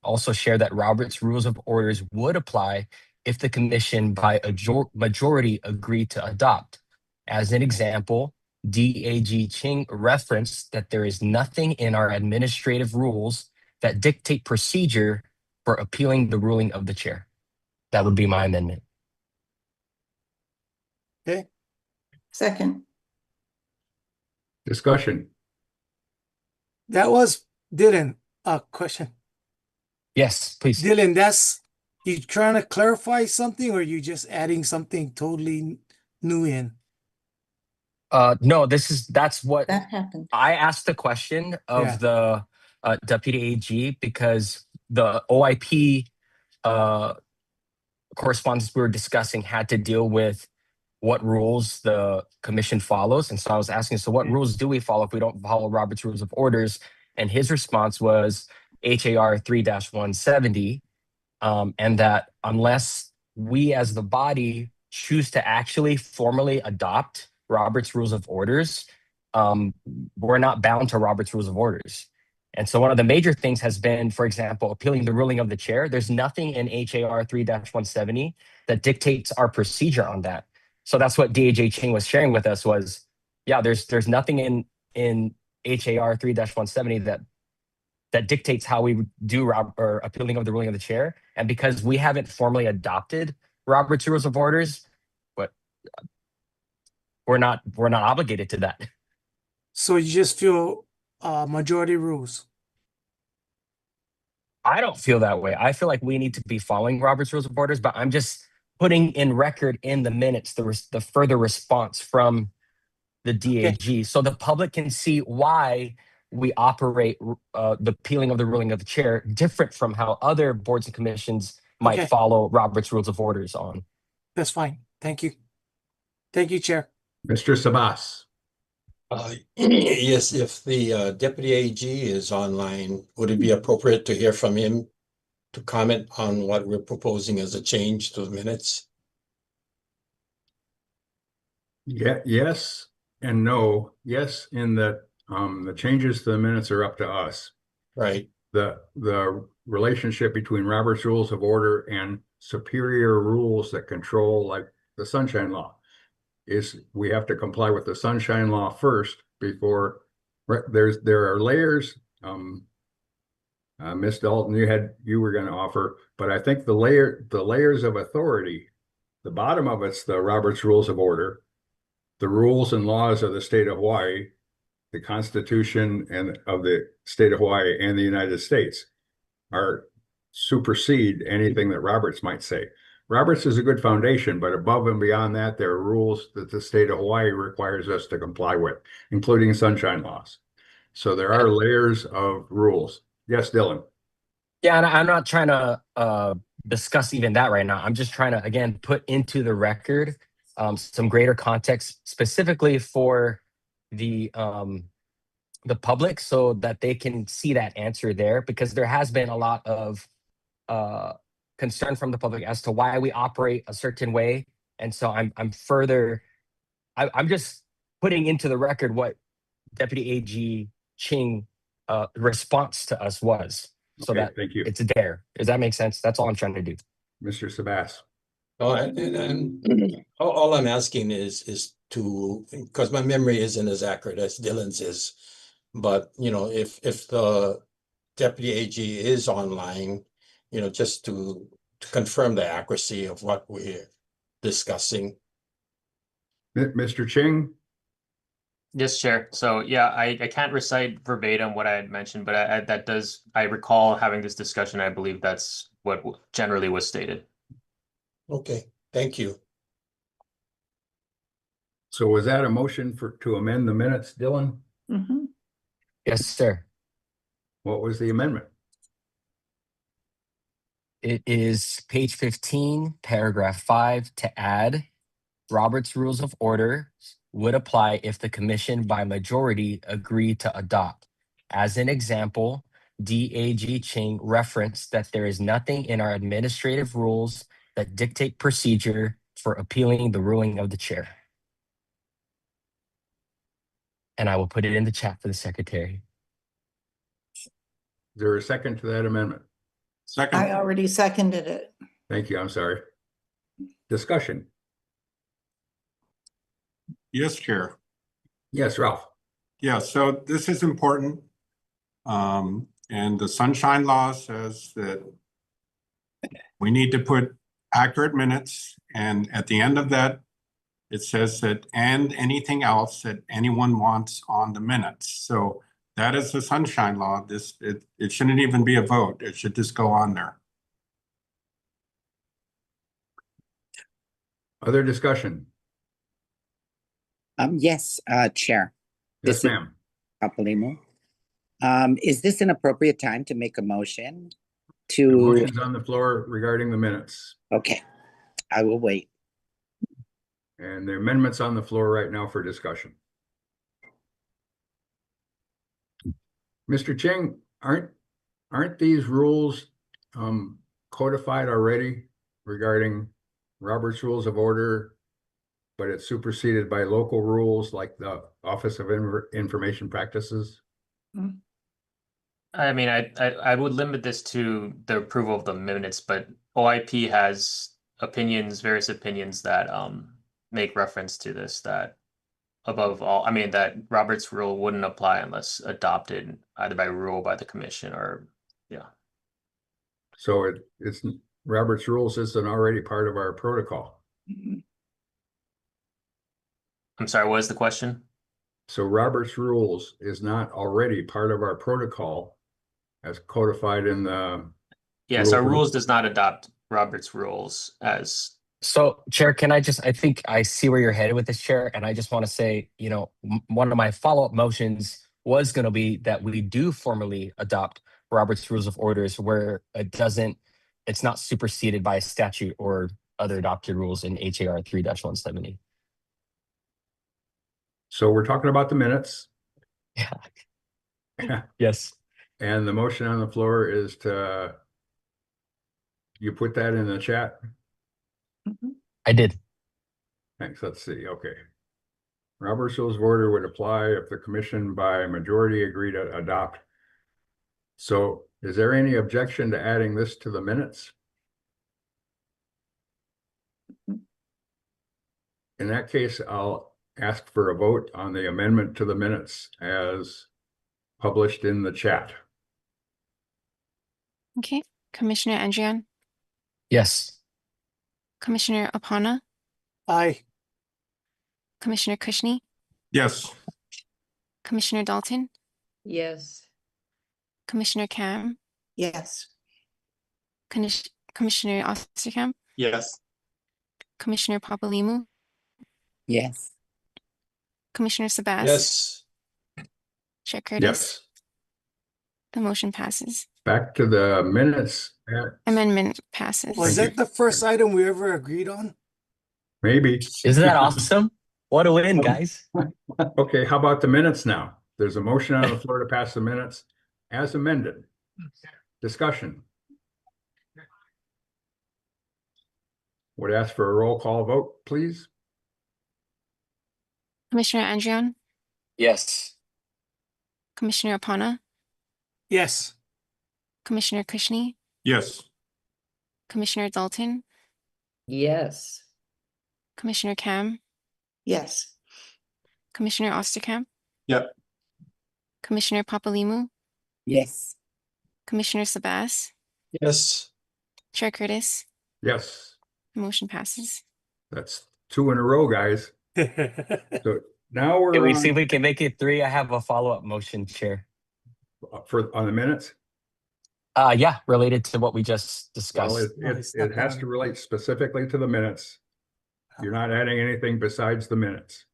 also share that Robert's Rules of Orders would apply if the commission by a majority agreed to adopt. As an example, DAG Ching referenced that there is nothing in our administrative rules that dictate procedure for appealing the ruling of the chair. That would be my amendment. Okay. Second. Discussion. That was Dylan. Question. Yes, please. Dylan, that's you trying to clarify something, or you just adding something totally new in? No, that's what That happened. I asked the question of Yeah. the deputy AG because the OIP correspondence we were discussing had to deal with what rules the commission follows. And so I was asking, so what rules do we follow if we don't follow Robert's Rules of Orders? And his response was HAR 3-170, and that unless we as the body choose to actually formally adopt Robert's Rules of Orders, we're not bound to Robert's Rules of Orders. And so one of the major things has been, for example, appealing the ruling of the chair. There's nothing in HAR 3-170 that dictates our procedure on that. So that's what DAJ Ching was sharing with us was, yeah, there's nothing in HAR 3-170 that dictates how we do or appealing of the ruling of the chair. And because we haven't formally adopted Robert's Rules of Orders, but we're not obligated to that. So you just feel majority rules. I don't feel that way. I feel like we need to be following Robert's Rules of Orders, but I'm just putting in record in the minutes the further response from the DAG, so the public can see why we operate the appealing of the ruling of the chair different from how other boards and commissions might follow Robert's Rules of Orders on. That's fine. Thank you. Thank you, Chair. Mr. Sabas. Yes, if the Deputy AG is online, would it be appropriate to hear from him to comment on what we're proposing as a change to the minutes? Yeah, yes and no. Yes, in that the changes to the minutes are up to us. Right. The relationship between Robert's Rules of Order and superior rules that control, like the Sunshine Law, is we have to comply with the Sunshine Law first before there are layers. Ms. Dalton, you were going to offer, but I think the layers of authority, the bottom of it's the Robert's Rules of Order, the rules and laws of the state of Hawaii, the Constitution and of the state of Hawaii and the United States are supersede anything that Roberts might say. Roberts is a good foundation, but above and beyond that, there are rules that the state of Hawaii requires us to comply with, including sunshine laws. So there are layers of rules. Yes, Dylan. Yeah, and I'm not trying to discuss even that right now. I'm just trying to, again, put into the record some greater context specifically for the public so that they can see that answer there, because there has been a lot of concern from the public as to why we operate a certain way. And so I'm just putting into the record what Deputy AG Ching response to us was, so that thank you. It's there. Does that make sense? That's all I'm trying to do. Mr. Sabas. Oh, and all I'm asking is to, because my memory isn't as accurate as Dylan's is, but if the Deputy AG is online, just to confirm the accuracy of what we're discussing. Mr. Ching. Yes, Chair. So yeah, I can't recite verbatim what I had mentioned, but I recall having this discussion. I believe that's what generally was stated. Okay, thank you. So was that a motion to amend the minutes, Dylan? Mm-hmm. Yes, sir. What was the amendment? It is page 15, paragraph 5, to add Robert's Rules of Order would apply if the commission by majority agreed to adopt. As an example, DAG Ching referenced that there is nothing in our administrative rules that dictate procedure for appealing the ruling of the chair. And I will put it in the chat for the secretary. Is there a second to that amendment? Second, I already seconded it. Thank you. I'm sorry. Discussion. yes, Chair. Yes, Ralph. Yeah, so this is important. And the sunshine law says that we need to put accurate minutes, and at the end of that, it says that, and anything else that anyone wants on the minutes. So that is the sunshine law. It shouldn't even be a vote. It should just go on there. Other discussion? Yes, Chair Yes, This is- ma'am. Papalimo. Is this an appropriate time to make a motion The to, motion's on the floor regarding the minutes, okay, I will wait. and the amendment's on the floor right now for discussion. Mr. Ching, aren't these rules codified already regarding Robert's Rules of Order, but it's superseded by local rules like the Office of Information Practices? I mean, I would limit this to the approval of the minutes, but OIP has opinions, various opinions that make reference to this, that above all, I mean, that Robert's rule wouldn't apply unless adopted either by rule by the commission or, yeah. So it's Robert's Rules isn't already part of our protocol. I'm sorry, what is the question? So Robert's Rules is not already part of our protocol as codified in the, Yes, our Rule- rules does not adopt Robert's rules as, So, Chair, can I just, I think I see where you're headed with this, Chair, and I just want to say, one of my follow-up motions was going to be that we do formally adopt Robert's Rules of Orders where it's not superseded by a statute or other adopted rules in HAR 3-170. so we're talking about the minutes. Yeah. Yes. And the motion on the floor is you put that in the chat? I did. Thanks, let's see, okay. Robert's Rules of Order would apply if the commission by majority agree to adopt. So is there any objection to adding this to the minutes? In that case, I'll ask for a vote on the amendment to the minutes as published in the chat. Okay, Commissioner Andrian, Yes. Commissioner Opana, Aye. Commissioner Kushney, Yes, Commissioner Dalton, Yes. Commissioner Cam, Yes. Commissioner Osterkamp, Yes. Commissioner Papalimu, Yes, Commissioner Sabas. Yes. Chair Curtis. Yes, The motion passes. back to the minutes. Amendment passes. Was Thank that the first item we ever agreed on? Maybe. Isn't that awesome? What a win, guys. Okay, how about the minutes now? There's a motion on the floor to pass the minutes as amended. Discussion. Would ask for a roll call vote, please. Commissioner Andrian, Yes. Commissioner Opana, Yes. Commissioner Kushney, yes, Commissioner Dalton, Yes. Commissioner Cam, Yes. Commissioner Osterkamp. Yep. Commissioner Papalimu, yes, Commissioner Sabas, Yes. Chair Curtis. Yes, The motion passes. that's 2 in a row, guys. So now we're Can we on- see if we can make it 3? I have a follow-up motion, Chair. on the minutes. Yeah, related to what we just Well, discussed. it has to relate specifically to the minutes. You're not adding anything besides the minutes.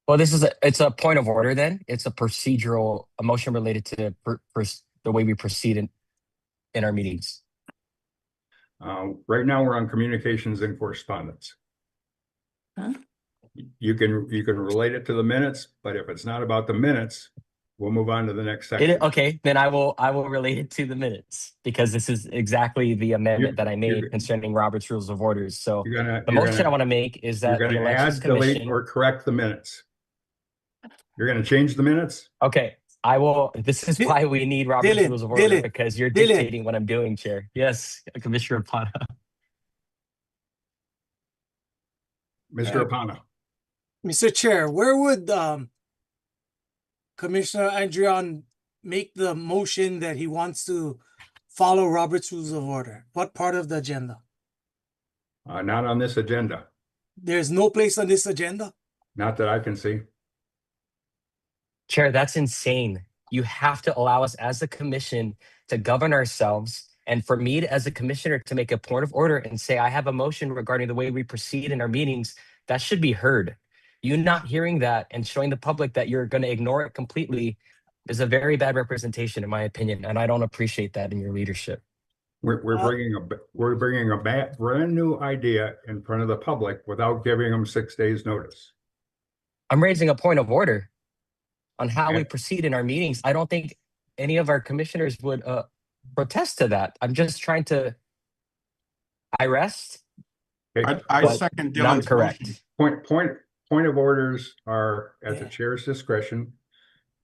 Well, it's a point of order then. It's a motion related to the way we proceed in our meetings. Right now, we're on communications and correspondence. Huh? You can relate it to the minutes, but if it's not about the minutes, we'll move on to the next section. Okay, then I will relate it to the minutes because this is exactly the amendment that I made you're- concerning Robert's Rules of Orders. So You're gonna, the motion I want to make is you're that the gonna Elections add, delete, Commission. or correct the minutes. You're gonna change the minutes? Okay, I will. This is Di- why we need Robert's Dylan, Rules of Order Dylan, because you're Dylan. dictating what I'm doing, Chair. Yes, Commissioner Pana. Mr. Apana. Mr. Chair, where would Commissioner Andrian make the motion that he wants to follow Robert's Rules of Order? What part of the agenda? Not on this agenda, There's no place on this agenda? not that I can see. Chair, that's insane. You have to allow us as a commission to govern ourselves. And for me to, as a commissioner to make a point of order and say, I have a motion regarding the way we proceed in our meetings, that should be heard. You not hearing that and showing the public that you're going to ignore it completely is a very bad representation, in my opinion. And I don't appreciate that in your leadership. We're bringing a brand new idea in front of the public without giving them 6 days notice. I'm raising a point of order on how we Okay. proceed in our meetings. I don't think any of our commissioners would protest to that. I'm just trying to. I rest. I But second Not Dylan's motion. correct. Point of orders are at the Yeah. chair's discretion.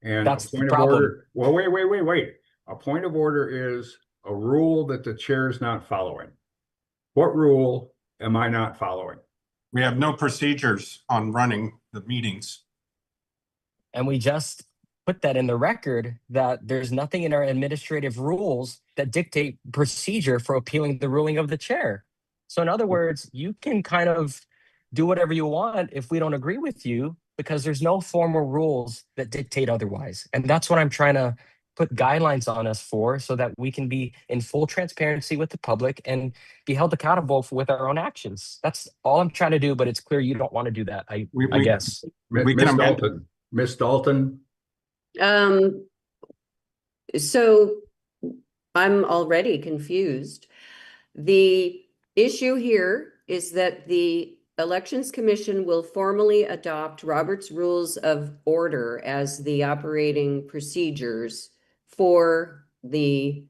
And That's a the point of problem. order, well, wait. A point of order is a rule that the chair is not following. What rule am I not following? We have no procedures on running the meetings. And we just put that in the record that there's nothing in our administrative rules that dictate procedure for appealing the ruling of the chair. So in other words, you can kind of do whatever you want if we don't agree with you, because there's no formal rules that dictate otherwise. And that's what I'm trying to put guidelines on us for, so that we can be in full transparency with the public and be held accountable with our own actions. That's all I'm trying to do, but it's clear you don't want to do that, I We- guess. We Ms. can amend- Dalton, Ms. Dalton, So I'm already confused. The issue here is that the Elections Commission will formally adopt Robert's Rules of Order as the operating procedures for the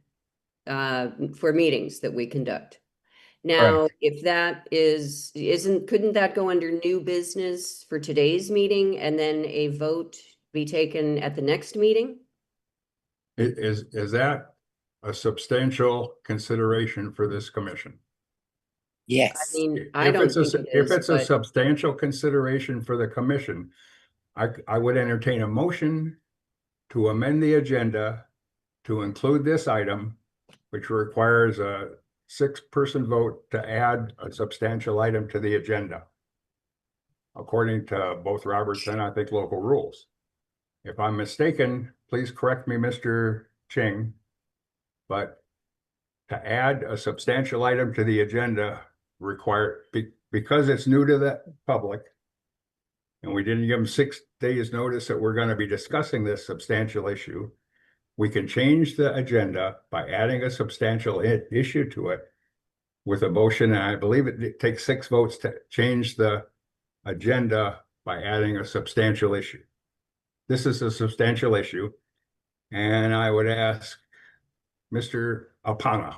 for meetings that we conduct. Now, if that couldn't that go under new business for today's meeting and then a vote be taken at the next meeting? is that a substantial consideration for this commission? I Yes. mean, I If don't it's a, think it if is, it's a but substantial consideration for the commission, I would entertain a motion to amend the agenda to include this item, which requires a 6-person vote to add a substantial item to the agenda, according to both Roberts and I think local rules. If I'm mistaken, please correct me, Mr. Ching, but to add a substantial item to the agenda because it's new to the public, and we didn't give them 6 days notice that we're going to be discussing this substantial issue, we can change the agenda by adding a substantial issue to it with a motion. And I believe it takes 6 votes to change the agenda by adding a substantial issue. This is a substantial issue. And I would ask Mr. Apana.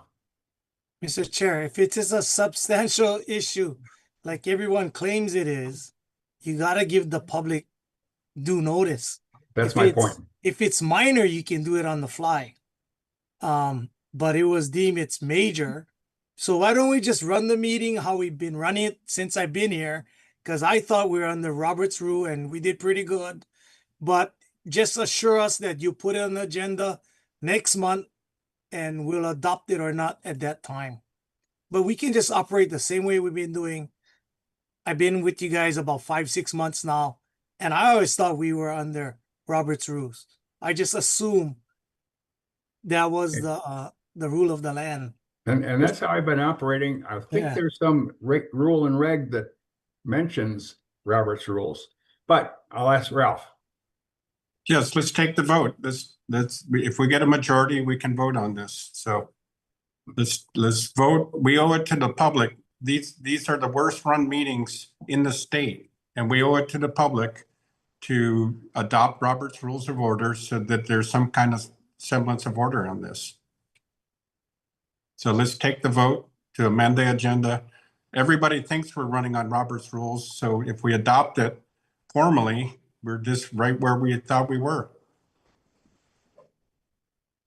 Mr. Chair, if it is a substantial issue, like everyone claims it is, you gotta give the public due notice. That's If my it's- point. If it's minor, you can do it on the fly. But it was deemed it's major. So why don't we just run the meeting how we've been running it since I've been here? Because I thought we were under Robert's rule and we did pretty good. But just assure us that you put it on the agenda next month and we'll adopt it or not at that time. But we can just operate the same way we've been doing. I've been with you guys about 5-6 months now, and I always thought we were under Robert's rules. I just assumed that was the rule of the land. And that's how I've been operating. I think Yeah. there's some rule and reg that mentions Robert's rules, but I'll ask Ralph. Yes, let's take the vote. If we get a majority, we can vote on this. So let's vote. We owe it to the public. These are the worst run meetings in the state, and we owe it to the public to adopt Robert's Rules of Order so that there's some kind of semblance of order on this. So let's take the vote to amend the agenda. Everybody thinks we're running on Robert's rules, so if we adopt it formally, we're just right where we thought we were.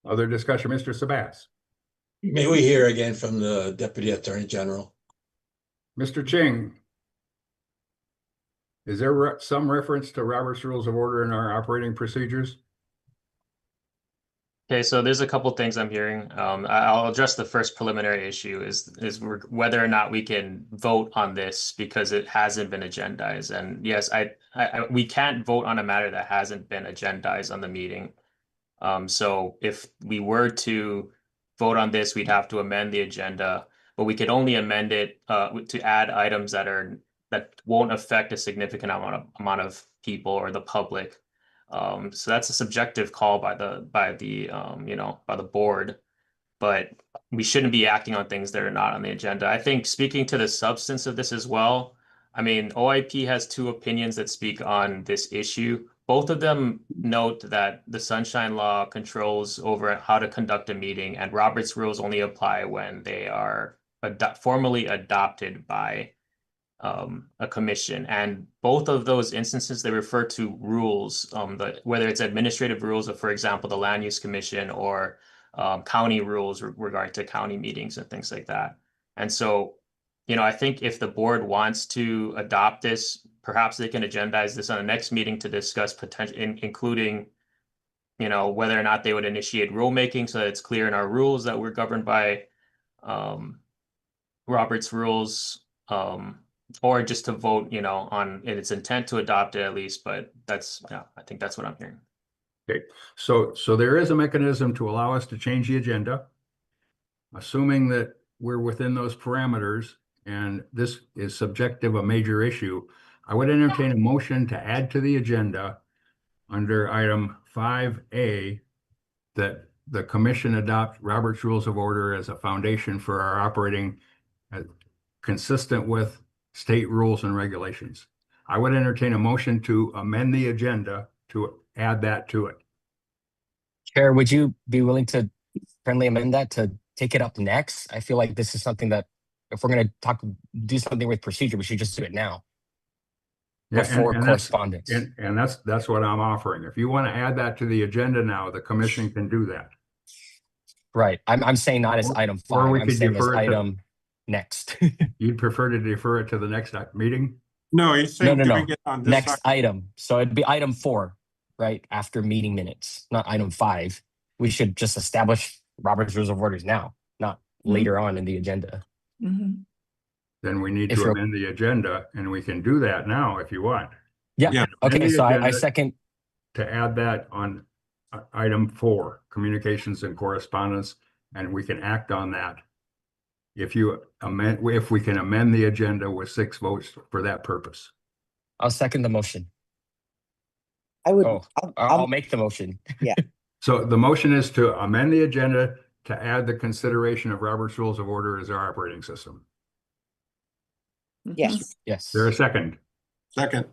Other discussion, Mr. Sabas? May we hear again from the Deputy Attorney General? Mr. Ching? Is there some reference to Robert's Rules of Order in our operating procedures? Okay, so there's a couple things I'm hearing. I'll address the first preliminary issue is whether or not we can vote on this because it hasn't been agendized. And yes, we can't vote on a matter that hasn't been agendized on the meeting. So if we were to vote on this, we'd have to amend the agenda, but we could only amend it to add items that won't affect a significant amount of people or the public. So that's a subjective call by the board, but we shouldn't be acting on things that are not on the agenda. I think speaking to the substance of this as well, I mean, OIP has two opinions that speak on this issue. Both of them note that the Sunshine Law controls over how to conduct a meeting, and Robert's rules only apply when they are formally adopted by a commission. And both of those instances, they refer to rules, whether it's administrative rules of, for example, the Land Use Commission or county rules regarding to county meetings and things like that. And so, I think if the board wants to adopt this, perhaps they can agendize this on the next meeting to discuss potential, including, whether or not they would initiate rulemaking so that it's clear in our rules that we're governed by Robert's rules, or just to vote, on its intent to adopt it at least. But I think that's what I'm hearing. Okay, so there is a mechanism to allow us to change the agenda, assuming that we're within those parameters, and this is subjective, a major issue. I would entertain a motion to add to the agenda under item 5A that the commission adopt Robert's Rules of Order as a foundation for our operating consistent with state rules and regulations. I would entertain a motion to amend the agenda to add that to it. Chair, would you be willing to friendly amend that to take it up next? I feel like this is something that if we're going to do something with procedure, we should just do it now. Yeah, before and correspondence. And that's what I'm offering. If you want to add that to the agenda now, the commission can do that. Right. I'm saying not as item 5. we I'm could saying as defer it to- item next. You'd prefer to defer it to the next meeting? No, he's saying No. doing it on this Next side. item. So it'd be item 4, right? After meeting minutes, not item 5. We should just establish Robert's Rules of Orders now, not later on in the agenda. Then we need If to you're- amend the agenda, and we can do that now if you want. Yeah. Yeah. Okay. Amend the So I agenda second. to add that on item 4, communications and correspondence, and we can act on that. If we can amend the agenda with 6 votes for that purpose. I'll second the motion. I would, Oh, I'll make the motion. So the motion is to amend the agenda to add the consideration of Robert's Rules of Order as our operating system. yes, Yes. Is there a second? Second,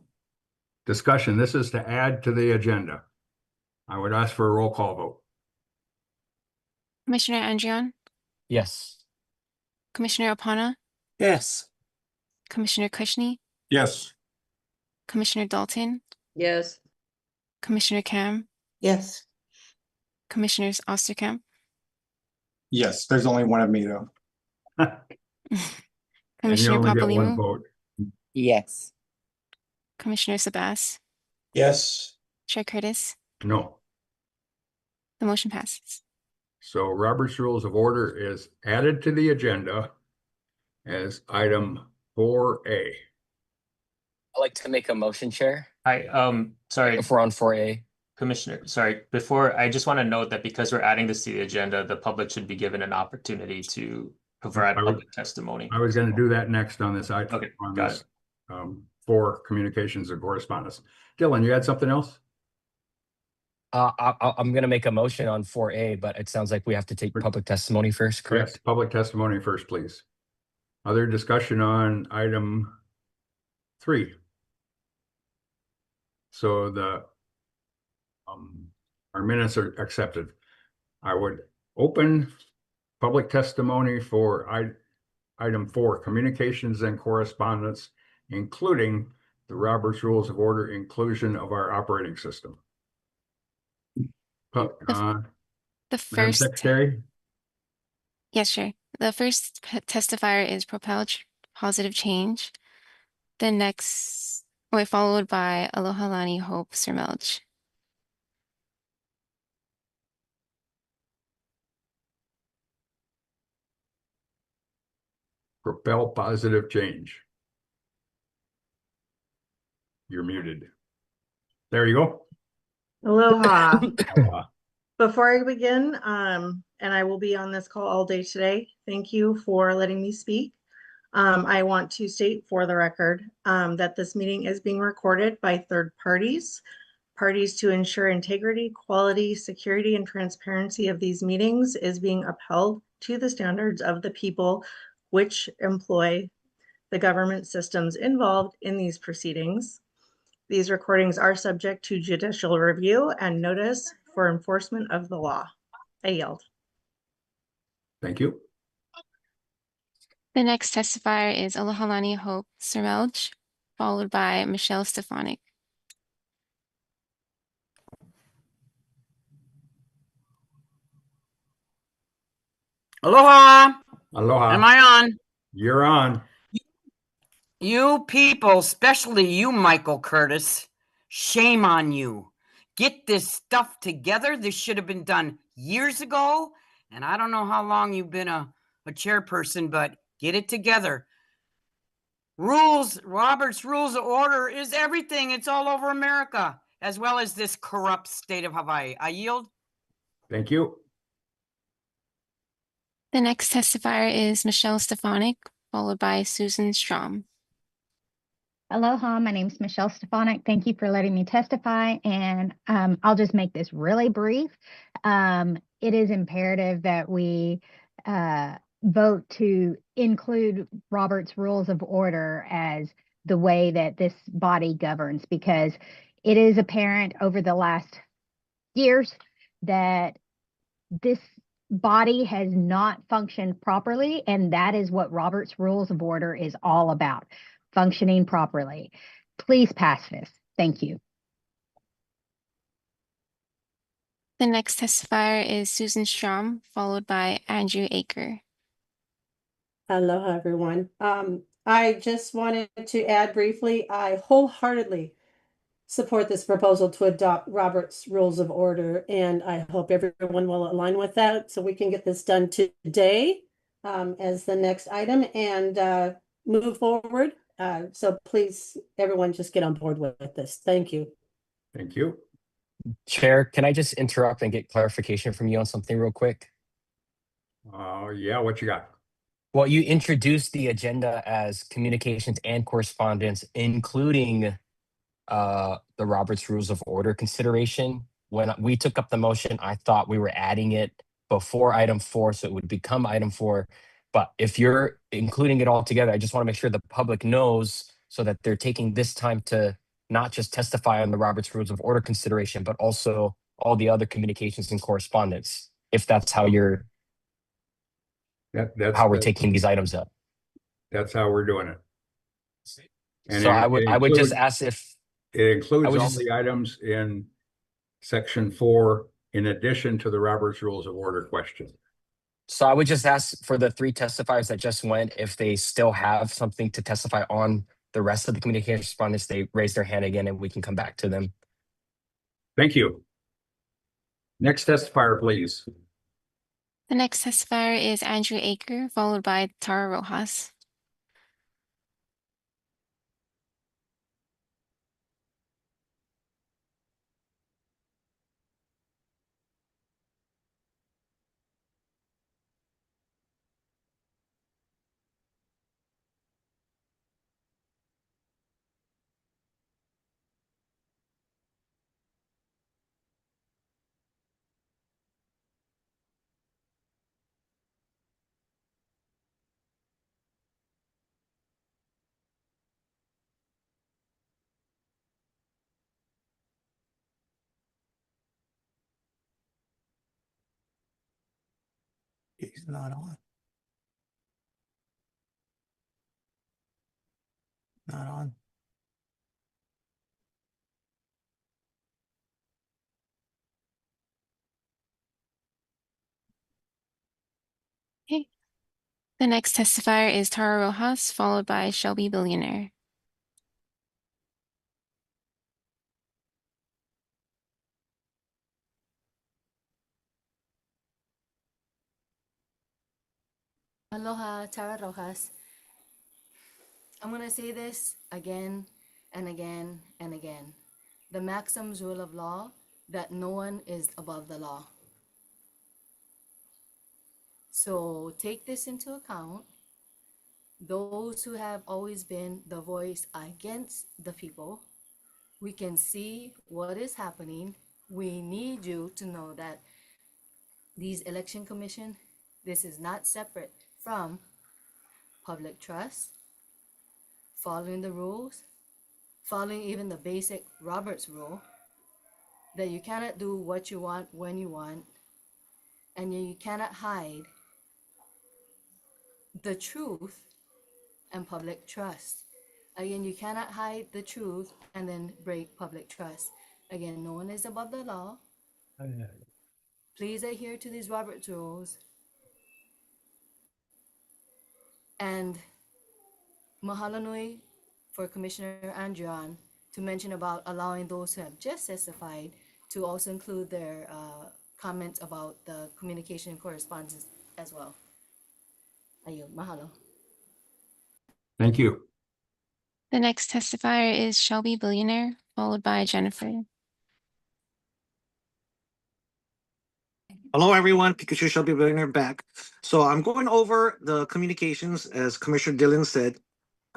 Discussion. This is to add to the agenda. I would ask for a roll call vote. Commissioner Andrion, Yes. Commissioner Opana, Yes. Commissioner Kushney, yes. Commissioner Dalton, Yes. Commissioner Cam, Yes. Commissioners Osterkamp, Yes, there's only one of me though. And you Commissioner only get one Papalimu, vote. yes. Commissioner Sabas, Yes. Chair Curtis. No. The motion passes. So Robert's Rules of Order is added to the agenda as item 4A. I'd like to make a motion, Chair, Sorry, if we're on 4A. Commissioner, sorry, before, I just want to note that because we're adding this to the agenda, the public should be given an opportunity to provide I would- public testimony. I was going to do that next on this item. Okay, on got this, for communications and correspondence. Dylan, you had something else? I'm going to make a motion on 4A, but it sounds like we have to take public testimony first, correct? Yes, public testimony first, please. Other discussion on item 3. So our minutes are accepted. I would open public testimony for item 4, communications and correspondence, including the Robert's Rules of Order inclusion of our operating system. The The Madam first, Secretary? yes, sure. The first testifier is Propel Positive Change. The next, wait, followed by Alohalani Hope Sirmelch. Propel Positive Change. You're muted. There you go. Aloha. Uh, Before I begin, and I will be on this call all day today, thank you for letting me speak. I want to state for the record that this meeting is being recorded by third parties. Parties to ensure integrity, quality, security, and transparency of these meetings is being upheld to the standards of the people which employ the government systems involved in these proceedings. These recordings are subject to judicial review and notice for enforcement of the law. I yield. Thank you. The next testifier is Alohalani Hope Sirmelch, followed by Michelle Stefanik. Aloha. Aloha. Am I on? You're on. You people, especially you, Michael Curtis, shame on you. Get this stuff together. This should have been done years ago. And I don't know how long you've been a chairperson, but get it together. Rules, Robert's Rules of Order is everything. It's all over America, as well as this corrupt state of Hawaii. I yield. Thank you. The next testifier is Michelle Stefanik, followed by Susan Strom. Aloha, my name is Michelle Stefanik. Thank you for letting me testify, and I'll just make this really brief. It is imperative that we vote to include Robert's Rules of Order as the way that this body governs, because it is apparent over the last years that this body has not functioned properly, and that is what Robert's Rules of Order is all about. Functioning properly. Please pass this. Thank you. The next testifier is Susan Strom, followed by Andrew Aker. Aloha, everyone. I just wanted to add briefly, I wholeheartedly support this proposal to adopt Robert's Rules of Order, and I hope everyone will align with that so we can get this done today as the next item and move forward. So please, everyone, just get on board with this. Thank you. Thank you. Chair, can I just interrupt and get clarification from you on something real quick? Yeah, what you got? Well, you introduced the agenda as communications and correspondence, including the Robert's Rules of Order consideration. When we took up the motion, I thought we were adding it before item 4, so it would become item 4. But if you're including it all together, I just want to make sure the public knows so that they're taking this time to not just testify on the Robert's Rules of Order consideration, but also all the other communications and correspondence, if that's how you're That's how we're taking these items up. That's how we're doing it. And so I would just ask if it includes all the items in section 4 in addition to the Robert's Rules of Order question. So I would just ask for the 3 testifiers that just went, if they still have something to testify on the rest of the communication respondents, they raise their hand again and we can come back to them. Thank you. Next testifier, please. The next testifier is Andrew Aker, followed by Tara Rojas. He's not on. Not on. The next testifier is Tara Rojas, followed by Shelby Billionaire. Aloha, Tara Rojas. I'm going to say this again and again and again. The Maxims rule of law that no one is above the law. So take this into account. Those who have always been the voice against the people, we can see what is happening. We need you to know that these election commission, this is not separate from public trust, following the rules, following even the basic Roberts rule, that you cannot do what you want when you want, and you cannot hide the truth and public trust. Again, you cannot hide the truth and then break public trust. Again, no one is above the law. Please adhere to these Roberts rules. And mahalo nui for Commissioner Andrian to mention about allowing those who have just testified to also include their comments about the communication and correspondence as well. Ayun, mahalo. Thank you. The next testifier is Shelby Billionaire, followed by Jennifer. Hello, everyone. Pikachu Shelby Billionaire back. So I'm going over the communications, as Commissioner Dillon said.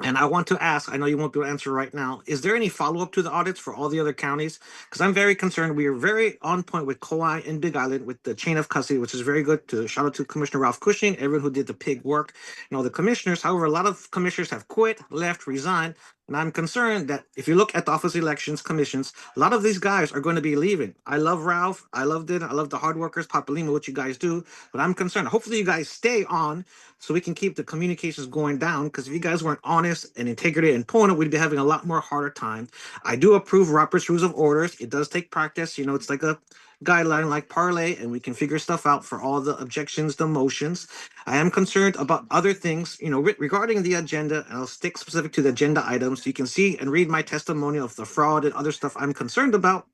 And I want to ask, I know you won't be able to answer right now, is there any follow-up to the audits for all the other counties? Because I'm very concerned. We are very on point with Kauai and Big Island with the chain of custody, which is very good. Shout out to Commissioner Ralph Cushing, everyone who did the pig work, and all the commissioners. However, a lot of commissioners have quit, left, resigned. And I'm concerned that if you look at the Office of Elections Commissions, a lot of these guys are going to be leaving. I love Ralph. I love Dillon. I love the hard workers, Papalima, what you guys do. But I'm concerned. Hopefully you guys stay on so we can keep the communications going down, because if you guys weren't honest and integrity and point, we'd be having a lot more harder time. I do approve Robert's Rules of Orders. It does take practice. You know, it's like a guideline like parlay, and we can figure stuff out for all the objections, the motions. I am concerned about other things, you know, regarding the agenda, and I'll stick specific to the agenda items. You can see and read my testimony of the fraud and other stuff I'm concerned about.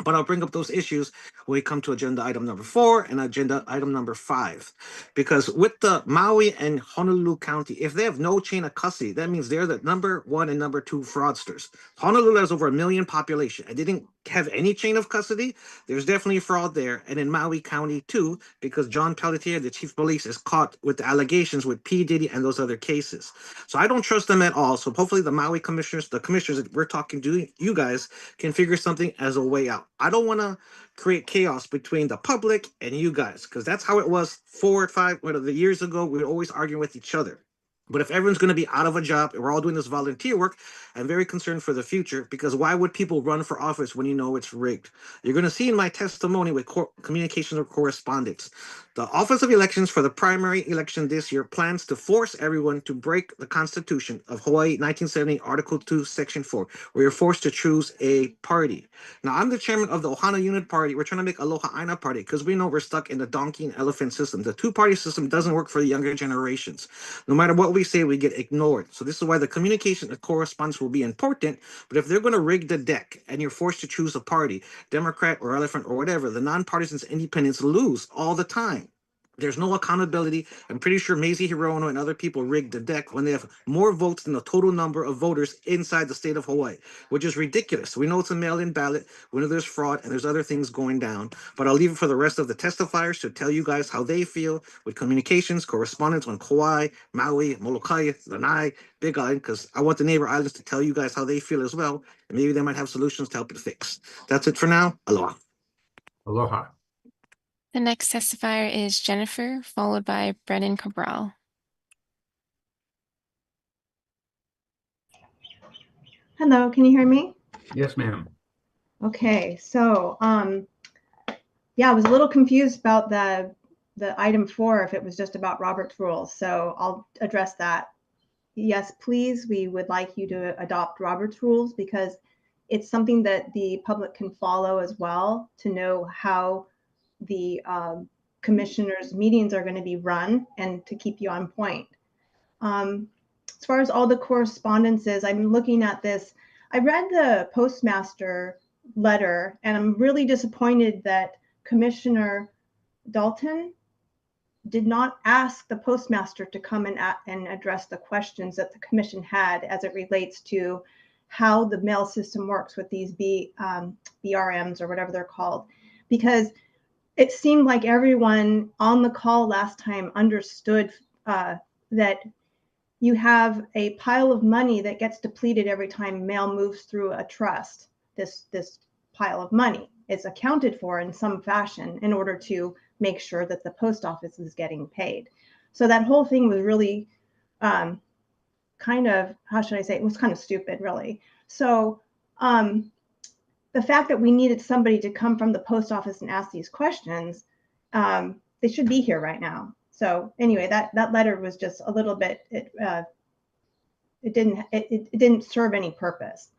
But I'll bring up those issues when we come to agenda item number 4 and agenda item number 5. Because with the Maui and Honolulu County, if they have no chain of custody, that means they're the number 1 and number 2 fraudsters. Honolulu has over 1 million population. I didn't have any chain of custody. There's definitely fraud there. And in Maui County too, because John Pelletier, the chief of police, is caught with the allegations with P. Diddy and those other cases. So I don't trust them at all. So hopefully the Maui commissioners, the commissioners that we're talking to, you guys can figure something as a way out. I don't want to create chaos between the public and you guys, because that's how it was 4 or 5 years ago. We were always arguing with each other. But if everyone's going to be out of a job and we're all doing this volunteer work, I'm very concerned for the future, because why would people run for office when you know it's rigged? You're going to see in my testimony with communications or correspondence, the Office of Elections for the primary election this year plans to force everyone to break the Constitution of Hawaii 1970, Article 2, Section 4, where you're forced to choose a party. Now, I'm the chairman of the Ohana Unit Party. We're trying to make Aloha Aina Party because we know we're stuck in the donkey and elephant system. The two-party system doesn't work for the younger generations. No matter what we say, we get ignored. So this is why the communication and correspondence will be important. But if they're going to rig the deck and you're forced to choose a party, Democrat or elephant or whatever, the nonpartisans independents lose all the time. There's no accountability. I'm pretty sure Mazie Hirono and other people rigged the deck when they have more votes than the total number of voters inside the state of Hawaii, which is ridiculous. We know it's a mail-in ballot. We know there's fraud and there's other things going down. But I'll leave it for the rest of the testifiers to tell you guys how they feel with communications, correspondence on Kauai, Maui, Molokai, Lanai, Big Island, because I want the neighbor islands to tell you guys how they feel as well. And maybe they might have solutions to help it fix. That's it for now. Aloha. Aloha. The next testifier is Jennifer, followed by Brennan Cabral. Hello, can you hear me? Yes, ma'am. Okay, so yeah, I was a little confused about the item 4, if it was just about Robert's rules. So I'll address that. Yes, please, we would like you to adopt Robert's rules, because it's something that the public can follow as well, to know how the commissioners' meetings are going to be run and to keep you on point. As far as all the correspondences, I'm looking at this. I read the postmaster letter, and I'm really disappointed that Commissioner Dalton did not ask the postmaster to come and address the questions that the commission had as it relates to how the mail system works with these BRMs or whatever they're called, because it seemed like everyone on the call last time understood that you have a pile of money that gets depleted every time mail moves through a trust. This pile of money is accounted for in some fashion in order to make sure that the post office is getting paid. So that whole thing was really kind of, how should I say, it was kind of stupid, really. So the fact that we needed somebody to come from the post office and ask these questions, they should be here right now. So anyway, that letter was just a little bit, it didn't serve any purpose.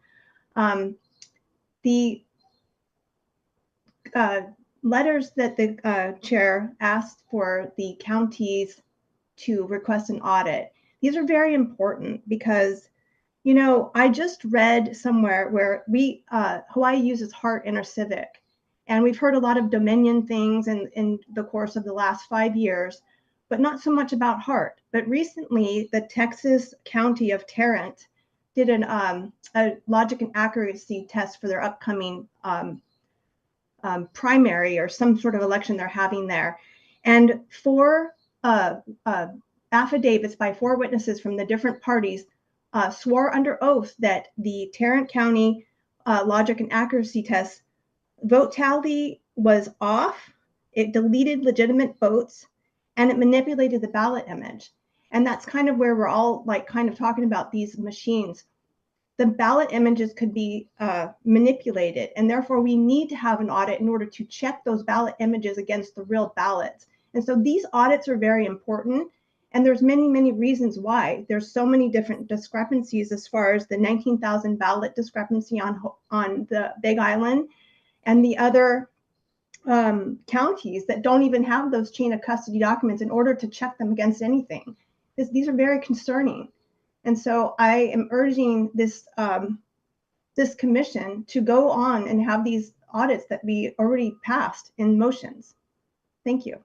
The letters that the chair asked for the counties to request an audit, these are very important because, you know, I just read somewhere where Hawaii uses HART InterCivic, and we've heard a lot of Dominion things in the course of the last 5 years, but not so much about HART. But recently, the Texas County of Tarrant did a logic and accuracy test for their upcoming primary or some sort of election they're having there. And 4 affidavits by 4 witnesses from the different parties swore under oath that the Tarrant County logic and accuracy test vote tally was off, it deleted legitimate votes, and it manipulated the ballot image. And that's kind of where we're all like kind of talking about these machines. The ballot images could be manipulated, and therefore we need to have an audit in order to check those ballot images against the real ballots. And so these audits are very important, and there's many, many reasons why. There's so many different discrepancies as far as the 19,000 ballot discrepancy on the Big Island and the other counties that don't even have those chain of custody documents in order to check them against anything. These are very concerning. And so I am urging this this commission to go on and have these audits that we already passed in motions. Thank you.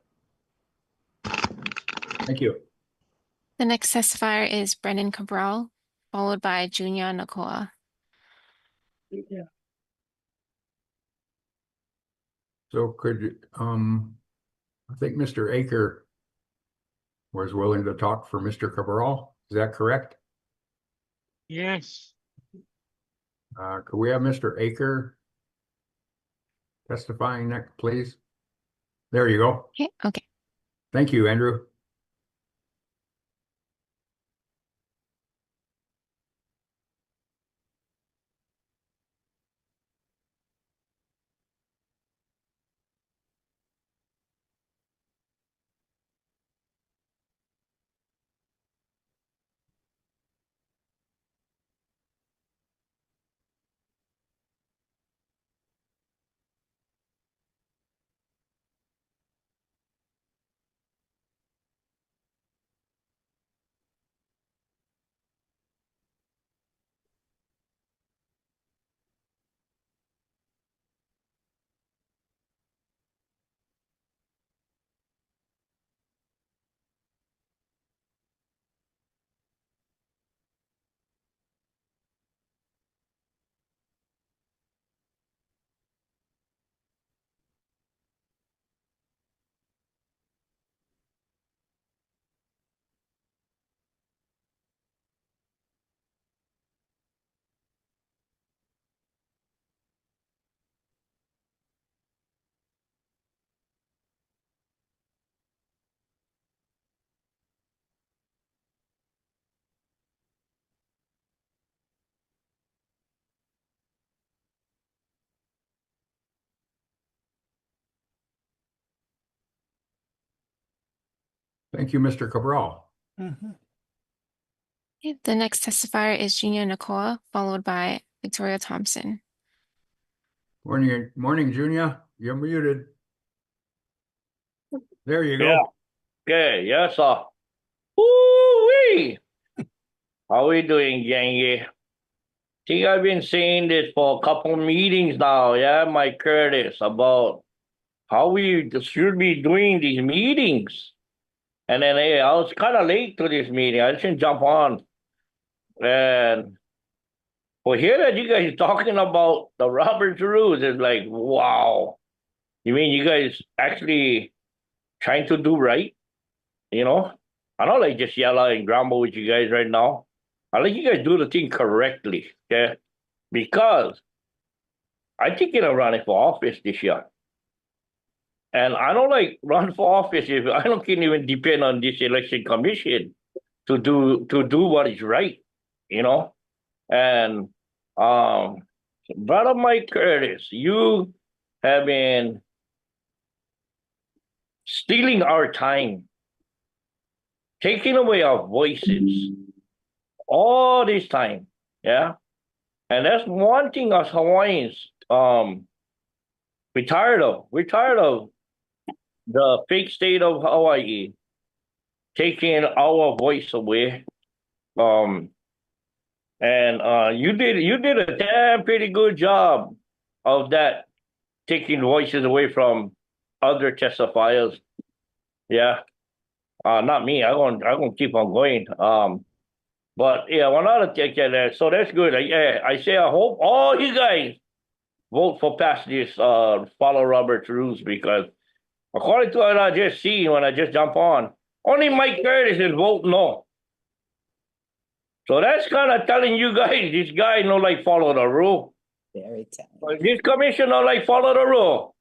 Thank you. The next testifier is Brendan Cabral, followed by Junya Nakoa. So could, I think Mr. Aker was willing to talk for Mr. Cabral. Is that correct? Yes. Could we have Mr. Aker testifying next, please? There you go. Okay. Okay. Thank you, Andrew. Thank you, Mr. Cabral. Okay, the next testifier is Junya Nakoa, followed by Victoria Thompson. Morning, Junya. You're muted. There you go. Yeah. Okay, yes, woo-wee. How we doing, Gangy? Think I've been saying this for a couple meetings now, yeah, Mike Curtis, about how we should be doing these meetings. And then hey, I was kind of late to this meeting. I didn't jump on. And well, hear that you guys talking about the Robert's rules is like, wow. You mean you guys actually trying to do right? You know? I don't like just yell and grumble with you guys right now. I like you guys do the thing correctly, okay? Because I'm thinking of running for office this year. And I don't like run for office if I don't can even depend on this election commission to do what is right, you know? And Brother Mike Curtis, you have been stealing our time, taking away our voices all this time, yeah? And that's one thing us Hawaiians, we're tired of. We're tired of the fake state of Hawaii taking our voice away. And you did a damn pretty good job of that, taking voices away from other testifiers. Yeah. Not me. I'm gonna keep on going. But yeah, one other thing that, so that's good. I say I hope all you guys vote for pass this follow Robert's rules, because according to what I just see when I just jump on, only Mike Curtis is vote no. So that's kind of telling you guys this guy no like follow the rule. Very telling. But this commission no like follow the rule.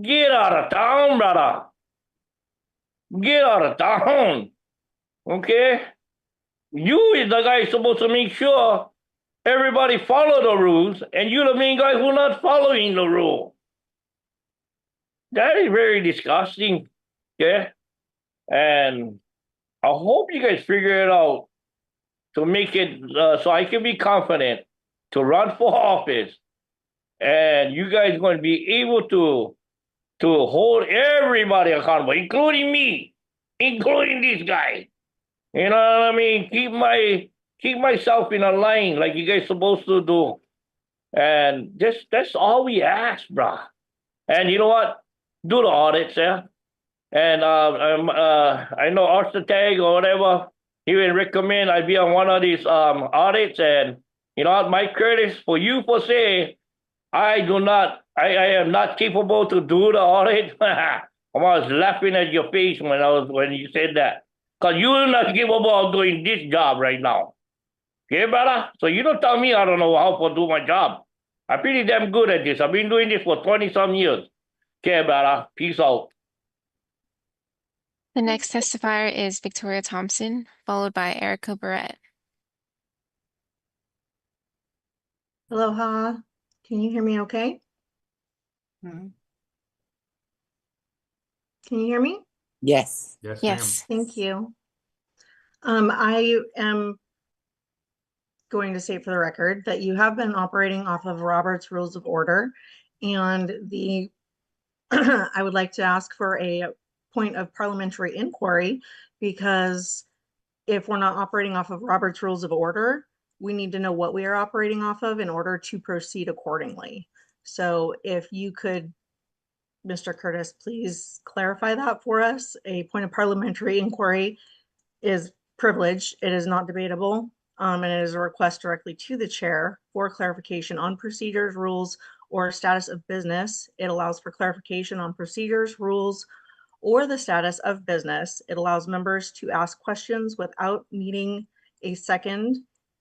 Get out of town, brother. Get out of town. Okay? You is the guy supposed to make sure everybody follow the rules, and you're the main guy who not following the rule. That is very disgusting. Yeah. And I hope you guys figure it out to make it so I can be confident to run for office. And you guys going to be able to hold everybody accountable, including me, including this guy. You know what I mean? Keep myself in a line like you guys supposed to do. And that's all we ask, bruh. And you know what? Do the audits, yeah? And I know Arstad or whatever, he will recommend I be on one of these audits. And you know what, Mike Curtis, for say I am not capable to do the audit. I was laughing at your face when you said that. Because you're not capable of doing this job right now. Okay, brother? So you don't tell me I don't know how to do my job. I'm pretty damn good at this. I've been doing this for 20-some years. Okay, brother. Peace out. The next testifier is Victoria Thompson, followed by Erica Barrett. Aloha. Can you hear me okay? Can you hear me? Yes. Yes, Yes. Thank you. I am going to state for the record that you have been operating off of Robert's Rules of Order, and I would like to ask for a point of parliamentary inquiry, because if we're not operating off of Robert's Rules of Order, we need to know what we are operating off of in order to proceed accordingly. So if you could, Mr. Curtis, please clarify that for us. A point of parliamentary inquiry is privileged. It is not debatable. And it is a request directly to the chair for clarification on procedures, rules, or status of business. It allows for clarification on procedures, rules, or the status of business. It allows members to ask questions without needing a second,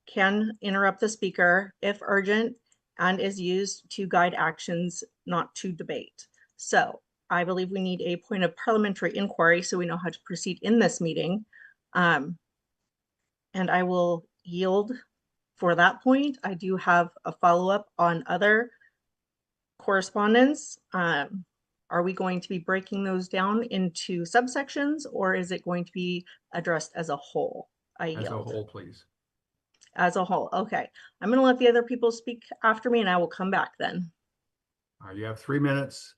can interrupt the speaker if urgent, and is used to guide actions, not to debate. So I believe we need a point of parliamentary inquiry so we know how to proceed in this meeting. And I will yield for that point. I do have a follow-up on other correspondence. Are we going to be breaking those down into subsections, or is it going to be addressed as a whole? I yield. As a whole, please. As a whole, okay. I'm going to let the other people speak after me, and I will come back then. You have 3 minutes.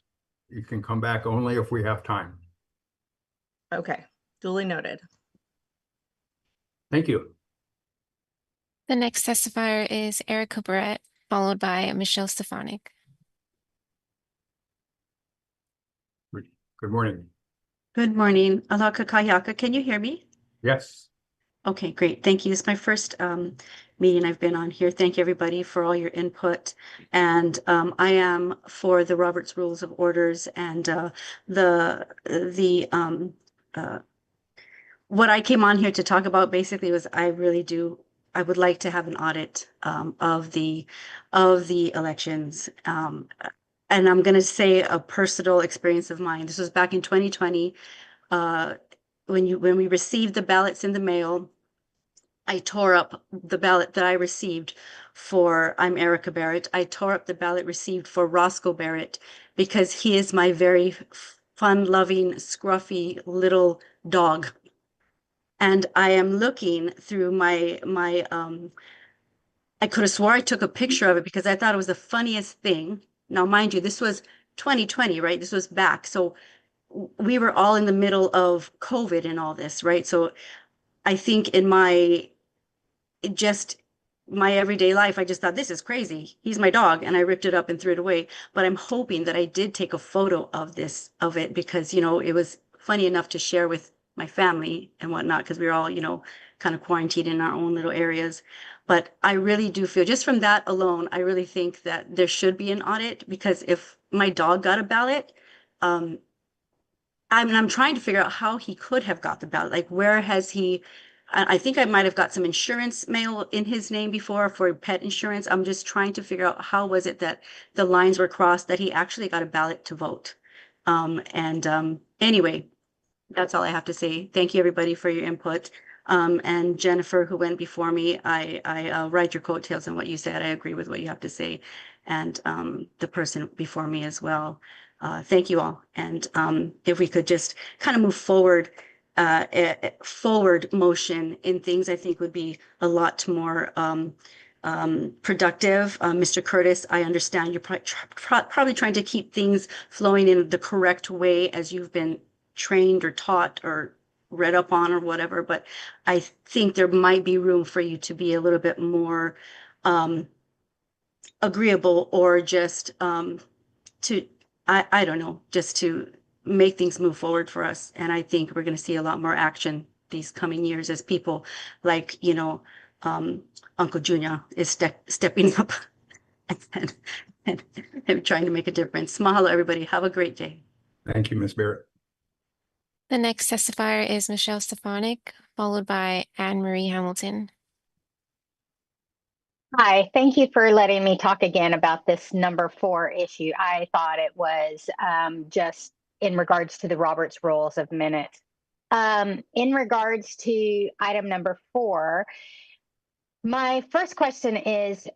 You can come back only if we have time. Okay, duly noted. Thank you. The next testifier is Erica Barrett, followed by Michelle Stefanik. Good morning. Good morning, Alaka Kayaka. Can you hear me? Yes. Okay, great. Thank you. It's my first meeting I've been on here. Thank you, everybody, for all your input. And I am for the Robert's Rules of Orders and what I came on here to talk about basically was I would like to have an audit of the elections. And I'm going to say a personal experience of mine. This was back in 2020. When we received the ballots in the mail, I tore up the ballot that I received for I'm Erica Barrett. I tore up the ballot received for Roscoe Barrett because he is my very fun-loving, scruffy little dog. And I am looking through my I could have swore I took a picture of it because I thought it was the funniest thing. Now, mind you, this was 2020, right? This was back. So we were all in the middle of COVID and all this, right? So I think in my everyday life, I just thought, this is crazy. He's my dog. And I ripped it up and threw it away. But I'm hoping that I did take a photo of it because, it was funny enough to share with my family and whatnot, because we were all, kind of quarantined in our own little areas. But I really do feel, just from that alone, I really think that there should be an audit, because if my dog got a ballot, I'm trying to figure out how he could have got the ballot. Like, where has he? I think I might have got some insurance mail in his name before for pet insurance. I'm just trying to figure out how was it that the lines were crossed that he actually got a ballot to vote. Anyway, that's all I have to say. Thank you, everybody, for your input. And Jennifer, who went before me, I ride your coattails on what you said. I agree with what you have to say. And the person before me as well. Thank you all. And if we could just kind of move forward, forward motion in things, I think would be a lot more productive. Mr. Curtis, I understand you're probably trying to keep things flowing in the correct way as you've been trained or taught or read up on or whatever, but I think there might be room for you to be a little bit more agreeable, or just I don't know, just to make things move forward for us. And I think we're going to see a lot more action these coming years as people like, Uncle Junior is stepping up and trying to make a difference. Mahalo, everybody. Have a great day. Thank you, Ms. Barrett. The next testifier is Michelle Stefanik, followed by Anne Marie Hamilton. Hi, thank you for letting me talk again about this number 4 issue. I thought it was just in regards to the Robert's Rules of Minutes. In regards to item number 4, my first question is,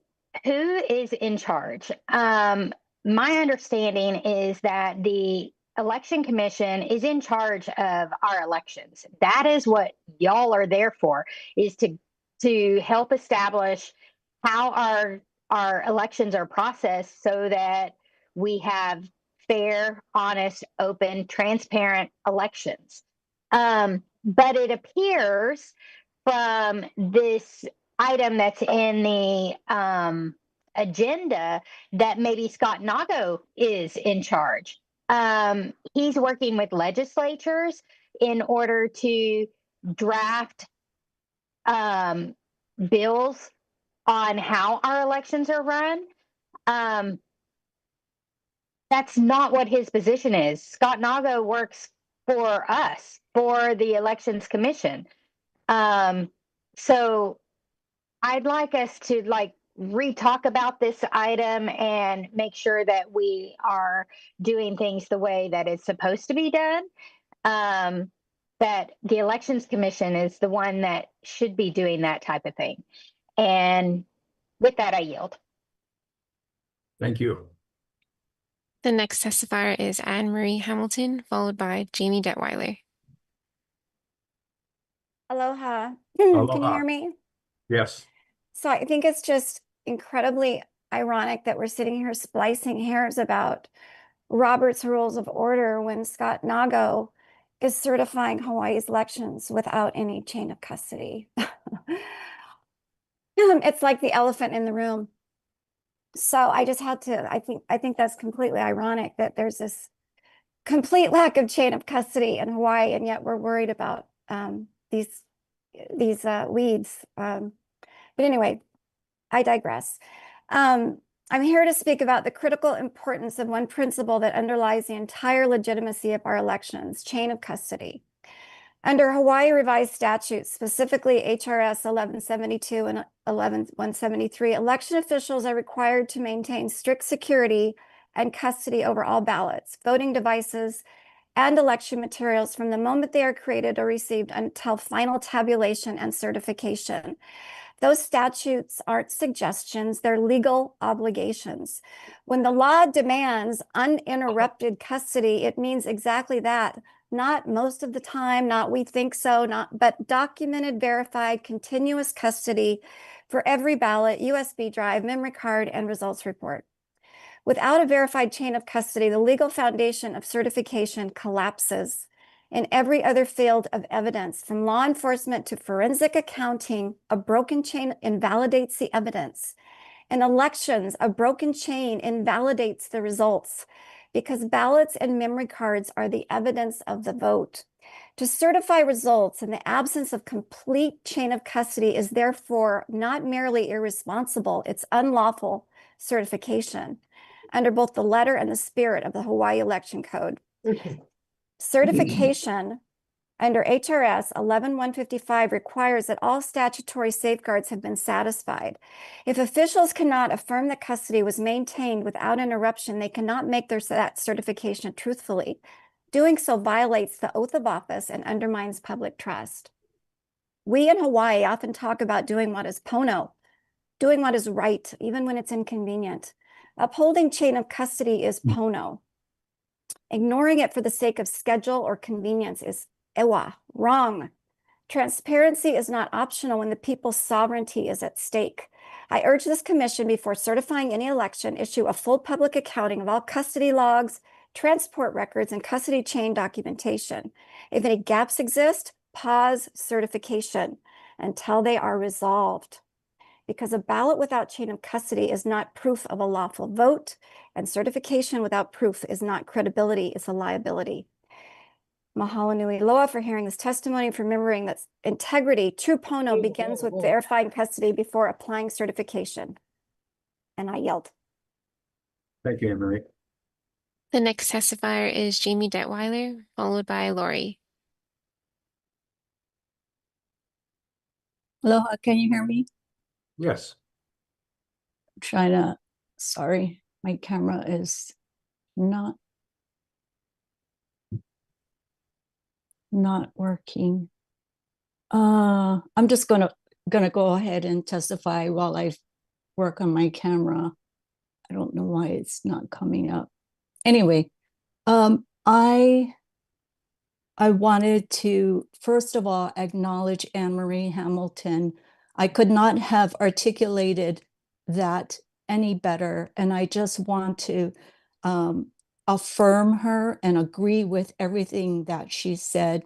who is in charge? My understanding is that the Election Commission is in charge of our elections. That is what y'all are there for, is to help establish how our elections are processed so that we have fair, honest, open, transparent elections. But it appears from this item that's in the agenda that maybe Scott Nago is in charge. He's working with legislatures in order to draft bills on how our elections are run. That's not what his position is. Scott Nago works for us, for the Elections Commission. So I'd like us to re-talk about this item and make sure that we are doing things the way that it's supposed to be done. That the Elections Commission is the one that should be doing that type of thing. And with that, I yield. Thank you. The next testifier is Anne Marie Hamilton, followed by Jamie Detweiler. Aloha. Can you Aloha. hear me? Yes. So I think it's just incredibly ironic that we're sitting here splicing hairs about Robert's Rules of Order when Scott Nago is certifying Hawaii's elections without any chain of custody. It's like the elephant in the room. So I just had to, I think that's completely ironic that there's this complete lack of chain of custody in Hawaii, and yet we're worried about these weeds. But anyway, I digress. I'm here to speak about the critical importance of one principle that underlies the entire legitimacy of our elections, chain of custody. Under Hawaii revised statutes, specifically HRS 1172 and 11173, election officials are required to maintain strict security and custody over all ballots, voting devices, and election materials from the moment they are created or received until final tabulation and certification. Those statutes aren't suggestions, they're legal obligations. When the law demands uninterrupted custody, it means exactly that. Not most of the time, not we think so, but documented, verified, continuous custody for every ballot, USB drive, memory card, and results report. Without a verified chain of custody, the legal foundation of certification collapses. In every other field of evidence, from law enforcement to forensic accounting, a broken chain invalidates the evidence. In elections, a broken chain invalidates the results because ballots and memory cards are the evidence of the vote. To certify results in the absence of complete chain of custody is therefore not merely irresponsible, it's unlawful certification under both the letter and the spirit of the Hawaii Election Code. Certification under HRS 11155 requires that all statutory safeguards have been satisfied. If officials cannot affirm that custody was maintained without interruption, they cannot make that certification truthfully. Doing so violates the oath of office and undermines public trust. We in Hawaii often talk about doing what is pono, doing what is right, even when it's inconvenient. Upholding chain of custody is pono. Ignoring it for the sake of schedule or convenience is ewa, wrong. Transparency is not optional when the people's sovereignty is at stake. I urge this commission, before certifying any election, issue a full public accounting of all custody logs, transport records, and custody chain documentation. If any gaps exist, pause certification until they are resolved. Because a ballot without chain of custody is not proof of a lawful vote, and certification without proof is not credibility, it's a liability. Mahalo nui loa for hearing this testimony, for remembering that integrity, true pono, begins with verifying custody before applying certification. And I yelled. Thank you, Anne-Marie. The next testifier is Jamie Detweiler, followed by Lori. Aloha, can you hear me? Yes. I'm trying to, sorry, my camera is not working. I'm just gonna go ahead and testify while I work on my camera. I don't know why it's not coming up. Anyway, I wanted to, first of all, acknowledge Anne-Marie Hamilton. I could not have articulated that any better, and I just want to affirm her and agree with everything that she said.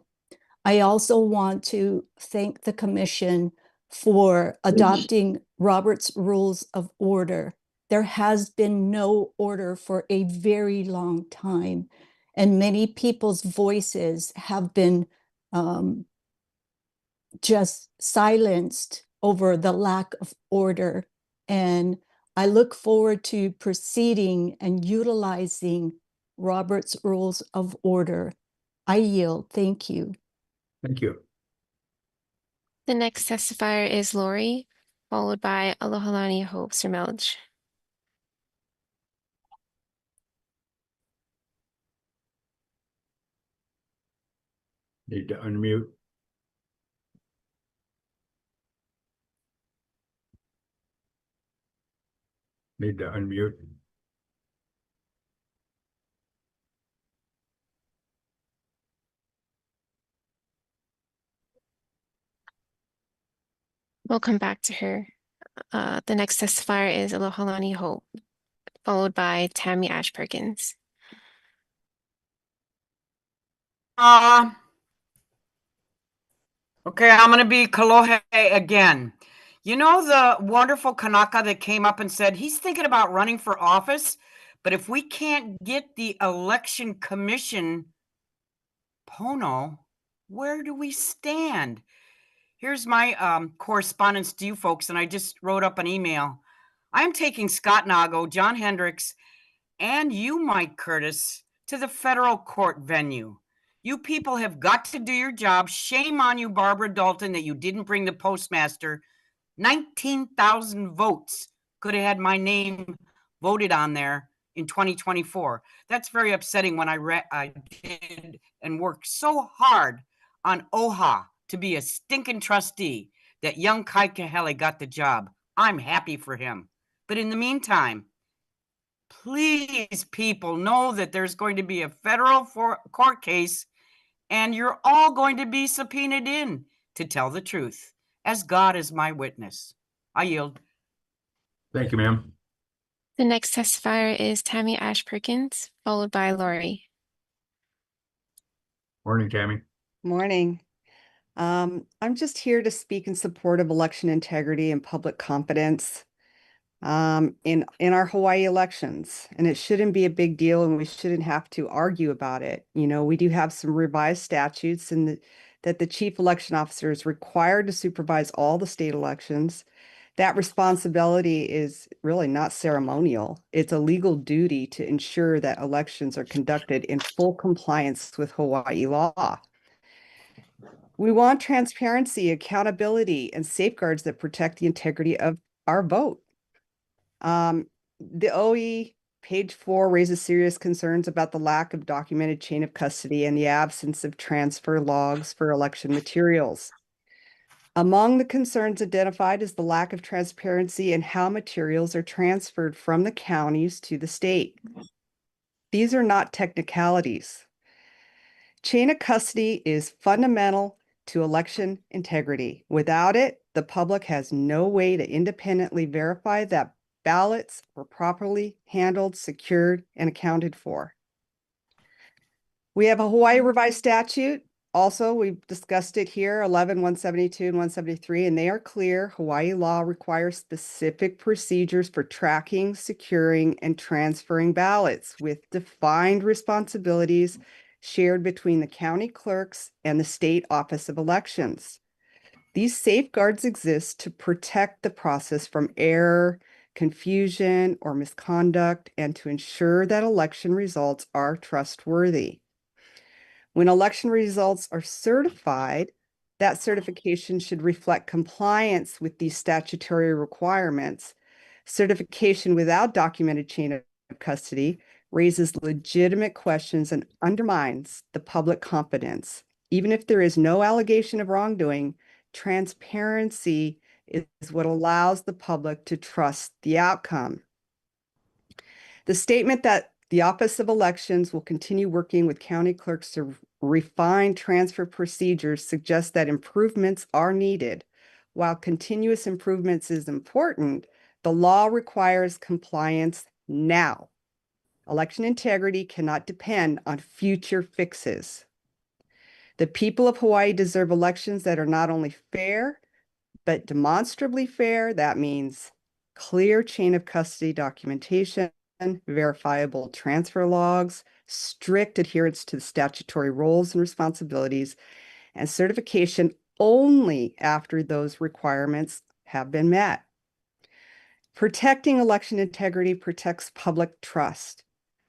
I also want to thank the commission for adopting Robert's Rules of Order. There has been no order for a very long time, and many people's voices have been just silenced over the lack of order. And I look forward to proceeding and utilizing Robert's Rules of Order. I yield. Thank you. Thank you. The next testifier is Lori, followed by Alohalani Hope Sirmelch. Need to unmute. Need to unmute. We'll come back to her. The next testifier is Alohalani Hope, followed by Tammy Ash Perkins. Okay, I'm going to be Kalohe again. You know the wonderful Kanaka that came up and said he's thinking about running for office, but if we can't get the election commission, Pono, where do we stand? Here's my correspondence to you folks, and I just wrote up an email. I'm taking Scott Nago, John Hendricks, and you, Mike Curtis, to the federal court venue. You people have got to do your job. Shame on you, Barbara Dalton, that you didn't bring the postmaster. 19,000 votes could have had my name voted on there in 2024. That's very upsetting when I did and worked so hard on OHA to be a stinking trustee that young Kai Kahele got the job. I'm happy for him. But in the meantime, please, people, know that there's going to be a federal court case and you're all going to be subpoenaed in to tell the truth, as God is my witness. I yield. Thank you, ma'am. The next testifier is Tammy Ash Perkins, followed by Lori. Morning, Tammy. Morning. I'm just here to speak in support of election integrity and public confidence in our Hawaii elections. And it shouldn't be a big deal and we shouldn't have to argue about it. You know, we do have some revised statutes and that the chief election officer is required to supervise all the state elections. That responsibility is really not ceremonial. It's a legal duty to ensure that elections are conducted in full compliance with Hawaii law. We want transparency, accountability, and safeguards that protect the integrity of our vote. The OE page 4 raises serious concerns about the lack of documented chain of custody and the absence of transfer logs for election materials. Among the concerns identified is the lack of transparency in how materials are transferred from the counties to the state. These are not technicalities. Chain of custody is fundamental to election integrity. Without it, the public has no way to independently verify that ballots were properly handled, secured, and accounted for. We have a Hawaii revised statute. Also, we've discussed it here, 11, 172, and 173, and they are clear. Hawaii law requires specific procedures for tracking, securing, and transferring ballots with defined responsibilities shared between the county clerks and the state office of elections. These safeguards exist to protect the process from error, confusion, or misconduct, and to ensure that election results are trustworthy. When election results are certified, that certification should reflect compliance with these statutory requirements. Certification without documented chain of custody raises legitimate questions and undermines the public confidence. Even if there is no allegation of wrongdoing, transparency is what allows the public to trust the outcome. The statement that the Office of Elections will continue working with county clerks to refine transfer procedures suggests that improvements are needed. While continuous improvements is important, the law requires compliance now. Election integrity cannot depend on future fixes. The people of Hawaii deserve elections that are not only fair, but demonstrably fair. That means clear chain of custody documentation, verifiable transfer logs, strict adherence to the statutory roles and responsibilities, and certification only after those requirements have been met. Protecting election integrity protects public trust.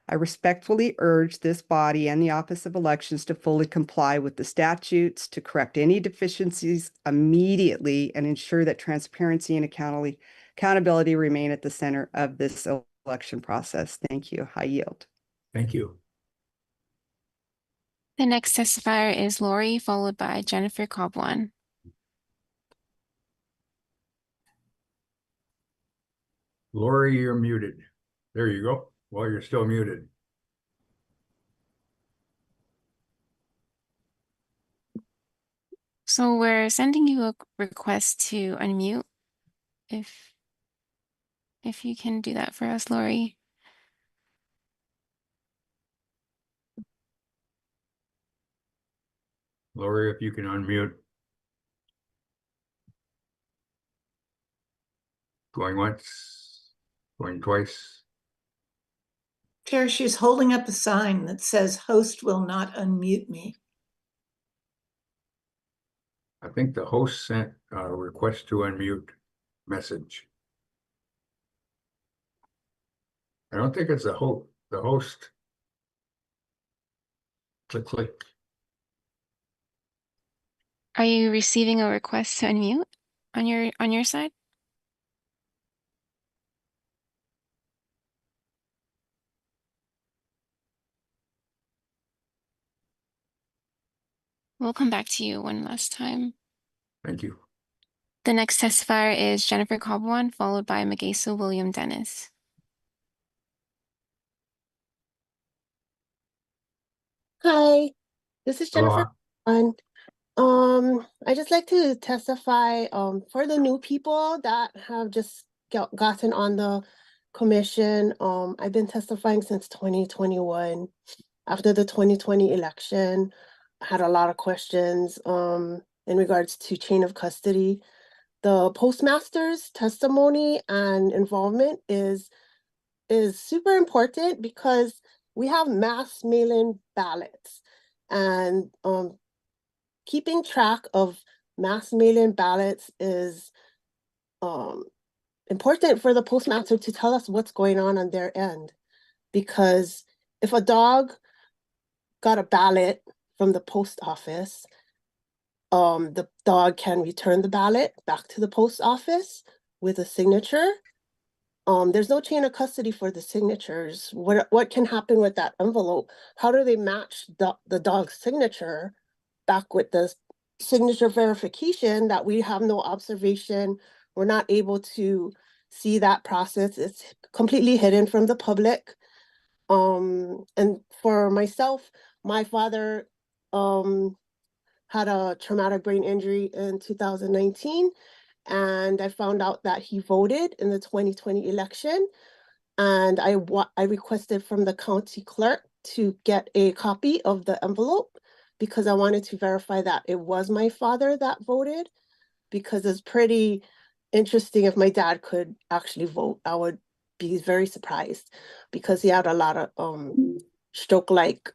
I respectfully urge this body and the Office of Elections to fully comply with the statutes, to correct any deficiencies immediately, and ensure that transparency and accountability remain at the center of this election process. Thank you. I yield. Thank you. The next testifier is Lori, followed by Jennifer Coblon. Lori, you're muted. There you go. Well, you're still muted. So we're sending you a request to unmute. If you can do that for us, Lori. Lori, if you can unmute. Going once, going twice. Chair, she's holding up a sign that says host will not unmute me. I think the host sent a request to unmute message. I don't think it's the host. Click. Are you receiving a request to unmute on your side? We'll come back to you one last time. Thank you. The next testifier is Jennifer Coblwan, followed by Magaso William Dennis. Hi, this is Jennifer. Aloha. I just like to testify for the new people that have just gotten on the commission. I've been testifying since 2021. After the 2020 election, I had a lot of questions in regards to chain of custody. The postmaster's testimony and involvement is super important because we have mass mail-in ballots, and keeping track of mass mail-in ballots is important for the postmaster to tell us what's going on their end. Because if a dog got a ballot from the post office, the dog can return the ballot back to the post office with a signature. There's no chain of custody for the signatures. What can happen with that envelope? How do they match the dog's signature back with the signature verification that we have no observation? We're not able to see that process. It's completely hidden from the public. And for myself, my father had a traumatic brain injury in 2019. And I found out that he voted in the 2020 election. And I requested from the county clerk to get a copy of the envelope because I wanted to verify that it was my father that voted, because it's pretty interesting if my dad could actually vote. I would be very surprised because he had a lot of stroke-like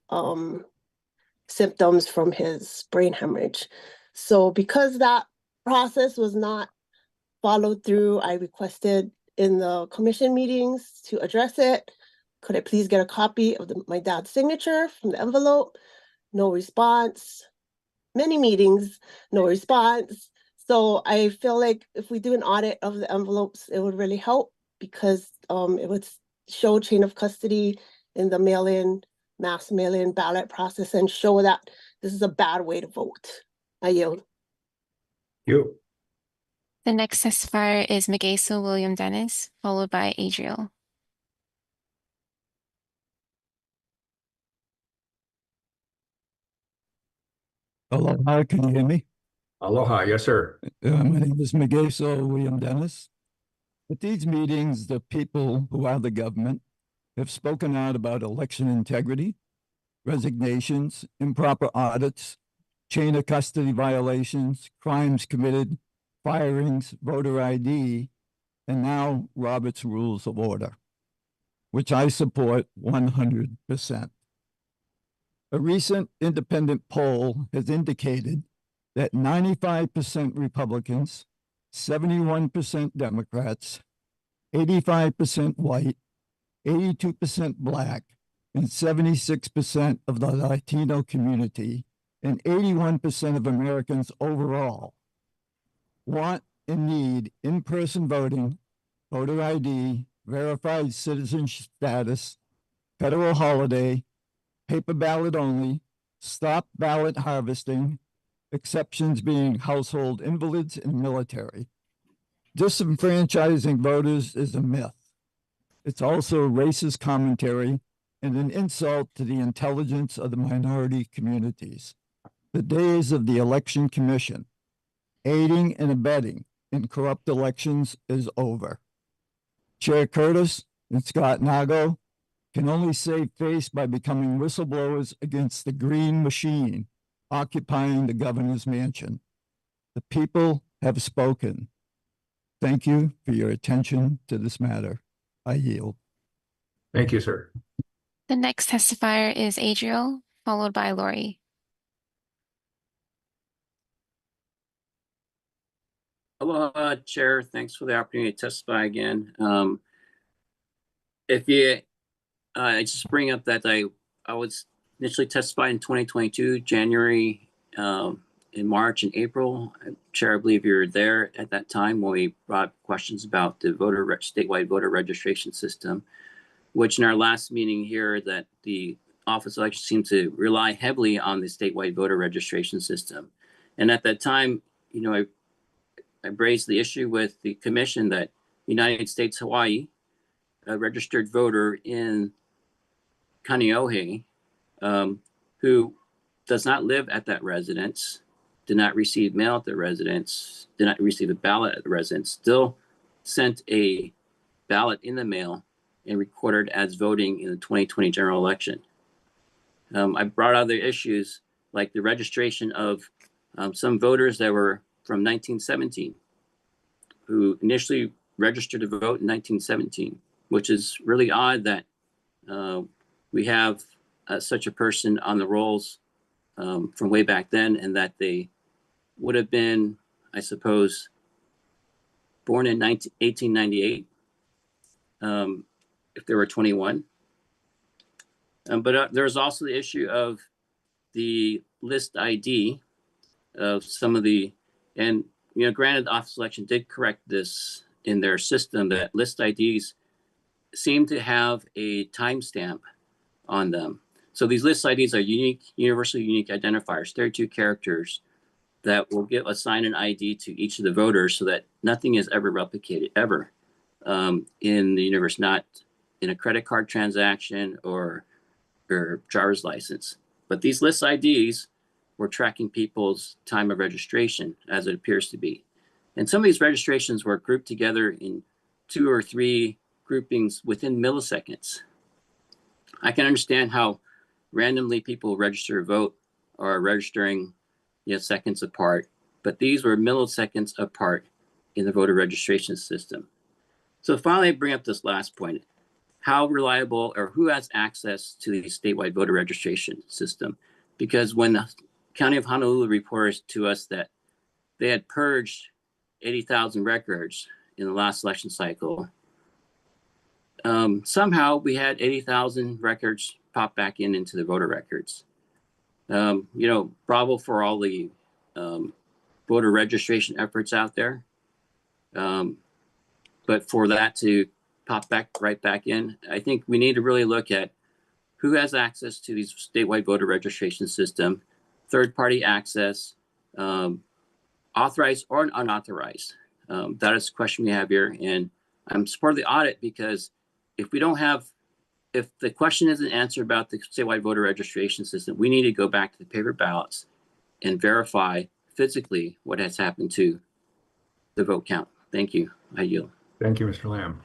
symptoms from his brain hemorrhage. So because that process was not followed through, I requested in the commission meetings to address it. Could I please get a copy of my dad's signature from the envelope? No response. Many meetings, no response. So I feel like if we do an audit of the envelopes, it would really help, because it would show chain of custody in the mass mail-in ballot process and show that this is a bad way to vote. I yield. You. The next testifier is Magaso William Dennis, followed by Adriel. Aloha, can you hear me? Aloha, yes, sir. My name is Magaso William Dennis. At these meetings, the people who are the government have spoken out about election integrity, resignations, improper audits, chain of custody violations, crimes committed, firings, voter ID, and now Robert's Rules of Order, which I support 100%. A recent independent poll has indicated that 95% Republicans, 71% Democrats, 85% white, 82% Black, and 76% of the Latino community, and 81% of Americans overall want and need in-person voting, voter ID, verified citizenship status, federal holiday, paper ballot only, stop ballot harvesting, exceptions being household invalids and military. Disenfranchising voters is a myth. It's also a racist commentary and an insult to the intelligence of the minority communities. The days of the Election Commission aiding and abetting in corrupt elections is over. Chair Curtis and Scott Nago can only save face by becoming whistleblowers against the green machine occupying the governor's mansion. The people have spoken. Thank you for your attention to this matter. I yield. Thank you, sir. The next testifier is Adriel, followed by Lori. Aloha, Chair. Thanks for the opportunity to testify again. If you, I just bring up that I was initially testified in 2022, January, in March and April. Chair, I believe you were there at that time when we brought questions about the statewide voter registration system, which in our last meeting here that the Office of Elections seemed to rely heavily on the statewide voter registration system. And at that time, you know, I raised the issue with the commission that United States Hawaii, a registered voter in Kaneohe, who does not live at that residence, did not receive mail at the residence, did not receive a ballot at the residence, still sent a ballot in the mail and recorded as voting in the 2020 general election. I brought other issues like the registration of some voters that were from 1917, who initially registered to vote in 1917, which is really odd that we have such a person on the rolls from way back then, and that they would have been, I suppose, born in 1898, if they were 21. But there's also the issue of the list ID of some of the, and you know, granted, the Office of Election did correct this in their system, that list IDs seem to have a timestamp on them. So these list IDs are unique, universally unique identifiers, 32 characters that will assign an ID to each of the voters so that nothing is ever replicated, ever, in the universe, not in a credit card transaction or driver's license. But these list IDs were tracking people's time of registration, as it appears to be. And some of these registrations were grouped together in 2 or 3 groupings within milliseconds. I can understand how randomly people register a vote or registering, you know, seconds apart, but these were milliseconds apart in the voter registration system. So finally, I bring up this last point. How reliable, or who has access to the statewide voter registration system? Because when the County of Honolulu reported to us that they had purged 80,000 records in the last election cycle, somehow we had 80,000 records pop back into the voter records. You know, bravo for all the voter registration efforts out there. But for that to pop right back in, I think we need to really look at who has access to these statewide voter registration system, third-party access, authorized or unauthorized. That is the question we have here. And I'm supporting the audit because if the question isn't answered about the statewide voter registration system, we need to go back to the paper ballots and verify physically what has happened to the vote count. Thank you. I yield. Thank you, Mr. Lamb.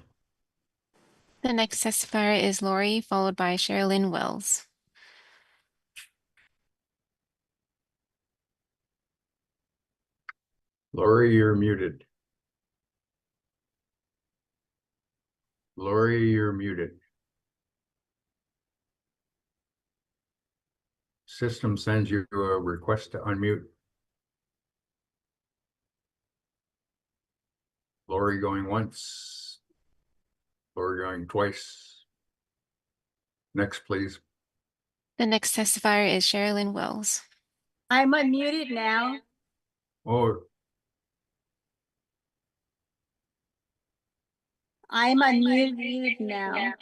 The next testifier is Lori, followed by Sherilyn Wells. Lori, you're muted. Lori, you're muted. System sends you a request to unmute. Lori going once. Lori going twice. Next, please. The next testifier is Sherilyn Wells. I'm unmuted now. Oh, I'm unmuted now.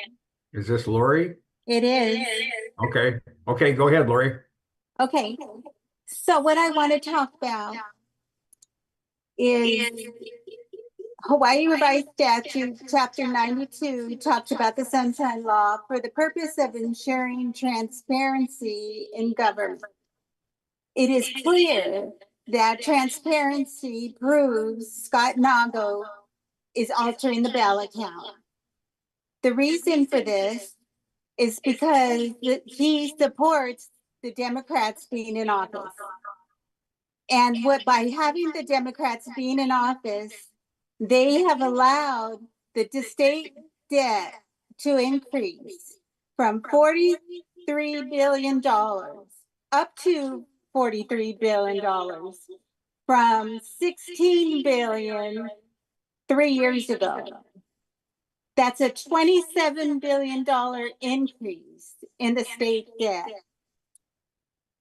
is this Lori? It is. Okay. Okay, go ahead, Lori. Okay. So what I want to talk about is Hawaii Revised Statute, Chapter 92, talks about the Sunshine Law for the purpose of ensuring transparency in government. It is clear that transparency proves Scott Nago is altering the ballot count. The reason for this is because he supports the Democrats being in office. And by having the Democrats being in office, they have allowed the state debt to increase from $43 billion up to $43 billion from 16 billion 3 years ago. That's a $27 billion increase in the state debt.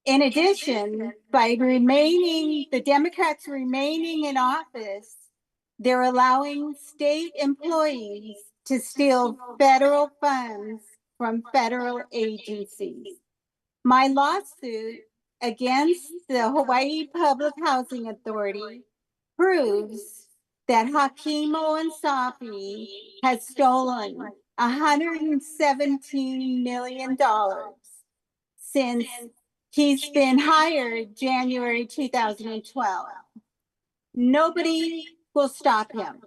In addition, by the Democrats remaining in office, they're allowing state employees to steal federal funds from federal agencies. My lawsuit against the Hawaii Public Housing Authority proves that Hakeem Owansoppi has stolen $117 million since he's been hired January 2012. Nobody will stop him.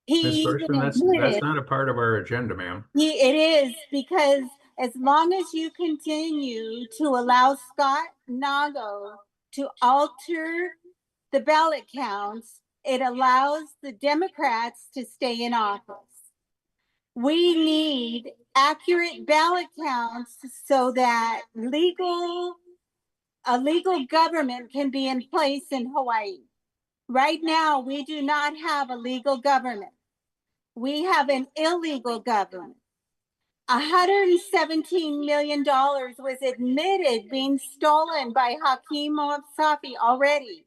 Ms. Thurston, that's not a part of our agenda, ma'am. It is, because as long as you continue to allow Scott Nago to alter the ballot counts, it allows the Democrats to stay in office. We need accurate ballot counts so that a legal government can be in place in Hawaii. Right now, we do not have a legal government. We have an illegal government. $117 million was admitted being stolen by Hakeem Owansoppi already.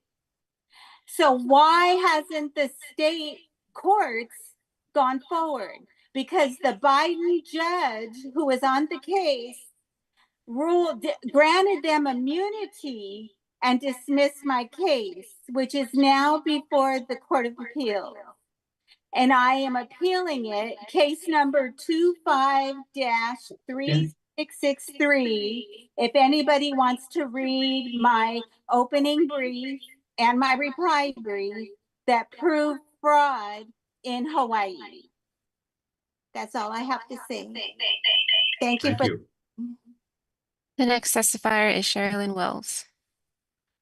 So why hasn't the state courts gone forward? Because the Biden judge who was on the case granted them immunity and dismissed my case, which is now before the Court of Appeals. And I am appealing it, case number 25-3663. If anybody wants to read my opening brief and my reply brief that prove fraud in Hawaii. That's all I have to say. Thank you. The next testifier is Sherilyn Wells.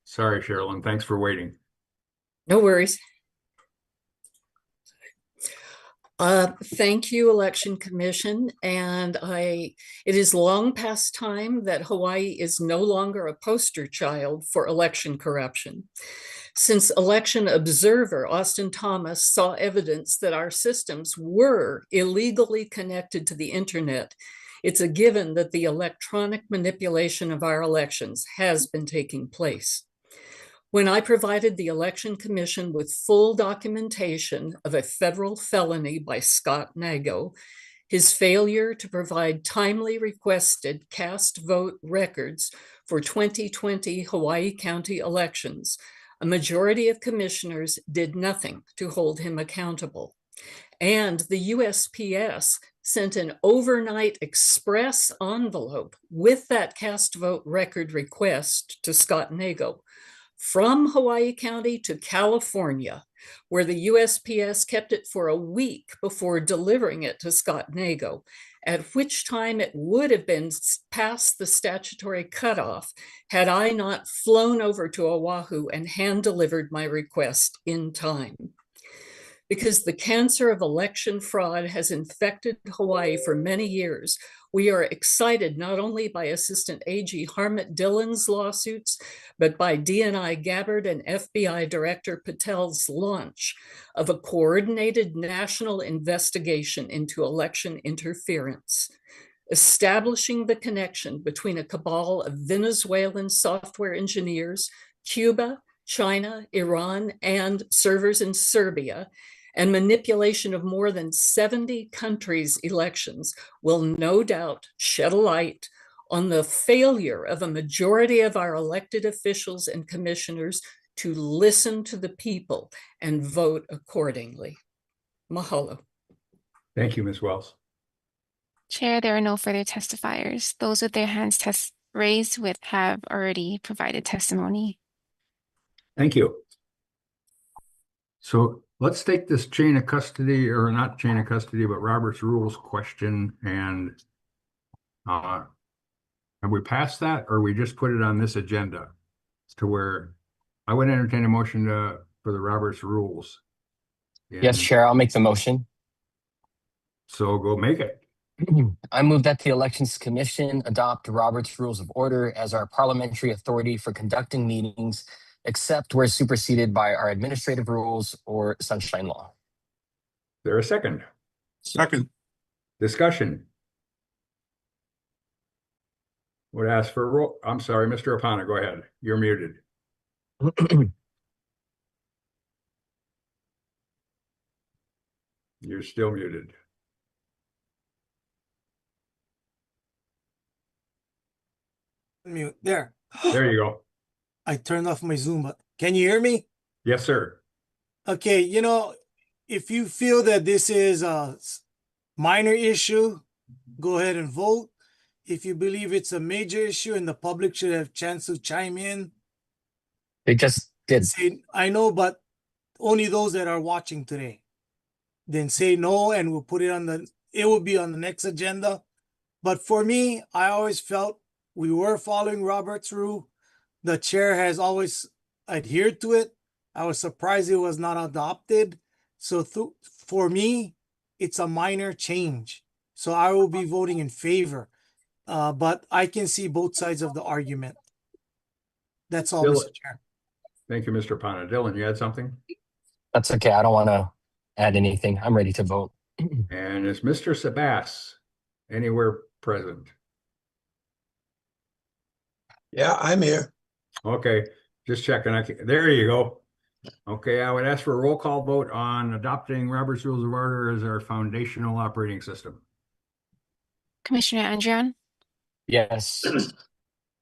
Sorry, Sherilyn. Thanks for waiting. No worries. Thank you, Election Commission. And it is long past time that Hawaii is no longer a poster child for election corruption. Since election observer Austin Thomas saw evidence that our systems were illegally connected to the internet, it's a given that the electronic manipulation of our elections has been taking place. When I provided the Election Commission with full documentation of a federal felony by Scott Nago, his failure to provide timely requested cast vote records for 2020 Hawaii County elections, a majority of commissioners did nothing to hold him accountable. And the USPS sent an overnight express envelope with that cast vote record request to Scott Nago from Hawaii County to California, where the USPS kept it for a week before delivering it to Scott Nago, at which time it would have been past the statutory cutoff had I not flown over to Oahu and hand-delivered my request in time. Because the cancer of election fraud has infected Hawaii for many years, we are excited not only by Assistant AG Harmit Dillon's lawsuits, but by DNI Gabbard and FBI Director Patel's launch of a coordinated national investigation into election interference, establishing the connection between a cabal of Venezuelan software engineers, Cuba, China, Iran, and servers in Serbia, and manipulation of more than 70 countries' elections will no doubt shed a light on the failure of a majority of our elected officials and commissioners to listen to the people and vote accordingly. Mahalo. Thank you, Ms. Wells. Chair, there are no further testifiers. Those with their hands raised have already provided testimony. Thank you. So let's take this chain of custody, or not chain of custody, but Robert's Rules question. And have we passed that, or we just put it on this agenda to where I would entertain a motion for the Robert's Rules? Yes, And Chair, I'll make the motion. so go make it. I move that the Elections Commission adopt Robert's Rules of Order as our parliamentary authority for conducting meetings, except where superseded by our administrative rules or sunshine law. There a second? Second. Discussion. Would ask for a roll. I'm sorry, Mr. Apana, go ahead. You're muted. You're still muted. Mute. There. There you go. I turned off my Zoom, but can you hear me? Yes, sir. Okay, if you feel that this is a minor issue, go ahead and vote. If you believe it's a major issue and the public should have a chance to chime in, They just did. say, I know, but only those that are watching today. Then say no, and we'll put it it will be on the next agenda. But for me, I always felt we were following Robert's rule. The chair has always adhered to it. I was surprised it was not adopted. So for me, it's a minor change. So I will be voting in favor. But I can see both sides of the argument. That's all, Dylan. Mr. Chair. Thank you, Mr. Apana. Dylan, you had something? That's okay. I don't want to add anything. I'm ready to vote. And is Mr. Sabas anywhere present? Yeah, I'm here. Okay, just checking. There you go. Okay, I would ask for a roll call vote on adopting Robert's Rules of Order as our foundational operating system. Commissioner Andrian, Yes.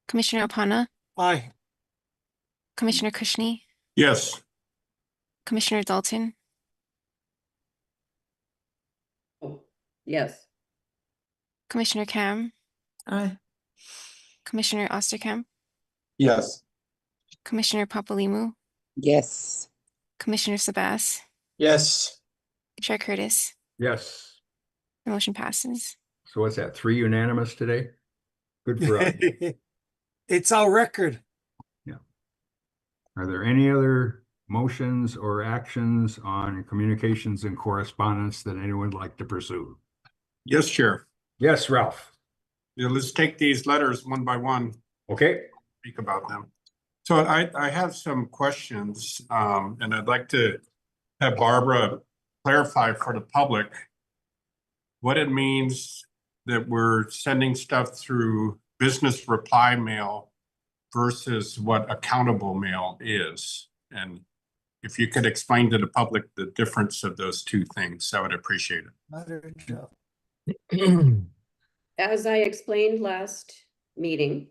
Commissioner Opana, Aye. Commissioner Kushney, Yes. Commissioner Dalton, Yes. Commissioner Kam, Aye. Commissioner Osterkamp, Yes. Commissioner Papalimu, Yes. Commissioner Sabas, Yes. Chair Curtis. Yes. The motion passes. So what's that? 3 unanimous today? Good for us. It's our record. Are there any other motions or actions on communications and correspondence that anyone would like to pursue? Yes, Chair. Yes, Ralph. Yeah, let's take these letters one by one. Okay. Speak about them. So I have some questions, and I'd like to have Barbara clarify for the public what it means that we're sending stuff through business reply mail versus what accountable mail is. And if you could explain to the public the difference of those two things, I would appreciate it. As I explained last meeting,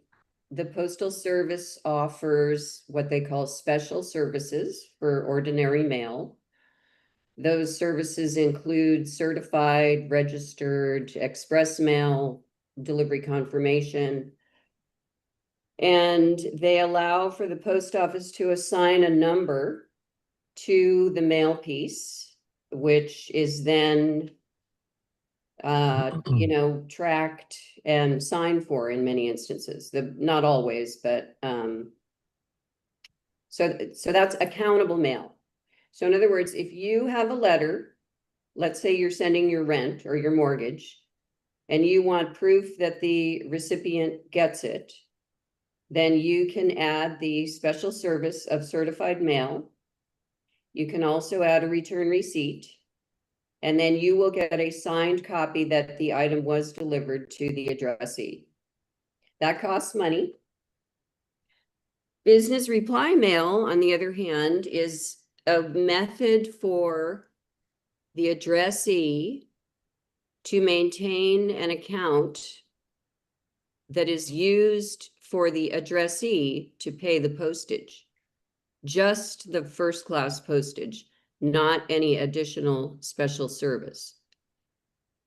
the Postal Service offers what they call special services for ordinary mail. Those services include certified, registered, express mail, delivery confirmation. And they allow for the post office to assign a number to the mail piece, which is then tracked and signed for in many instances. Not always, but so that's accountable mail. So in other words, if you have a letter, let's say you're sending your rent or your mortgage, and you want proof that the recipient gets it, then you can add the special service of certified mail. You can also add a return receipt, and then you will get a signed copy that the item was delivered to the addressee. That costs money. Business reply mail, on the other hand, is a method for the addressee to maintain an account that is used for the addressee to pay the postage, just the first class postage, not any additional special service.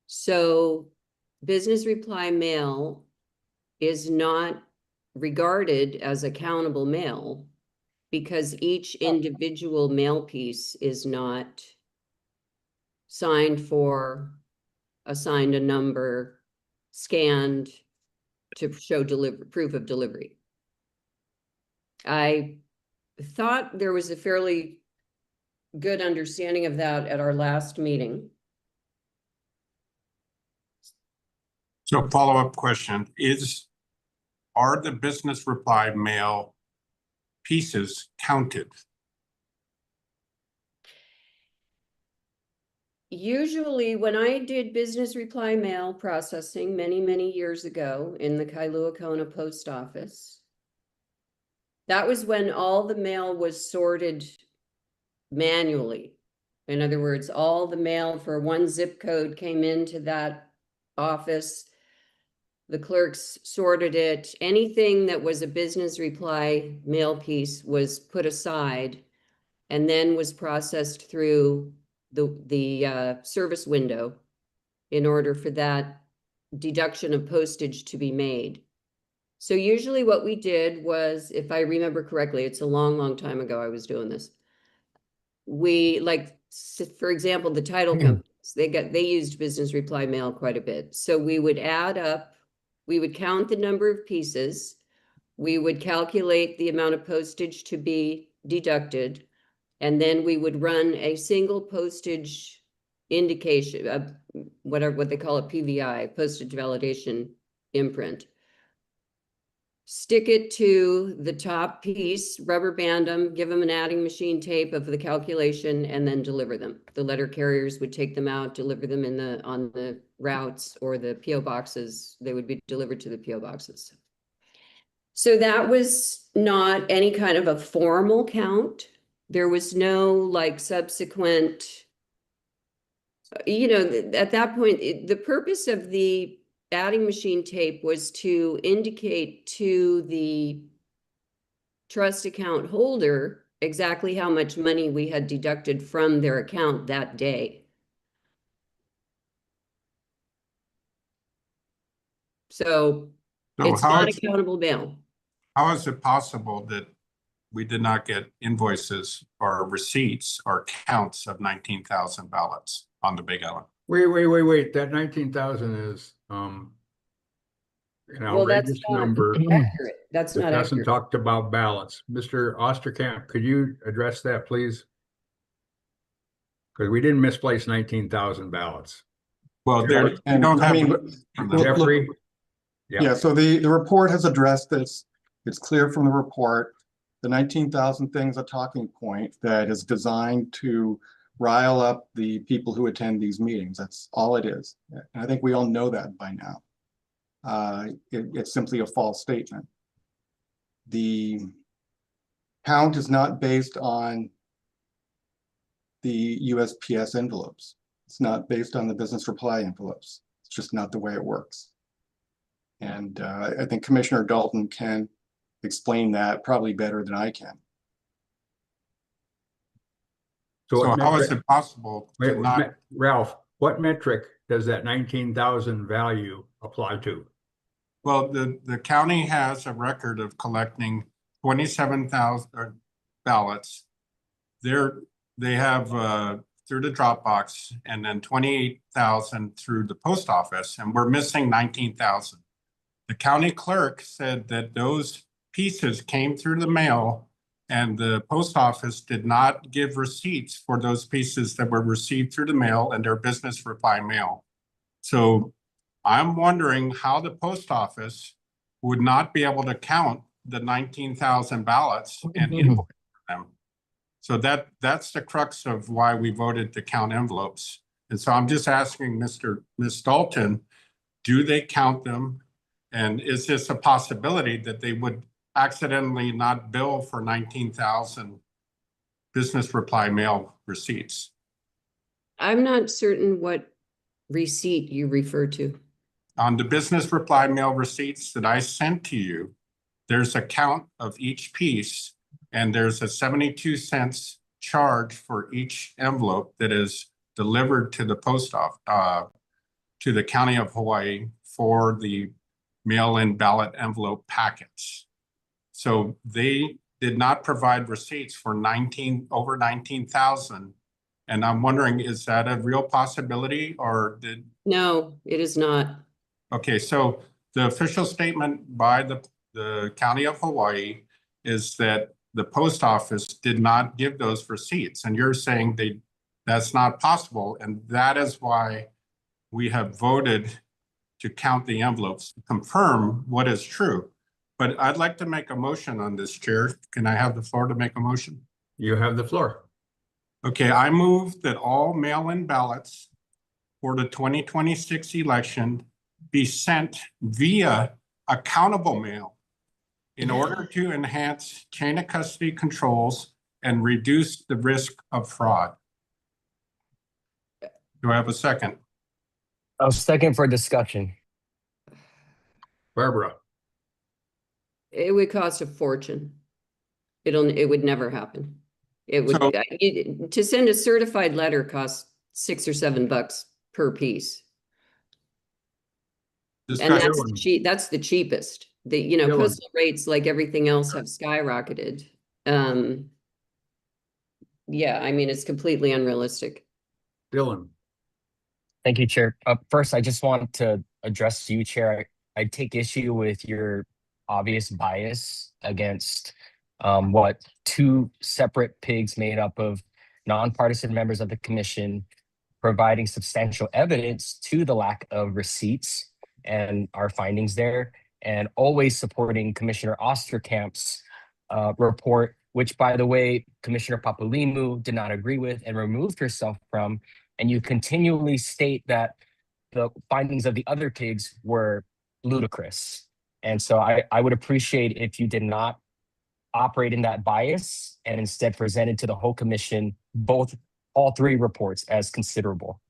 So business reply mail is not regarded as accountable mail because each individual mail piece is not signed for, assigned a number, scanned to show proof of delivery. I thought there was a fairly good understanding of that at our last meeting. So follow-up question are the business reply mail pieces counted? Usually when I did business reply mail processing many, many years ago in the Kailua Kona post office, that was when all the mail was sorted manually. In other words, all the mail for one zip code came into that office. The clerks sorted it. Anything that was a business reply mail piece was put aside and then was processed through the service window in order for that deduction of postage to be made. So usually what we did was, if I remember correctly, it's a long, long time ago I was doing this. We, like, for example, the title companies, they used business reply mail quite a bit. So we would add up, we would count the number of pieces, we would calculate the amount of postage to be deducted, and then we would run a single postage indication, what they call a PVI, postage validation imprint. Stick it to the top piece, rubber band them, give them an adding machine tape of the calculation, and then deliver them. The letter carriers would take them out, deliver them on the routes or the PO boxes. They would be delivered to the PO boxes. So that was not any kind of a formal count. There was no like subsequent, at that point, the purpose of the adding machine tape was to indicate to the trust account holder exactly how much money we had deducted from their account that day. So it's not accountable mail. How is it possible that we did not get invoices or receipts or counts of 19,000 ballots on the Big Island? Wait. That 19,000 is an Well, that's outrageous not number. accurate. That's It not doesn't accurate. talk about ballots. Mr. Osterkamp, could you address that, please? Because we didn't misplace 19,000 ballots. Well, there, And don't I have mean, from look- Jeffrey? yeah, so the report has addressed this. It's clear from the report. The 19,000 thing's a talking point that is designed to rile up the people who attend these meetings. That's all it is. And I think we all know that by now. It's simply a false statement. The count is not based on the USPS envelopes. It's not based on the business reply envelopes. It's just not the way it works. And I think Commissioner Dalton can explain that probably better than I can. So what how is metric- it possible Wait, to not? Ralph, what metric does that 19,000 value apply to? Well, the county has a record of collecting 27,000 ballots. They have through the Dropbox and then 28,000 through the post office, and we're missing 19,000. The county clerk said that those pieces came through the mail and the post office did not give receipts for those pieces that were received through the mail and their business reply mail. So I'm wondering how the post office would not be able to count the 19,000 ballots and invoice them. So that's the crux of why we voted to count envelopes. And so I'm just asking Ms. Dalton, do they count them? And is this a possibility that they would accidentally not bill for 19,000 business reply mail receipts? I'm not certain what receipt you refer to. On the business reply mail receipts that I sent to you, there's a count of each piece and there's a 72 cents charge for each envelope that is delivered to the post office, to the County of Hawaii for the mail-in ballot envelope packets. So they did not provide receipts for over 19,000. And I'm wondering, is that a real possibility or did? No, it is not. Okay, so the official statement by the County of Hawaii is that the post office did not give those receipts. And you're saying that's not possible. And that is why we have voted to count the envelopes, to confirm what is true. But I'd like to make a motion on this, Chair. Can I have the floor to make a motion? You have the floor. Okay, I move that all mail-in ballots for the 2026 election be sent via accountable mail in order to enhance chain of custody controls and reduce the risk of fraud. Do I have a second? A second for discussion. Barbara. It would cost a fortune. It would never happen. It would, to send a certified letter costs $6 or $7 per piece. And that's the cheapest. Postal rates, like everything else, have skyrocketed. Yeah, I mean, it's completely unrealistic. Dylan. Thank you, Chair. First, I just want to address you, Chair. I take issue with your obvious bias against what two separate pigs made up of nonpartisan members of the commission providing substantial evidence to the lack of receipts and our findings there, and always supporting Commissioner Osterkamp's report, which, by the way, Commissioner Papalimou did not agree with and removed herself from. And you continually state that the findings of the other pigs were ludicrous. And so I would appreciate if you did not operate in that bias and instead presented to the whole commission all three reports as considerable.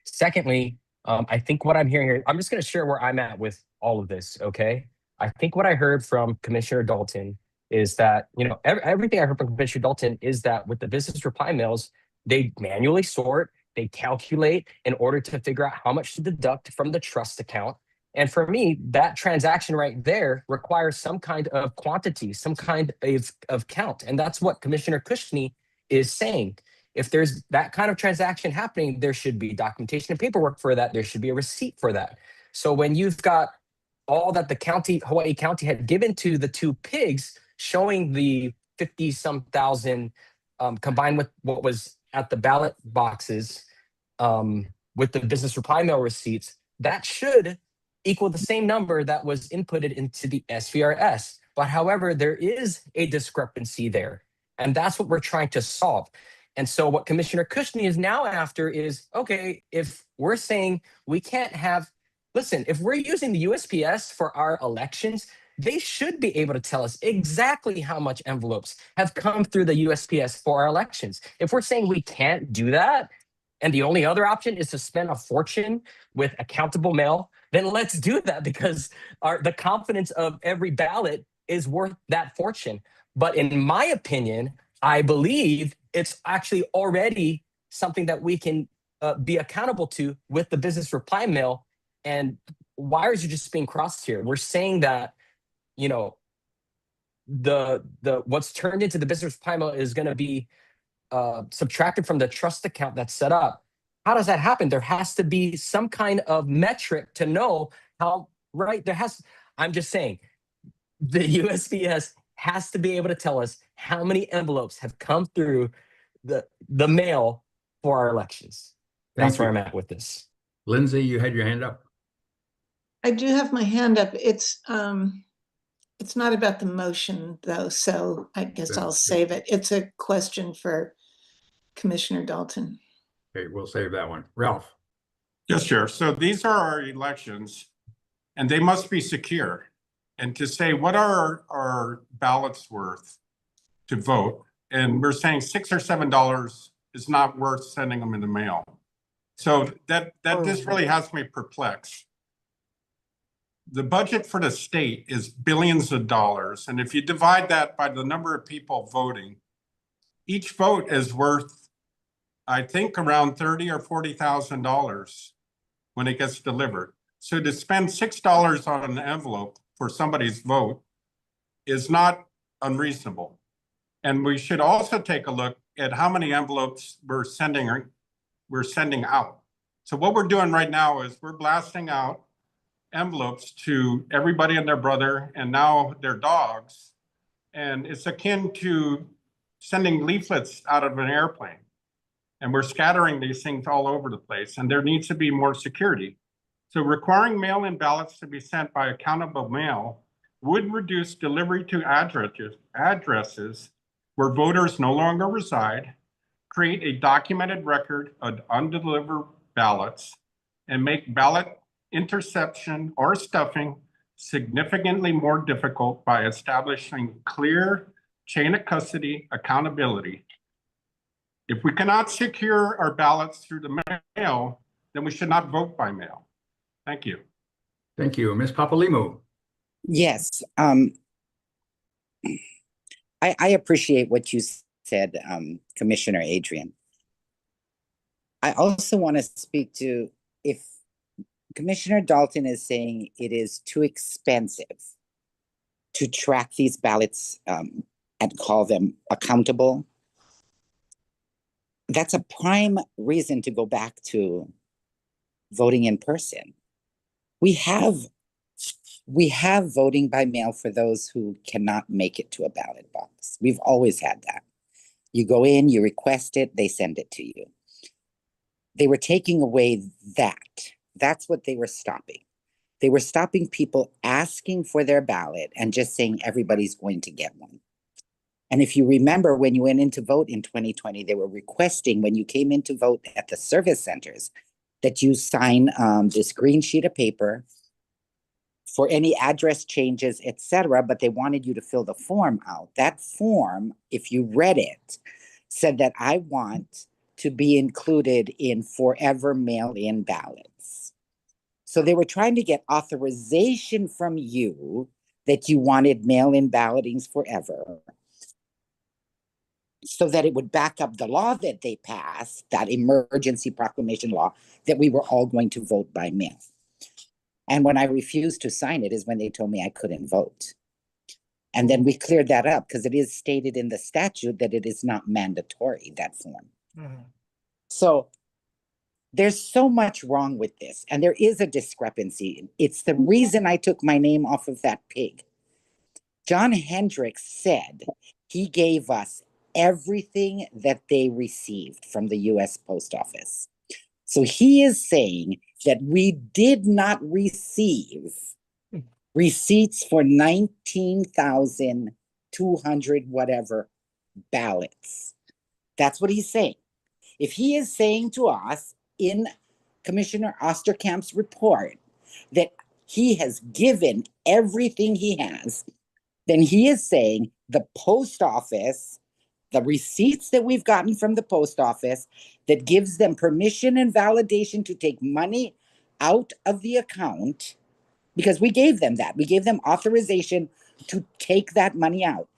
Secondly, I think what I'm hearing here, I'm just going to share where I'm at with all of this, okay? I think what I heard from Commissioner Dalton is that, everything I heard from Commissioner Dalton is that with the business reply mails, they manually sort, they calculate in order to figure out how much to deduct from the trust account. And for me, that transaction right there requires some kind of quantity, some kind of count. And that's what Commissioner Cushney is saying. If there's that kind of transaction happening, there should be documentation and paperwork for that. There should be a receipt for that. So when you've got all that the Hawaii County had given to the two pigs, showing the 50-some thousand combined with what was at the ballot boxes with the business reply mail receipts, that should equal the same number that was inputted into the SVRS. But however, there is a discrepancy there. And that's what we're trying to solve. And so what Commissioner Cushney is now after is, okay, if we're saying we can't have, listen, if we're using the USPS for our elections, they should be able to tell us exactly how much envelopes have come through the USPS for our elections. If we're saying we can't do that, and the only other option is to spend a fortune with accountable mail, then let's do that, because the confidence of every ballot is worth that fortune. But in my opinion, I believe it's actually already something that we can be accountable to with the business reply mail, and wires are just being crossed here. We're saying that, the what's turned into the business reply mail is going to be subtracted from the trust account that's set up. How does that happen? There has to be some kind of metric to know how, right? I'm just saying, the USPS has to be able to tell us how many envelopes have come through the mail for our elections. That's where I'm at with this. Lindsay, you had your hand up. I do have my hand up. It's not about the motion though, so I guess I'll save it. It's a question for Commissioner Dalton. Okay, we'll save that one. Ralph. Yes, Chair. So these are our elections and they must be secure. And to say, what are our ballots worth to vote? And we're saying $6 or $7 is not worth sending them in the mail. So this really has me perplexed. The budget for the state is billions of dollars. And if you divide that by the number of people voting, each vote is worth, I think, around $30,000 or $40,000 when it gets delivered. So to spend $6 on an envelope for somebody's vote is not unreasonable. And we should also take a look at how many envelopes we're sending out. So what we're doing right now is we're blasting out envelopes to everybody and their brother and now their dogs And it's akin to sending leaflets out of an airplane. And we're scattering these things all over the place, and there needs to be more security. So requiring mail-in ballots to be sent by accountable mail would reduce delivery to addresses where voters no longer reside, create a documented record of undelivered ballots, and make ballot interception or stuffing significantly more difficult by establishing clear chain of custody accountability. If we cannot secure our ballots through the mail, then we should not vote by mail. Thank you. Thank you. Ms. Papalimou. Yes, I appreciate what you said, Commissioner Adrian. I also want to speak to, if Commissioner Dalton is saying it is too expensive to track these ballots and call them accountable, that's a prime reason to go back to voting in person. We have voting by mail for those who cannot make it to a ballot box. We've always had that. You go in, you request it, they send it to you. They were taking away that. That's what they were stopping. They were stopping people asking for their ballot and just saying everybody's going to get one. And if you remember, when you went in to vote in 2020, they were requesting, when you came in to vote at the service centers, that you sign this green sheet of paper for any address changes, etc. But they wanted you to fill the form out. That form, if you read it, said that I want to be included in forever mail-in ballots. So they were trying to get authorization from you that you wanted mail-in ballotings forever, so that it would back up the law that they passed, that emergency proclamation law, that we were all going to vote by mail. And when I refused to sign it is when they told me I couldn't vote. And then we cleared that up because it is stated in the statute that it is not mandatory, that form. So there's so much wrong with this, and there is a discrepancy. It's the reason I took my name off of that pig. John Hendricks said he gave us everything that they received from the US Post Office. So he is saying that we did not receive receipts for 19,200 whatever ballots. That's what he's saying. If he is saying to us in Commissioner Osterkamp's report that he has given everything he has, then he is saying the post office, the receipts that we've gotten from the post office that gives them permission and validation to take money out of the account, because we gave them that. We gave them authorization to take that money out.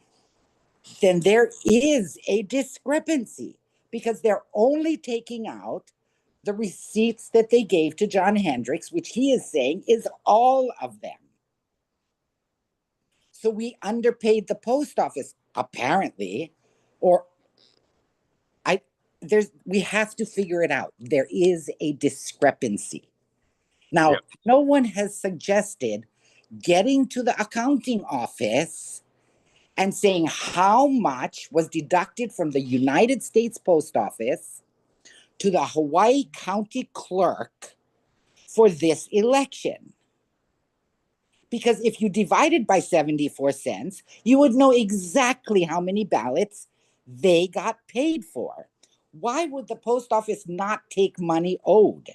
Then there is a discrepancy because they're only taking out the receipts that they gave to John Hendricks, which he is saying is all of them. So we underpaid the post office, apparently, or we have to figure it out. There is a discrepancy. Now, no one has suggested getting to the accounting office and saying how much was deducted from the United States Post Office to the Hawaii County Clerk for this election. Because if you divided by 74 cents, you would know exactly how many ballots they got paid for. Why would the post office not take money owed?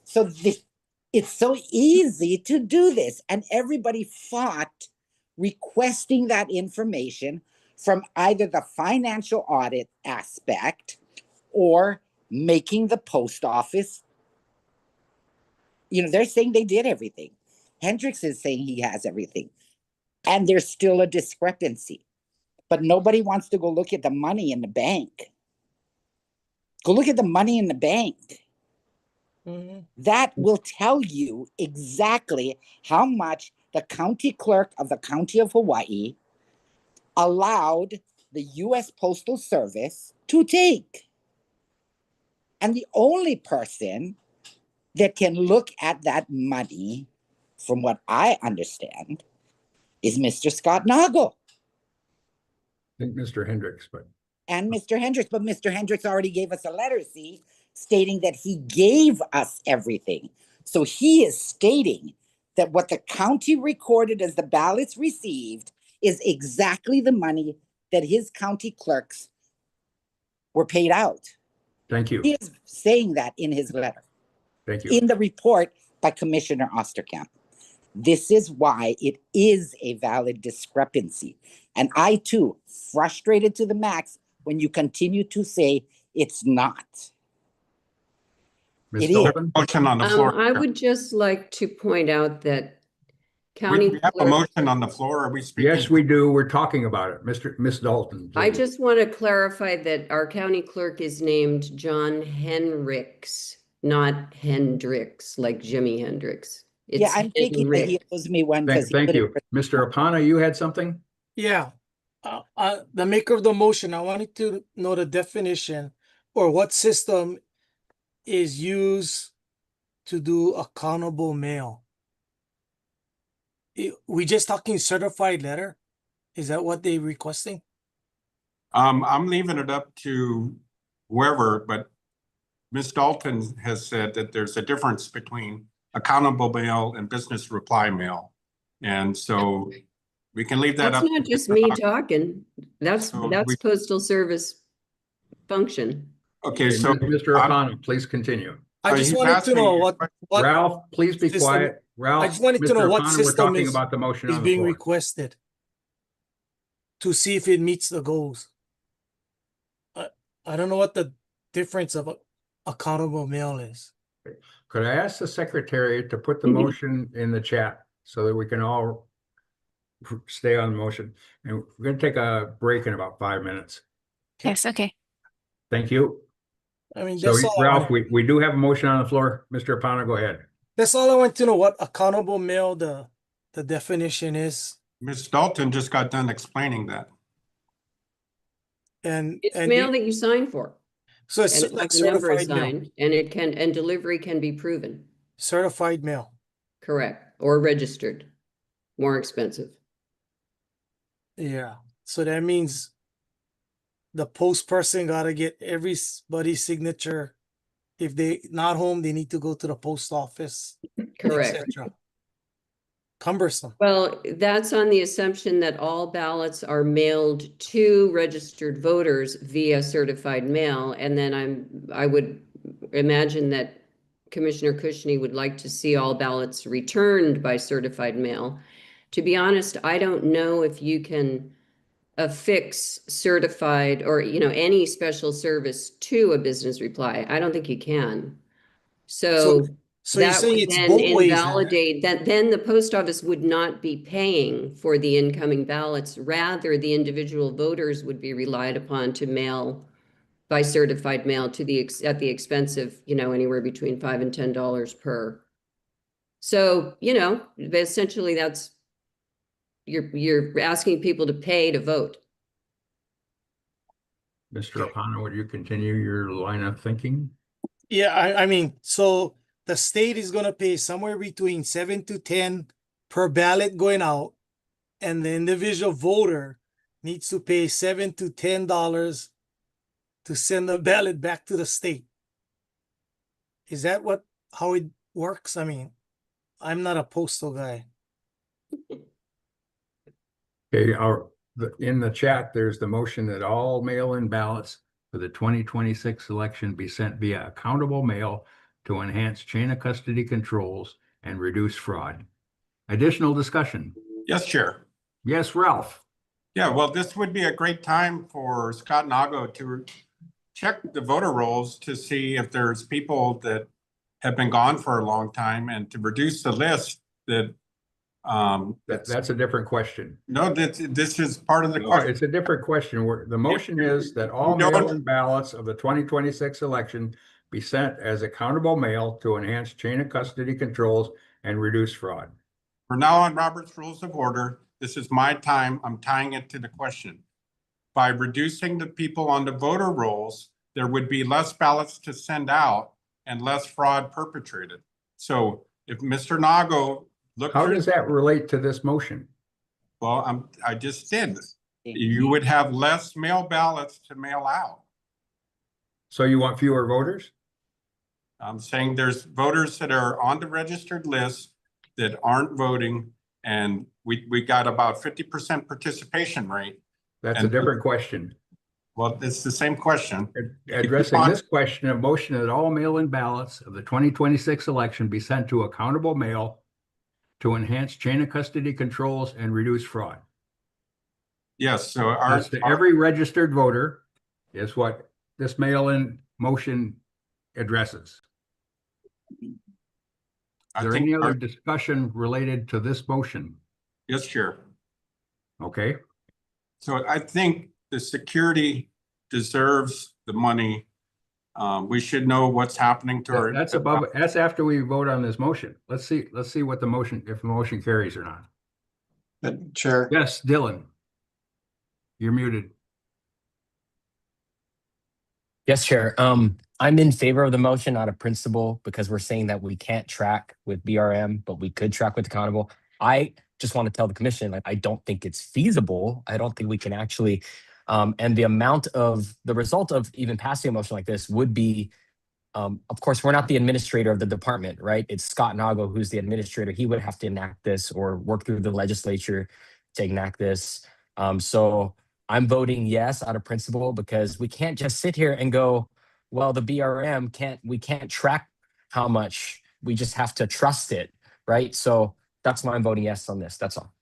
So it's so easy to do this. And everybody fought requesting that information from either the financial audit aspect or making the post office. You know, they're saying they did everything. Hendricks is saying he has everything. And there's still a discrepancy. But nobody wants to go look at the money in the bank. Go look at the money in the bank. That will tell you exactly how much the county clerk of the county of Hawaii allowed the US Postal Service to take. And the only person that can look at that money, from what I understand, is Mr. Scott Nagle I think Mr. Hendricks, but and Mr. Hendricks, but Mr. Hendricks already gave us a letter, see, stating that he gave us everything. So he is stating that what the county recorded as the ballots received is exactly the money that his county clerks were paid out. thank you. He is saying that in his letter, Thank you. in the report by Commissioner Osterkamp. This is why it is a valid discrepancy. And I too, frustrated to the max when you continue to say it's not. Ms. It is. Sullivan? Motion on the floor. I would just like to point out that We county we have a clerk, motion on the floor. Are we speaking? Yes, we do. We're talking about it. Miss Dalton, I please. just want to clarify that our county clerk is named John Henricks, not Hendricks, like Jimi Hendrix. Yeah, It's I'm thinking that he Henrick. owes me one Thank, because he thank put it. you. Mr. Apana, you had something? Yeah. The maker of the motion, I wanted to know the definition or what system is used to do accountable mail. We just talking certified letter? Is that what they requesting? I'm leaving it up to whoever, but Ms. Dalton has said that there's a difference between accountable mail and business reply mail. And so we can leave that That's up. not to just Mr. me Nagle. talking. That's So we- postal service function. Okay, so Mr. Apana, please continue. I just he's wanted to asking know you- what Ralph, please be system- quiet. Ralph, I just wanted to Mr. know what Apana, we're system talking is, about the motion is on the being floor. requested to see if it meets the goals. I don't know what the difference of accountable mail is. Could I ask the secretary to put the motion in the chat so that we can all stay on the motion? And we're going to take a break in about 5 minutes. Yes, okay. Thank you. I mean, So that's all I Ralph, wanted. we do have a motion on the floor. Mr. Apana, go ahead. That's all I want to know, what accountable mail the definition is. Ms. Dalton just got done explaining that. It's And mail that you sign for. so And it's it like has a number certified mail. assigned, and delivery can be proven. Certified mail. Correct. Or registered. More expensive. Yeah. So that means the post person gotta get everybody's signature. If they not home, they need to go to the post office. Correct. etc. Cumbersome. Well, that's on the assumption that all ballots are mailed to registered voters via certified mail. And then I would imagine that Commissioner Cushney would like to see all ballots returned by certified mail. To be honest, I don't know if you can affix certified or, any special service to a business reply. I don't think you can. So you're that saying would it's then both ways then? invalidate that. Then the post office would not be paying for the incoming ballots. Rather, the individual voters would be relied upon to mail by certified mail to at the expense of, anywhere between $5 and $10 per. So, essentially that's, you're asking people to pay to vote. Mr. Apana, would you continue your line of thinking? Yeah, I mean, so the state is gonna pay somewhere between 7 to 10 per ballot going out, and the individual voter needs to pay $7 to $10 to send the ballot back to the state. Is that how it works? I mean, I'm not a postal guy. Okay, in the chat, there's the motion that all mail-in ballots for the 2026 election be sent via accountable mail to enhance chain of custody controls and reduce fraud. Additional discussion? Yes, Chair. Yes, Ralph. Yeah, well, this would be a great time for Scott Nagle to check the voter rolls to see if there's people that have been gone for a long time and to reduce the list that that's a different question. No, this is part of the No, question. it's a different question. The motion is that all mail-in ballots of the 2026 election be sent as accountable mail to enhance chain of custody controls and reduce fraud. We're now on Robert's Rules of Order. This is my time. I'm tying it to the question. By reducing the people on the voter rolls, there would be less ballots to send out and less fraud perpetrated. So if Mr. Nagle looked How does that relate to this motion? Well, I just did. You would have less mail ballots to mail out. So you want fewer voters? I'm saying there's voters that are on the registered list that aren't voting, and we got about 50% participation rate. That's a different question. Well, it's the same question. Addressing this question, a motion that all mail-in ballots of the 2026 election be sent to accountable mail to enhance chain of custody controls and reduce fraud. Yes, so That's to every registered voter is what this mail-in motion addresses. Is there any other discussion related to this motion? Yes, Chair. Okay. So I think the security deserves the money. We should know what's happening to our. That's after we vote on this motion. Let's see what the motion, if the motion carries or not. Chair. Yes, Dylan. You're muted. Yes, Chair. I'm in favor of the motion out of principle because we're saying that we can't track with BRM, but we could track with accountable. I just want to tell the commission, like, I don't think it's feasible. I don't think we can actually, and the result of even passing a motion like this would be, of course, we're not the administrator of the department, right? It's Scott Nago who's the administrator. He would have to enact this or work through the legislature to enact this. So I'm voting yes out of principle because we can't just sit here and go, well, the BRM we can't track how much, we just have to trust it, right? So that's why I'm voting yes on this, that's all.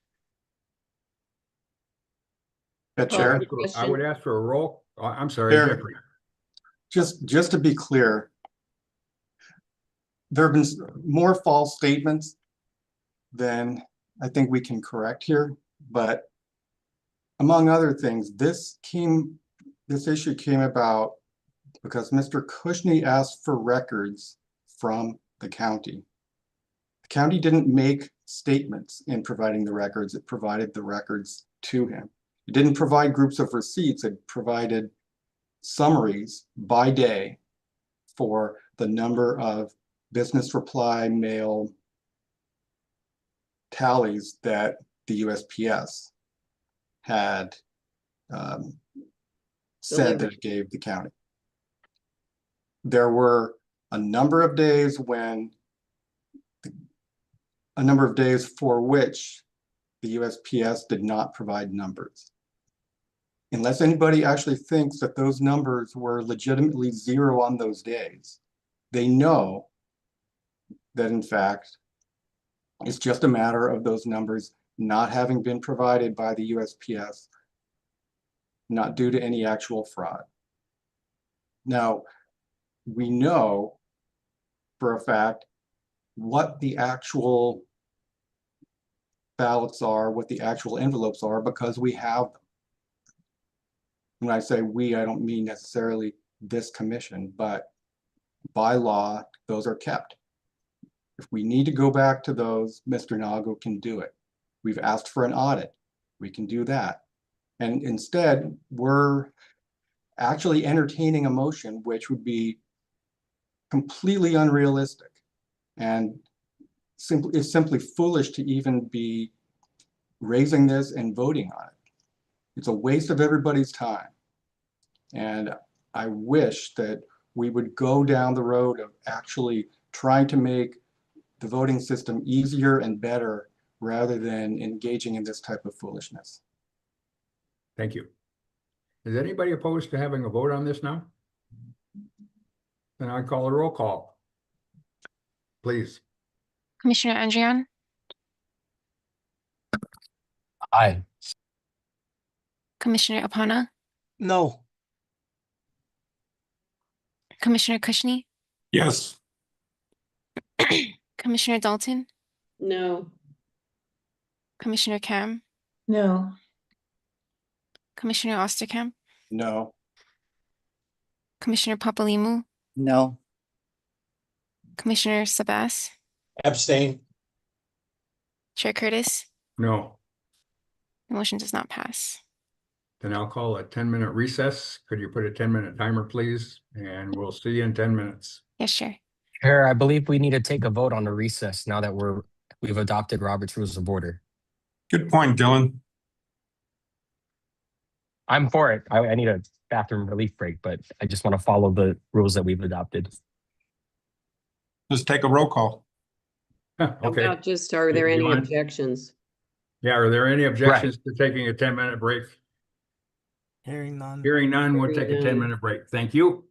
Chair. I would ask for a roll. I'm sorry, Chair. Jeffrey. Just to be clear, there have been more false statements than I think we can correct here, but among other things, this issue came about because Mr. Cushney asked for records from the county. The county didn't make statements in providing the records, it provided the records to him. It didn't provide groups of receipts, it provided summaries by day for the number of business reply mail tallies that the USPS had said that it gave the county. There were a number of days for which the USPS did not provide numbers. Unless anybody actually thinks that those numbers were legitimately zero on those days, they know that in fact, it's just a matter of those numbers not having been provided by the USPS, not due to any actual fraud. Now, we know for a fact what the actual ballots are, what the actual envelopes are, because we have them. When I say we, I don't mean necessarily this commission, but by law, those are kept. If we need to go back to those, Mr. Nago can do it. We've asked for an audit. We can do that. And instead, we're actually entertaining a motion which would be completely unrealistic and it's simply foolish to even be raising this and voting on it. It's a waste of everybody's time. And I wish that we would go down the road of actually trying to make the voting system easier and better rather than engaging in this type of foolishness. Thank you. Is anybody opposed to having a vote on this now? Then I call a roll call. Please. Commissioner Andrian, Aye. Commissioner Apana, No. Commissioner Cushney, Yes. Commissioner Dalton, No. Commissioner Cam, No. Commissioner Osterkamp, No. Commissioner Papalimu, No. Commissioner Sabas, Abstain. Chair Curtis. No. The motion does not pass. Then I'll call a 10-minute recess. Could you put a 10-minute timer, please? And we'll see you in 10 minutes. Yes, Chair. Chair, I believe we need to take a vote on the recess now that we've adopted Robert's Rules of Order. Good point, Dylan. I'm for it. I need a bathroom relief break, but I just want to follow the rules that we've adopted. Let's take a roll call. How Okay. about just, are there You any want- objections? Yeah, are there any objections to taking a 10-minute break? Hearing none. Hearing none, we'll take a Hearing none. 10-minute break. Thank you.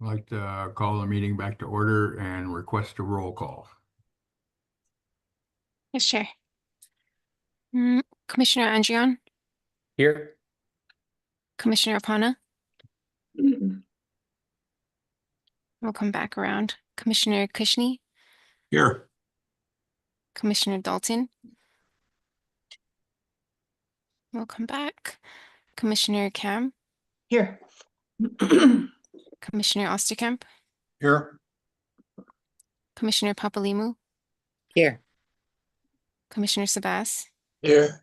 I'd like to call the meeting back to order and request a roll call. Yes, Chair. Commissioner Andrion, Here. Commissioner Apana. We'll come back around. Commissioner Kushney, Here. Commissioner Dalton. We'll come back. Commissioner Cam, Here. Commissioner Osterkamp, Here. Commissioner Papalimu, Here. Commissioner Sabas, Here.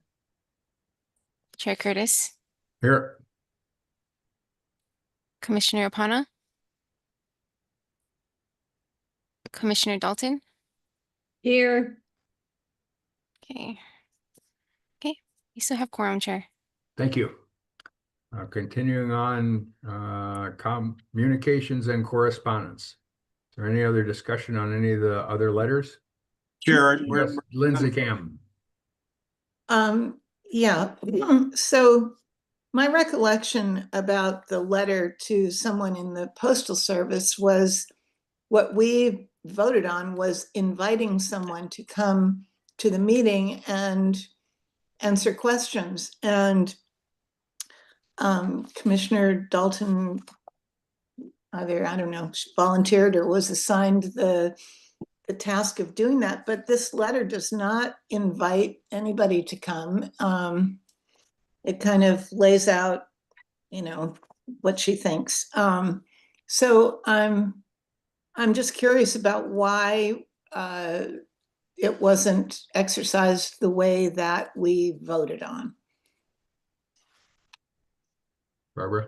Chair Curtis, Here. Commissioner Apana, Commissioner Dalton. Here. Okay. Okay, you still have quorum, Chair. Thank you. Continuing on, communications and correspondence. Is there any other discussion on any of the other letters? Chair, Yes, Lindsay Cam. Yeah, so my recollection about the letter to someone in the Postal Service was what we voted on was inviting someone to come to the meeting and answer questions. And Commissioner Dalton either, I don't know, volunteered or was assigned the task of doing that, but this letter does not invite anybody to come. It kind of lays out, you know, what she thinks. So I'm just curious about why it wasn't exercised the way that we voted on. Barbara?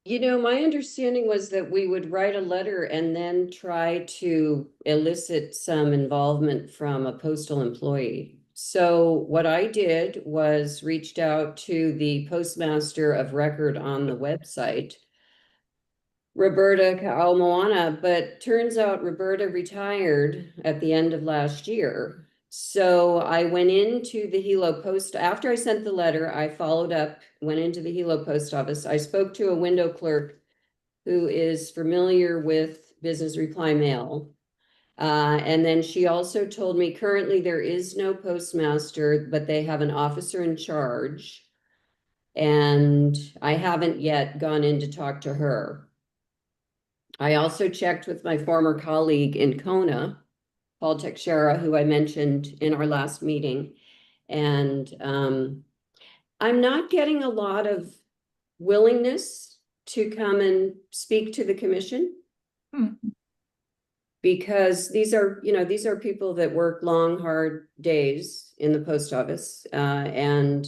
You know, my understanding was that we would write a letter and then try to elicit some involvement from a postal employee. So what I did was reached out to the postmaster of record on the website, Roberta Ka'aumoana, but turns out Roberta retired at the end of last year. So I went into the Hilo post, after I sent the letter, I followed up, went into the Hilo post office. I spoke to a window clerk who is familiar with business reply mail. And then she also told me currently there is no postmaster, but they have an officer in charge. And I haven't yet gone in to talk to her. I also checked with my former colleague in Kona, Paul Teixeira, who I mentioned in our last meeting. And I'm not getting a lot of willingness to come and speak to the commission. Because these are, you know, these are people that work long, hard days in the post office. And,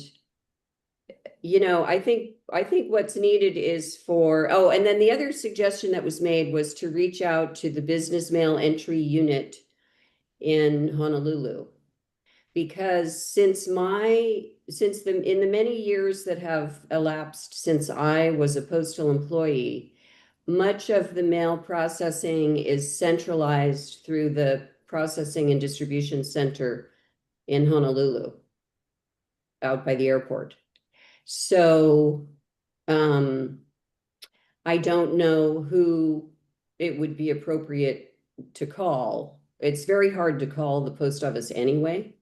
you know, I think what's needed is for, oh, and then the other suggestion that was made was to reach out to the business mail entry unit in Honolulu, because in the many years that have elapsed since I was a postal employee, much of the mail processing is centralized through the processing and distribution center in Honolulu, out by the airport. So I don't know who it would be appropriate to call. It's very hard to call the post office anyway.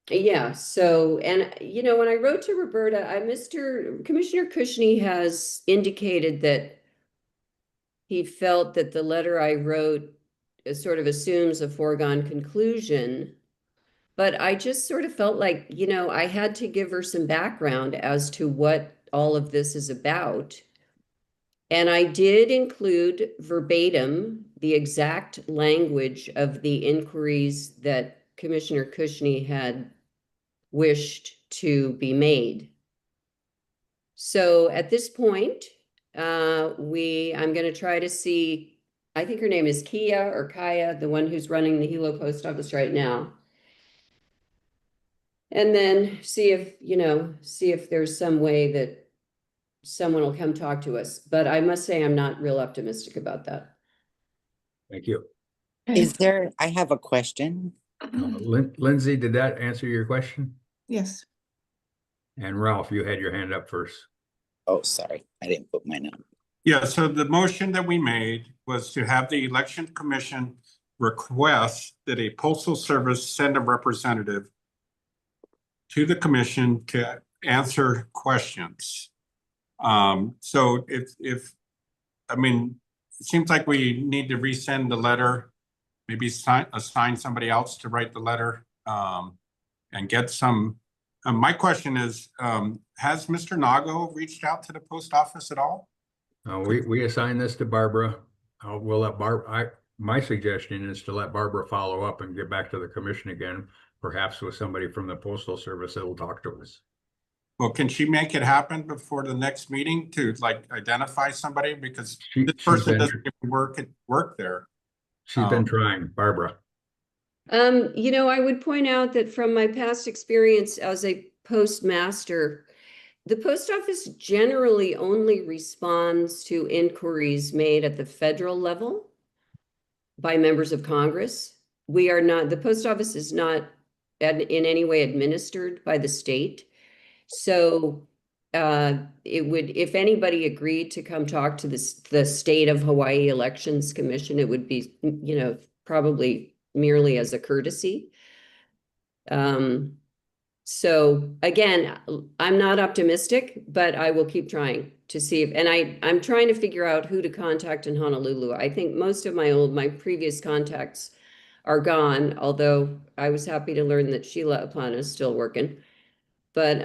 Yeah, so, and you know, when I wrote to Roberta, Commissioner Kushney has indicated that he felt that the letter I wrote sort of assumes a foregone conclusion, but I just sort of felt like, you know, I had to give her some background as to what all of this is about. And I did include verbatim the exact language of the inquiries that Commissioner Kushney had wished to be made. So at this point, I'm going to try to see, I think her name is Kia or Kaya, the one who's running the Hilo post office right now. And then see if there's some way that someone will come talk to us. But I must say, I'm not real optimistic about that. Thank you. I have a question. Lindsay, did that answer your question? Yes. And Ralph, you had your hand up first. Oh, sorry. I didn't put mine Yeah, so the motion that we made was to have the election commission request that a postal service send a representative to the commission to answer questions. So if, I mean, it seems like we need to resend the letter, maybe assign somebody else to write the letter, and get some. My question is, has Mr. Nago reached out to the post office at all? We assign this to Barbara. We'll let my suggestion is to let Barbara follow up and get back to the commission again, perhaps with somebody from the Postal Service that'll talk to us. Well, can she make it happen before the next meeting to like identify somebody? Because this person doesn't even work there. She's been trying, Barbara. You know, I would point out that from my past experience as a postmaster, the post office generally only responds to inquiries made at the federal level by members of Congress. We are not, the post office is not in any way administered by the state. So it would, if anybody agreed to come talk to the State of Hawaii Elections Commission, it would be, you know, probably merely as a courtesy. So again, I'm not optimistic, but I will keep trying to see if, and I'm trying to figure out who to contact in Honolulu. I think most of my previous contacts are gone, although I was happy to learn that Sheila Apana is still working. But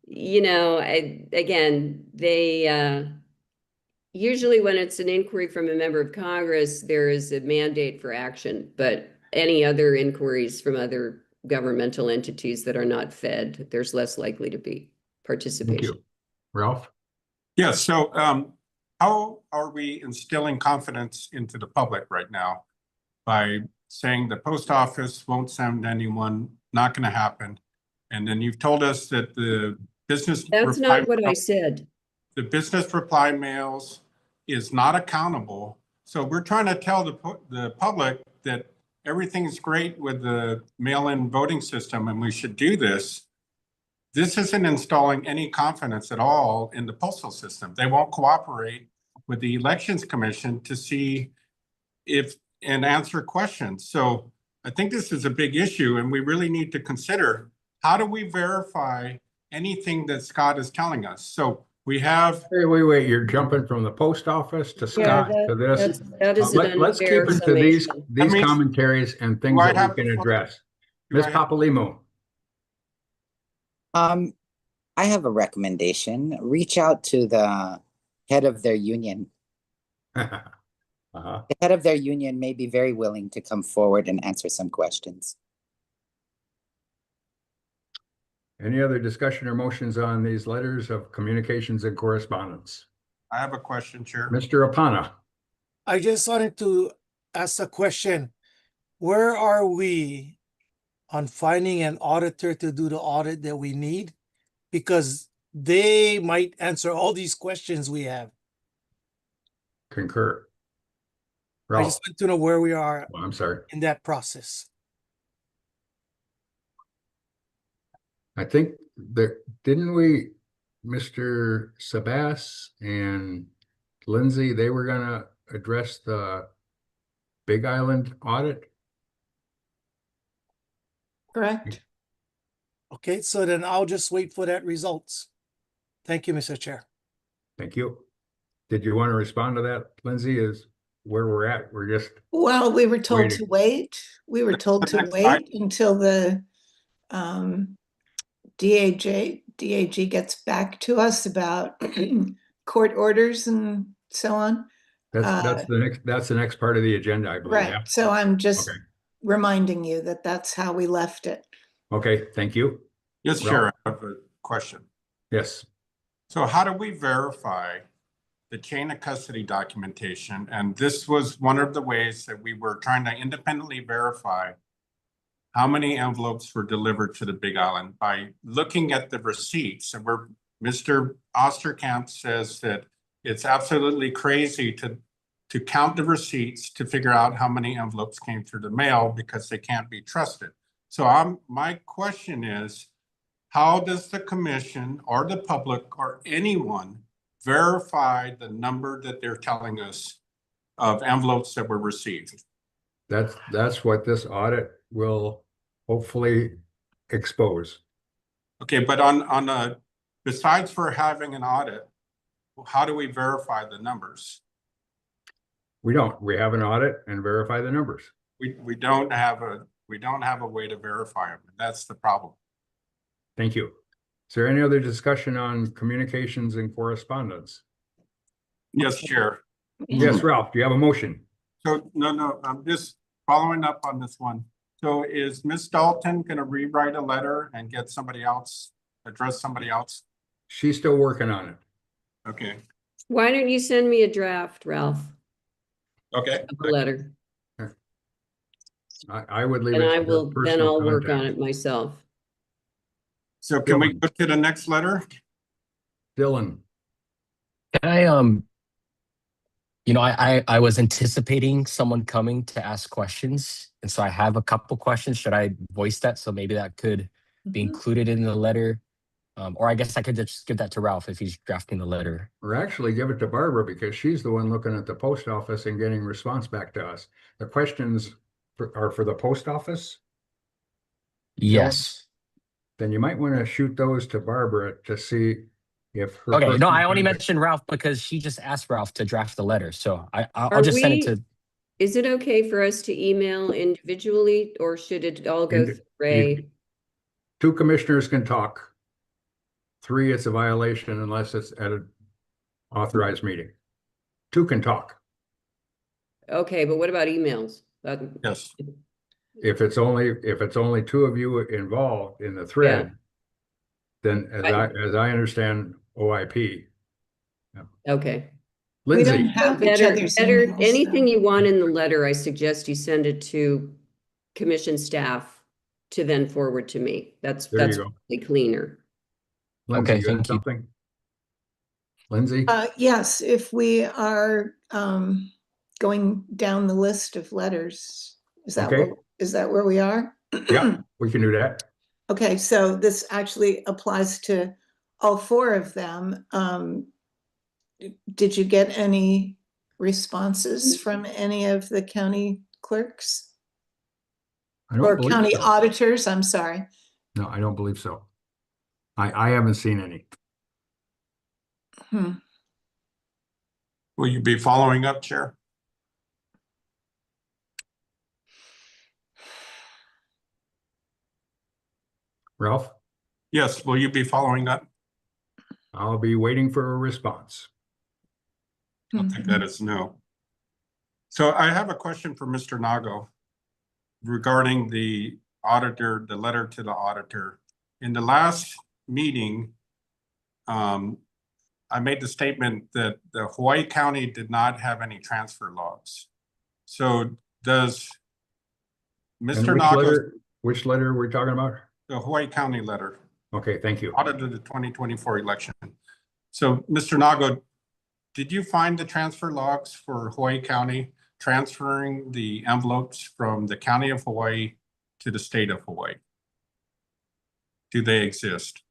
you know, again, they usually when it's an inquiry from a member of Congress, there is a mandate for action, but any other inquiries from other governmental entities that are not fed, there's less likely to be participation. Thank you. Ralph? Yeah, so how are we instilling confidence into the public right now by saying the post office won't send anyone, not going to happen? And then you've told us that the business— That's not what I said. The business reply mails is not accountable. So we're trying to tell the public that everything is great with the mail-in voting system and we should do this. This isn't installing any confidence at all in the postal system. They won't cooperate with the Elections Commission to see if and answer questions. So I think this is a big issue and we really need to consider, how do we verify anything that Scott is telling us? So we have— Wait, you're jumping from the post office to Scott to this. That is an Let's keep unfair it to these summation. commentaries and things that we can address. Ms. Papalimo. I have a recommendation. Reach out to the head of their union. The head of their union may be very willing to come forward and answer some questions. Any other discussion or motions on these letters of communications and correspondence? I have a question, Chair. Mr. Apana. I just wanted to ask a question. Where are we on finding an auditor to do the audit that we need? Because they might answer all these questions we have. Concur. I Ralph. just want to know where we are Oh, I'm sorry. in that process. I think that, didn't we, Mr. Sabas and Lindsay, they were gonna address the Big Island audit? Correct. Okay, so then I'll just wait for that results. Thank you, Mr. Chair. Thank you. Did you want to respond to that, Lindsay? Is where we're at? We're just— Well, we were told to waiting. wait. We were told to wait until the DAG gets back to us about court orders and so on. That's the next part of the agenda, I believe. Right. Yeah. So I'm just Okay. reminding you that that's how we left it. Okay, thank you. Yes, Ralph? Chair, I have a question. Yes. So how do we verify the chain of custody documentation? And this was one of the ways that we were trying to independently verify how many envelopes were delivered to the Big Island by looking at the receipts. And where Mr. Osterkamp says that it's absolutely crazy to count the receipts to figure out how many envelopes came through the mail because they can't be trusted. So my question is, how does the commission or the public or anyone verify the number that they're telling us of envelopes that were received? That's what this audit will hopefully expose. Okay, but on a, besides for having an audit, how do we verify the numbers? We don't. We have an audit and verify the numbers. We don't have a way to verify them. That's the problem. Thank you. Is there any other discussion on communications and correspondence? Yes, Chair. Yes, Ralph, do you have a motion? So no, I'm just following up on this one. So is Ms. Dalton going to rewrite a letter and get somebody else, address somebody else? She's still working on it. Okay. Why don't you send me a draft, Ralph? Okay. Of a letter, I would leave and it. I to will, her then personal I'll work on contact. it myself. So can we go to the next letter? Dylan. Can I, you know, I was anticipating someone coming to ask questions, and so I have a couple questions. Should I voice that? So maybe that could be included in the letter. Or I guess I could just give that to Ralph if he's drafting the letter. Or actually give it to Barbara because she's the one looking at the post office and getting response back to us. The questions are for the post office? Yes. Then you might want to shoot those to Barbara to see if her. Okay, no, personal I only contact- mentioned Ralph because she just asked Ralph to draft the letter. So I'll Are just send it we- to. Is it okay for us to email individually, or should it all go through Ray? Two commissioners can talk. 3, it's a violation unless it's at an authorized meeting. 2 can talk. Okay, but what about emails? Yes. If it's only 2 of you involved in the thread, then as I understand OIP. Okay. We don't Lindsay, have each other's Better, emails, anything so- you want in the letter, I suggest you send it to commission staff to then forward to me. That's There you go. probably cleaner. Lindsay, Okay, you got thank you. something? Lindsay? Yes, if we are going down the list of letters, is that Okay. where we are? Yeah, we can do that. Okay, so this actually applies to all 4 of them. Did you get any responses from any of the county clerks? I don't Or believe county so. auditors, I'm sorry. No, I don't believe so. I haven't seen any. Will you be following up, Chair? Ralph, Yes, will you be following up? I'll be waiting for a response. I'll take that as no. So I have a question for Mr. Nago regarding the auditor, the letter to the auditor. In the last meeting, I made the statement that the Hawaii County did not have any transfer logs. So does And Mr. Nago, which letter are we talking about? the Hawaii County letter, Okay, thank you. audited the 2024 election. So Mr. Nago, did you find the transfer logs for Hawaii County transferring the envelopes from the county of Hawaii to the state of Hawaii? Do they exist?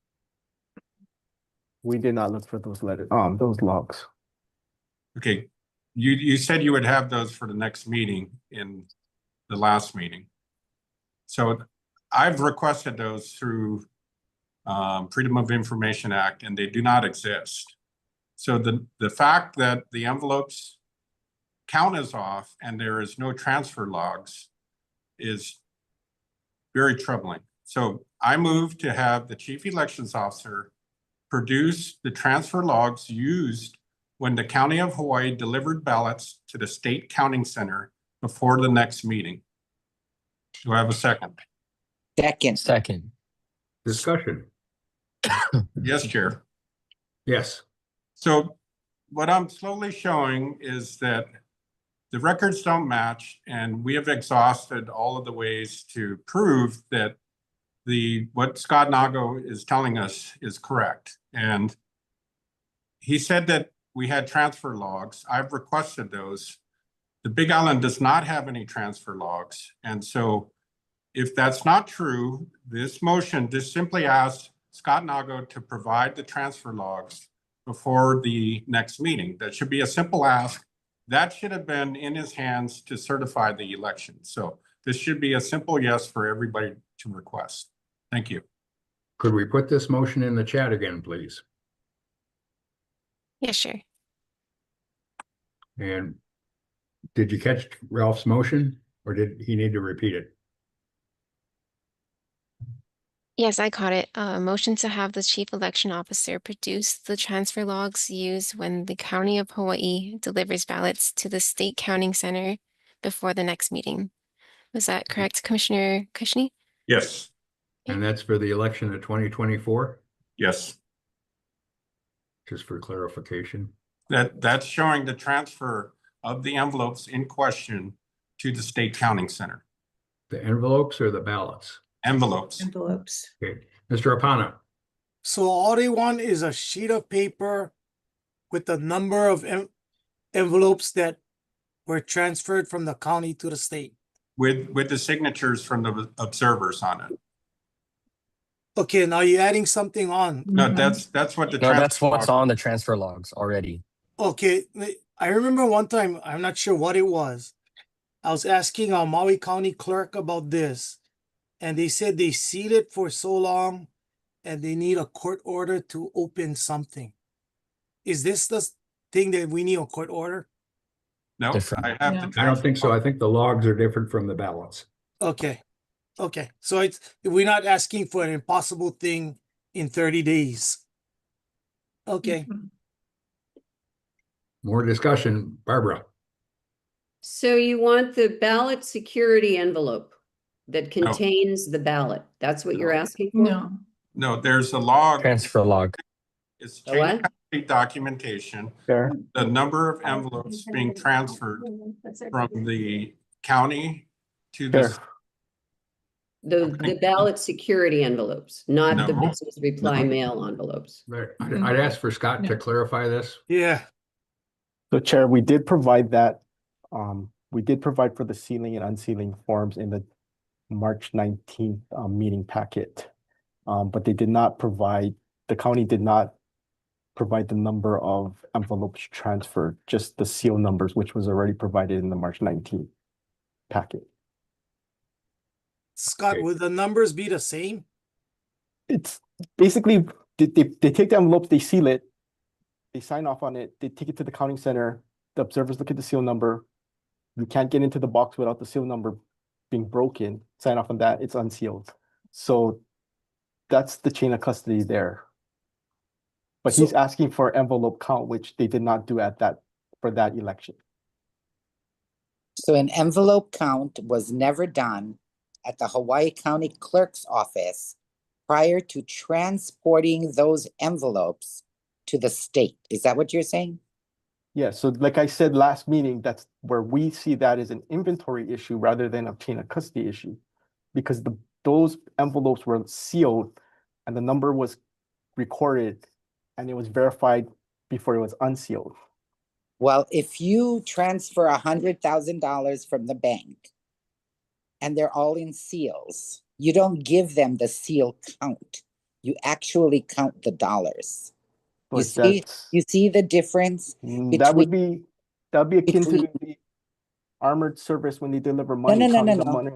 We did not look for those letters, those logs. Okay, you said you would have those for the next meeting in the last meeting. So I've requested those through Freedom of Information Act, and they do not exist. So the fact that the envelopes count is off and there is no transfer logs is very troubling. So I move to have the Chief Elections Officer produce the transfer logs used when the County of Hawaii delivered ballots to the State Counting Center before the next meeting. Do I have a second? Second. Discussion. Yes, Chair. Yes. So what I'm slowly showing is that the records don't match, and we have exhausted all of the ways to prove that what Scott Nago is telling us is correct. And he said that we had transfer logs. I've requested those. The Big Island does not have any transfer logs. And so if that's not true, this motion just simply asks Scott Nago to provide the transfer logs before the next meeting. That should be a simple ask. That should have been in his hands to certify the election. So this should be a simple yes for everybody to request. Thank you. Could we put this motion in the chat again, please? Yes, sure. And did you catch Ralph's motion, or did he need to repeat it? Yes, I caught it. Motion to have the chief election officer produce the transfer logs used when the County of Hawaii delivers ballots to the state counting center before the next meeting. Was that correct, Commissioner Kushney? Yes. And that's for the election of 2024? Yes. Just for clarification. That's showing the transfer of the envelopes in question to the state counting center. The envelopes or the ballots? Envelopes. Envelopes. Okay, Mr. Apana. So all they want is a sheet of paper with the number of envelopes that were transferred from the county to the state. With the signatures from the observers on it. Okay, now you're adding something on. No, that's what the No, that's transfer what's log- on the transfer logs already. Okay, I remember one time, I'm not sure what it was. I was asking our Maui County clerk about this, and they said they sealed it for so long and they need a court order to open something. Is this the thing that we need a court order? No, Different. I have the I don't think so. transfer I think the logs are different from the ballots. Okay, okay, so we're not asking for an impossible thing in 30 days. Okay. More discussion, Barbara. So you want the ballot security envelope that No. contains the ballot? That's what you're asking for? No. No, there's a log. Transfer log. It's A chain what? of custody documentation. Chair, The number of envelopes being transferred from the county to Chair. The ballot security envelopes, not the No. business reply mail envelopes. Right. I'd ask for Scott to clarify this. Yeah, So Chair, we did provide that, we did provide for the sealing and unsealing forms in the March 19th meeting packet. But they did not provide, the county did not provide the number of envelopes transferred, just the seal numbers, which was already provided in the March 19th packet. Scott, Okay. would the numbers be the same? It's basically, they take the envelope, they seal it, they sign off on it, they take it to the counting center, the observers look at the seal number. You can't get into the box without the seal number being broken, sign off on that, it's unsealed. So that's the chain of custody there. But he's So- asking for envelope count, which they did not do at that, for that election. So an envelope count was never done at the Hawaii County Clerk's office prior to transporting those envelopes to the state. Is that what you're saying? Yeah, so like I said last meeting, that's where we see that as an inventory issue rather than a chain of custody issue. Because those envelopes were sealed and the number was recorded and it was verified before it was unsealed. Well, if you transfer $100,000 from the bank and they're all in seals, you don't give them the seal count. You actually count the dollars. You But see, that's, you see the difference? that would be akin to between- the armored service when they deliver No, money. no, no, no, counting the no. money.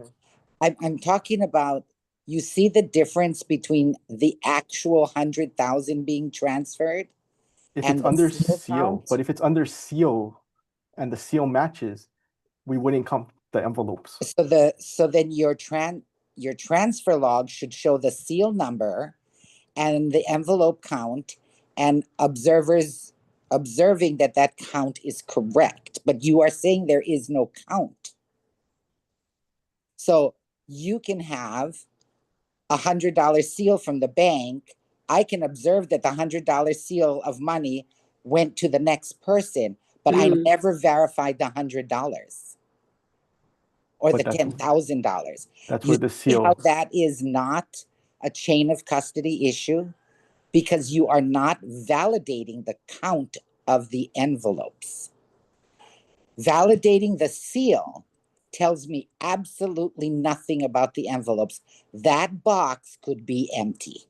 I'm talking about, you see the difference between the actual 100,000 being transferred? If and it's the under seal seal, count? but if it's under seal and the seal matches, we wouldn't count the envelopes. So then your transfer log should show the seal number and the envelope count and observers observing that that count is correct, but you are saying there is no count. So you can have $100 seal from the bank. I can observe that the $100 seal of money went to the next person, but I Mhm. never verified the $100 or But the that's- $10,000. That's You where the see how seal, that is not a chain of custody issue? Because you are not validating the count of the envelopes. Validating the seal tells me absolutely nothing about the envelopes. That box could be empty.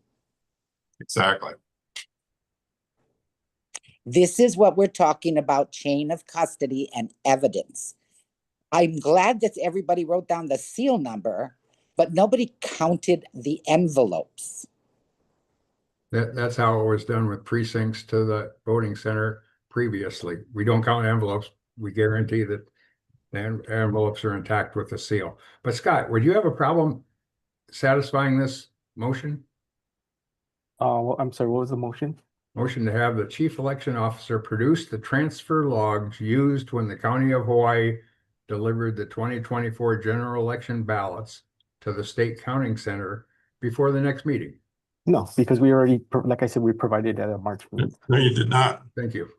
Exactly. This is what we're talking about, chain of custody and evidence. I'm glad that everybody wrote down the seal number, but nobody counted the envelopes. That's how it was done with precincts to the voting center previously. We don't count envelopes. We guarantee that the envelopes are intact with the seal. But Scott, would you have a problem satisfying this motion? Well, I'm sorry, what was the motion? Motion to have the chief election officer produce the transfer logs used when the County of Hawaii delivered the 2024 general election ballots to the state counting center before the next meeting. No, because we already, like I said, we provided at a March meeting. No, you did not. Thank you.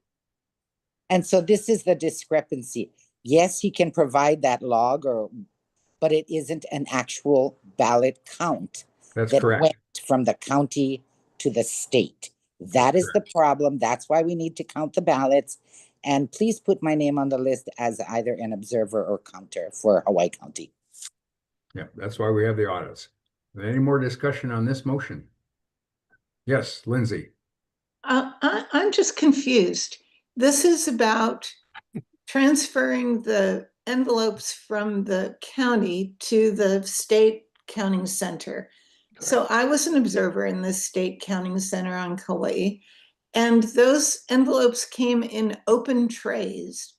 And so this is the discrepancy. Yes, he can provide that log, but it isn't an actual ballot count. That's that correct. Went from the county to the state. That is the problem. That's why we need to count the ballots. And please put my name on the list as either an observer or counter for Hawaii County. Yeah, that's why we have the audits. Any more discussion on this motion? Yes, Lindsay. I'm just confused. This is about transferring the envelopes from the county to the state counting center. So I was an observer in the state counting center on Kauai, and those envelopes came in open trays.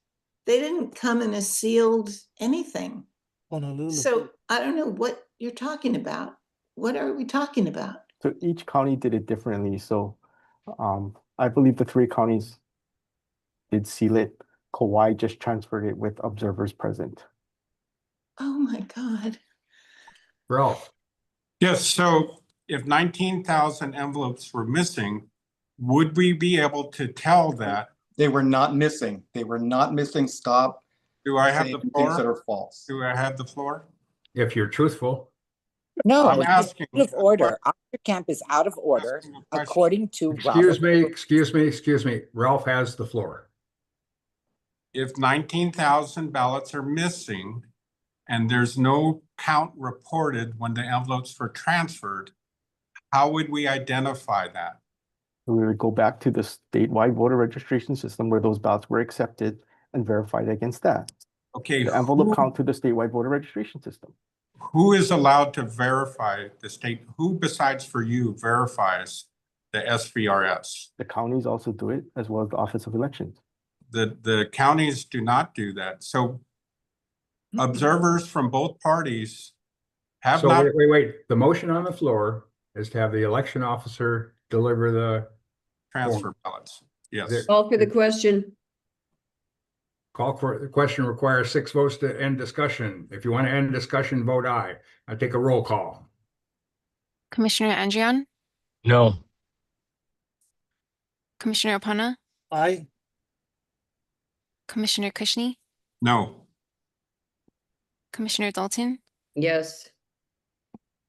They didn't come in a sealed anything. Honolulu. So I don't know what you're talking about. What are we talking about? So each county did it differently. So I believe the 3 counties did seal it. Kauai just transferred it with observers present. Oh my God. Ralph. Yes, so if 19,000 envelopes were missing, would we be able to tell that? They were not missing. They were not missing. Stop. Do I have the saying floor? things that are false. Do I have the floor? If you're truthful. No, I'm it's asking. out of order. Officer Camp is out of order according to Excuse Robert. me, excuse me. Ralph has the floor. If 19,000 ballots are missing and there's no count reported when the envelopes were transferred, how would we identify that? We would go back to the statewide voter registration system where those ballots were accepted and verified against that. Okay, The envelope count to the statewide voter registration system. who is allowed to verify the state? Who besides for you verifies the SVRS? The counties also do it, as well as the Office of Elections. The counties do not do that. So observers from both parties have So not. wait. The motion on the floor is to have the election officer deliver the Transfer ballots. Yes. Call for the question. Call for the question requires 6 votes to end discussion. If you want to end discussion, vote aye. I take a roll call. Commissioner Andrian, No. Commissioner Opana, Aye. Commissioner Kushney, No. Commissioner Dalton, Yes.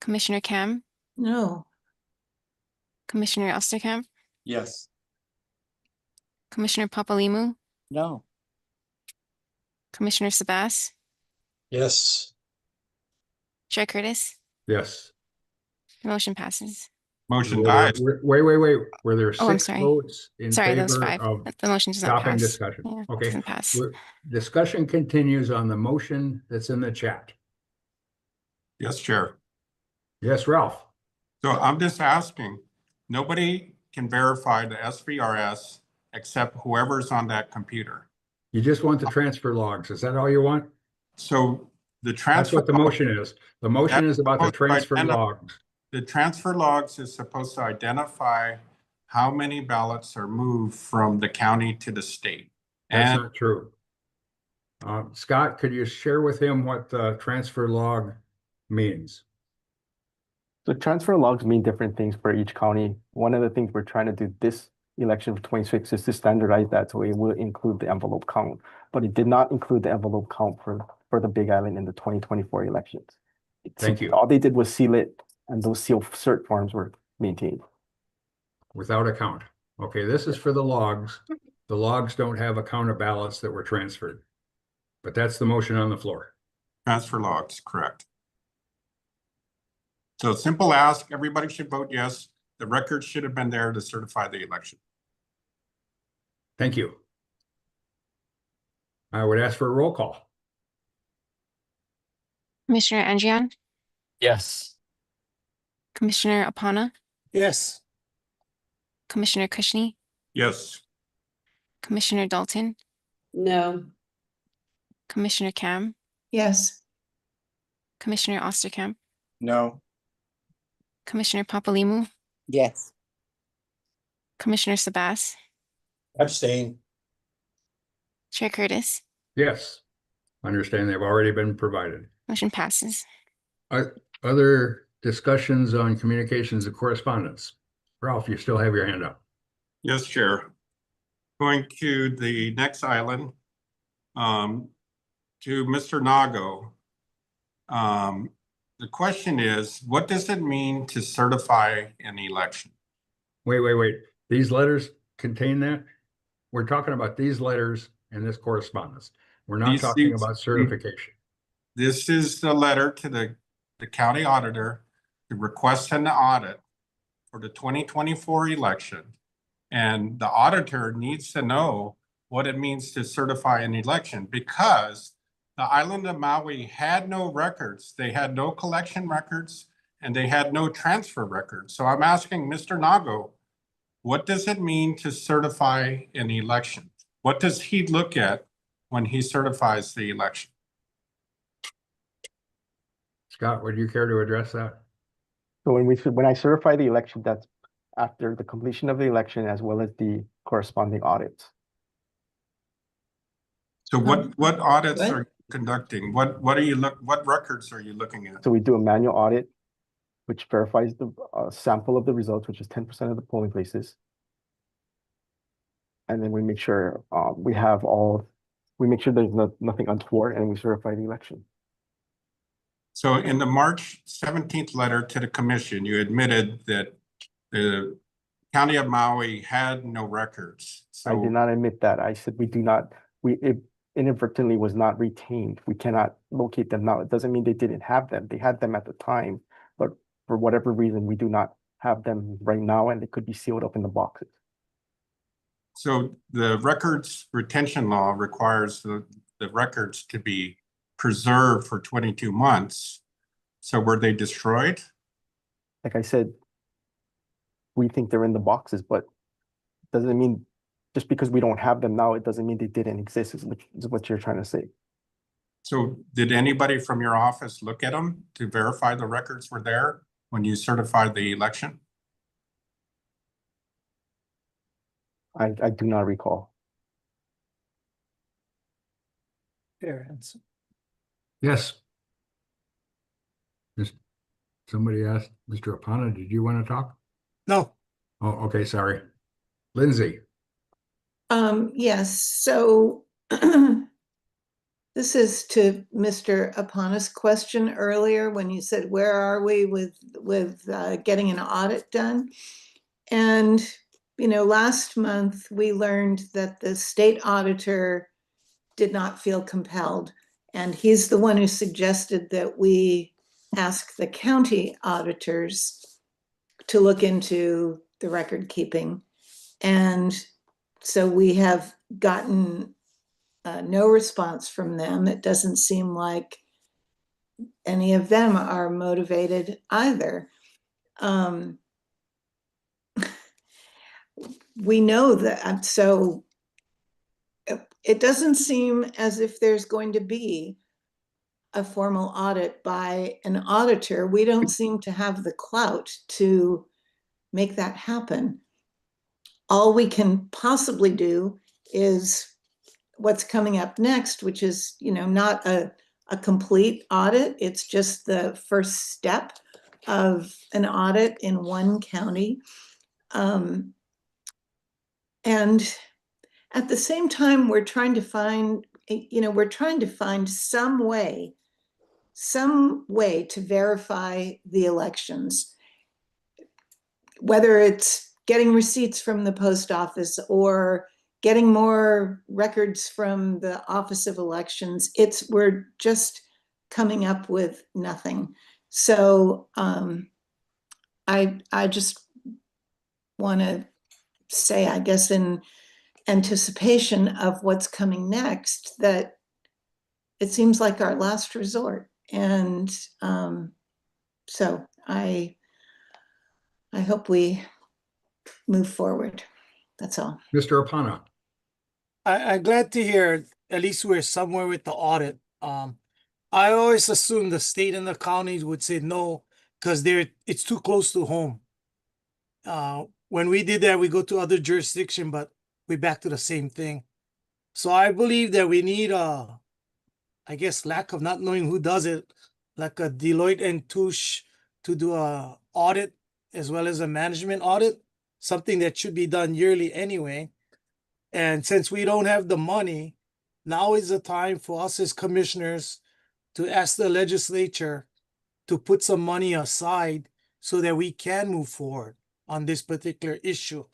Commissioner Kam, No. Commissioner Osterkamp, Yes. Commissioner Papalimu, No. Commissioner Sabas, Yes. Chair Curtis. Yes. The motion passes. Motion Were dies. there- Wait. Were there Oh, I'm 6 sorry. votes in Sorry, that was favor 5. of The motion does not stopping pass. discussion? Yeah, it Okay. doesn't pass. Discussion continues on the motion that's in the chat. Yes, Chair. Yes, Ralph. So I'm just asking, nobody can verify the SVRS except whoever's on that computer. You just want the transfer logs. Is that all you want? So the That's transfer. what the motion is. The motion is about the transfer logs. The transfer logs is supposed to identify how many ballots are moved from the county to the state. That's And not true. Scott, could you share with him what the transfer log means? So transfer logs mean different things for each county. One of the things we're trying to do this election for 26 is to standardize that so it will include the envelope count, but it did not include the envelope count for the Big Island in the 2024 elections. Thank you. All they did was seal it, and those sealed cert forms were maintained. Without a count. Okay, this is for the logs. The logs don't have a count of ballots that were transferred. But that's the motion on the floor. transfer logs, correct. So simple ask, everybody should vote yes. The record should have been there to certify the election. Thank you. I would ask for a roll call. Commissioner Andrian, Yes. Commissioner Apana, Yes. Commissioner Kushney, Yes. Commissioner Dalton, No. Commissioner Cam, Yes. Commissioner Osterkamp, No. Commissioner Papalimu, Yes. Commissioner Sabas, Abstain. Chair Curtis. Yes. Understand they've already been provided. Motion passes. Other discussions on communications and correspondence? Ralph, you still have your hand up. Yes, Chair. Going to the next island, to Mr. Nago. The question is, what does it mean to certify an election? Wait. These letters contain that? We're talking about these letters and this correspondence. We're not talking about certification. This is the letter to the county auditor to request an audit for the 2024 election. And the auditor needs to know what it means to certify an election, because the island of Maui had no records. They had no collection records and they had no transfer records. So I'm asking Mr. Nago, what does it mean to certify an election? What does he look at when he certifies the election? Scott, would you care to address that? So when I certify the election, that's after the completion of the election as well as the corresponding audits. So what audits are you conducting? What records are you looking at? So we do a manual audit, which verifies the sample of the results, which is 10% of the polling places. And then we make sure we make sure there's nothing untoward, and we certify the election. So in the March 17th letter to the commission, you admitted that the county of Maui had no records. So I did not admit that. I said it inadvertently was not retained. We cannot locate them now. It doesn't mean they didn't have them. They had them at the time, but for whatever reason, we do not have them right now, and they could be sealed up in the boxes. So the records retention law requires the records to be preserved for 22 months. So were they destroyed? Like I said, we think they're in the boxes, but doesn't mean just because we don't have them now, it doesn't mean they didn't exist, is what you're trying to say. So did anybody from your office look at them to verify the records were there when you certified the election? I do not recall. Parents. Yes. Somebody asked Mr. Apana, did you want to talk? No. Oh, okay, sorry. Lindsay. Yes, so this is to Mr. Apana's question earlier when you said, where are we with getting an audit done? And, last month we learned that the state auditor did not feel compelled. And he's the one who suggested that we ask the county auditors to look into the record keeping. And so we have gotten no response from them. It doesn't seem like any of them are motivated either. We know that, so it doesn't seem as if there's going to be a formal audit by an auditor. We don't seem to have the clout to make that happen. All we can possibly do is what's coming up next, which is, not a complete audit. It's just the first step of an audit in one county. And at the same time, we're trying to find some way to verify the elections, whether it's getting receipts from the post office or getting more records from the Office of Elections. We're just coming up with nothing. So I just want to say, I guess in anticipation of what's coming next that it seems like our last resort. And so I hope we move forward. That's all. Mr. Apana. I'm glad to hear at least we're somewhere with the audit. I always assumed the state and the counties would say no because it's too close to home. When we did that, we go to other jurisdiction, but we're back to the same thing. So I believe that we need I guess lack of not knowing who does it, like a Deloitte and Touche to do a audit as well as a management audit, something that should be done yearly anyway. And since we don't have the money, now is the time for us as commissioners to ask the legislature to put some money aside so that we can move forward on this particular issue.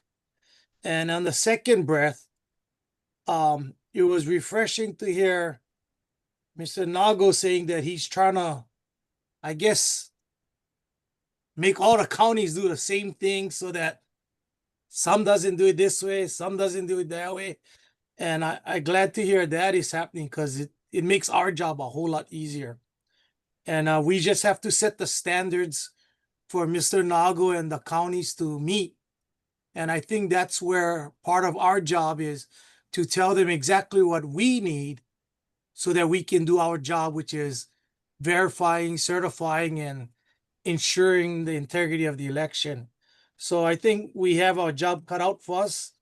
And on the second breath, it was refreshing to hear Mr. Nago saying that he's trying to, I guess, make all the counties do the same thing so that some doesn't do it this way, some doesn't do it that way. And I'm glad to hear that is happening because it makes our job a whole lot easier. And we just have to set the standards for Mr. Nago and the counties to meet. And I think that's where part of our job is to tell them exactly what we need so that we can do our job, which is verifying, certifying, and ensuring the integrity of the election. So I think we have our job cut out for us.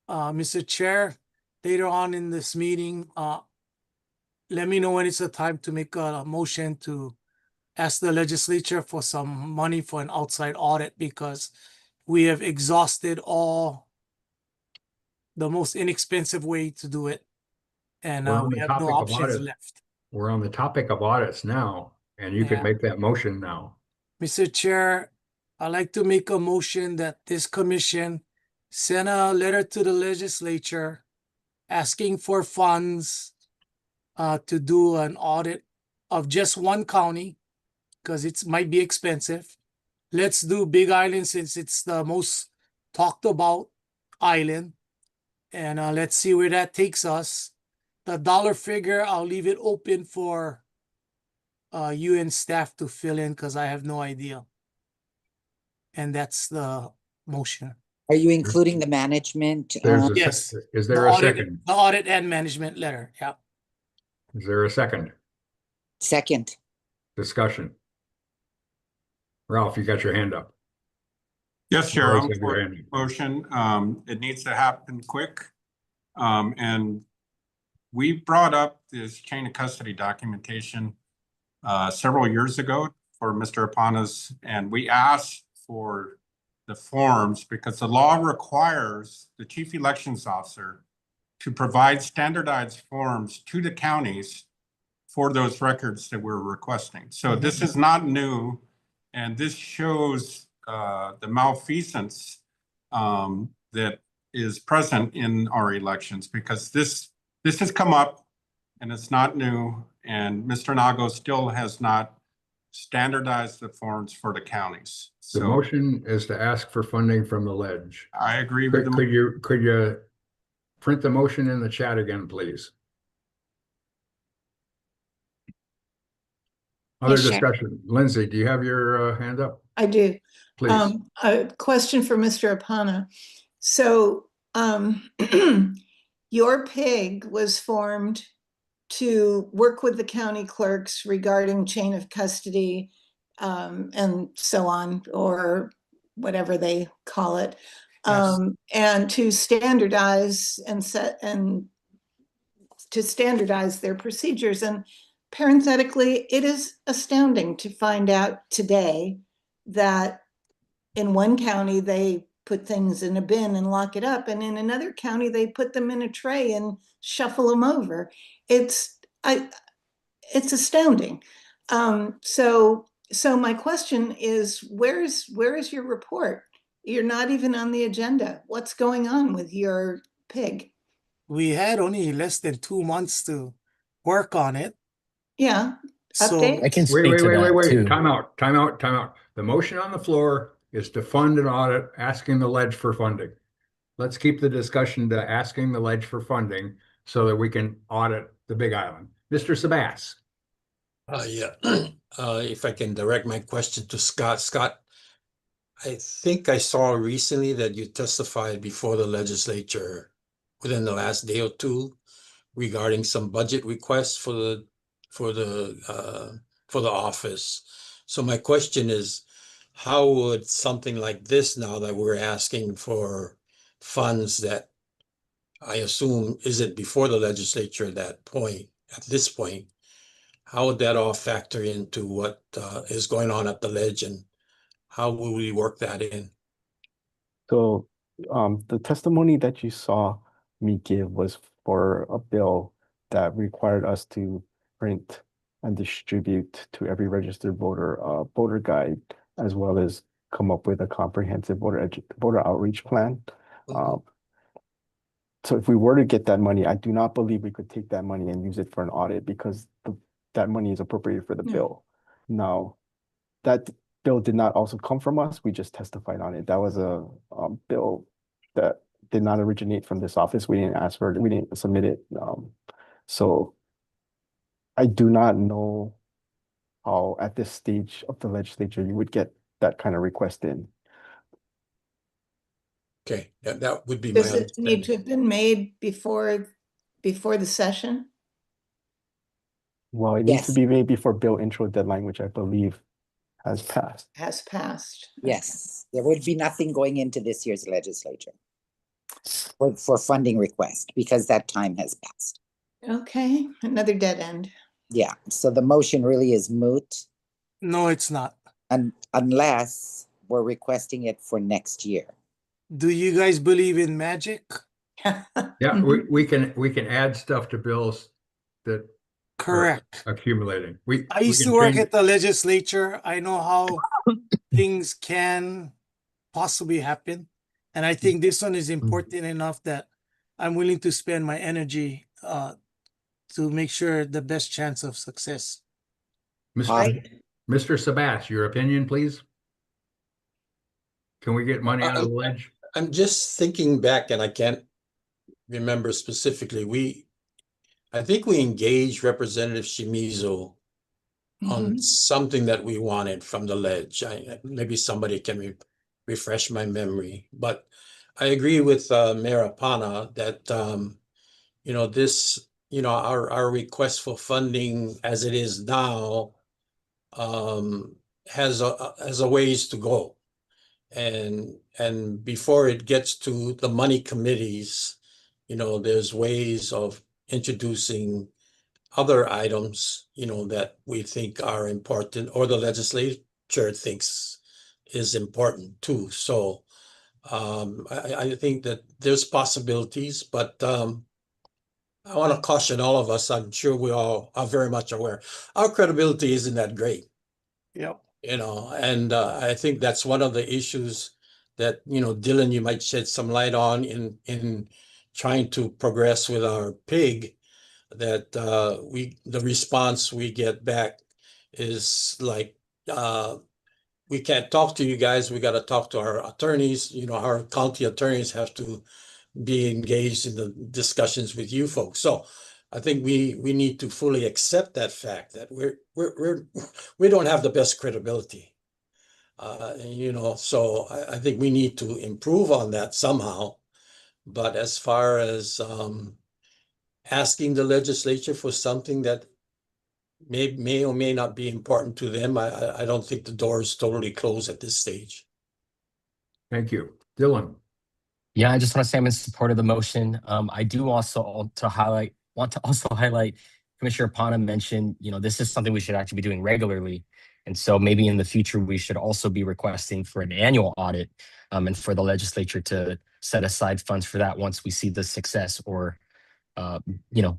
Mr. Chair, later on in this meeting, let me know when it's the time to make a motion to ask the legislature for some money for an outside audit because we have exhausted all the most inexpensive way to do it. And We're on we the have topic no of options audit. left. We're on the topic of audits now, and you Yeah. could make that motion now. Mr. Chair, I'd like to make a motion that this commission send a letter to the legislature asking for funds to do an audit of just one county because it might be expensive. Let's do Big Island since it's the most talked about island. And let's see where that takes us. The dollar figure, I'll leave it open for you and staff to fill in because I have no idea. And that's the motion. Are you including the management? There's a Yes. Is there a audit, second? the audit and management letter, yeah. Is there a second? Second. Discussion. Ralph, you got your hand up. Yes, Chair, Always I'm have your for hand up. motion. It needs to happen quick. And we brought up this chain of custody documentation several years ago for Mr. Apana's, and we asked for the forms because the law requires the chief elections officer to provide standardized forms to the counties for those records that we're requesting. So this is not new, and this shows the malfeasance that is present in our elections because this has come up and it's not new, and Mr. Nago still has not standardized the forms for the counties. The So motion is to ask for funding from the ledge. I agree with Could you print the motion in the chat again, please? Other Yes, Chair. discussion. Lindsay, do you have your hand up? I do. Please. A question for Mr. Apana. So your PIG was formed to work with the county clerks regarding chain of custody and so on, or whatever they call it, and to standardize and to standardize their procedures. And parenthetically, it is astounding to find out today that in one county they put things in a bin and lock it up, and in another county they put them in a tray and shuffle them over. It's astounding. So my question is, where is your report? You're not even on the agenda. What's going on with your PIG? We had only less than 2 months to work on it. Yeah. So Update? I can speak Wait, to that wait. too. Time out. The motion on the floor is to fund an audit, asking the ledge for funding. let's keep the discussion to asking the ledge for funding so that we can audit the Big Island. Mr. Sabas. Yeah, if I can direct my question to Scott. Scott, I think I saw recently that you testified before the legislature within the last day or two regarding some budget requests for the office. So my question is, how would something like this, now that we're asking for funds that I assume isn't before the legislature at this point, how would that all factor into what is going on at the ledge, and how will we work that in? So the testimony that you saw me give was for a bill that required us to print and distribute to every registered voter a voter guide, as well as come up with a comprehensive voter outreach plan. So if we were to get that money, I do not believe we could take that money and use it for an audit, because that money is appropriated for the bill. Now, that bill did not also come from us. We just testified on it. That was a bill that did not originate from this office. We didn't ask for it. We didn't submit it. So I do not know how at this stage of the legislature you would get that kind of request in. Okay, that would be my Does it need to have been made before the session? Well, it needs to be made before bill intro deadline, which I believe has passed. Has passed. Yes, there would be nothing going into this year's legislature for funding request, because that time has passed. Okay, another dead end. Yeah, so the motion really is moot. No, it's not. Unless we're requesting it for next year. Do you guys believe in magic? Yeah, we can add stuff to bills that Correct. are accumulating. I used to work at the legislature. I know how things can possibly happen. And I think this one is important enough that I'm willing to spend my energy to make sure the best chance of success. Mr. Sabas, your opinion, please? Can we get money out of the ledge? I'm just thinking back, and I can't remember specifically. I think we engaged Representative Shimizu on something that we wanted from the ledge. Maybe somebody can refresh my memory, but I agree with Mayor Apana that our request for funding as it is now has a ways to go, and before it gets to the money committees, there's ways of introducing other items, that we think are important, or the legislature thinks is important too. So I think that there's possibilities, but I want to caution all of us. I'm sure we all are very much aware our credibility isn't that great. Yep. And I think that's one of the issues that, Dylan, you might shed some light on in trying to progress with our PIG, that the response we get back is like, we can't talk to you guys. We got to talk to our attorneys. Our county attorneys have to be engaged in the discussions with you folks. So I think we need to fully accept that fact that we don't have the best credibility. So I think we need to improve on that somehow. But as far as asking the legislature for something that may or may not be important to them, I don't think the door is totally closed at this stage. Thank you. Dylan. Yeah, I just want to say I'm in support of the motion. I do also want to highlight Commissioner Apana mentioned, this is something we should actually be doing regularly. And so maybe in the future, we should also be requesting for an annual audit and for the legislature to set aside funds for that once we see the success, or,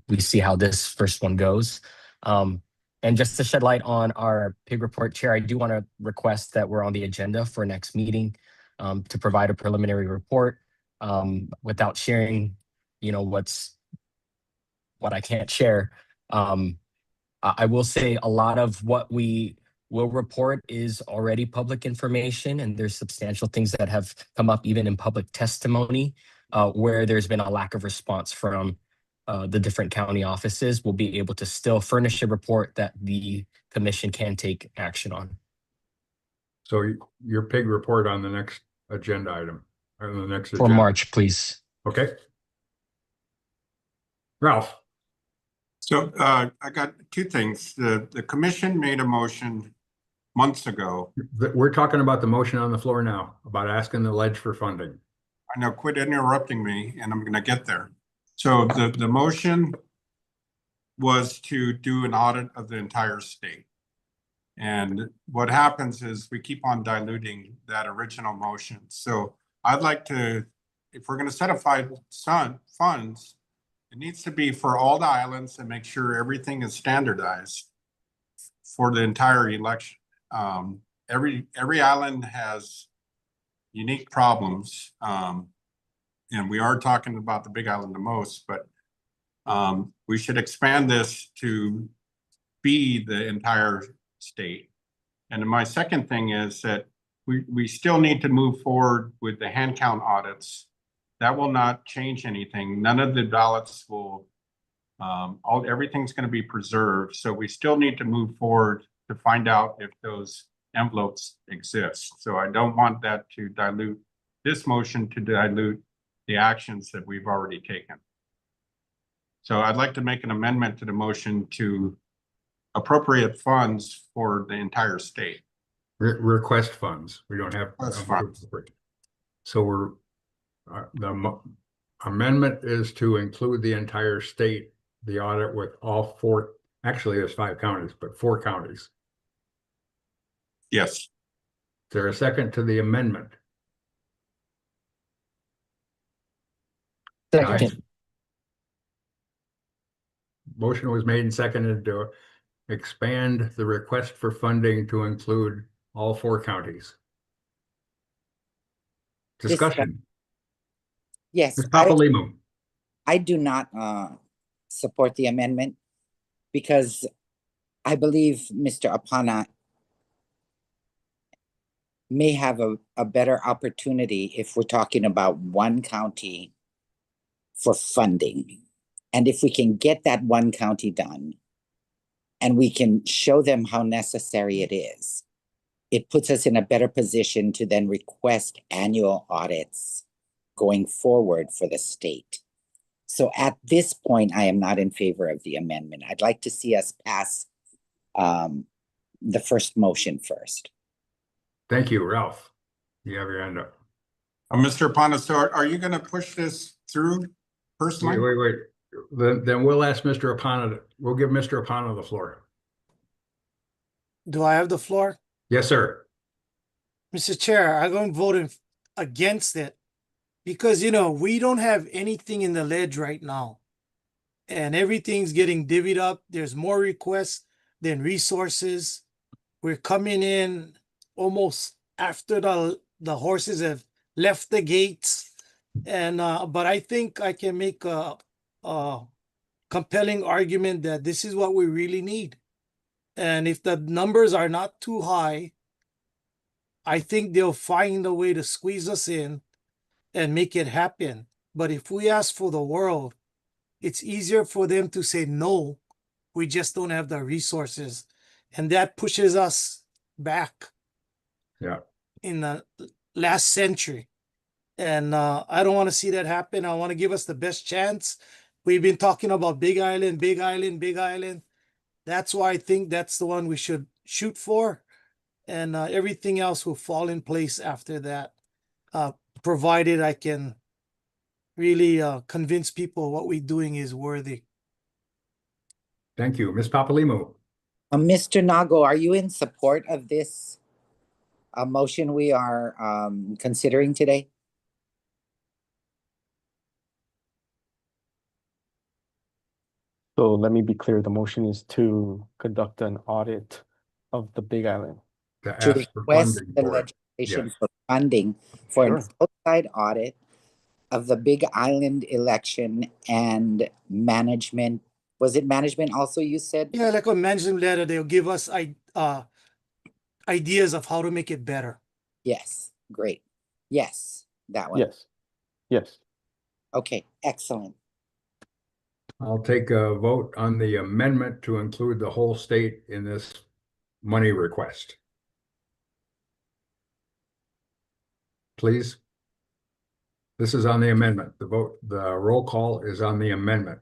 we see how this first one goes. And just to shed light on our PIG report, Chair, I do want to request that we're on the agenda for next meeting to provide a preliminary report without sharing, what I can't share. I will say a lot of what we will report is already public information, and there's substantial things that have come up even in public testimony where there's been a lack of response from the different county offices, we'll be able to still furnish a report that the commission can take action on. So your pig report on the next agenda item, on the next For agenda. March, please. Okay. Ralph. So I got two things. The commission made a motion months ago. We're talking about the motion on the floor now, about asking the ledge for funding. I know, quit interrupting me, and I'm gonna get there. So the motion was to do an audit of the entire state. And what happens is we keep on diluting that original motion. So I'd like to, if we're gonna set aside funds, it needs to be for all the islands and make sure everything is standardized for the entire election. Every island has unique problems. And we are talking about the Big Island the most, but we should expand this to be the entire state. And then my second thing is that we still need to move forward with the hand count audits. That will not change anything. None of the ballots will, everything's going to be preserved. So we still need to move forward to find out if those envelopes exist. So I don't want that to dilute this motion, to dilute the actions that we've already taken. So I'd like to make an amendment to the motion to appropriate funds for the entire state. Request funds. We don't have. Funds. So we're, the amendment is to include the entire state, the audit with all four, actually there's 5 counties, but 4 counties. Yes. Is there a second to the amendment? Second. Motion was made and seconded to expand the request for funding to include all 4 counties. Discussion. Yes. Ms. Papalimu. I do not support the amendment because I believe Mr. Apana may have a better opportunity if we're talking about one county for funding. And if we can get that one county done and we can show them how necessary it is, it puts us in a better position to then request annual audits going forward for the state. So at this point, I am not in favor of the amendment. I'd like to see us pass the first motion first. Thank you, Ralph. You have your hand up. Mr. Apana, so are you going to push this through personally? Wait. Then we'll ask Mr. Apana, we'll give Mr. Apana the floor. Do I have the floor? Yes, sir. Mr. Chair, I'm going to vote against it because, you know, we don't have anything in the ledge right now and everything's getting divvied up. There's more requests than resources. We're coming in almost after the horses have left the gates. And, but I think I can make a compelling argument that this is what we really need. And if the numbers are not too high, I think they'll find a way to squeeze us in and make it happen. But if we ask for the world, it's easier for them to say no. We just don't have the resources. And that pushes us back. Yeah. In the last century. And I don't want to see that happen. I want to give us the best chance. We've been talking about Big Island, Big Island, Big Island. That's why I think that's the one we should shoot for. And everything else will fall in place after that, provided I can really convince people what we're doing is worthy. Thank you. Ms. Papalimu. Mr. Nago, are you in support of this motion we are considering today? So let me be clear, the motion is to conduct an audit of the Big Island. To request the legislation for funding for an outside audit of the Big Island election and management. Was it management also you said? Yeah, like a management letter, they'll give us ideas of how to make it better. Yes, great. Yes, that one. Yes. Okay, excellent. I'll take a vote on the amendment to include the whole state in this money request. Please. This is on the amendment. The roll call is on the amendment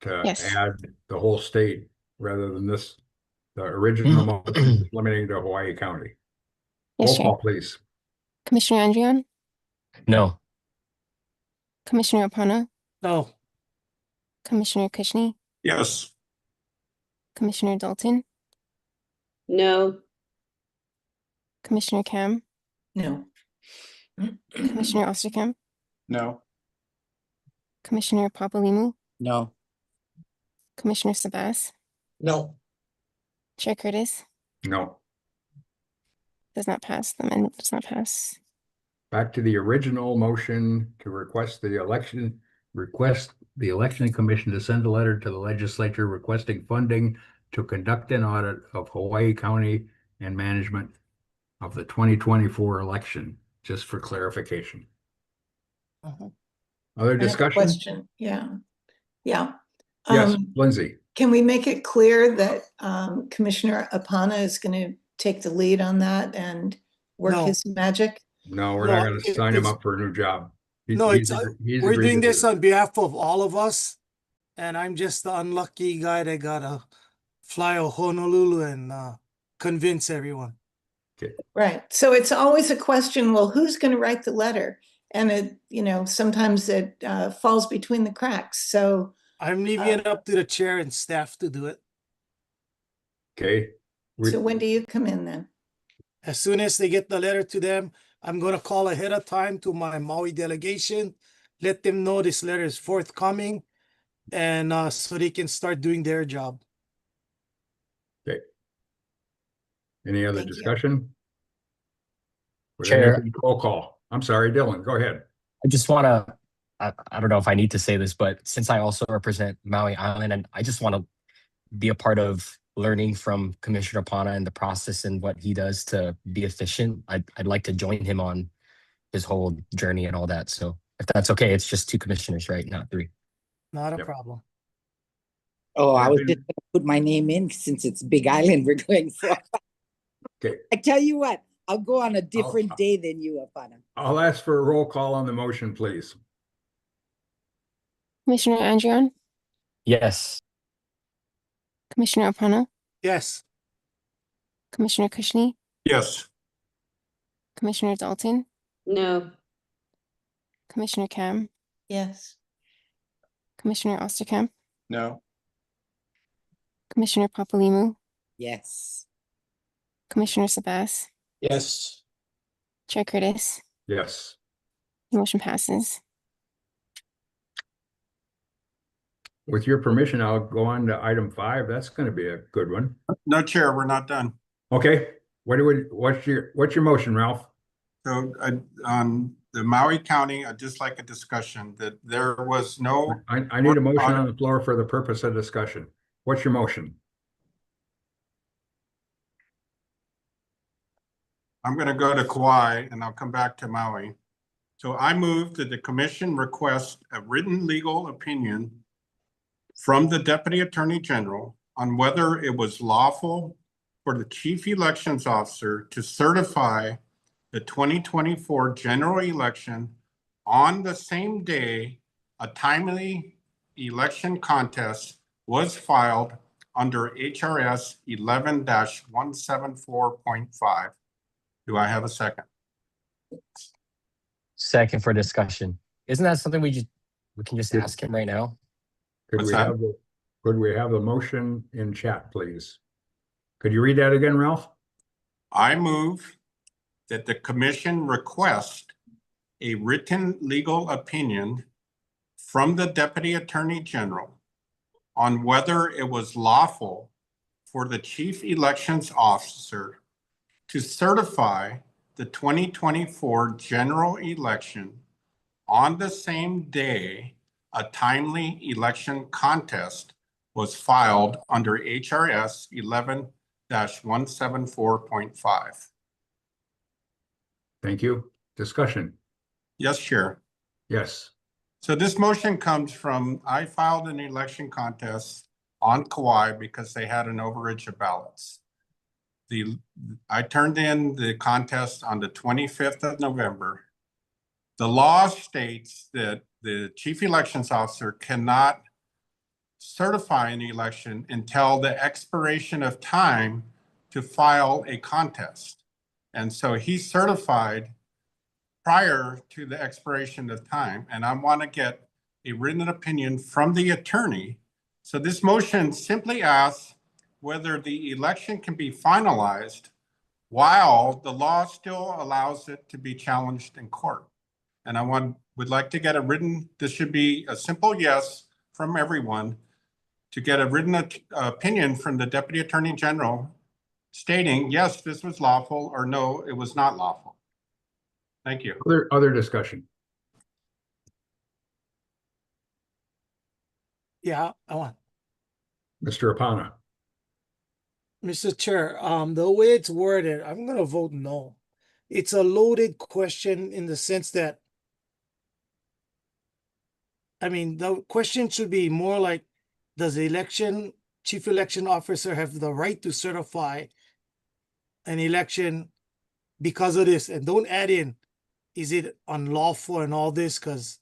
to Yes. add the whole state rather than this, the original motion is limiting to Hawaii County. Yes, Roll Chair. call, please. Commissioner Andreon, No. Commissioner Opana, No. Commissioner Kushney, Yes. Commissioner Dalton, No. Commissioner Cam, No. Commissioner Osterkamp, No. Commissioner Papalimu, No. Commissioner Sabas, No. Chair Curtis. No. Does not pass. The amendment does not pass. Back to the original motion to request the election commission to send a letter to the legislature requesting funding to conduct an audit of Hawaii County and management of the 2024 election, just for clarification. Uh-huh. Other I have a discussion? question. Yeah. Yeah. Yes, Lindsay. Can we make it clear that Commissioner Opana is going to take the lead on that and work No. his magic? No, we're No, not going to sign him it's- up for a new job. No, He's we're agreed doing to this do it. on behalf of all of us. And I'm just the unlucky guy that gotta fly to Honolulu and convince everyone. Right. So it's always a question, well, who's going to write the letter? And it, sometimes it falls between the cracks. So I'm leaving it up to the chair and staff to do it. Okay. so when do you come in then? As soon as they get the letter to them, I'm gonna call ahead of time to my Maui delegation, let them know this letter is forthcoming, and so they can start doing their job. Okay. Any other Thank you. discussion? With Chair. anything, roll call. I'm sorry, Dylan, go ahead. I just want to, I don't know if I need to say this, but since I also represent Maui Island, and I just want to be a part of learning from Commissioner Opana and the process and what he does to be efficient, I'd like to join him on his whole journey and all that. So if that's okay, it's just 2 commissioners, right? Not 3. Not a Yep. problem. Oh, I was I've just been- gonna put my name in since it's Big Island we're going for. Okay, I tell you what, I'll go on a different day than you, Opana. I'll ask for a roll call on the motion, please. Commissioner Andreon, Yes. Commissioner Opana, Yes. Commissioner Kushney, Yes. Commissioner Dalton, No. Commissioner Cam, Yes. Commissioner Osterkamp, No. Commissioner Papalimu, Yes. Commissioner Sabas, Yes. Chair Curtis. Yes. The motion passes. With your permission, I'll go on to item 5. That's going to be a good one. No, Chair, we're not done. Okay, what's your motion, Ralph? So on the Maui County, I'd just like a discussion that there was no. I need a motion on the floor for the purpose of discussion. What's your motion? I'm going to go to Kauai and I'll come back to Maui. So I move that the commission request a written legal opinion from the Deputy Attorney General on whether it was lawful for the Chief Elections Officer to certify the 2024 general election on the same day a timely election contest was filed under HRS 11-174.5. Do I have a second? Second for discussion. Isn't that something we can just ask him right now? Could What's we that? have the motion in chat, please? Could you read that again, Ralph? I move that the commission request a written legal opinion from the Deputy Attorney General on whether it was lawful for the Chief Elections Officer to certify the 2024 general election on the same day a timely election contest was filed under HRS 11-174.5. Thank you. Discussion. Yes, Chair. Yes. So this motion comes from, I filed an election contest on Kauai because they had an overage of ballots. I turned in the contest on the 25th of November. The law states that the chief elections officer cannot certify an election until the expiration of time to file a contest. And so he certified prior to the expiration of time, and I want to get a written opinion from the attorney. So this motion simply asks whether the election can be finalized while the law still allows it to be challenged in court. And I would like to get a written, this should be a simple yes from everyone, to get a written opinion from the Deputy Attorney General stating, yes, this was lawful, or no, it was not lawful. Thank you. Other discussion. Yeah, I want. Mr. Apana. Mr. Chair, the way it's worded, I'm gonna vote no. It's a loaded question in the sense that, I mean, the question should be more like, does the chief election officer have the right to certify an election because of this? And don't add in, is it unlawful and all this? Because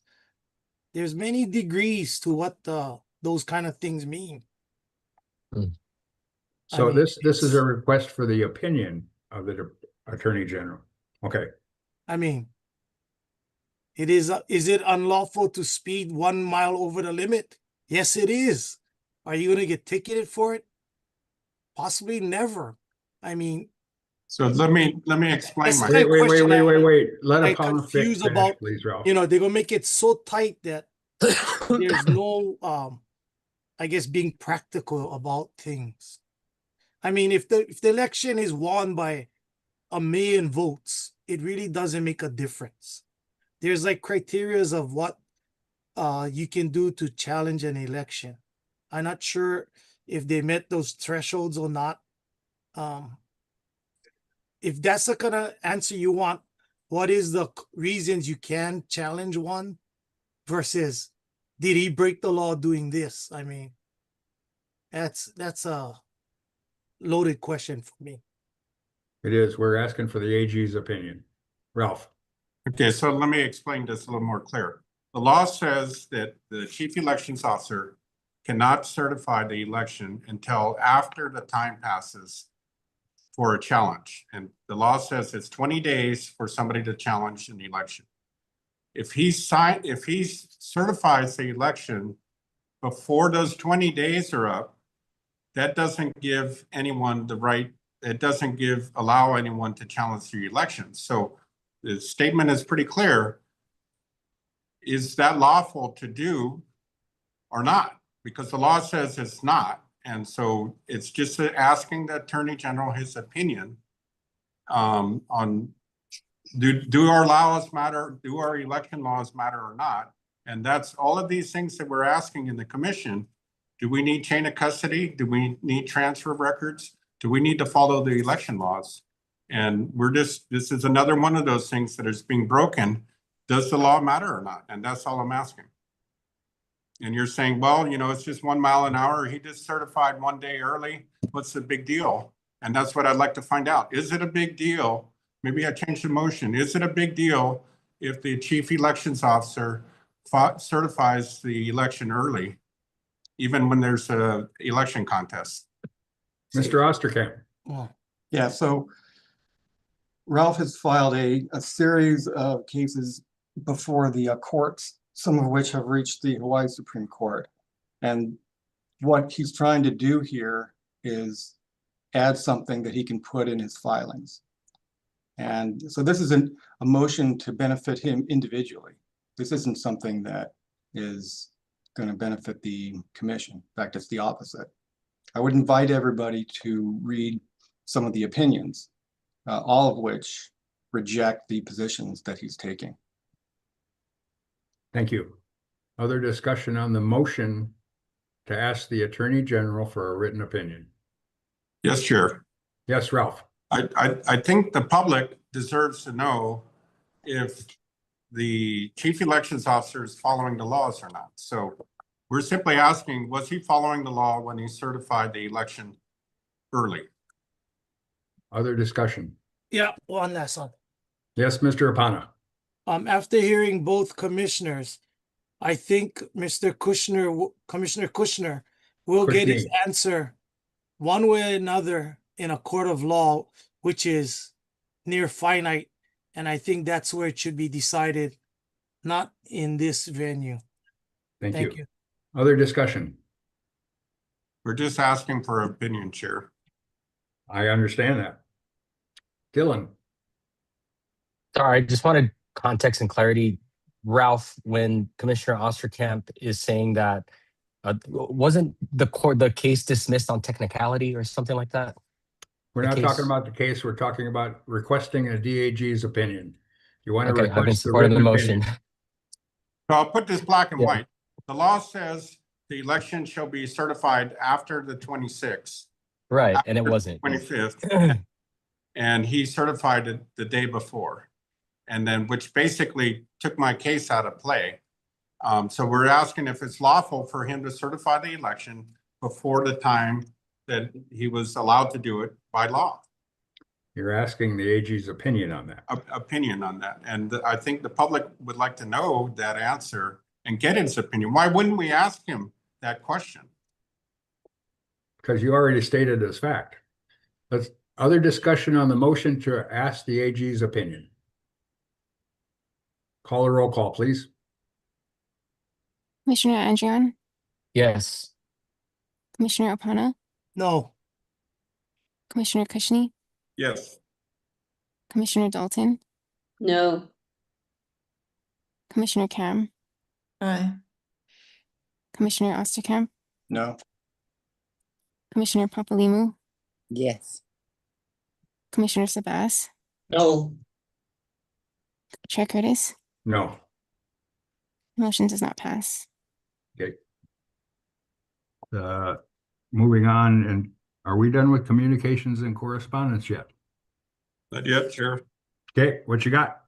there's many degrees to what those kind of things mean. So this is a request for the opinion of the Attorney General. Okay. I mean, is it unlawful to speed 1 mile over the limit? Yes, it is. Are you going to get ticketed for it? Possibly never. I mean, so let me explain that's my the question wait. Let I'm Apana confused finish, about. please, Ralph. You know, they're gonna make it so tight that there's no I guess being practical about things. I mean, if the election is won by 1 million votes, it really doesn't make a difference. There's like criterias of what you can do to challenge an election. I'm not sure if they met those thresholds or not. If that's the kind of answer you want, what is the reasons you can challenge one versus did he break the law doing this? I mean, that's a loaded question for me. It is. We're asking for the AG's opinion. Ralph. Okay, so let me explain this a little more clear. The law says that the chief elections officer cannot certify the election until after the time passes for a challenge. And the law says it's 20 days for somebody to challenge an election. If he certifies the election before those 20 days are up, that doesn't give anyone the right, it doesn't allow anyone to challenge the election. So the statement is pretty clear. Is that lawful to do or not? Because the law says it's not. And so it's just asking the Attorney General his opinion on do our laws matter? Do our election laws matter or not? And that's all of these things that we're asking in the commission. Do we need chain of custody? Do we need transfer of records? Do we need to follow the election laws? And this is another one of those things that is being broken. Does the law matter or not? And that's all I'm asking. And you're saying, well, you know, it's just 1 mile an hour. He just certified 1 day early. What's the big deal? And that's what I'd like to find out. Is it a big deal? Maybe I changed the motion. Is it a big deal if the chief elections officer certifies the election early, even when there's a election contest? Mr. Osterkamp. Yeah, so Ralph has filed a series of cases before the courts, some of which have reached the Hawaii Supreme Court. And what he's trying to do here is add something that he can put in his filings. And so this isn't a motion to benefit him individually. This isn't something that is going to benefit the commission. In fact, it's the opposite. I would invite everybody to read some of the opinions, all of which reject the positions that he's taking. Thank you. Other discussion on the motion to ask the Attorney General for a written opinion? Yes, Chair. Yes, Ralph. I think the public deserves to know if the chief elections officer is following the laws or not. So we're simply asking, was he following the law when he certified the election early? Other discussion? Yeah, one last one. Yes, Mr. Apana. After hearing both commissioners, I think Mr. Kushner, Commissioner Kushner, will get his Kushney. answer one way or another in a court of law, which is near finite. And I think that's where it should be decided, not in this venue. Thank Thank you. you. Other discussion? We're just asking for opinion, Chair. I understand that. Dylan? Sorry, I just wanted context and clarity. Ralph, when Commissioner Osterkamp is saying that, wasn't the case dismissed on technicality or something like that? We're The not case- talking about the case, we're talking about requesting a DAG's opinion. You want to Okay, I've been request the supporting written the motion. opinion. So I'll put this black and Yeah. white. The law says the election shall be certified after the 26th. Right, and it wasn't. 25th. And he certified it the day before. And then, which basically took my case out of play. So we're asking if it's lawful for him to certify the election before the time that he was allowed to do it by law. You're asking the AG's opinion on that. Opinion on that. And I think the public would like to know that answer and get his opinion. Why wouldn't we ask him that question? Because you already stated as fact. Let's, other discussion on the motion to ask the AG's opinion. Call a roll call, please. Commissioner Andrian, Yes. Commissioner Opana, No. Commissioner Kushney, Yes. Commissioner Dalton, No. Commissioner Cam, Aye. Commissioner Osterkamp, No. Commissioner Papalimu, Yes. Commissioner Sabas, No. Chair Curtis. No. Motion does not pass. Okay. Moving on, and are we done with communications and correspondence yet? Not yet, Chair. Okay, what you got?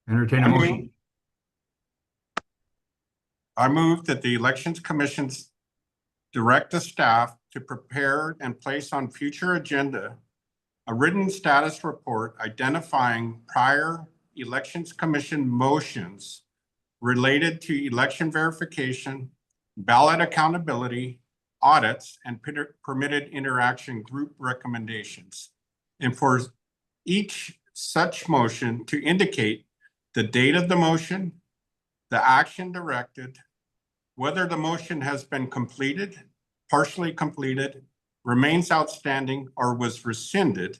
Entertain a motion. I move that the Elections Commission's direct the staff to prepare and place on future agenda a written status report identifying prior Elections Commission motions related to election verification, ballot accountability, audits, and permitted interaction group recommendations. And for each such motion to indicate the date of the motion, the action directed, whether the motion has been completed, partially completed, remains outstanding, or was rescinded,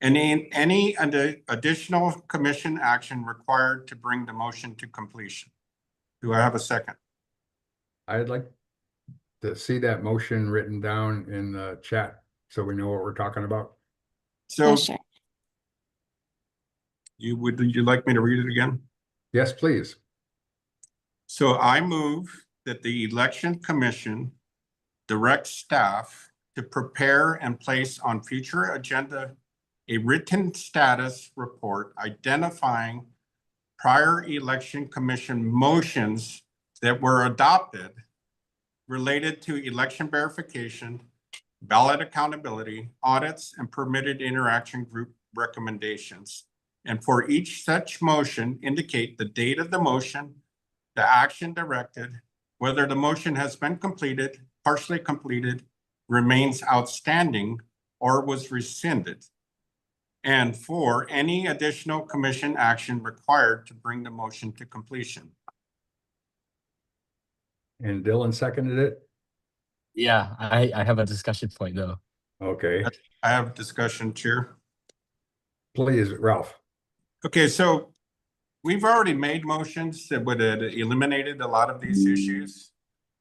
and any additional commission action required to bring the motion to completion. Do I have a second? I'd like to see that motion written down in the chat so we know what we're talking about. So Sure. would you like me to read it again? Yes, please. So I move that the Election Commission direct staff to prepare and place on future agenda a written status report identifying prior Election Commission motions that were adopted related to election verification, ballot accountability, audits, and permitted interaction group recommendations. And for each such motion, indicate the date of the motion, the action directed, whether the motion has been completed, partially completed, remains outstanding, or was rescinded. And for any additional commission action required to bring the motion to completion. And Dylan seconded it. Yeah, I have a discussion point though. Okay, I have discussion, Chair. please, Ralph. Okay, so we've already made motions that would have eliminated a lot of these issues.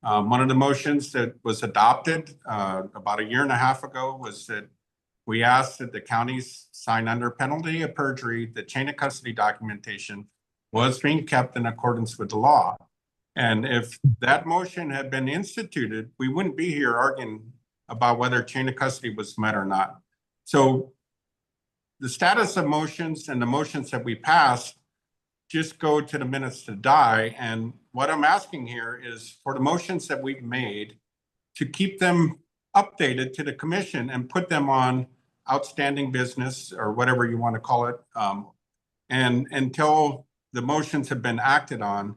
One of the motions that was adopted about a year and a half ago was that we asked that the counties sign under penalty of perjury that chain of custody documentation was being kept in accordance with the law. And if that motion had been instituted, we wouldn't be here arguing about whether chain of custody was met or not. So the status of motions and the motions that we passed just go to the minutes to die. And what I'm asking here is for the motions that we've made to keep them updated to the commission and put them on outstanding business or whatever you want to call it. And until the motions have been acted on,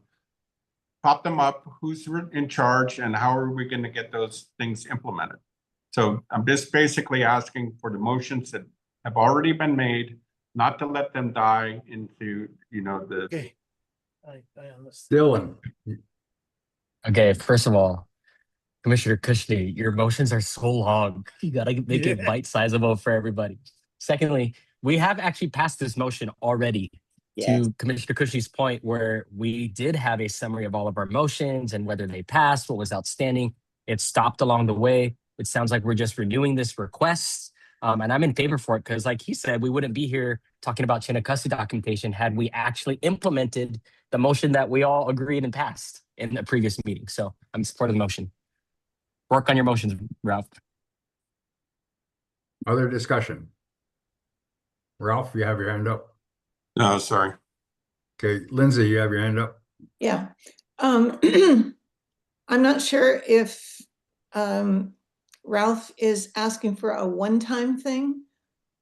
pop them up, who's in charge and how are we going to get those things implemented? So I'm just basically asking for the motions that have already been made, not to let them die into, you know, the. Okay. I understand. Dylan, Okay, first of all, Commissioner Cushney, your motions are so long. You gotta make it bite-sizable for everybody. Secondly, we have actually passed this motion already. Yes. To Commissioner Cushney's point, where we did have a summary of all of our motions and whether they passed, what was outstanding. It stopped along the way. It sounds like we're just renewing this request. And I'm in favor for it because, like he said, we wouldn't be here talking about chain of custody documentation had we actually implemented the motion that we all agreed and passed in the previous meeting. So I'm supporting the motion. Work on your motions, Ralph. other discussion? Ralph, you have your hand up. No, sorry. Okay, Lindsay, you have your hand up. Yeah. I'm not sure if Ralph is asking for a one-time thing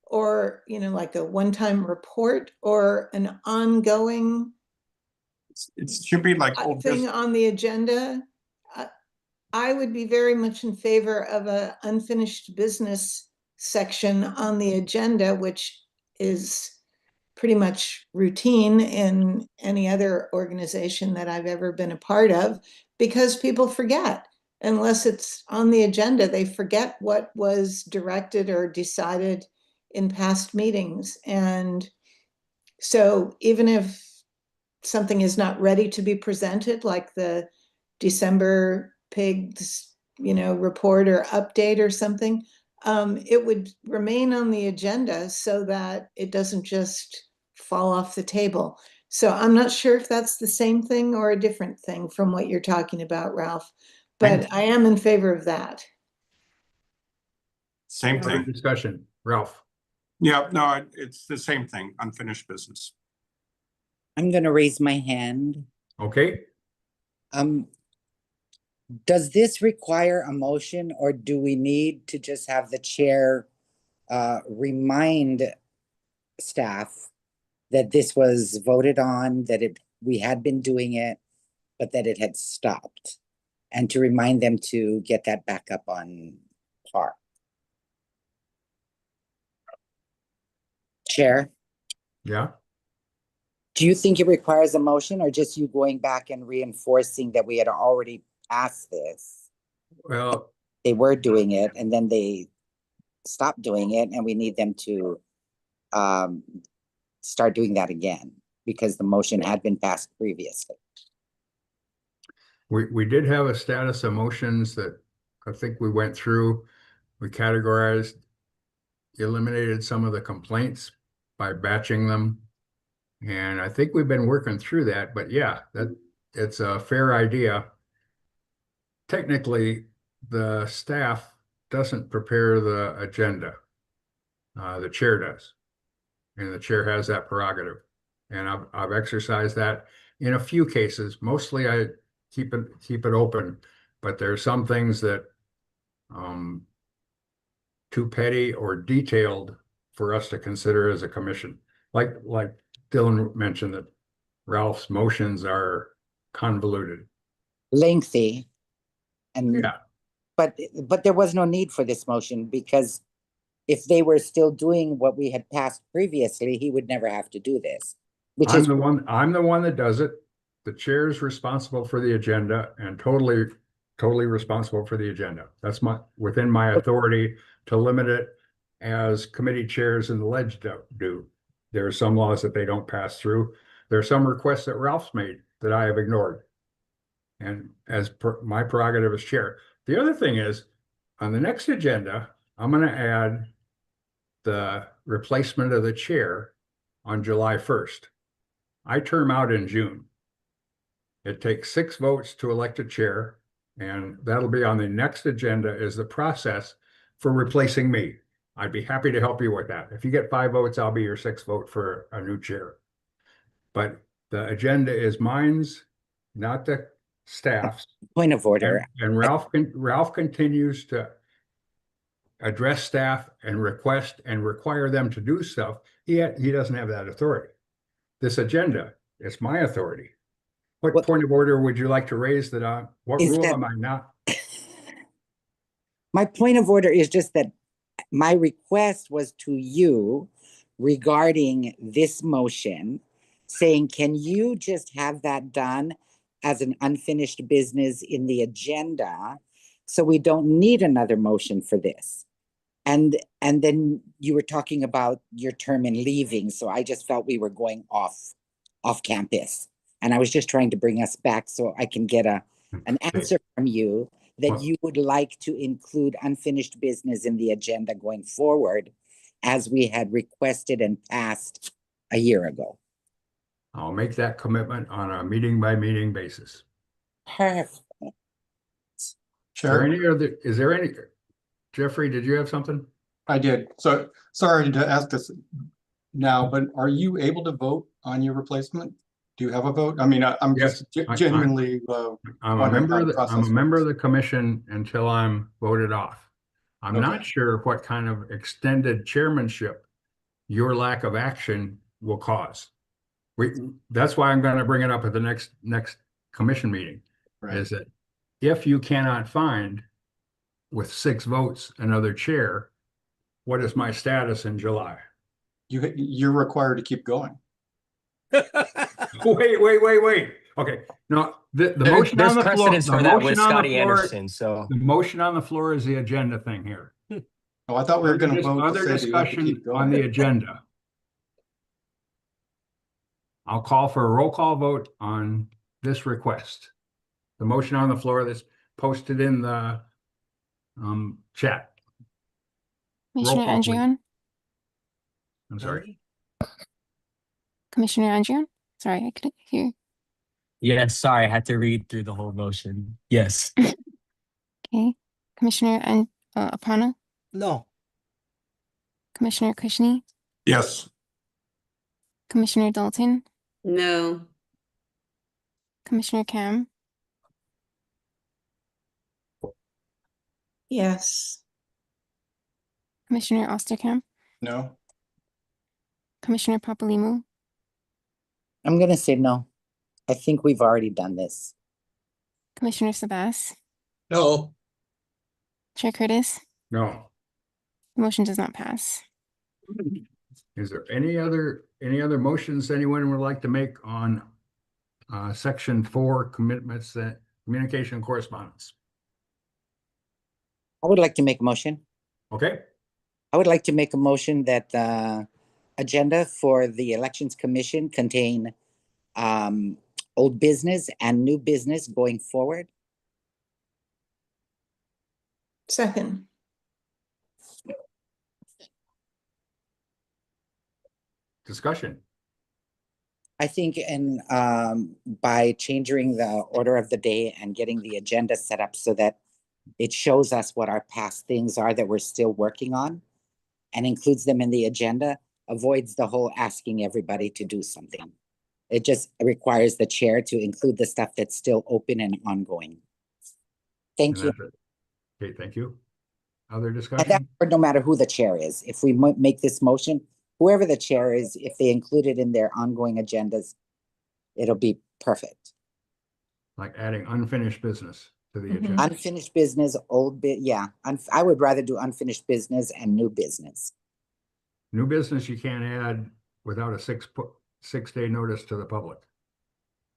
or, you know, like a one-time report or an ongoing It should be like old thing business. on the agenda. I would be very much in favor of a unfinished business section on the agenda, which is pretty much routine in any other organization that I've ever been a part of, because people forget. Unless it's on the agenda, they forget what was directed or decided in past meetings. And so even if something is not ready to be presented, like the December pigs, you know, report or update or something, it would remain on the agenda so that it doesn't just fall off the table. So I'm not sure if that's the same thing or a different thing from what you're talking about, Ralph, but I am in favor of that. Same Other thing. discussion, Ralph. Yeah, no, it's the same thing, unfinished business. I'm gonna raise my hand. Okay, Does this require a motion or do we need to just have the chair remind staff that this was voted on, that we had been doing it, but that it had stopped? And to remind them to get that back up on par. Chair, yeah. do you think it requires a motion or just you going back and reinforcing that we had already passed this? Well, They were doing it and then they stopped doing it and we need them to start doing that again because the motion had been passed previously. we did have a status of motions that I think we went through. We categorized, eliminated some of the complaints by batching them. And I think we've been working through that, but yeah, it's a fair idea. Technically, the staff doesn't prepare the agenda. The chair does. And the chair has that prerogative. And I've exercised that in a few cases. Mostly I keep it open, but there are some things that too petty or detailed for us to consider as a commission. Like Dylan mentioned that Ralph's motions are convoluted. Lengthy. And yeah. But there was no need for this motion because if they were still doing what we had passed previously, he would never have to do this. I'm the one that does it. The chair is responsible for the agenda and totally responsible for the agenda. That's within my authority to limit it as committee chairs in the ledge do. There are some laws that they don't pass through. There are some requests that Ralph's made that I have ignored. And as my prerogative as chair. The other thing is, on the next agenda, I'm going to add the replacement of the chair on July 1st. I term out in June. It takes 6 votes to elect a chair, and that'll be on the next agenda is the process for replacing me. I'd be happy to help you with that. If you get 5 votes, I'll be your 6th vote for a new chair. But The agenda is mine's, not the staff's. Point of order. And Ralph continues to address staff and request and require them to do stuff. He doesn't have that authority. This agenda is my authority. What point of order would you like to raise that what rule am I not? My point of order is just that my request was to you regarding this motion, saying, can you just have that done as an unfinished business in the agenda, so we don't need another motion for this? And then you were talking about your term and leaving, so I just felt we were going off campus. And I was just trying to bring us back so I can get an answer from you that you would like to include unfinished business in the agenda going forward, as we had requested and passed a year ago. I'll make that commitment on a meeting by meeting basis. Perfect. Sure. Is there any, Jeffrey, did you have something? I did. So sorry to ask this now, but are you able to vote on your replacement? Do you have a vote? I mean, I'm Yes, just genuinely. I'm a member of the commission until I'm voted off. I'm not sure what kind of extended chairmanship your lack of action will cause. That's why I'm going to bring it up at the next commission meeting. Right. Is that if you cannot find with 6 votes another chair, what is my status in July? You're required to keep going. Wait. Okay. No, the motion on the floor. For that with Scotty Anderson. So the motion on the floor is the agenda thing here. Oh, I thought we were going to vote. Other discussion on the agenda. I'll call for a roll call vote on this request. The motion on the floor that's posted in the chat. Commissioner Andrion? I'm sorry. Commissioner Andrion? Sorry, I couldn't hear. yes, sorry, I had to read through the whole motion. Yes. Okay. Commissioner Apano? No. Commissioner Kushney? Yes. Commissioner Dalton? No. Commissioner Cam? Yes. Commissioner Osterkamp? No. Commissioner Papalimu? I'm going to say no. I think we've already done this. Commissioner Sabas? No. Chair Curtis? No. The motion does not pass. Is there any other motions anyone would like to make on section 4 commitments, that communication and correspondence? I would like to make a motion. Okay. I would like to make a motion that the agenda for the Elections Commission contain old business and new business going forward. Second. Discussion. I think by changing the order of the day and getting the agenda set up so that it shows us what our past things are that we're still working on and includes them in the agenda, avoids the whole asking everybody to do something. It just requires the chair to include the stuff that's still open and ongoing. Thank you. Okay, thank you. Other And discussion? that, no matter who the chair is, if we make this motion, whoever the chair is, if they include it in their ongoing agendas, it'll be perfect. Like adding unfinished business to the agenda. Unfinished business, old bit, yeah. I would rather do unfinished business and new business. New business you can't add without a 6-day notice to the public.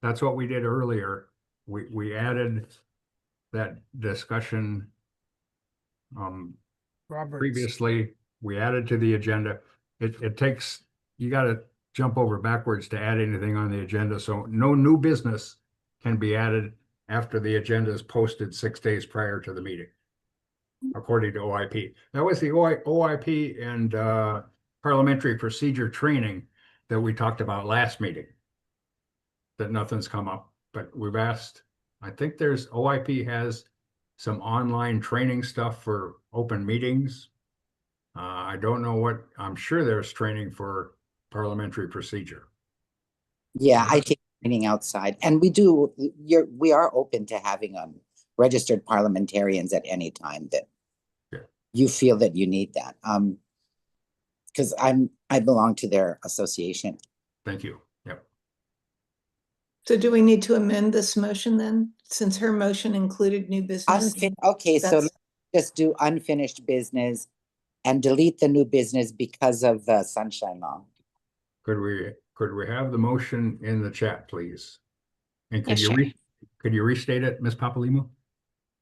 That's what we did earlier. We added that discussion previously. We added to the agenda. It takes, you got to jump over backwards to add anything on the agenda. So no new business can be added after the agenda is posted 6 days prior to the meeting, according to OIP. That was the OIP and parliamentary procedure training that we talked about last meeting, that nothing's come up, but we've asked, I think OIP has some online training stuff for open meetings. I don't know what, I'm sure there's training for parliamentary procedure. Yeah, I take Meeting outside, and we are open to having registered parliamentarians at any time that you feel that you need that. Because I belong to their association. Thank you. Yep. So do we need to amend this motion then, since her motion included new business? Okay, so let's just do unfinished business and delete the new business because of the sunshine law. Could we have the motion in the chat, please? And could Yes, you restate it, Ms. Papalimo?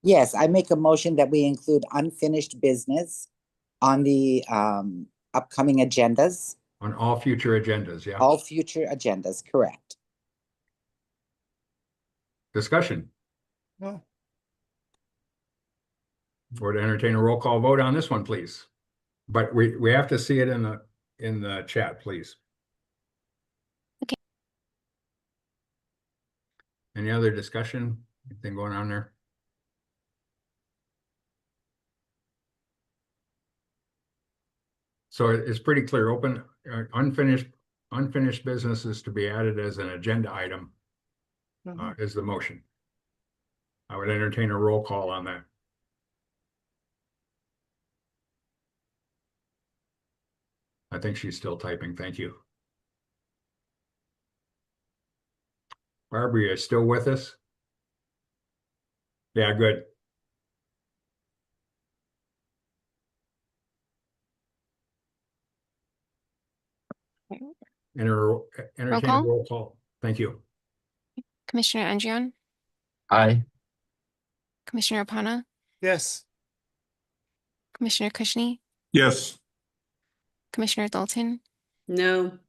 Yes, I make a motion that we include unfinished business on the upcoming agendas. On all future agendas, yeah. All future agendas, correct. Discussion. No. Board to entertain a roll call vote on this one, please. But we have to see it in the chat, please. Okay. Any other discussion? Anything going on there? So it's pretty clear. Unfinished business is to be added as an agenda item. Is the motion. I would entertain a roll call on that. I think she's still typing. Thank you. Barbara, are you still with us? Yeah, good. Entertain a roll call. Thank you. Commissioner Andrion, Aye. Commissioner Opana, Yes. Commissioner Kushney, Yes. Commissioner Dalton, No.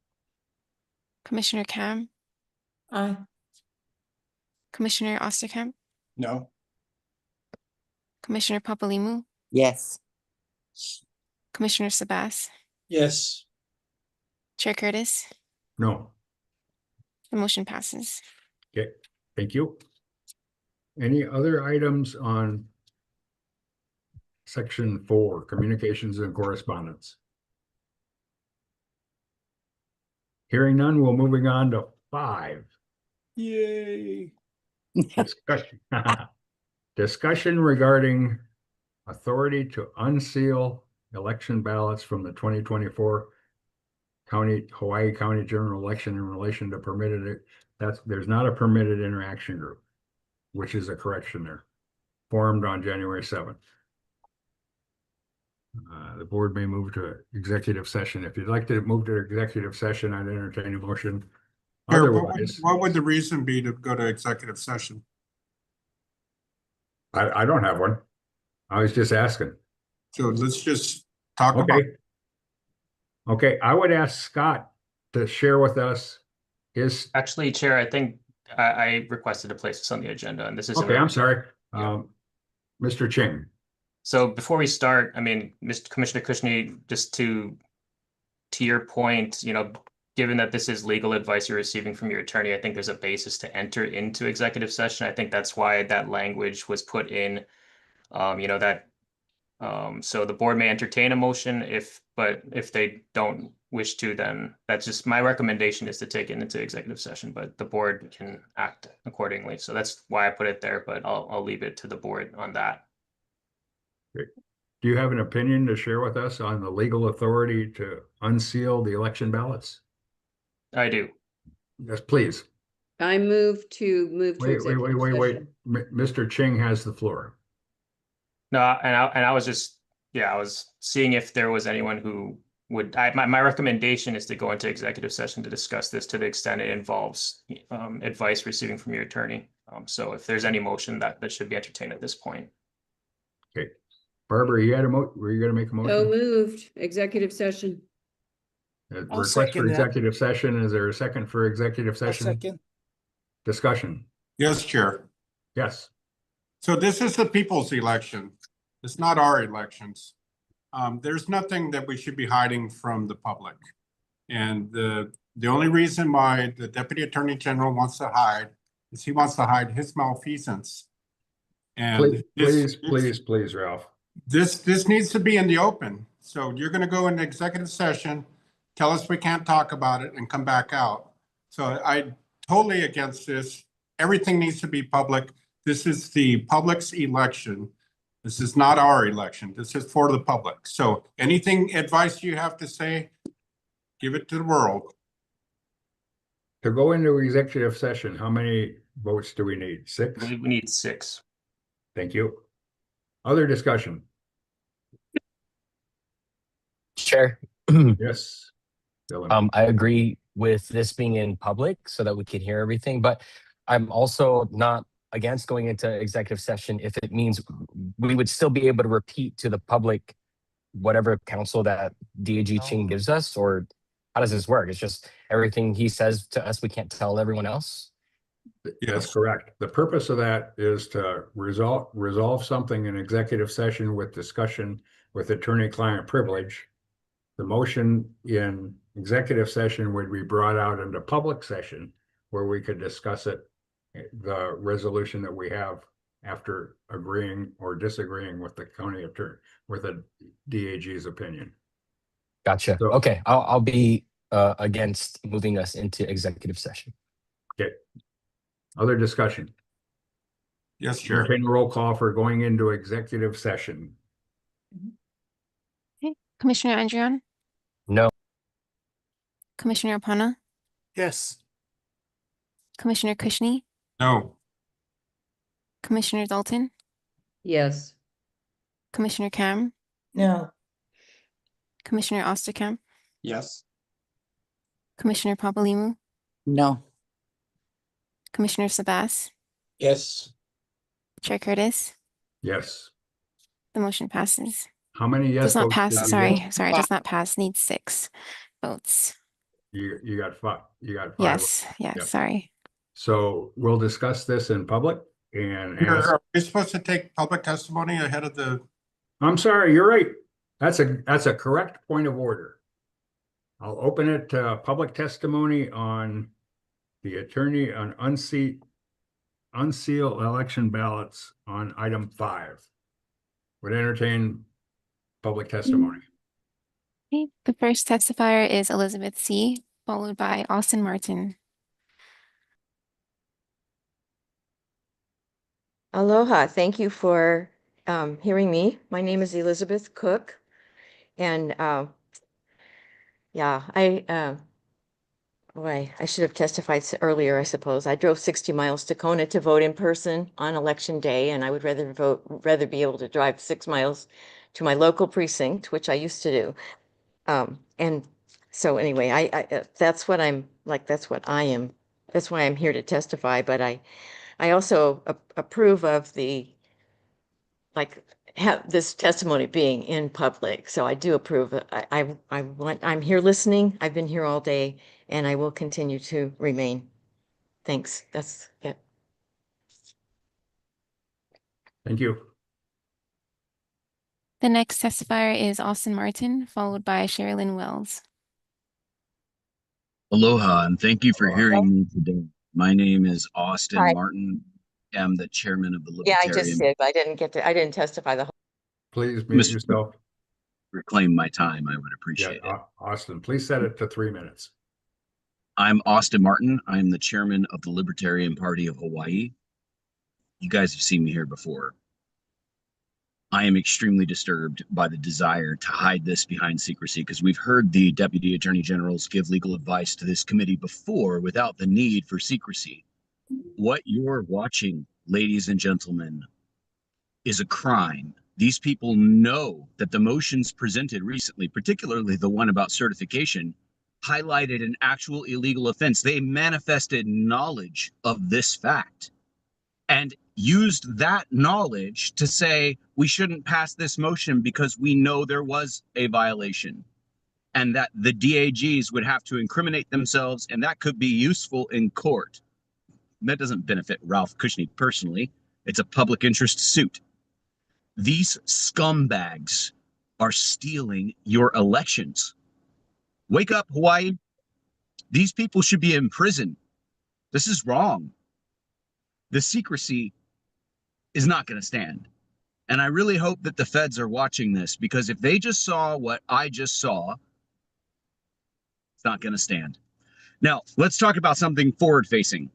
Commissioner Cam, Aye. Commissioner Osterkamp, No. Commissioner Papalimu, Yes. Commissioner Sabas, Yes. Chair Curtis. No. The motion passes. Okay, thank you. Any other items on section 4, communications and correspondence? Hearing none, we're moving on to 5. Yay. Discussion. Discussion regarding authority to unseal election ballots from the 2024 Hawaii County General Election in relation to permitted, there's not a permitted interaction group, which is a correction there, formed on January 7th. The board may move to executive session. If you'd like to move to executive session, I'd entertain a motion. Otherwise, What would the reason be to go to executive session? I don't have one. I was just asking. So let's just talk about. Okay. Okay, I would ask Scott to share with us his. Actually, Chair, I think I requested to place this on the agenda, and this is. Okay, I'm sorry. Mr. Ching. So before we start, I mean, Mr. Commissioner Kushney, just to your point, you know, given that this is legal advice you're receiving from your attorney, I think there's a basis to enter into executive session. I think that's why that language was put in, you know, that. So the board may entertain a motion but if they don't wish to, then that's just my recommendation is to take it into executive session, but the board can act accordingly. So that's why I put it there, but I'll leave it to the board on that. Okay. Do you have an opinion to share with us on the legal authority to unseal the election ballots? I do. Yes, please. I move to Wait. Mr. Ching has the floor. No, and I was just, I was seeing if there was anyone who would, my recommendation is to go into executive session to discuss this to the extent it involves advice receiving from your attorney. So if there's any motion that should be entertained at this point. Okay. Barbara, were you going to make a motion? So moved, executive session. Request for executive session. Is there a second for executive session? Second. Discussion. Yes, Chair. Yes. So this is the people's election. It's not our elections. There's nothing that we should be hiding from the public. And the only reason why the Deputy Attorney General wants to hide is he wants to hide his malfeasance. And please, Ralph. This needs to be in the open. So you're going to go into executive session, tell us we can't talk about it, and come back out. So I totally against this. Everything needs to be public. This is the public's election. This is not our election. This is for the public. So anything advice you have to say, give it to the world. To go into executive session, how many votes do we need? I 6? believe we need 6. Thank you. Other discussion? Chair. Yes. Dylan. I agree with this being in public so that we can hear everything, but I'm also not against going into executive session if it means we would still be able to repeat to the public whatever counsel that DAG Ching gives us, or how does this work? It's just everything he says to us, we can't tell everyone else? Yes, correct. The purpose of that is to resolve something in executive session with discussion with attorney-client privilege. The motion in executive session would be brought out into public session where we could discuss it, the resolution that we have after agreeing or disagreeing with the county attorney, with the DAG's opinion. Gotcha. So- Okay, I'll be against moving us into executive session. Okay. Other discussion? Yes, Chair. Entertain a roll call for going into executive session. Okay. Commissioner Andrian, No. Commissioner Apana, Yes. Commissioner Kushney, No. Commissioner Dalton, Yes. Commissioner Cam, No. Commissioner Osterkamp, Yes. Commissioner Papalimu, No. Commissioner Sabas, Yes. Chair Curtis. Yes. The motion passes. How many yes Does not votes pass, did you sorry, get? does not pass, needs 6 votes. You got 5. You got 5. Yes, Yep. sorry. So we'll discuss this in public and ask. Are we supposed to take public testimony ahead of the? I'm sorry, you're right. That's a correct point of order. I'll open it to public testimony on the attorney on unsealed election ballots on item 5. Would entertain public testimony. Okay, the first testifier is Elizabeth C., followed by Austin Martin. Aloha, thank you for hearing me. My name is Elizabeth Cook. And yeah, I should have testified earlier, I suppose. I drove 60 miles to Kona to vote in person on election day, and I would rather be able to drive 6 miles to my local precinct, which I used to do. And so anyway, I that's what I'm like, that's what I am. That's why I'm here to testify, but I also approve of the, like, have this testimony being in public. So I do approve. I'm here listening. I've been here all day and I will continue to remain. Thanks. That's it. Thank you. The next testifier is Austin Martin, followed by Sherilyn Wells. Aloha, and thank you for hearing me today. My name is Austin Hi. Martin. I'm the chairman of the Yeah, Libertarian. I just did, but I didn't testify the whole. Please mute Mr. yourself. Reclaim my time. I would appreciate Yeah, it. Austin, please set it to 3 minutes. I'm Austin Martin. I'm the chairman of the Libertarian Party of Hawaii. You guys have seen me here before. I am extremely disturbed by the desire to hide this behind secrecy because we've heard the deputy attorney generals give legal advice to this committee before without the need for secrecy. What you're watching, ladies and gentlemen, is a crime. These people know that the motions presented recently, particularly the one about certification, highlighted an actual illegal offense. They manifested knowledge of this fact and used that knowledge to say we shouldn't pass this motion because we know there was a violation and that the DAGs would have to incriminate themselves and that could be useful in court. That doesn't benefit Ralph Kushney personally. It's a public interest suit. These scumbags are stealing your elections. Wake up, Hawaii. These people should be in prison. This is wrong. The secrecy is not going to stand. And I really hope that the feds are watching this because if they just saw what I just saw, it's not going to stand. Now, let's talk about something forward-facing.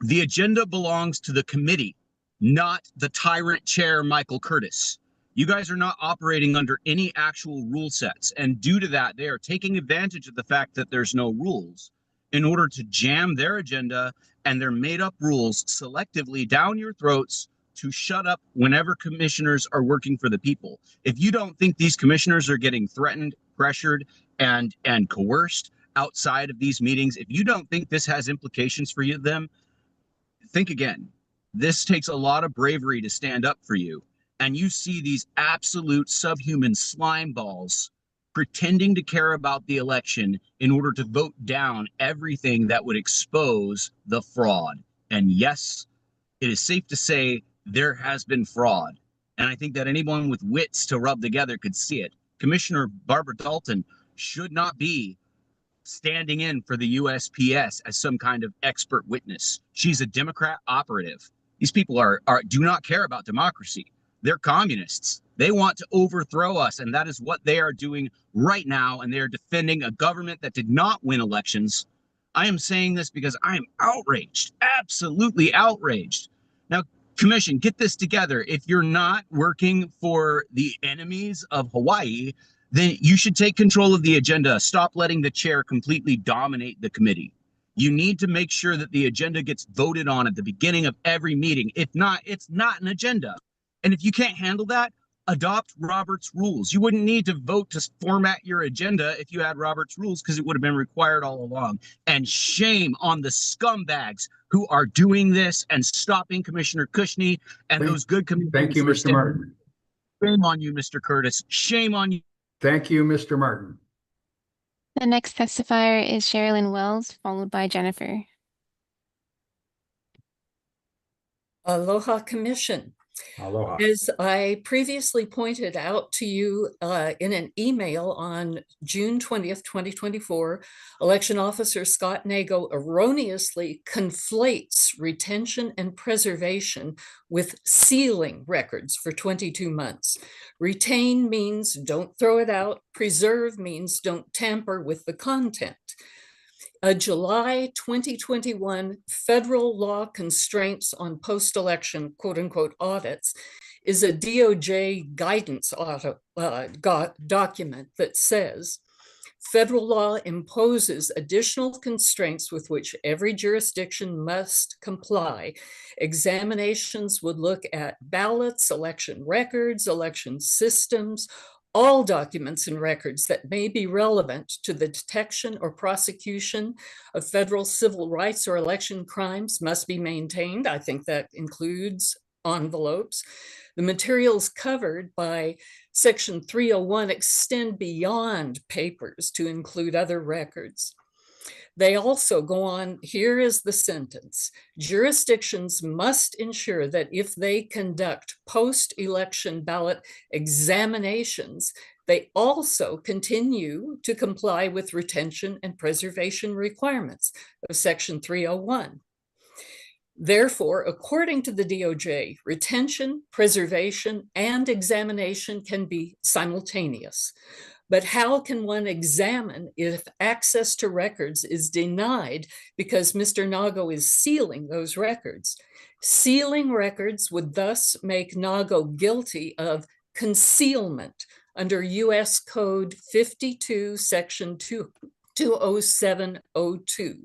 The agenda belongs to the committee, not the tyrant chair, Michael Curtis. You guys are not operating under any actual rule sets, and due to that, they are taking advantage of the fact that there's no rules in order to jam their agenda and their made-up rules selectively down your throats to shut up whenever commissioners are working for the people. If you don't think these commissioners are getting threatened, pressured, and coerced outside of these meetings, if you don't think this has implications for them, think again. This takes a lot of bravery to stand up for you. And you see these absolute subhuman slime balls pretending to care about the election in order to vote down everything that would expose the fraud. And yes, it is safe to say there has been fraud. And I think that anyone with wits to rub together could see it. Commissioner Barbara Dalton should not be standing in for the USPS as some kind of expert witness. She's a Democrat operative. These people do not care about democracy. They're communists. They want to overthrow us, and that is what they are doing right now, and they are defending a government that did not win elections. I am saying this because I am outraged, absolutely outraged. Now, Commission, get this together. If you're not working for the enemies of Hawaii, then you should take control of the agenda. Stop letting the chair completely dominate the committee. You need to make sure that the agenda gets voted on at the beginning of every meeting. If not, it's not an agenda. And if you can't handle that, adopt Robert's rules. You wouldn't need to vote to format your agenda if you had Robert's rules, because it would have been required all along. And shame on the scumbags who are doing this and stopping Commissioner Cushney and those good commissioners. Thank you, Mr. Martin. Shame on you, Mr. Curtis. Shame on you. Thank you, Mr. Martin. The next testifier is Sherilyn Wells, followed by Jennifer. Aloha, Commission. Aloha. As I previously pointed out to you in an email on June 20th, 2024, Election Officer Scott Nago erroneously conflates retention and preservation with sealing records for 22 months. Retain means don't throw it out. Preserve means don't tamper with the content. A July 2021 federal law constraints on post-election quote-unquote audits is a DOJ guidance document that says federal law imposes additional constraints with which every jurisdiction must comply. Examinations would look at ballots, election records, election systems, all documents and records that may be relevant to the detection or prosecution of federal civil rights or election crimes must be maintained. I think that includes envelopes. The materials covered by Section 301 extend beyond papers to include other records. They also go on, here is the sentence: jurisdictions must ensure that if they conduct post-election ballot examinations, they also continue to comply with retention and preservation requirements of Section 301. Therefore, according to the DOJ, retention, preservation, and examination can be simultaneous. But how can one examine if access to records is denied because Mr. Nago is sealing those records? Sealing records would thus make Nago guilty of concealment under U.S. Code 52, Section 20702.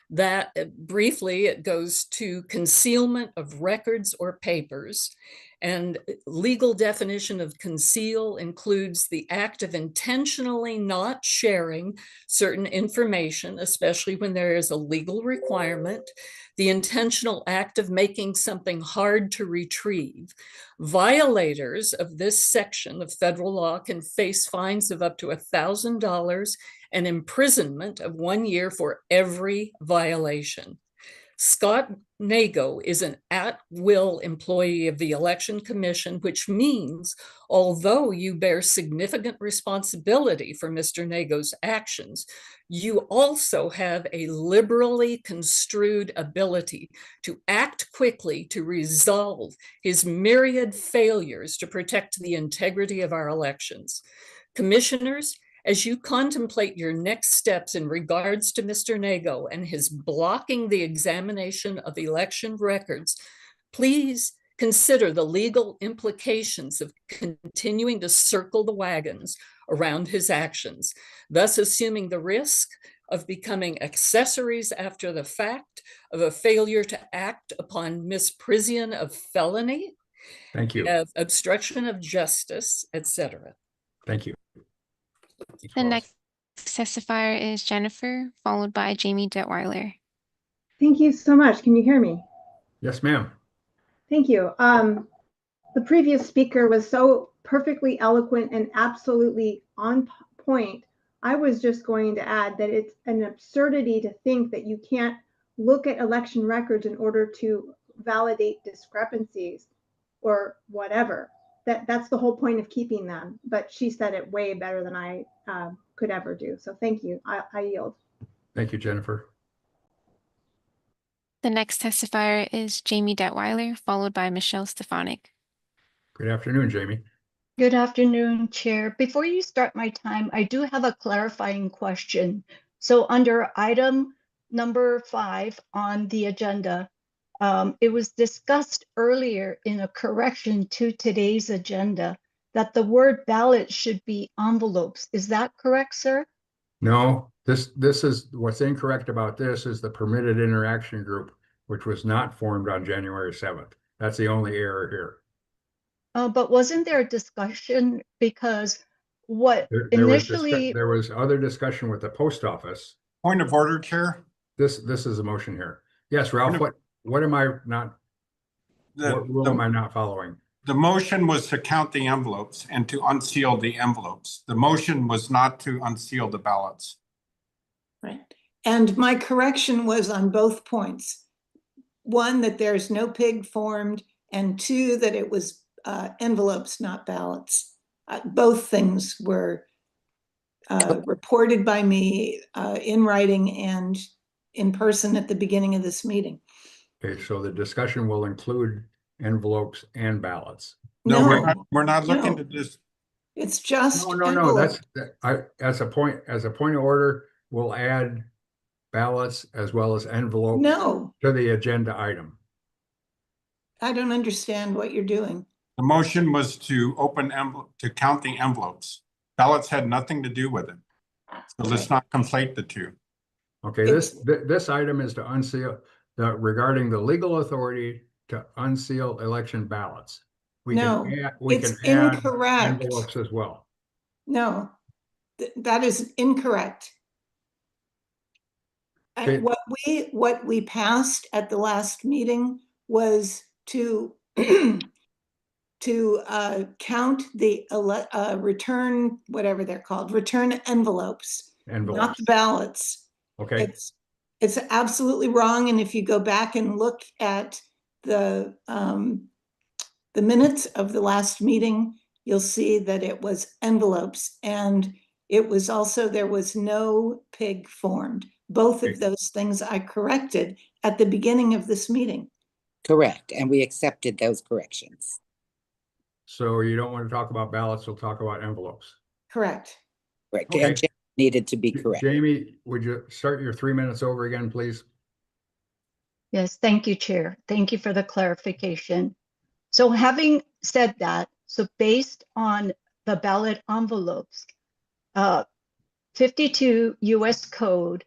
That briefly, it goes to concealment of records or papers. And legal definition of conceal includes the act of intentionally not sharing certain information, especially when there is a legal requirement, the intentional act of making something hard to retrieve. Violators of this section of federal law can face fines of up to $1,000 and imprisonment of 1 year for every violation. Scott Nago is an at-will employee of the Election Commission, which means although you bear significant responsibility for Mr. Nago's actions, you also have a liberally construed ability to act quickly to resolve his myriad failures to protect the integrity of our elections. Commissioners, As you contemplate your next steps in regards to Mr. Nago and his blocking the examination of election records, please consider the legal implications of continuing to circle the wagons around his actions, thus assuming the risk of becoming accessories after the fact of a failure to act upon misprision of felony, Thank you. of obstruction of justice, etc. Thank you. The next testifier is Jennifer, followed by Jamie Detweiler. Thank you so much. Can you hear me? Yes, ma'am. Thank you. The previous speaker was so perfectly eloquent and absolutely on point. I was just going to add that it's an absurdity to think that you can't look at election records in order to validate discrepancies or whatever. That's the whole point of keeping them. But she said it way better than I could ever do. So thank you. I yield. Thank you, Jennifer. The next testifier is Jamie Detweiler, followed by Michelle Stefanik. Good afternoon, Jamie. Good afternoon, Chair. Before you start my time, I do have a clarifying question. So under item number 5 on the agenda, it was discussed earlier in a correction to today's agenda that the word ballot should be envelopes. Is that correct, sir? No, this is what's incorrect about this is the permitted interaction group, which was not formed on January 7th. That's the only error here. But wasn't there a discussion because what There was other discussion with the post office. Point of order, Chair. This is a motion here. Yes, Ralph, what am I not, what rule am I not following? The motion was to count the envelopes and to unseal the envelopes. The motion was not to unseal the ballots. Right. And my correction was on both points. 1, that there's no pig formed, and 2, that it was envelopes, not ballots. Both things were reported by me in writing and in person at the beginning of this meeting. Okay, so the discussion will include envelopes and ballots. No, we're not looking to this. It's just No. That's as a point of order, we'll add ballots as well as envelopes to the agenda item. I don't understand what you're doing. The motion was to to count the envelopes. Ballots had nothing to do with it. So let's not conflate the two. Okay, this item is to unseal regarding the legal authority to unseal election ballots. We can add envelopes as well. No, that is incorrect. Okay. What we passed at the last meeting was to count the return, whatever they're called, return envelopes, not the ballots. Okay. It's absolutely wrong. And if you go back and look at the minutes of the last meeting, you'll see that it was envelopes, and it was also, there was no pig formed. Both of those things I corrected at the beginning of this meeting. Correct. And we accepted those corrections. So you don't want to talk about ballots, we'll talk about envelopes. Correct. Right. Okay. And needed to be correct. Jamie, would you start your 3 minutes over again, please? Yes, thank you, Chair. Thank you for the clarification. So having said that, so based on the ballot envelopes, 52 U.S. Code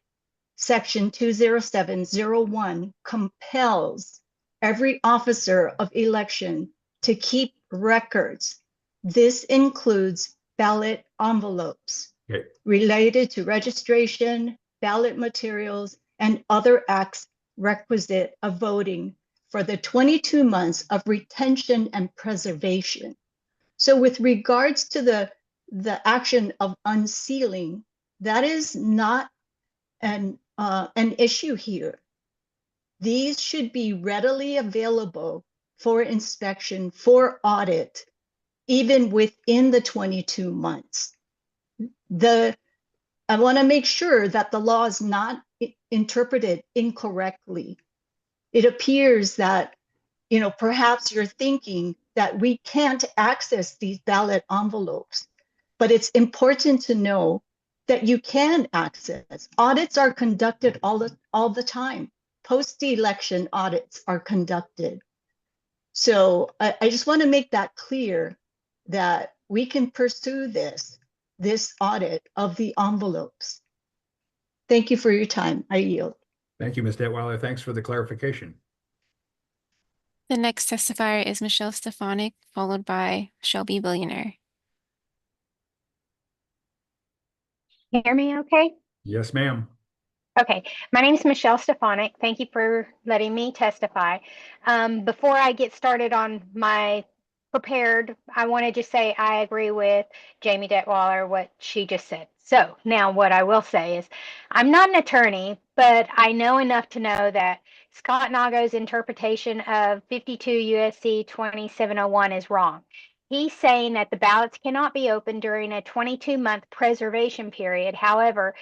Section 20701 compels every officer of election to keep records. This includes ballot envelopes related to registration, ballot materials, and other acts requisite of voting for the 22 months of retention and preservation. So with regards to the action of unsealing, that is not an issue here. These should be readily available for inspection, for audit, even within the 22 months. I want to make sure that the law is not interpreted incorrectly. It appears that, perhaps you're thinking that we can't access these ballot envelopes, but it's important to know that you can access. Audits are conducted all the time. Post-election audits are conducted. So I just want to make that clear that we can pursue this audit of the envelopes. Thank you for your time. I yield. Thank you, Ms. Detweiler. Thanks for the clarification. The next testifier is Michelle Stefanik, followed by Shelby Billionaire. Hear me okay? Yes, ma'am. Okay, my name is Michelle Stefanik. Thank you for letting me testify. Before I get started on my prepared, I want to just say I agree with Jamie Detweiler, what she just said. So now what I will say is I'm not an attorney, but I know enough to know that Scott Nago's interpretation of 52 USC 2701 is wrong. He's saying that the ballots cannot be opened during a 22-month preservation period. However,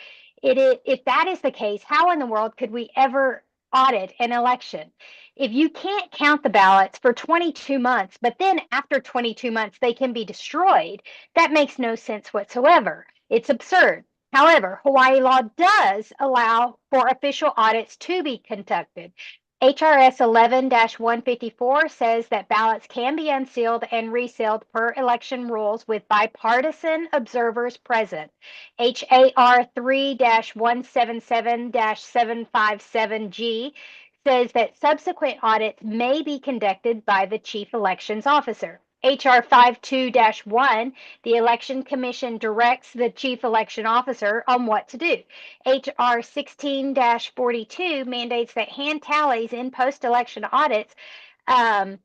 if that is the case, how in the world could we ever audit an election? If you can't count the ballots for 22 months, but then after 22 months they can be destroyed, that makes no sense whatsoever. It's absurd. However, Hawaii law does allow for official audits to be conducted. HRS 11-154 says that ballots can be unsealed and resealed per election rules with bipartisan observers present. HAR 3-177-757G says that subsequent audits may be conducted by the Chief Elections Officer. HR 52-1, the Election Commission directs the Chief Election Officer on what to do. HR 16-42 mandates that hand tallies in post-election audits and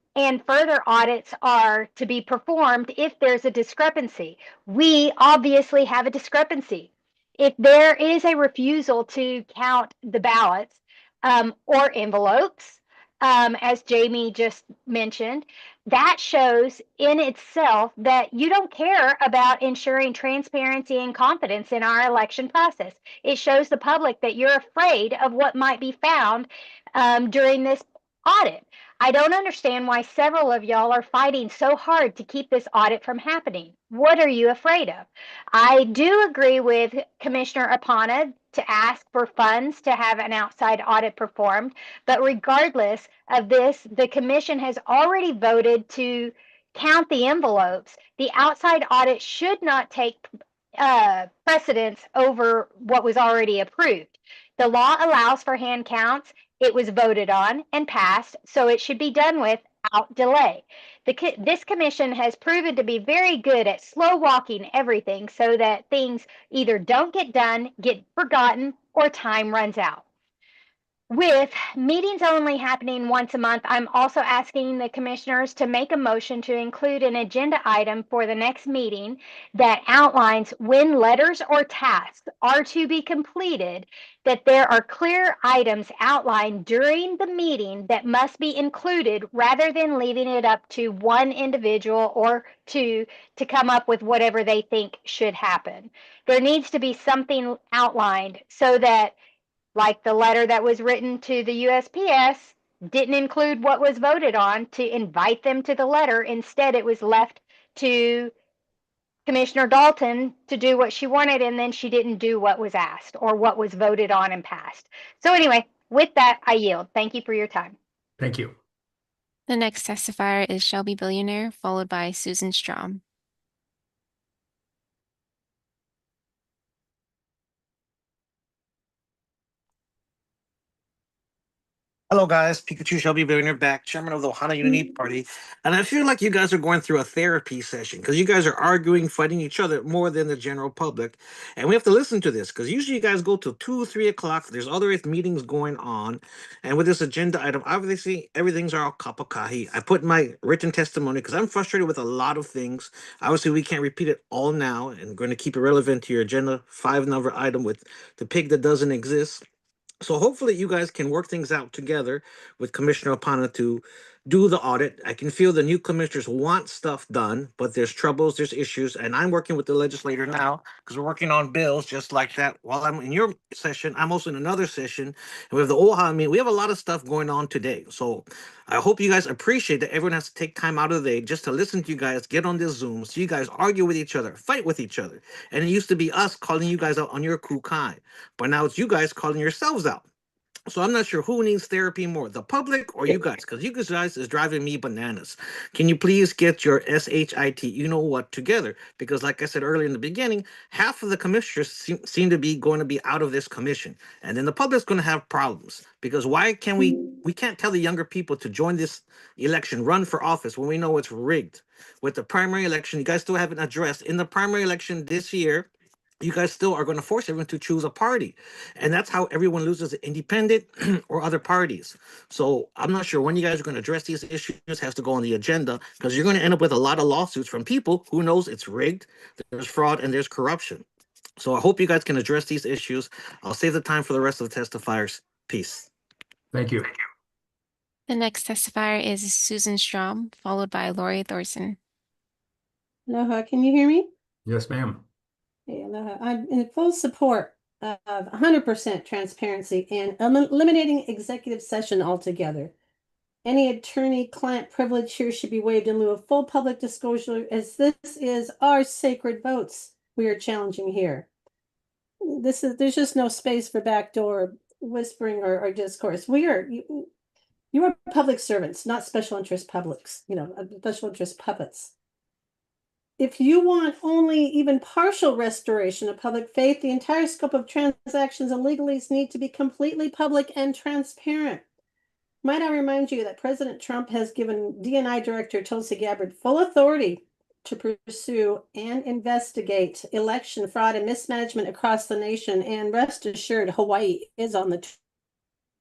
further audits are to be performed if there's a discrepancy. We obviously have a discrepancy. If there is a refusal to count the ballots or envelopes, as Jamie just mentioned, that shows in itself that you don't care about ensuring transparency and confidence in our election process. It shows the public that you're afraid of what might be found during this audit. I don't understand why several of y'all are fighting so hard to keep this audit from happening. What are you afraid of? I do agree with Commissioner Apana to ask for funds to have an outside audit performed, but regardless of this, the commission has already voted to count the envelopes. The outside audit should not take precedence over what was already approved. The law allows for hand counts. It was voted on and passed, so it should be done without delay. This commission has proven to be very good at slow walking everything so that things either don't get done, get forgotten, or time runs out. With meetings only happening once a month, I'm also asking the commissioners to make a motion to include an agenda item for the next meeting that outlines when letters or tasks are to be completed, that there are clear items outlined during the meeting that must be included rather than leaving it up to one individual or two to come up with whatever they think should happen. There needs to be something outlined so that, like the letter that was written to the USPS, didn't include what was voted on to invite them to the letter. Instead, it was left to Commissioner Dalton to do what she wanted, and then she didn't do what was asked or what was voted on and passed. So anyway, with that, I yield. Thank you for your time. Thank you. The next testifier is Shelby Billionaire, followed by Susan Strom. Hello guys, Pikachu Shelby Billionaire back, chairman of the Ohana Unity Party. And I feel like you guys are going through a therapy session because you guys are arguing, fighting each other more than the general public. And we have to listen to this because usually you guys go till 2, 3 o'clock. There's other meetings going on. And with this agenda item, obviously everything's all kapakahi. I put my written testimony because I'm frustrated with a lot of things. Obviously we can't repeat it all now and going to keep it relevant to your agenda 5 number item with the pig that doesn't exist. So hopefully you guys can work things out together with Commissioner Apana to do the audit. I can feel the new commissioners want stuff done, but there's troubles, there's issues, and I'm working with the legislator now because we're working on bills just like that. While I'm in your session, I'm also in another session, and we have the OHA meeting. We have a lot of stuff going on today. So I hope you guys appreciate that everyone has to take time out of the day just to listen to you guys, get on this Zoom, so you guys argue with each other, fight with each other. And it used to be us calling you guys out on your kukai, but now it's you guys calling yourselves out. So I'm not sure who needs therapy more, the public or you guys, because you guys is driving me bananas. Can you please get your SHIT, you know what, together? Because like I said earlier in the beginning, half of the commissioners seem to be going to be out of this commission. And then the public's going to have problems. Because why can we can't tell the younger people to join this election, run for office when we know it's rigged. With the primary election, you guys still haven't addressed. In the primary election this year, you guys still are going to force everyone to choose a party. And that's how everyone loses, independent or other parties. So I'm not sure when you guys are going to address these issues, has to go on the agenda, because you're going to end up with a lot of lawsuits from people who knows it's rigged, there's fraud, and there's corruption. So I hope you guys can address these issues. I'll save the time for the rest of the testifiers. Peace. Thank you. The next testifier is Susan Strom, followed by Lori Thorson. Aloha, can you hear me? Yes, ma'am. Hey, aloha. I'm in full support of 100% transparency and eliminating executive session altogether. Any attorney-client privilege here should be waived in lieu of full public disclosure, as this is our sacred votes we are challenging here. There's just no space for backdoor whispering or discourse. You are public servants, not special interest publics, special interest puppets. If you want only even partial restoration of public faith, the entire scope of transactions and legalese need to be completely public and transparent. Might I remind you that President Trump has given DNI Director Tulsi Gabbard full authority to pursue and investigate election fraud and mismanagement across the nation, and rest assured, Hawaii is on the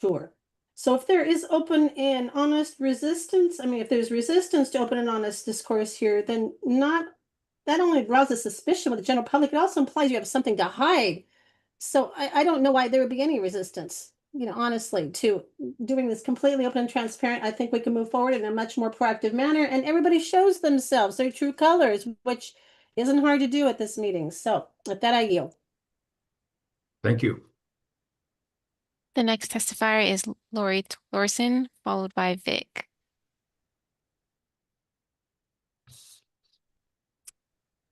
tour. So if there is open and honest resistance, if there's resistance to open and honest discourse here, then that only rouses suspicion with the general public. It also implies you have something to hide. So I don't know why there would be any resistance, honestly, to doing this completely open and transparent. I think we can move forward in a much more proactive manner, and everybody shows themselves their true colors, which isn't hard to do at this meeting. So with that, I yield. Thank you. The next testifier is Lori Thorson, followed by Vic.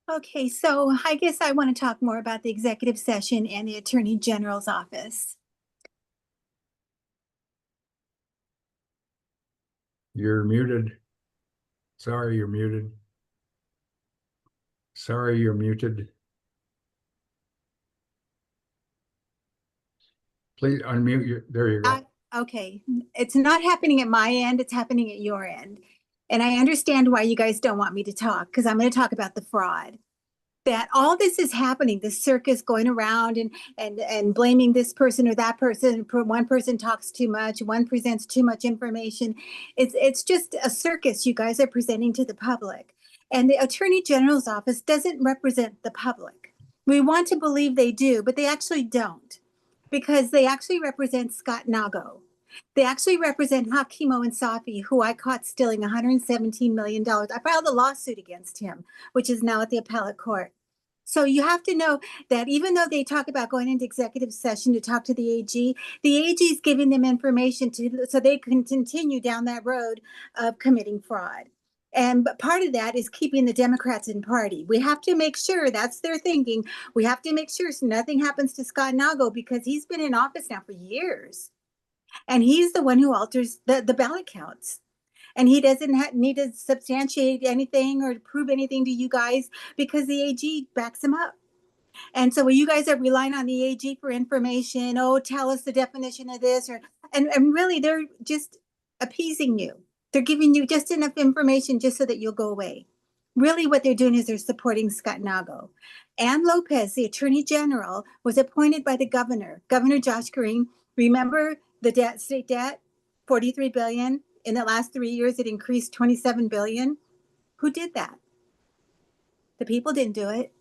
Okay, so I guess I want to talk more about the executive session and the Attorney General's office. You're muted. Sorry, you're muted. Sorry, you're muted. Please unmute your, there you go. Okay, it's not happening at my end, it's happening at your end. And I understand why you guys don't want me to talk, because I'm going to talk about the fraud. That all this is happening, this circus going around and blaming this person or that person. One person talks too much, one presents too much information. It's just a circus you guys are presenting to the public. And the Attorney General's office doesn't represent the public. We want to believe they do, but they actually don't, because they actually represent Scott Nago. They actually represent Hakimo Insafi, who I caught stealing $117 million. I filed a lawsuit against him, which is now at the appellate court. So you have to know that even though they talk about going into executive session to talk to the AG is giving them information so they can continue down that road of committing fraud. And part of that is keeping the Democrats in party. We have to make sure, that's their thinking, we have to make sure so nothing happens to Scott Nago, because he's been in office now for years. And he's the one who alters the ballot counts. And he doesn't need to substantiate anything or prove anything to you guys, because the AG backs him up. And so when you guys are relying on the AG for information, tell us the definition of this, and really they're just appeasing you. They're giving you just enough information just so that you'll go away. Really what they're doing is they're supporting Scott Nago. Ann Lopez, the Attorney General, was appointed by the governor, Governor Josh Green. Remember the state debt, $43 billion. In the last 3 years, it increased $27 billion. Who did that? The people didn't do it.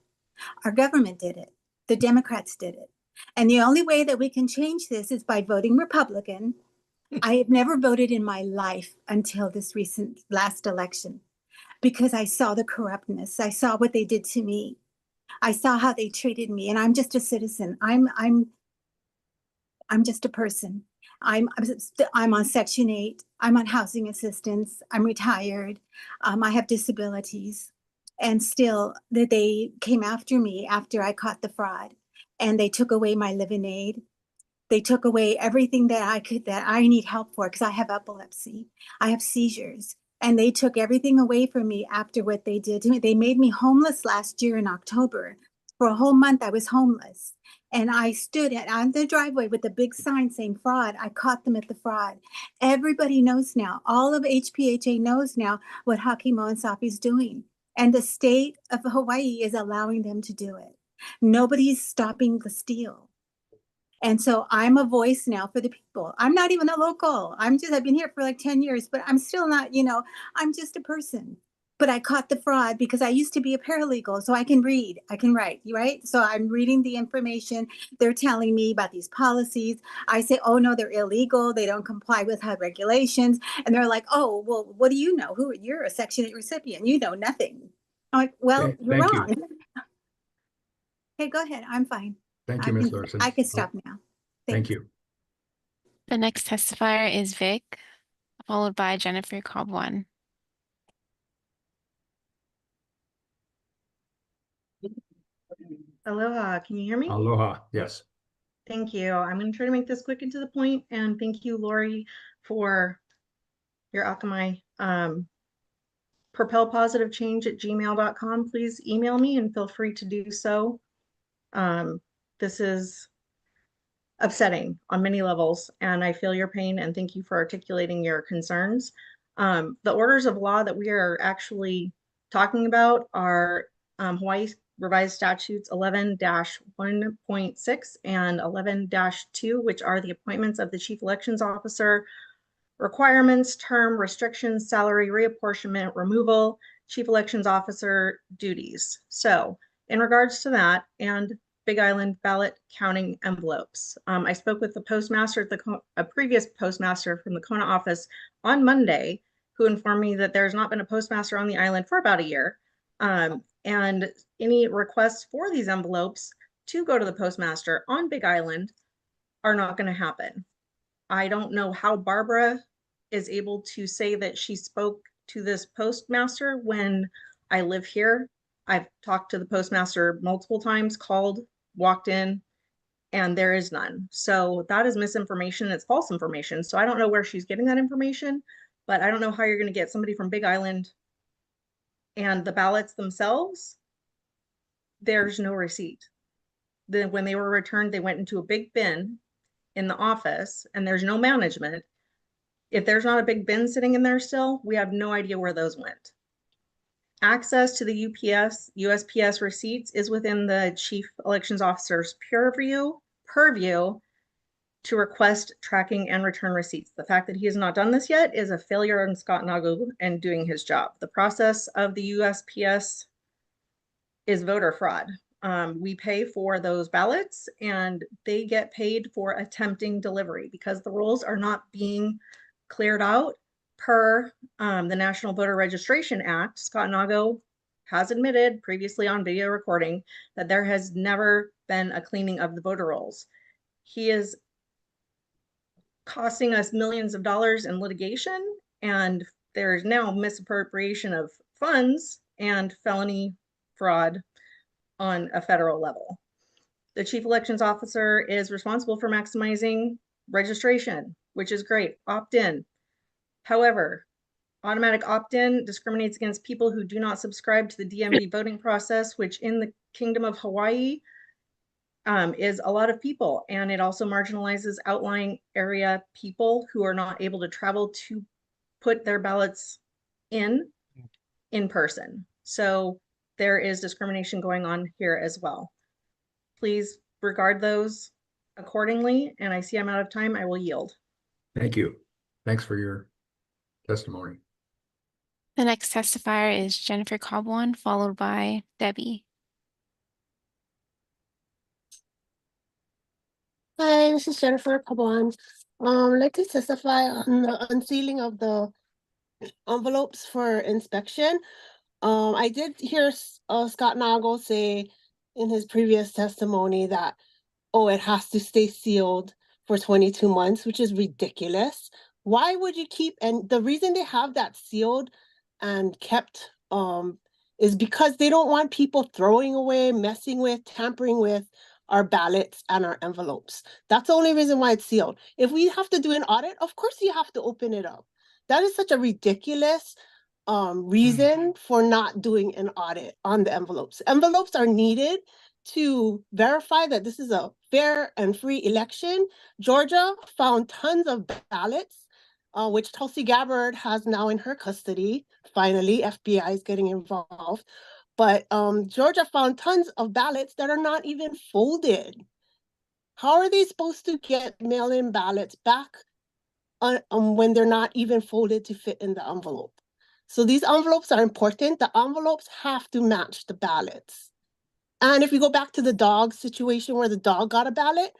Our government did it. The Democrats did it. And the only way that we can change this is by voting Republican I have never voted in my life until this recent last election because I saw the corruptness. I saw what they did to me. I saw how they treated me, and I'm just a citizen. I'm just a person. I'm on Section 8. I'm on housing assistance. I'm retired. I have disabilities. And still, that they came after me after I caught the fraud, and they took away my living aid. They took away everything that I need help for, because I have epilepsy. I have seizures. And they took everything away from me after what they did to me. They made me homeless last year in October. For a whole month, I was homeless. And I stood on the driveway with a big sign saying fraud. I caught them at the fraud. Everybody knows now. All of HPHA knows now what Haki Moensafi is doing. And the state of Hawaii is allowing them to do it. Nobody's stopping the steal. And so I'm a voice now for the people. I'm not even a local. I've been here for like 10 years, but I'm still not, I'm just a person. But I caught the fraud because I used to be a paralegal, so I can read, I can write, right? So I'm reading the information. They're telling me about these policies. I say, oh no, they're illegal. They don't comply with HUD regulations. And they're like, oh, well, what do you know? You're a Section 8 recipient. You know nothing. I'm like, well, you're Thank wrong. you. Okay, go ahead. I'm fine. Thank you, Ms. Larson. I can stop now. Thank you. The next testifier is Vic, followed by Jennifer Cobb-One. Aloha, can you hear me? Aloha, yes. Thank you. I'm going to try to make this quick and to the point, and thank you, Lori, for your Akamai. propelpositivechange@gmail.com. Please email me and feel free to do so. This is upsetting on many levels, and I feel your pain, and thank you for articulating your concerns. The orders of law that we are actually talking about are Hawaii Revised Statutes 11-1.6 and 11-2, which are the appointments of the Chief Elections Officer, requirements, term, restrictions, salary, reapportionment, removal, Chief Elections Officer duties. So in regards to that and Big Island ballot counting envelopes, I spoke with the postmaster, a previous postmaster from the Kona office on Monday, who informed me that there's not been a postmaster on the island for about a year. And any requests for these envelopes to go to the postmaster on Big Island are not going to happen. I don't know how Barbara is able to say that she spoke to this postmaster when I live here. I've talked to the postmaster multiple times, called, walked in, and there is none. So that is misinformation. It's false information. So I don't know where she's getting that information, but I don't know how you're going to get somebody from Big Island and the ballots themselves. There's no receipt. Then when they were returned, they went into a big bin in the office, and there's no management. If there's not a big bin sitting in there still, we have no idea where those went. Access to the USPS receipts is within the Chief Elections Officer's purview to request tracking and return receipts. The fact that he has not done this yet is a failure on Scott Nagu and doing his job. The process of the USPS is voter fraud. We pay for those ballots, and they get paid for attempting delivery because the rules are not being cleared out per the National Voter Registration Act. Scott Nagu has admitted previously on video recording that there has never been a cleaning of the voter rolls. He is costing us millions of dollars in litigation, and there's now misappropriation of funds and felony fraud on a federal level. The Chief Elections Officer is responsible for maximizing registration, which is great, opt-in. However, automatic opt-in discriminates against people who do not subscribe to the DMV voting process, which in the Kingdom of Hawaii is a lot of people. And it also marginalizes outlying area people who are not able to travel to put their ballots in person. So there is discrimination going on here as well. Please regard those accordingly. And I see I'm out of time. I will yield. Thank you. Thanks for your testimony. The next testifier is Jennifer Cobb-One, followed by Debbie. Hi, this is Jennifer Caban. I'd like to testify on the unsealing of the envelopes for inspection. I did hear Scott Nagle say in his previous testimony that, oh, it has to stay sealed for 22 months, which is ridiculous. Why would you keep, and the reason they have that sealed and kept is because they don't want people throwing away, messing with, tampering with our ballots and our envelopes. That's the only reason why it's sealed. If we have to do an audit, of course you have to open it up. That is such a ridiculous reason for not doing an audit on the envelopes. Envelopes are needed to verify that this is a fair and free election. Georgia found tons of ballots, which Tulsi Gabbard has now in her custody. Finally, FBI is getting involved. But Georgia found tons of ballots that are not even folded. How are they supposed to get mail-in ballots back when they're not even folded to fit in the envelope? So these envelopes are important. The envelopes have to match the ballots. And if you go back to the dog situation where the dog got a ballot,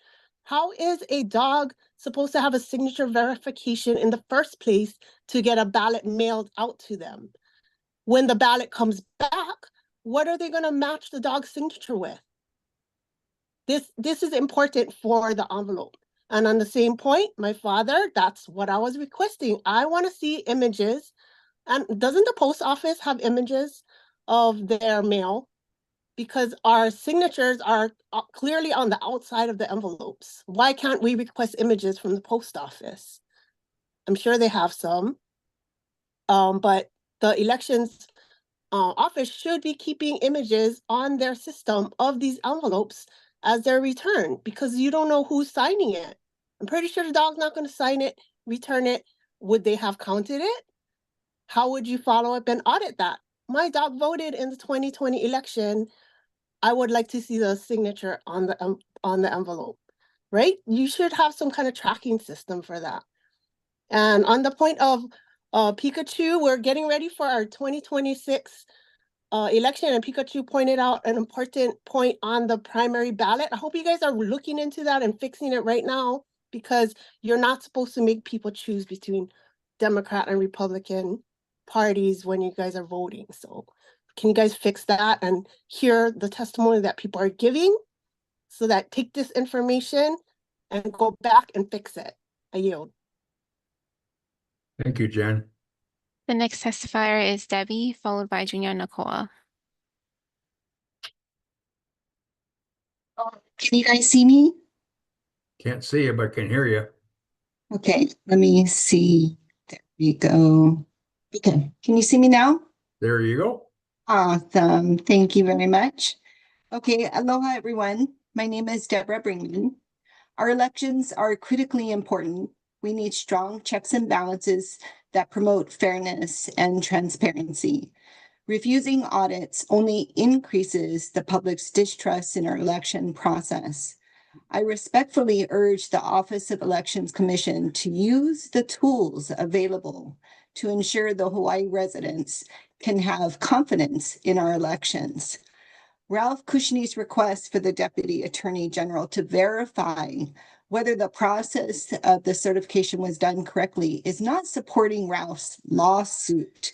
how is a dog supposed to have a signature verification in the first place to get a ballot mailed out to them? When the ballot comes back, what are they going to match the dog's signature with? This is important for the envelope. And on the same point, my father, that's what I was requesting. I want to see images. And doesn't the post office have images of their mail? Because our signatures are clearly on the outside of the envelopes. Why can't we request images from the post office? I'm sure they have some. But the elections office should be keeping images on their system of these envelopes as they're returned, because you don't know who's signing it. I'm pretty sure the dog's not going to sign it, return it. Would they have counted it? How would you follow up and audit that? My dog voted in the 2020 election. I would like to see the signature on the envelope, right? You should have some kind of tracking system for that. And on the point of Pikachu, we're getting ready for our 2026 election, and Pikachu pointed out an important point on the primary ballot. I hope you guys are looking into that and fixing it right now, because you're not supposed to make people choose between Democrat and Republican parties when you guys are voting. So can you guys fix that and hear the testimony that people are giving, so that take this information and go back and fix it? I yield. Thank you, Jen. The next testifier is Debbie, followed by Junior Nakoa. Can you guys see me? Can't see you, but can hear you. Okay, let me see. There we go. Okay, can you see me now? There you go. Awesome. Thank you very much. Okay, aloha everyone. My name is Deborah Bringman. Our elections are critically important. We need strong checks and balances that promote fairness and transparency. Refusing audits only increases the public's distrust in our election process. I respectfully urge the Office of Elections Commission to use the tools available to ensure the Hawaii residents can have confidence in our elections. Ralph Kushne's request for the Deputy Attorney General to verify whether the process of the certification was done correctly is not supporting Ralph's lawsuit.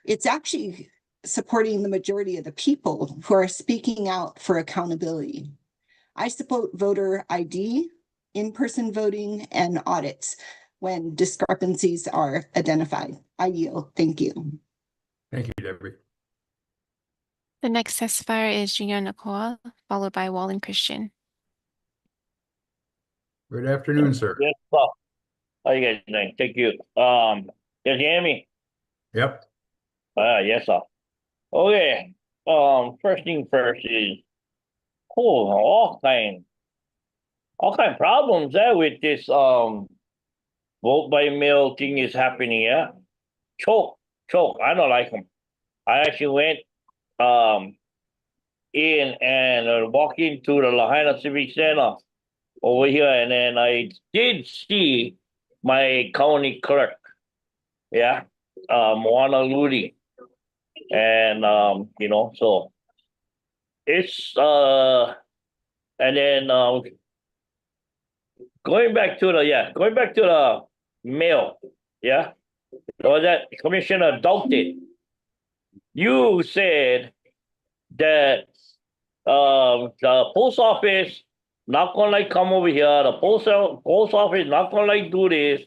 It's actually supporting the majority of the people who are speaking out for accountability. I support voter ID, in-person voting, and audits when discrepancies are identified. I yield. Thank you. Thank you, Debbie. The next testifier is Junior Nakoa, followed by Wallen Christian. Good afternoon, sir. Yes, sir. How you guys doing? Thank you. Can you hear me? Yep. Yes, sir. Okay. First thing first is, all kind of problems with this vote by mail thing is happening. Yeah, choke. I don't like them. I actually went in and walked into the Lahaina Civic Center over here, and then I did see my county clerk. Yeah, Moana Ludi. And so it's and then going back to the mail, yeah, or that Commissioner adopted. You said that the post office not gonna like come over here. The post office not gonna like do this,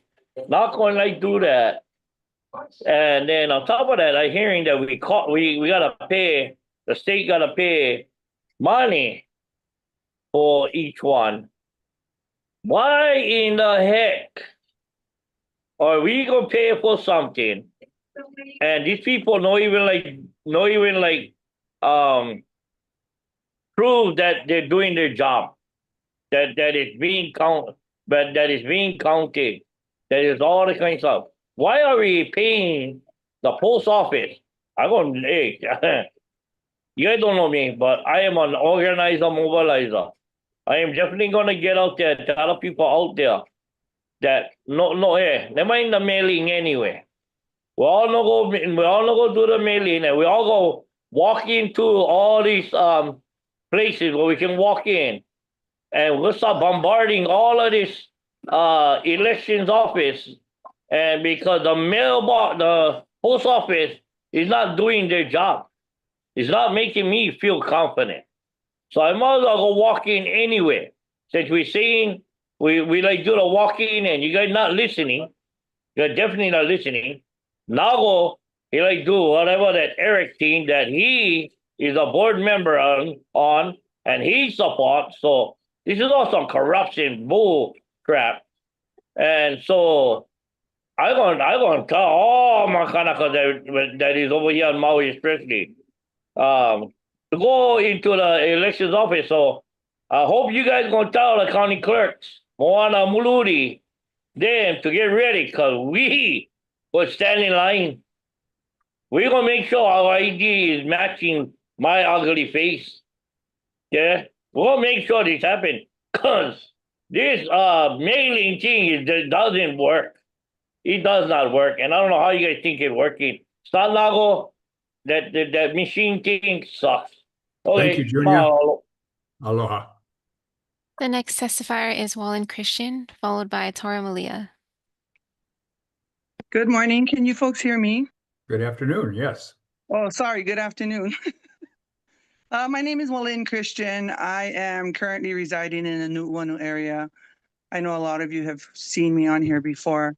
not gonna like do that. And then on top of that, I'm hearing that we gotta pay, the state gotta pay money for each one. Why in the heck are we gonna pay for something? And these people not even prove that they're doing their job, that is being counted, but that is being counted, that is all the kind of stuff. Why are we paying the post office? Hey, you guys don't know me, but I am an organizer, mobilizer. I am definitely gonna get out there, tell the people out there that never mind the mailing anyway. We all know go do the mailing, and we all go walk into all these places where we can walk in, and we'll start bombarding all of this elections office, and because the post office is not doing their job, it's not making me feel confident. So I might as well go walk in anyway. Since we're saying we like do the walk in, and you guys not listening, you're definitely not listening. Now go, he like do whatever that Eric thing that he is a board member on and he supports. So this is all some corruption bull crap. And so I'm gonna tell all my Kanaka that is over here on Maui especially to go into the elections office. So I hope you guys gonna tell the county clerks, Moana Muludi, them to get ready, because we will stand in line. We're gonna make sure our ID is matching my ugly face. Yeah, we'll make sure this happens, because this mailing thing doesn't work. It does not work, and I don't know how you guys think it's working. Stanago, that machine thing sucks. Okay, Thank you, Junior. mahalo. Aloha. The next testifier is Wallen Christian, followed by Tora Malia. Good morning. Can you folks hear me? Good afternoon. Yes. Oh, sorry. Good afternoon. My name is Wallen Christian. I am currently residing in the Nu'uanu area. I know a lot of you have seen me on here before.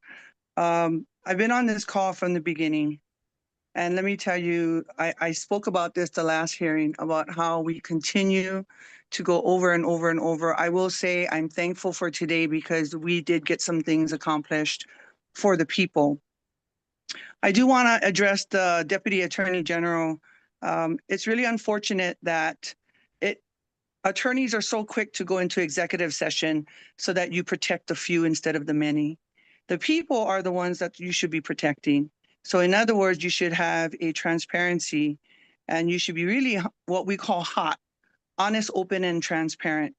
I've been on this call from the beginning. And let me tell you, I spoke about this the last hearing, about how we continue to go over and over and over. I will say I'm thankful for today because we did get some things accomplished for the people. I do want to address the Deputy Attorney General. It's really unfortunate that attorneys are so quick to go into executive session so that you protect the few instead of the many. The people are the ones that you should be protecting. So in other words, you should have a transparency, and you should be really what we call hot, honest, open, and transparent.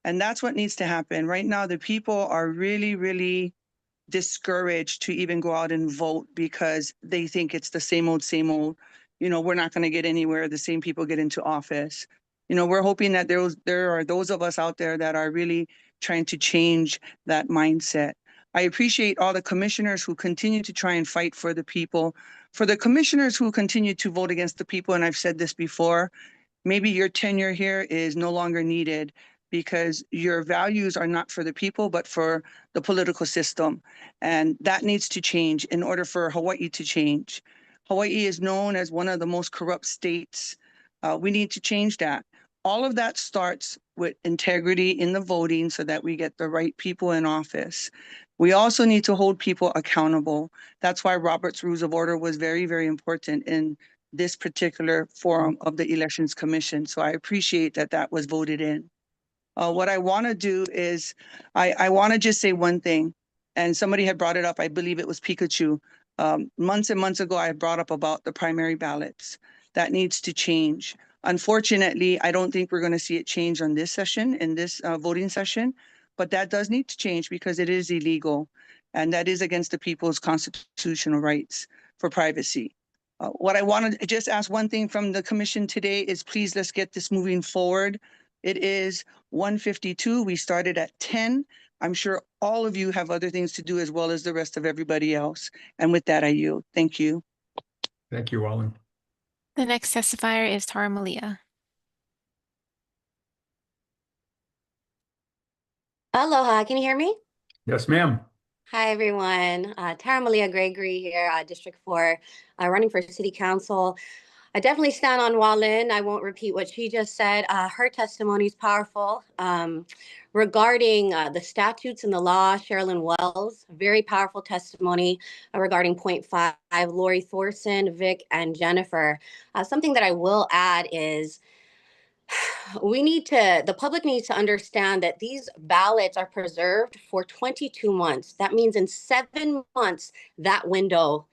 And that's what needs to happen. Right now, the people are really, really discouraged to even go out and vote because they think it's the same old, we're not going to get anywhere. The same people get into office. We're hoping that there are those of us out there that are really trying to change that mindset. I appreciate all the commissioners who continue to try and fight for the people. For the commissioners who continue to vote against the people, and I've said this before, maybe your tenure here is no longer needed because your values are not for the people, but for the political system. And that needs to change in order for Hawaii to change. Hawaii is known as one of the most corrupt states. We need to change that. All of that starts with integrity in the voting so that we get the right people in office. We also need to hold people accountable. That's why Robert's Rules of Order was very, very important in this particular forum of the Elections Commission. So I appreciate that that was voted in. What I want to do is, I want to just say one thing, and somebody had brought it up, I believe it was Pikachu. Months and months ago, I brought up about the primary ballots. That needs to change. Unfortunately, I don't think we're going to see it change on this session, in this voting session, but that does need to change because it is illegal, and that is against the people's constitutional rights for privacy. What I want to just ask one thing from the commission today is please let's get this moving forward. It is 1:52. We started at 10. I'm sure all of you have other things to do as well as the rest of everybody else. And with that, I yield. Thank you. Thank you, Wallen. The next testifier is Tara Malia. Aloha, can you hear me? Yes, ma'am. Hi, everyone. Tara Malia Gregory here, District 4, running for City Council. I definitely stand on Wallen. I won't repeat what she just said. Her testimony is powerful. Regarding the statutes and the law, Sherilyn Wells, very powerful testimony regarding point 5, Lori Thorson, Vic, and Jennifer. Something that I will add is the public needs to understand that these ballots are preserved for 22 months. That means in 7 months, that window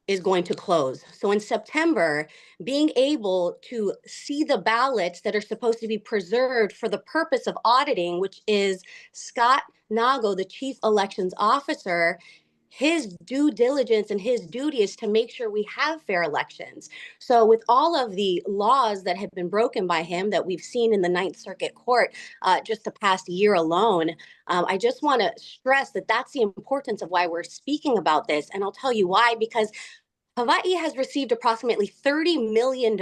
is going to close. So in September, being able to see the ballots that are supposed to be preserved for the purpose of auditing, which is Scott Nago, the Chief Elections Officer, his due diligence and his duty is to make sure we have fair elections. So with all of the laws that have been broken by him that we've seen in the Ninth Circuit Court just the past year alone, I just want to stress that that's the importance of why we're speaking about this. And I'll tell you why, because Hawaii has received approximately $30 million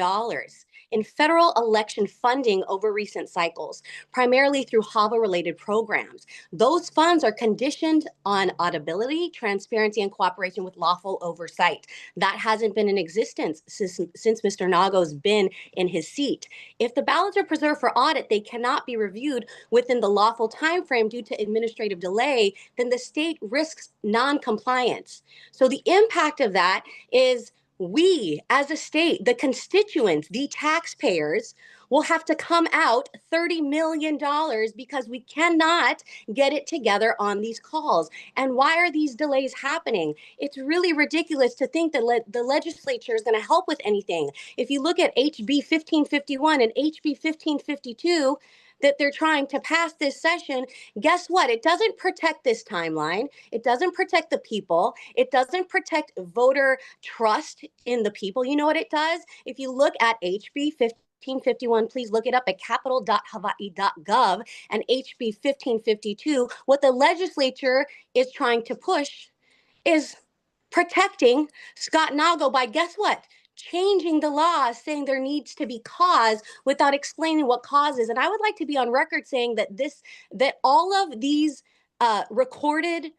in federal election funding over recent cycles, primarily through HAVA-related programs. Those funds are conditioned on auditability, transparency, and cooperation with lawful oversight. That hasn't been in existence since Mr. Nago's been in his seat. If the ballots are preserved for audit, they cannot be reviewed within the lawful timeframe due to administrative delay, then the state risks non-compliance. So the impact of that is we, as a state, the constituents, the taxpayers, will have to come out $30 million because we cannot get it together on these calls. And why are these delays happening? It's really ridiculous to think that the legislature is going to help with anything. If you look at HB 1551 and HB 1552, that they're trying to pass this session, guess what? It doesn't protect this timeline. It doesn't protect the people. It doesn't protect voter trust in the people. You know what it does? If you look at HB 1551, please look it up at capital.hawaii.gov, and HB 1552, what the legislature is trying to push is protecting Scott Nago by, guess what? Changing the law, saying there needs to be cause without explaining what cause is. And I would like to be on record saying that all of these recorded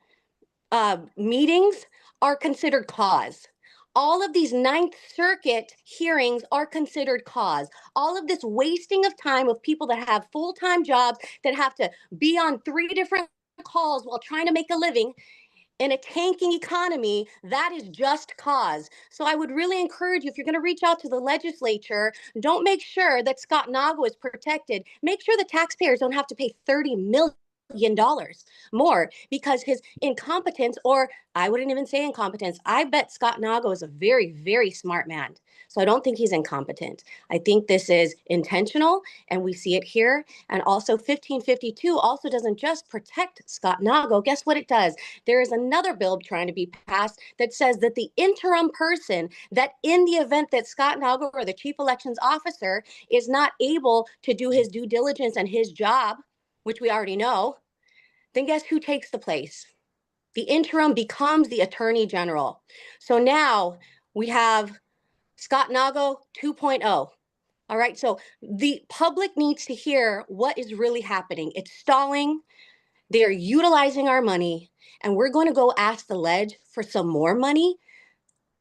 meetings are considered cause. All of these Ninth Circuit hearings are considered cause. All of this wasting of time of people that have full-time jobs that have to be on 3 different calls while trying to make a living in a tanking economy, that is just cause. So I would really encourage you, if you're going to reach out to the legislature, don't make sure that Scott Nago is protected. Make sure the taxpayers don't have to pay $30 million more because his incompetence, or I wouldn't even say incompetence. I bet Scott Nago is a very, very smart man. So I don't think he's incompetent. I think this is intentional, and we see it here. And also 1552 also doesn't just protect Scott Nago. Guess what it does? There is another bill trying to be passed that says that the interim person, that in the event that Scott Nago or the Chief Elections Officer is not able to do his due diligence and his job, which we already know, then guess who takes the place? The interim becomes the Attorney General. So now we have Scott Nago 2.0. All right, so the public needs to hear what is really happening. It's stalling. They're utilizing our money, and we're going to go ask the ledge for some more money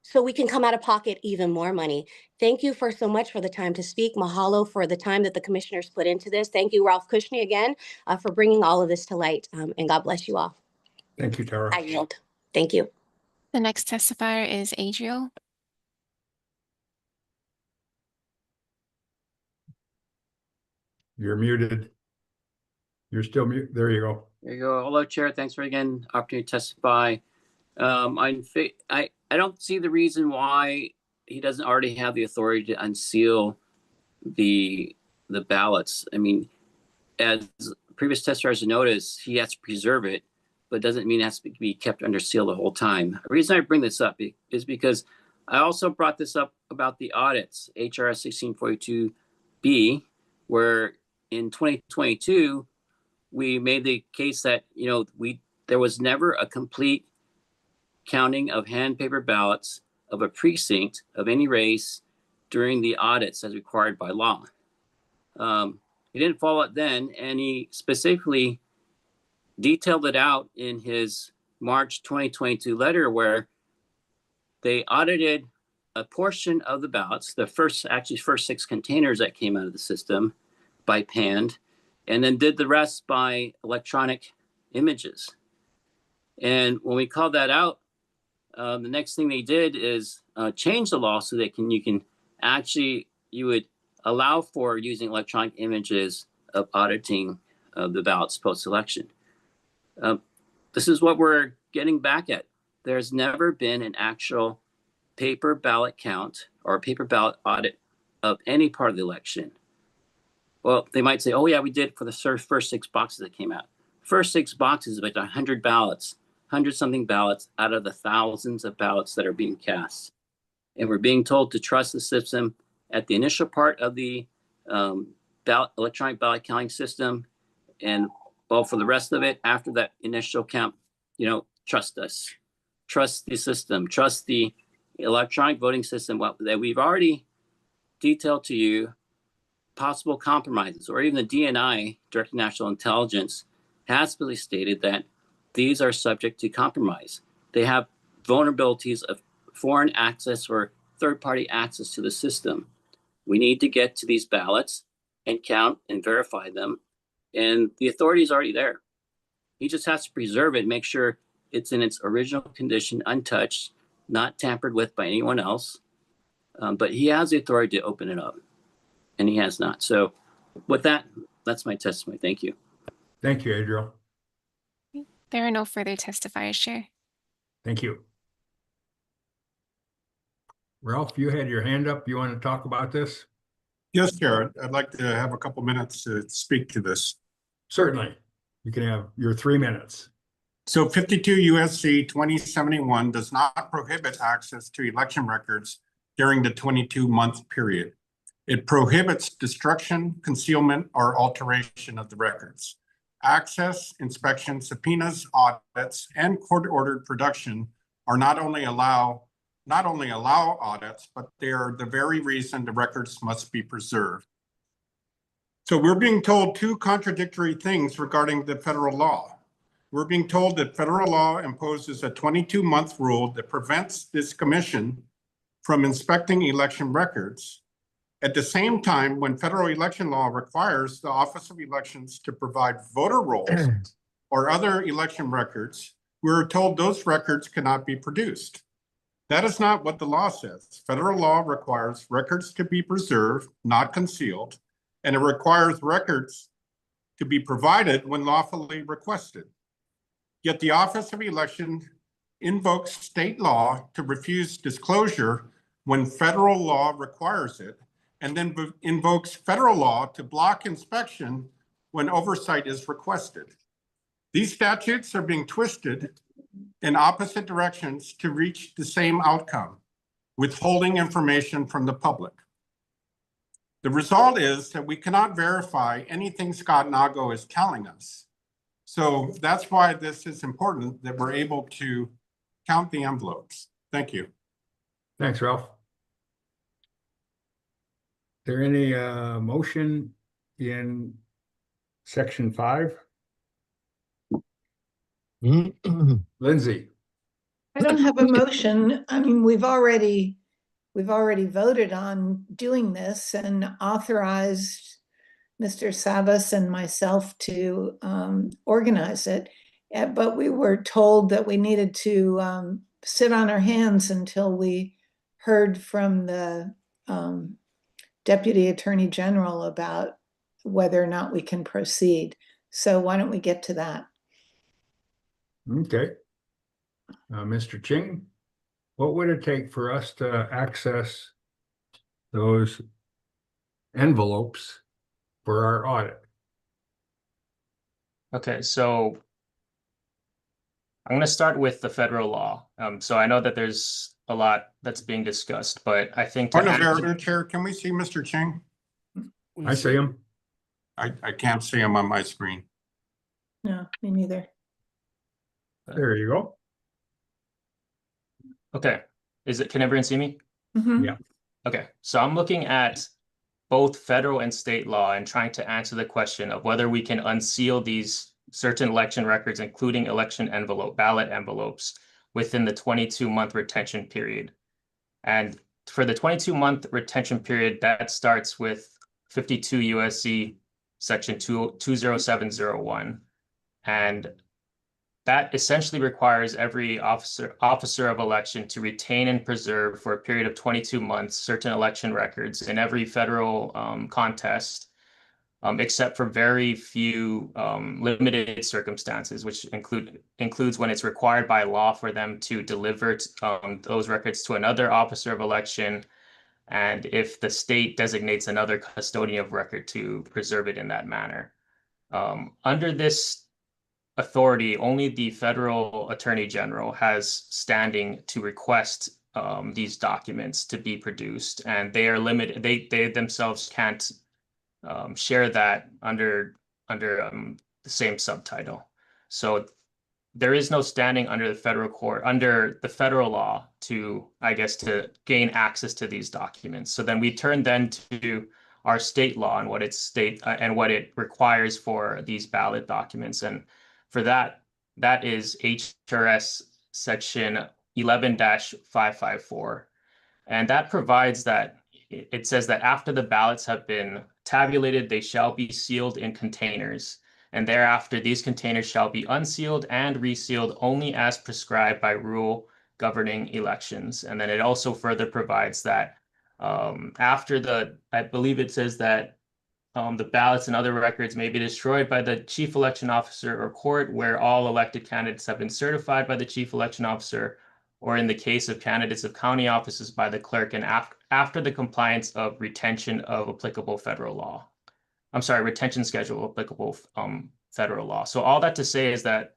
so we can come out of pocket even more money. Thank you for so much for the time to speak. Mahalo for the time that the commissioners put into this. Thank you, Ralph Kushney, again, for bringing all of this to light, and God bless you all. Thank you, Tara. I yield. Thank you. The next testifier is Adriel. You're muted. You're still mute. There you go. There you go. Hello, Chair. Thanks for again opportunity to testify. I don't see the reason why he doesn't already have the authority to unseal the ballots. I mean, as previous testifiers noticed, he has to preserve it, but doesn't mean it has to be kept under seal the whole time. The reason I bring this up is because I also brought this up about the audits, HRS 1642B, where in 2022, we made the case that, you know, there was never a complete counting of hand paper ballots of a precinct of any race during the audits as required by law. He didn't follow it then, and he specifically detailed it out in his March 2022 letter, where they audited a portion of the ballots, the first 6 containers that came out of the system by hand, and then did the rest by electronic images. And when we called that out, the next thing they did is change the law so that you would allow for using electronic images of auditing the ballots post-election. This is what we're getting back at. There's never been an actual paper ballot count or paper ballot audit of any part of the election. Well, they might say, oh yeah, we did for the first 6 boxes that came out. First 6 boxes, about 100 ballots, 100-something ballots out of the thousands of ballots that are being cast. And we're being told to trust the system at the initial part of the electronic ballot counting system. And well, for the rest of it, after that initial count, you know, trust us, trust the system, trust the electronic voting system that we've already detailed to you, possible compromises, or even the DNI, Director of National Intelligence, has really stated that these are subject to compromise. They have vulnerabilities of foreign access or third-party access to the system. We need to get to these ballots and count and verify them. And the authority is already there. He just has to preserve it, make sure it's in its original condition, untouched, not tampered with by anyone else. But he has the authority to open it up, and he has not. So with that, that's my testimony. Thank you. Thank you, Adriel. There are no further testifiers, Chair. Thank you. Ralph, you had your hand up. You want to talk about this? Yes, Chair. I'd like to have a couple minutes to speak to this. Certainly. You can have your 3 minutes. So 52 USC 2071 does not prohibit access to election records during the 22-month period. It prohibits destruction, concealment, or alteration of the records. Access, inspection, subpoenas, audits, and court-ordered production are not only allow audits, but they are the very reason the records must be preserved. So we're being told 2 contradictory things regarding the federal law. We're being told that federal law imposes a 22-month rule that prevents this commission from inspecting election records. At the same time, when federal election law requires the Office of Elections to provide voter rolls or other election records, we're told those records cannot be produced. That is not what the law says. Federal law requires records to be preserved, not concealed, and it requires records to be provided when lawfully requested. Yet the Office of Election invokes state law to refuse disclosure when federal law requires it, and then invokes federal law to block inspection when oversight is requested. These statutes are being twisted in opposite directions to reach the same outcome, withholding information from the public. The result is that we cannot verify anything Scott Nago is telling us. So that's why this is important, that we're able to count the envelopes. Thank you. Thanks, Ralph. Is there any motion in section 5? Lindsay. I don't have a motion. I mean, we've already voted on doing this and authorized Mr. Savas and myself to organize it. But we were told that we needed to sit on our hands until we heard from the Deputy Attorney General about whether or not we can proceed. So why don't we get to that? Okay. Mr. Ching, what would it take for us to access those envelopes for our audit? Okay, so I'm going to start with the federal law. So I know that there's a lot that's being discussed, but I think Chair, can we see Mr. Ching? I see him. I can't see him on my screen. No, me neither. There you go. Okay, can everyone see me? Mhm. Yeah. Okay, so I'm looking at both federal and state law and trying to answer the question of whether we can unseal these certain election records, including election ballot envelopes, within the 22-month retention period. And for the 22-month retention period, that starts with 52 USC section 20701. And that essentially requires every officer of election to retain and preserve for a period of 22 months certain election records in every federal contest, except for very few limited circumstances, which includes when it's required by law for them to deliver those records to another officer of election, and if the state designates another custodian of record to preserve it in that manner. Under this authority, only the federal attorney general has standing to request these documents to be produced, and they are limited. They themselves can't share that under the same subtitle. So there is no standing under the federal law to, I guess, to gain access to these documents. So then we turn then to our state law and what it requires for these ballot documents. And for that is HRS section 11-554. And that provides that it says that after the ballots have been tabulated, they shall be sealed in containers. And thereafter, these containers shall be unsealed and resealed only as prescribed by rule governing elections. And then it also further provides that I believe it says that the ballots and other records may be destroyed by the chief election officer or court where all elected candidates have been certified by the chief election officer, or in the case of candidates of county offices by the clerk, and after the compliance of retention of applicable federal law. I'm sorry, retention schedule of applicable federal law. So all that to say is that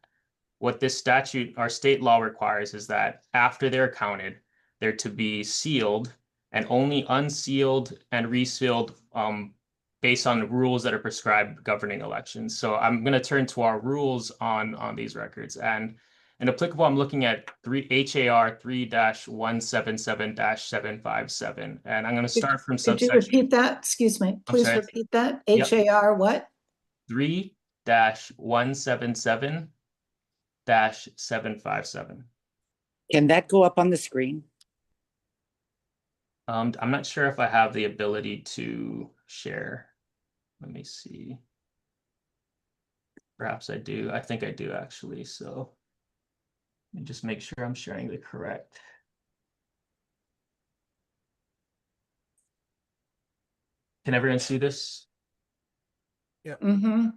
what this statute, our state law requires, is that after they're counted, they're to be sealed and only unsealed and resealed based on rules that are prescribed governing elections. So I'm going to turn to our rules on these records. And in applicable, I'm looking at HAR 3-177-757. And I'm going to start from subsection. Could you repeat that? Excuse me. Please repeat that. Yep. HAR what? 3-177-757. Can that go up on the screen? I'm not sure if I have the ability to share. Let me see. Perhaps I do. I think I do actually. So let me just make sure I'm sharing the correct. Can everyone see this? Yeah. Mm-hmm.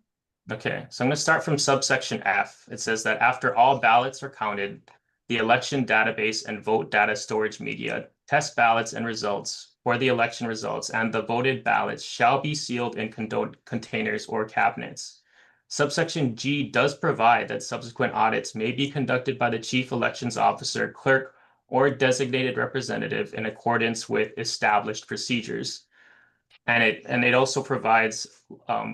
Okay, so I'm going to start from subsection F. It says that after all ballots are counted, the election database and vote data storage media test ballots and results for the election results, and the voted ballots shall be sealed in containers or cabinets. Subsection G does provide that subsequent audits may be conducted by the chief elections officer, clerk, or designated representative in accordance with established procedures. And it also provides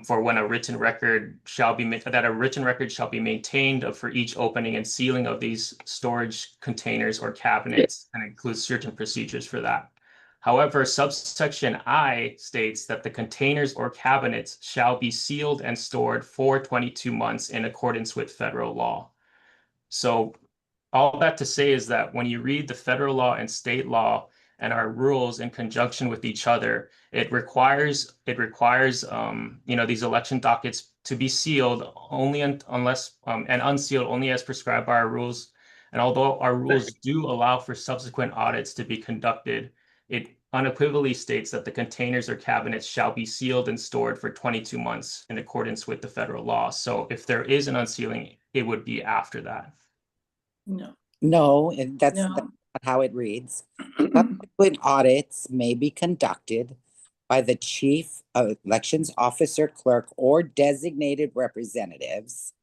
for when a written record shall be maintained for each opening and sealing of these storage containers or cabinets, and includes certain procedures for that. However, subsection I states that the containers or cabinets shall be sealed and stored for 22 months in accordance with federal law. So all that to say is that when you read the federal law and state law and our rules in conjunction with each other, it requires these election dockets to be sealed only unless and unsealed only as prescribed by our rules. And although our rules do allow for subsequent audits to be conducted, it unequivocally states that the containers or cabinets shall be sealed and stored for 22 months in accordance with the federal law. So if there is an unsealing, it would be after that. No, that's not how it reads. Subsequent audits may be conducted by the chief elections officer, clerk, or designated representatives.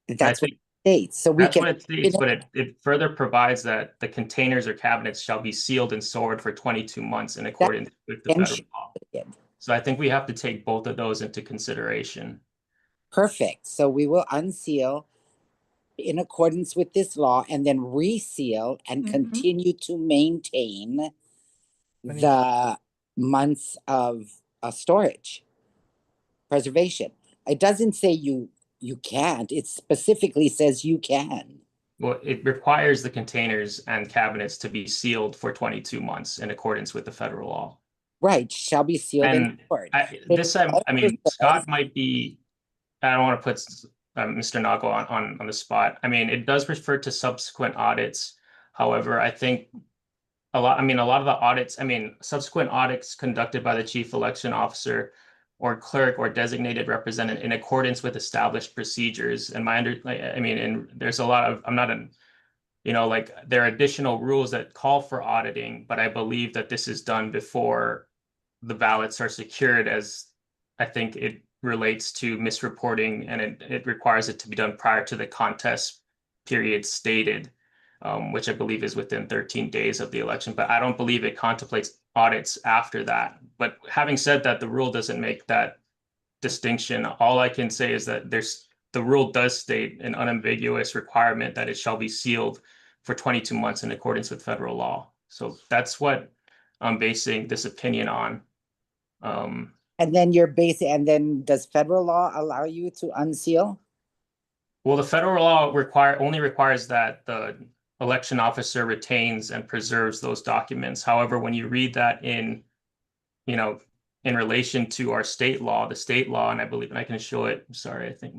That's what it states. So we can. But it further provides that the containers or cabinets shall be sealed and stored for 22 months in accordance with the federal law. So I think we have to take both of those into consideration. Perfect. So we will unseal in accordance with this law and then reseal and continue to maintain the months of storage, preservation. It doesn't say you can't. It specifically says you can. Well, it requires the containers and cabinets to be sealed for 22 months in accordance with the federal law. Right, shall be sealed and And stored. I mean, Scott might be, I don't want to put Mr. Nago on the spot. I mean, it does refer to subsequent audits. However, I think a lot of the audits, subsequent audits conducted by the chief election officer or clerk or designated representative in accordance with established procedures. And and there's a lot of, there are additional rules that call for auditing, but I believe that this is done before the ballots are secured, as I think it relates to misreporting, and it requires it to be done prior to the contest period stated, which I believe is within 13 days of the election. But I don't believe it contemplates audits after that. But having said that, the rule doesn't make that distinction. All I can say is that the rule does state an unambiguous requirement that it shall be sealed for 22 months in accordance with federal law. So that's what I'm basing this opinion on. And then does federal law allow you to unseal? Well, the federal law only requires that the election officer retains and preserves those documents. However, when you read that in relation to our state law, and I believe, and I can show it. Sorry, I think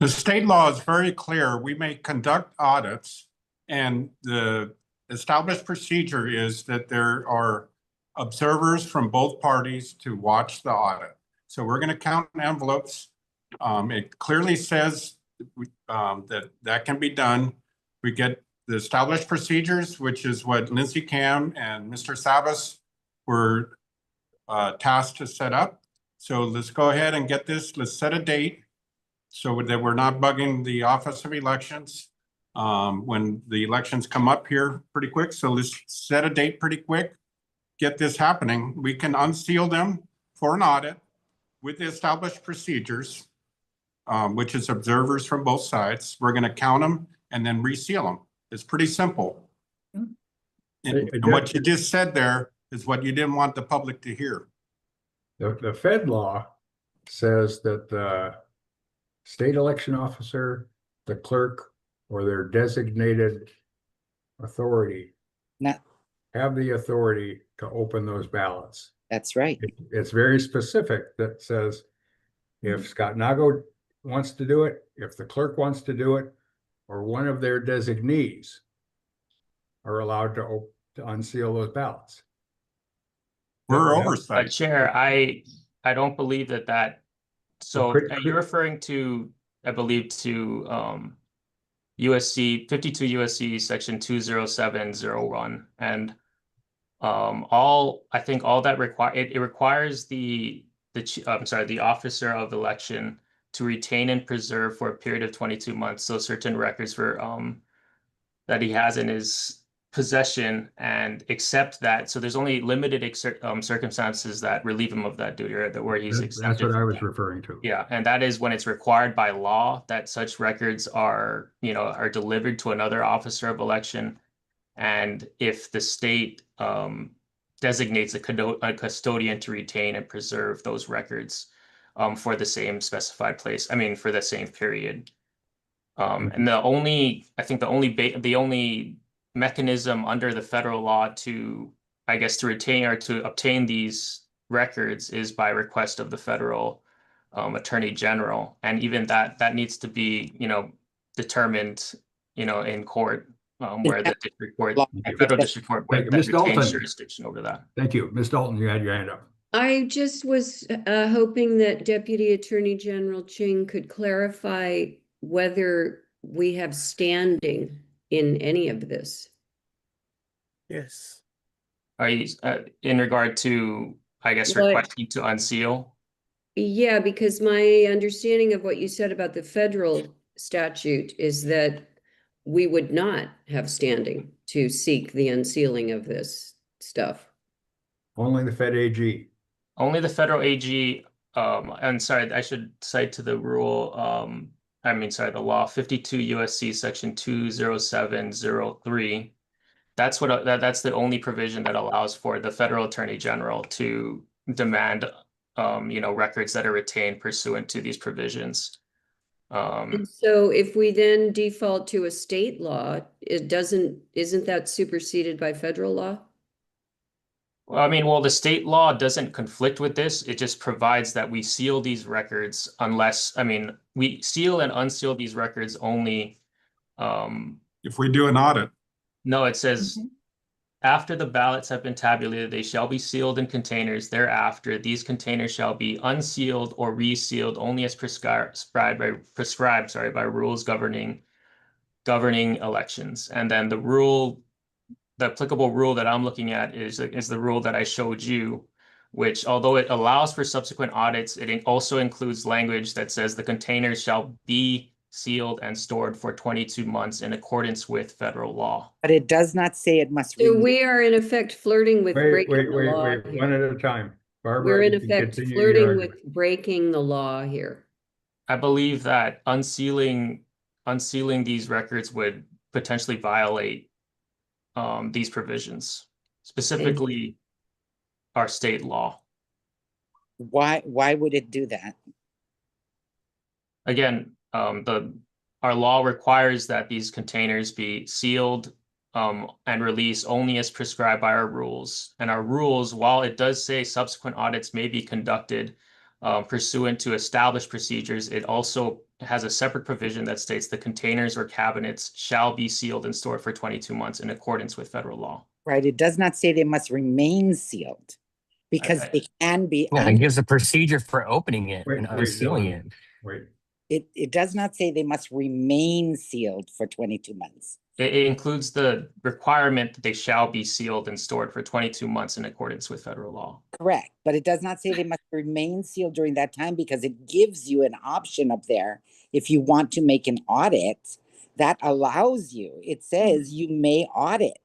the state law is very clear. We may conduct audits, and the established procedure is that there are observers from both parties to watch the audit. So we're going to count envelopes. It clearly says that can be done. We get the established procedures, which is what Lindsay Cam and Mr. Savas were tasked to set up. So let's go ahead and get this. Let's set a date so that we're not bugging the Office of Elections when the elections come up here pretty quick. So let's set a date pretty quick. Get this happening. We can unseal them for an audit with the established procedures, which is observers from both sides. We're going to count them and then reseal them. It's pretty simple. And what you just said there is what you didn't want the public to hear. The Fed law says that the state election officer, the clerk, or their designated authority have the authority to open those ballots. That's right. It's very specific that says if Scott Nago wants to do it, if the clerk wants to do it, or one of their designees are allowed to unseal those ballots. We're oversight. Chair, I don't believe that. So you're referring to, I believe, to USC 52 USC section 20701, and I think all that requires the officer of election to retain and preserve for a period of 22 months. So certain records that he has in his possession, and accept that. So there's only limited circumstances that relieve him of that duty, or where he's exempted. That's what I was referring to. Yeah, and that is when it's required by law that such records are delivered to another officer of election, and if the state designates a custodian to retain and preserve those records for the same specified place. For the same period. And the only mechanism under the federal law to retain or to obtain these records is by request of the federal attorney general, and even that needs to be determined in court, where the federal district court retains jurisdiction over that. Thank you. Ms. Dalton, you had your hand up. I just was hoping that Deputy Attorney General Ching could clarify whether we have standing in any of this. Yes. Are you in regard to, requesting to unseal? Yeah, because my understanding of what you said about the federal statute is that we would not have standing to seek the unsealing of this stuff. Only the Fed AG. Only the federal AG and sorry, I should cite to the rule, the law 52 USC section 20703. That's what that's the only provision that allows for the federal attorney general to demand records that are retained pursuant to these provisions. And so if we then default to a state law, isn't that superseded by federal law? Well, the state law doesn't conflict with this. It just provides that we seal these records unless, we seal and unseal these records only. If we do an audit. No, it says after the ballots have been tabulated, they shall be sealed in containers. Thereafter, these containers shall be unsealed or resealed only as prescribed by rules governing elections. And then the applicable rule that I'm looking at is the rule that I showed you, which although it allows for subsequent audits, it also includes language that says the containers shall be sealed and stored for 22 months in accordance with federal law. But it does not say it must. So we are in effect flirting with breaking the law. Wait, one at a time. Barbara, We're in you can effect continue your flirting argument. with breaking the law here. I believe that unsealing these records would potentially violate these provisions, specifically our state law. Why would it do that? Again, our law requires that these containers be sealed and released only as prescribed by our rules. And our rules, while it does say subsequent audits may be conducted pursuant to established procedures, it also has a separate provision that states the containers or cabinets shall be sealed and stored for 22 months in accordance with federal law. Right. It does not say they must remain sealed because they can be. Yeah, it gives a procedure for opening it and unsealing it. Wait. It does not say they must remain sealed for 22 months. It includes the requirement that they shall be sealed and stored for 22 months in accordance with federal law. Correct. But it does not say they must remain sealed during that time because it gives you an option up there. If you want to make an audit, that allows you. It says you may audit.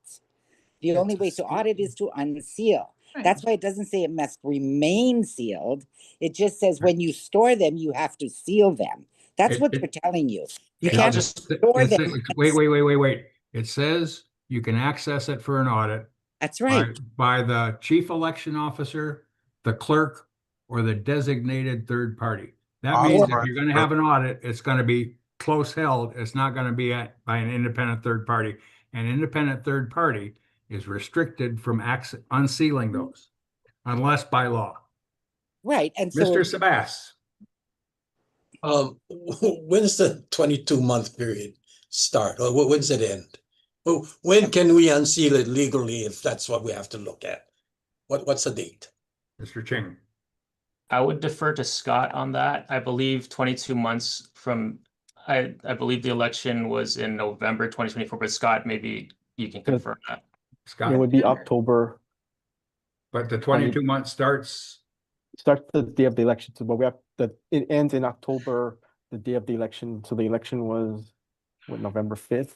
The only way to audit is to unseal. Right. That's why it doesn't say it must remain sealed. It just says when you store them, you have to seal them. That's what they're telling you. You can't store them. Wait. It says you can access it for an audit. That's right. By the chief election officer, the clerk, or the designated third party. That means if you're going to have an audit, it's going to be close held. It's not going to be by an independent third party. An independent third party is restricted from unsealing those unless by law. Right. And so Mr. Sabas. When does the 22-month period start, or when does it end? When can we unseal it legally if that's what we have to look at? What's the date? Mr. Ching. I would defer to Scott on that. I believe 22 months from, I believe the election was in November 2024, but Scott, maybe you can confirm that. Scott? It would be October. But the 22 months starts the day of the election. So, but it ends in October, the day of the election. So the election was November 5th.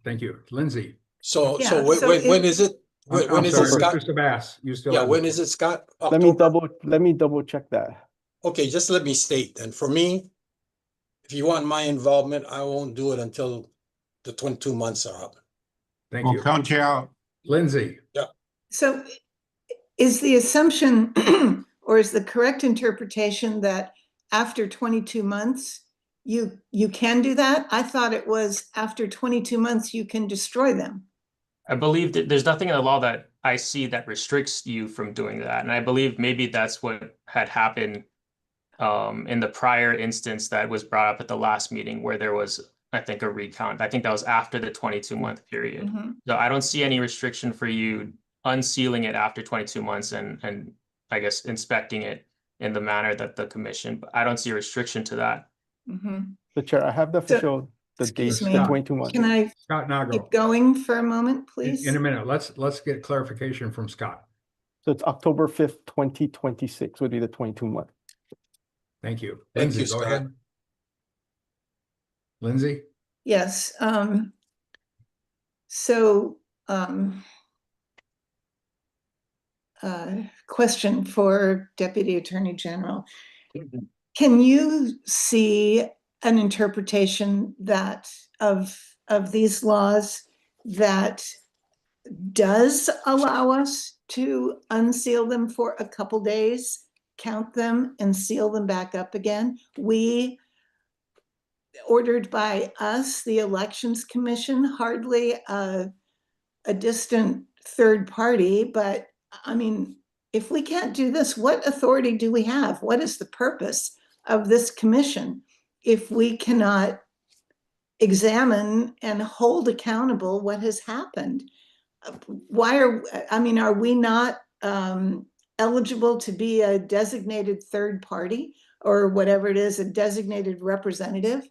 Thank you, Lindsay. So when is it? When is it, Scott? Mr. Sabas, you still. Yeah, have when the is it, Scott? Let me double check that. Okay, just let me state. And for me, if you want my involvement, I won't do it until the 22 months are up. Thank We'll you. count you out. Lindsay. Yeah. So is the assumption or is the correct interpretation that after 22 months, you can do that? I thought it was after 22 months, you can destroy them. I believe that there's nothing in the law that I see that restricts you from doing that. And I believe maybe that's what had happened in the prior instance that was brought up at the last meeting where there was, I think, a recount. I think that was after the 22-month period. Mm-hmm. So I don't see any restriction for you unsealing it after 22 months and I guess inspecting it in the manner that the commission, but I don't see a restriction to that. Mm-hmm. The chair, I have the official, the date, Excuse me. 22 months. Can I Scott Nago. keep going for a moment, please? In a minute, let's get clarification from Scott. So it's October 5th, 2026 would be the 22 month. Thank you. Thank you, Lindsay, go Scott. ahead. Lindsay? Yes. So question for Deputy Attorney General. Can you see an interpretation that of these laws that does allow us to unseal them for a couple days, count them, and seal them back up again? We, ordered by us, the Elections Commission, hardly a distant third party, but I mean, if we can't do this, what authority do we have? What is the purpose of this commission if we cannot examine and hold accountable what has happened? Are we not eligible to be a designated third party or whatever it is, a designated representative?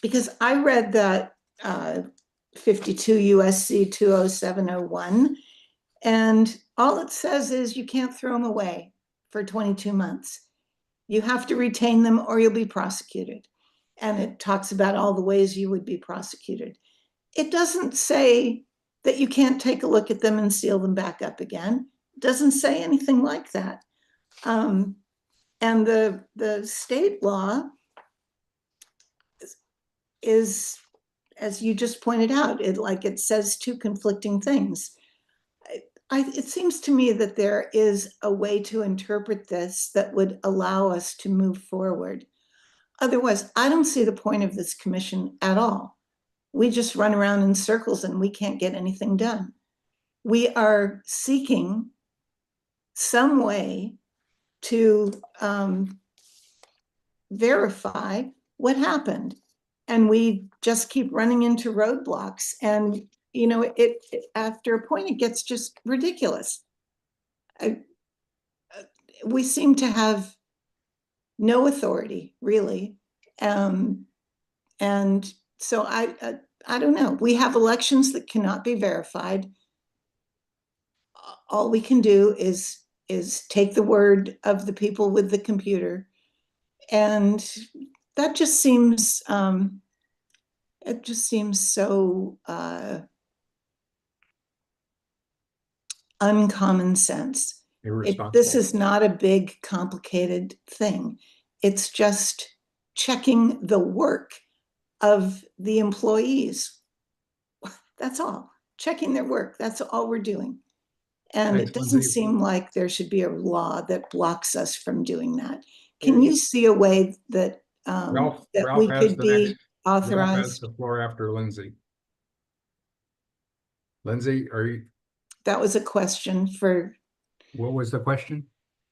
Because I read that 52 USC 20701, and all it says is you can't throw them away for 22 months. You have to retain them or you'll be prosecuted. And it talks about all the ways you would be prosecuted. It doesn't say that you can't take a look at them and seal them back up again. It doesn't say anything like that. And the state law is, as you just pointed out, it says two conflicting things. It seems to me that there is a way to interpret this that would allow us to move forward. Otherwise, I don't see the point of this commission at all. We just run around in circles and we can't get anything done. We are seeking some way to verify what happened. And we just keep running into roadblocks. And, you know, after a point, it gets just ridiculous. We seem to have no authority, really. And so I don't know. We have elections that cannot be verified. All we can do is take the word of the people with the computer. And that just seems, it just seems so uncommon sense. This is not a big, complicated thing. It's just checking the work of the employees. That's all. Checking their work. That's all we're doing. And it doesn't seem like there should be a law that blocks us from doing that. Can you see a way that Ralph we has could the be next- Ralph has authorized? the floor after Lindsay. Lindsay, That was a question for, what was the question?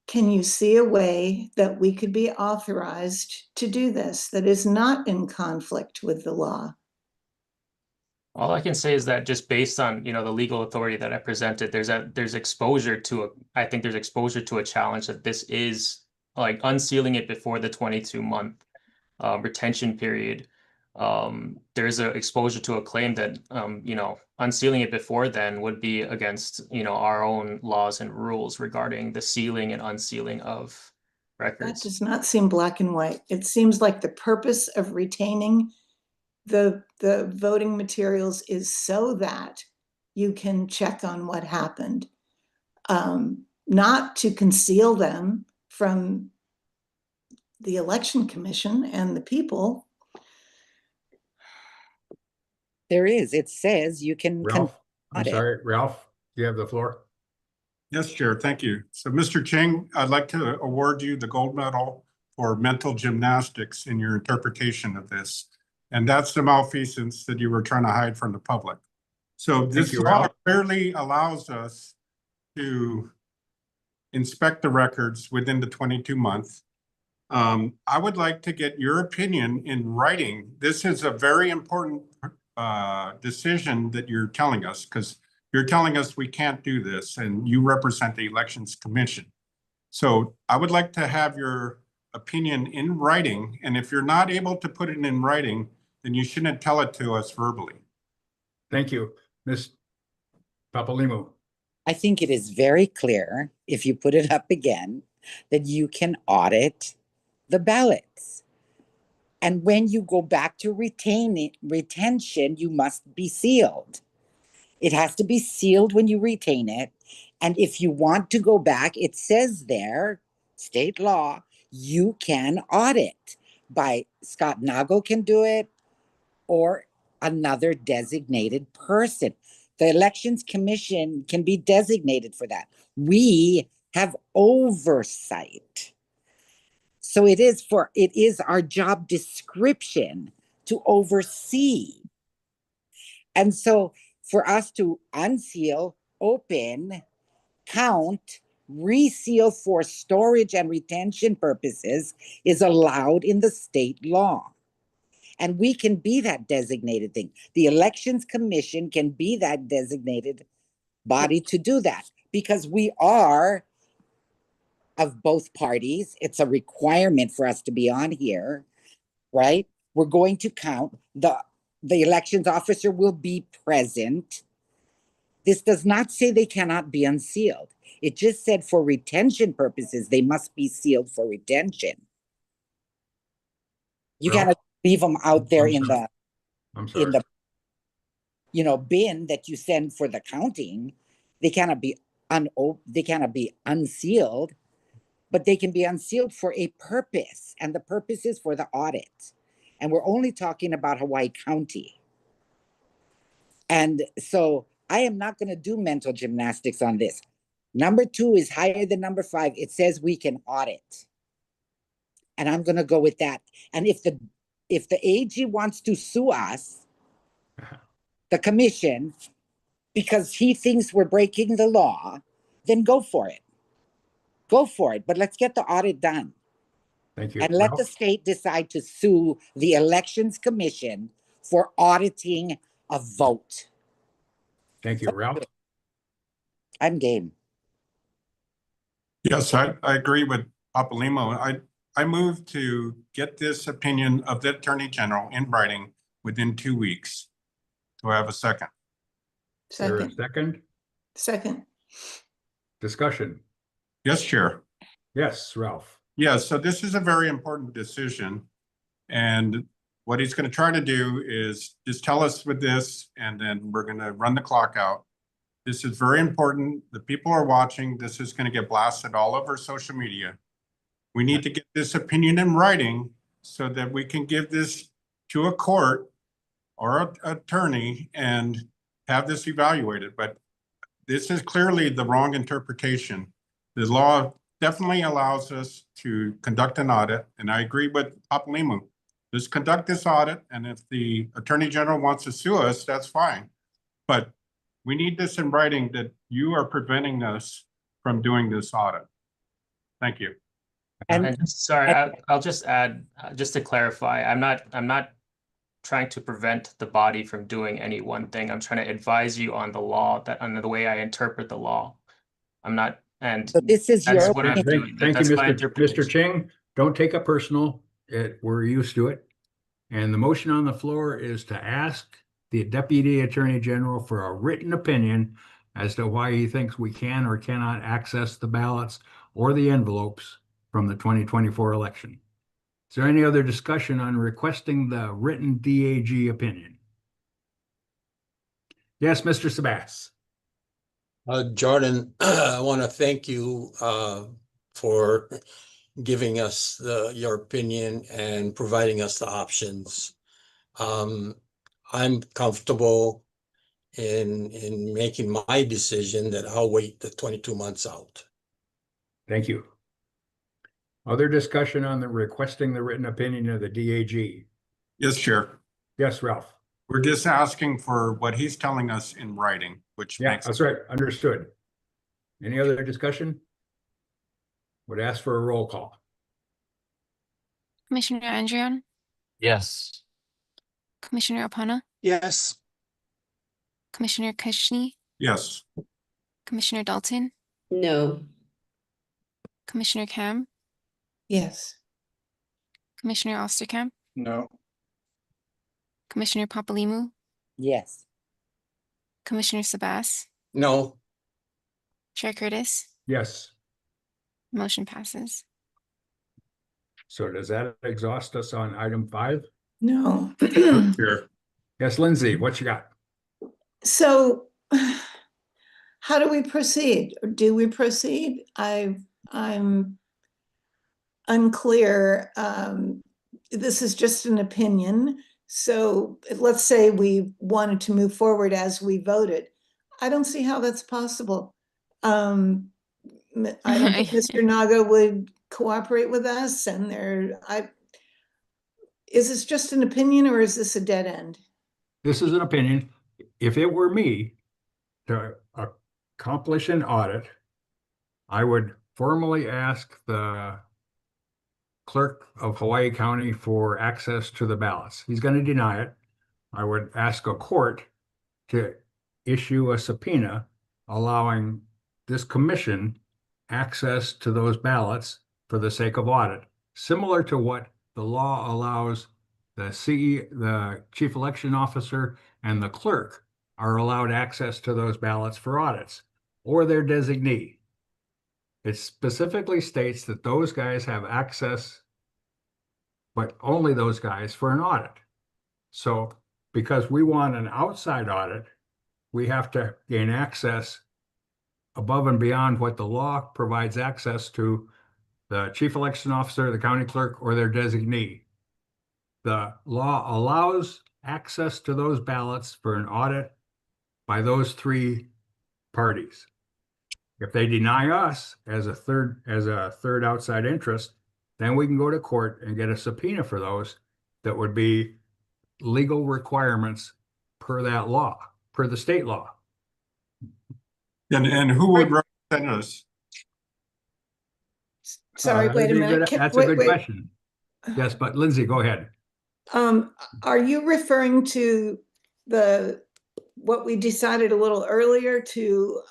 can you see a way that we could be authorized to do this that is not in conflict with the law? All I can say is that just based on, you know, the legal authority that I presented, there's exposure to I think there's exposure to a challenge that this is like unsealing it before the 22-month retention period. There's a exposure to a claim that, you know, unsealing it before then would be against, you know, our own laws and rules regarding the sealing and unsealing of That records. does not seem black and white. It seems like the purpose of retaining the voting materials is so that you can check on what happened, not to conceal them from the election commission and the people. There is, it says you can. Ralph, I'm audit. sorry, Ralph, you have the floor. Yes, Chair, thank you. So Mr. Cheng, I'd like to award you the gold medal for mental gymnastics in your interpretation of this. And that's the malfeasance that you were trying to hide from the public. So this you, law Ralph. clearly allows us to inspect the records within the 22 months. I would like to get your opinion in writing. This is a very important decision that you're telling us, because you're telling us we can't do this and you represent the Elections Commission. So I would like to have your opinion in writing. And if you're not able to put it in writing, then you shouldn't tell it to us verbally. Thank you. Ms. Papalimu. I think it is very clear, if you put it up again, that you can audit the ballots. And when you go back to retention, you must be sealed. It has to be sealed when you retain it. And if you want to go back, it says there, state law, you can audit by Scott Nago can do it or another designated person. The Elections Commission can be designated for that. We have oversight. So it is our job description to oversee. And so for us to unseal, open, count, reseal for storage and retention purposes is allowed in the state law. And we can be that designated thing. The Elections Commission can be that designated body to do that because we are of both parties. It's a requirement for us to be on here, right? We're going to count. The elections officer will be present. This does not say they cannot be unsealed. It just said for retention purposes, they must be sealed for retention. You gotta leave them out there in the bin that you send for the counting. They cannot be unsealed, but they can be unsealed for a purpose, and the purpose is for the audit. And we're only talking about Hawaii County. And so I am not going to do mental gymnastics on this. Number 2 is higher than number 5. It says we can audit. And I'm going to go with that. And if the AG wants to sue us, the commission, because he thinks we're breaking the law, then go for it. Go for it. But let's get the audit done. Thank you. And let the state decide to sue the Elections Commission for auditing a vote. Thank you, Ralph. I'm game. Yes, I agree with Papalimo. I move to get this opinion of the Attorney General in writing within 2 weeks. Do I have a second? Second. Second. Discussion. Yes, Chair. Yes, Ralph. Yes, so this is a very important decision. And what he's going to try to do is just tell us with this, and then we're going to run the clock out. This is very important. The people are watching. This is going to get blasted all over social media. We need to get this opinion in writing so that we can give this to a court or an attorney and have this evaluated. But this is clearly the wrong interpretation. The law definitely allows us to conduct an audit, and I agree with Papalimo. Let's conduct this audit, and if the Attorney General wants to sue us, that's fine. But we need this in writing that you are preventing us from doing this audit. Thank you. And sorry, I'll just add, just to clarify, I'm not trying to prevent the body from doing any one thing. I'm trying to advise you on the law, on the way I interpret the law. I'm not, and so this is that's your what I'm doing. Thank That's you, my Mr. interpretation. Cheng. Don't take it personal. We're used to it. And the motion on the floor is to ask the Deputy Attorney General for a written opinion as to why he thinks we can or cannot access the ballots or the envelopes from the 2024 election. Is there any other discussion on requesting the written DAG opinion? Yes, Mr. Sabas. Jordan, I want to thank you for giving us your opinion and providing us the options. I'm comfortable in making my decision that I'll wait the 22 months out. Thank you. Other discussion on the requesting the written opinion of the DAG? Yes, Chair. Yes, Ralph. We're just asking for what he's telling us in writing, which makes that's right. Understood. Any other discussion? Would ask for a roll call. Commissioner Andrion, Yes. Commissioner Opana, Yes. Commissioner Kashni, yes. Commissioner Dalton, No. Commissioner Kam, Yes. Commissioner Osterkamp, No. Commissioner Papalimu, Yes. Commissioner Sabas, No. Chair Curtis, Yes. motion passes. So does that exhaust us on item 5? No. Here. Yes, Lindsay, what you got? So how do we proceed? Or do we proceed? I'm unclear. This is just an opinion. So let's say we wanted to move forward as we voted. I don't see how that's possible. I don't think Mr. Naga would cooperate with us, and is this just an opinion or is this a dead end? This is an opinion. If it were me to accomplish an audit, I would formally ask the clerk of Hawaii County for access to the ballots. He's going to deny it. I would ask a court to issue a subpoena allowing this commission access to those ballots for the sake of audit, similar to what the law allows the chief election officer and the clerk are allowed access to those ballots for audits, or their designee. It specifically states that those guys have access, but only those guys, for an audit. So because we want an outside audit, we have to gain access above and beyond what the law provides access to the chief election officer, the county clerk, or their designee. The law allows access to those ballots for an audit by those three parties. If they deny us as a third outside interest, then we can go to court and get a subpoena for those that would be legal requirements per that law, per the state law. And who would represent us? Sorry, wait a minute. That's a good question. Yes, but Lindsay, go ahead. Are you referring to what we decided a little earlier to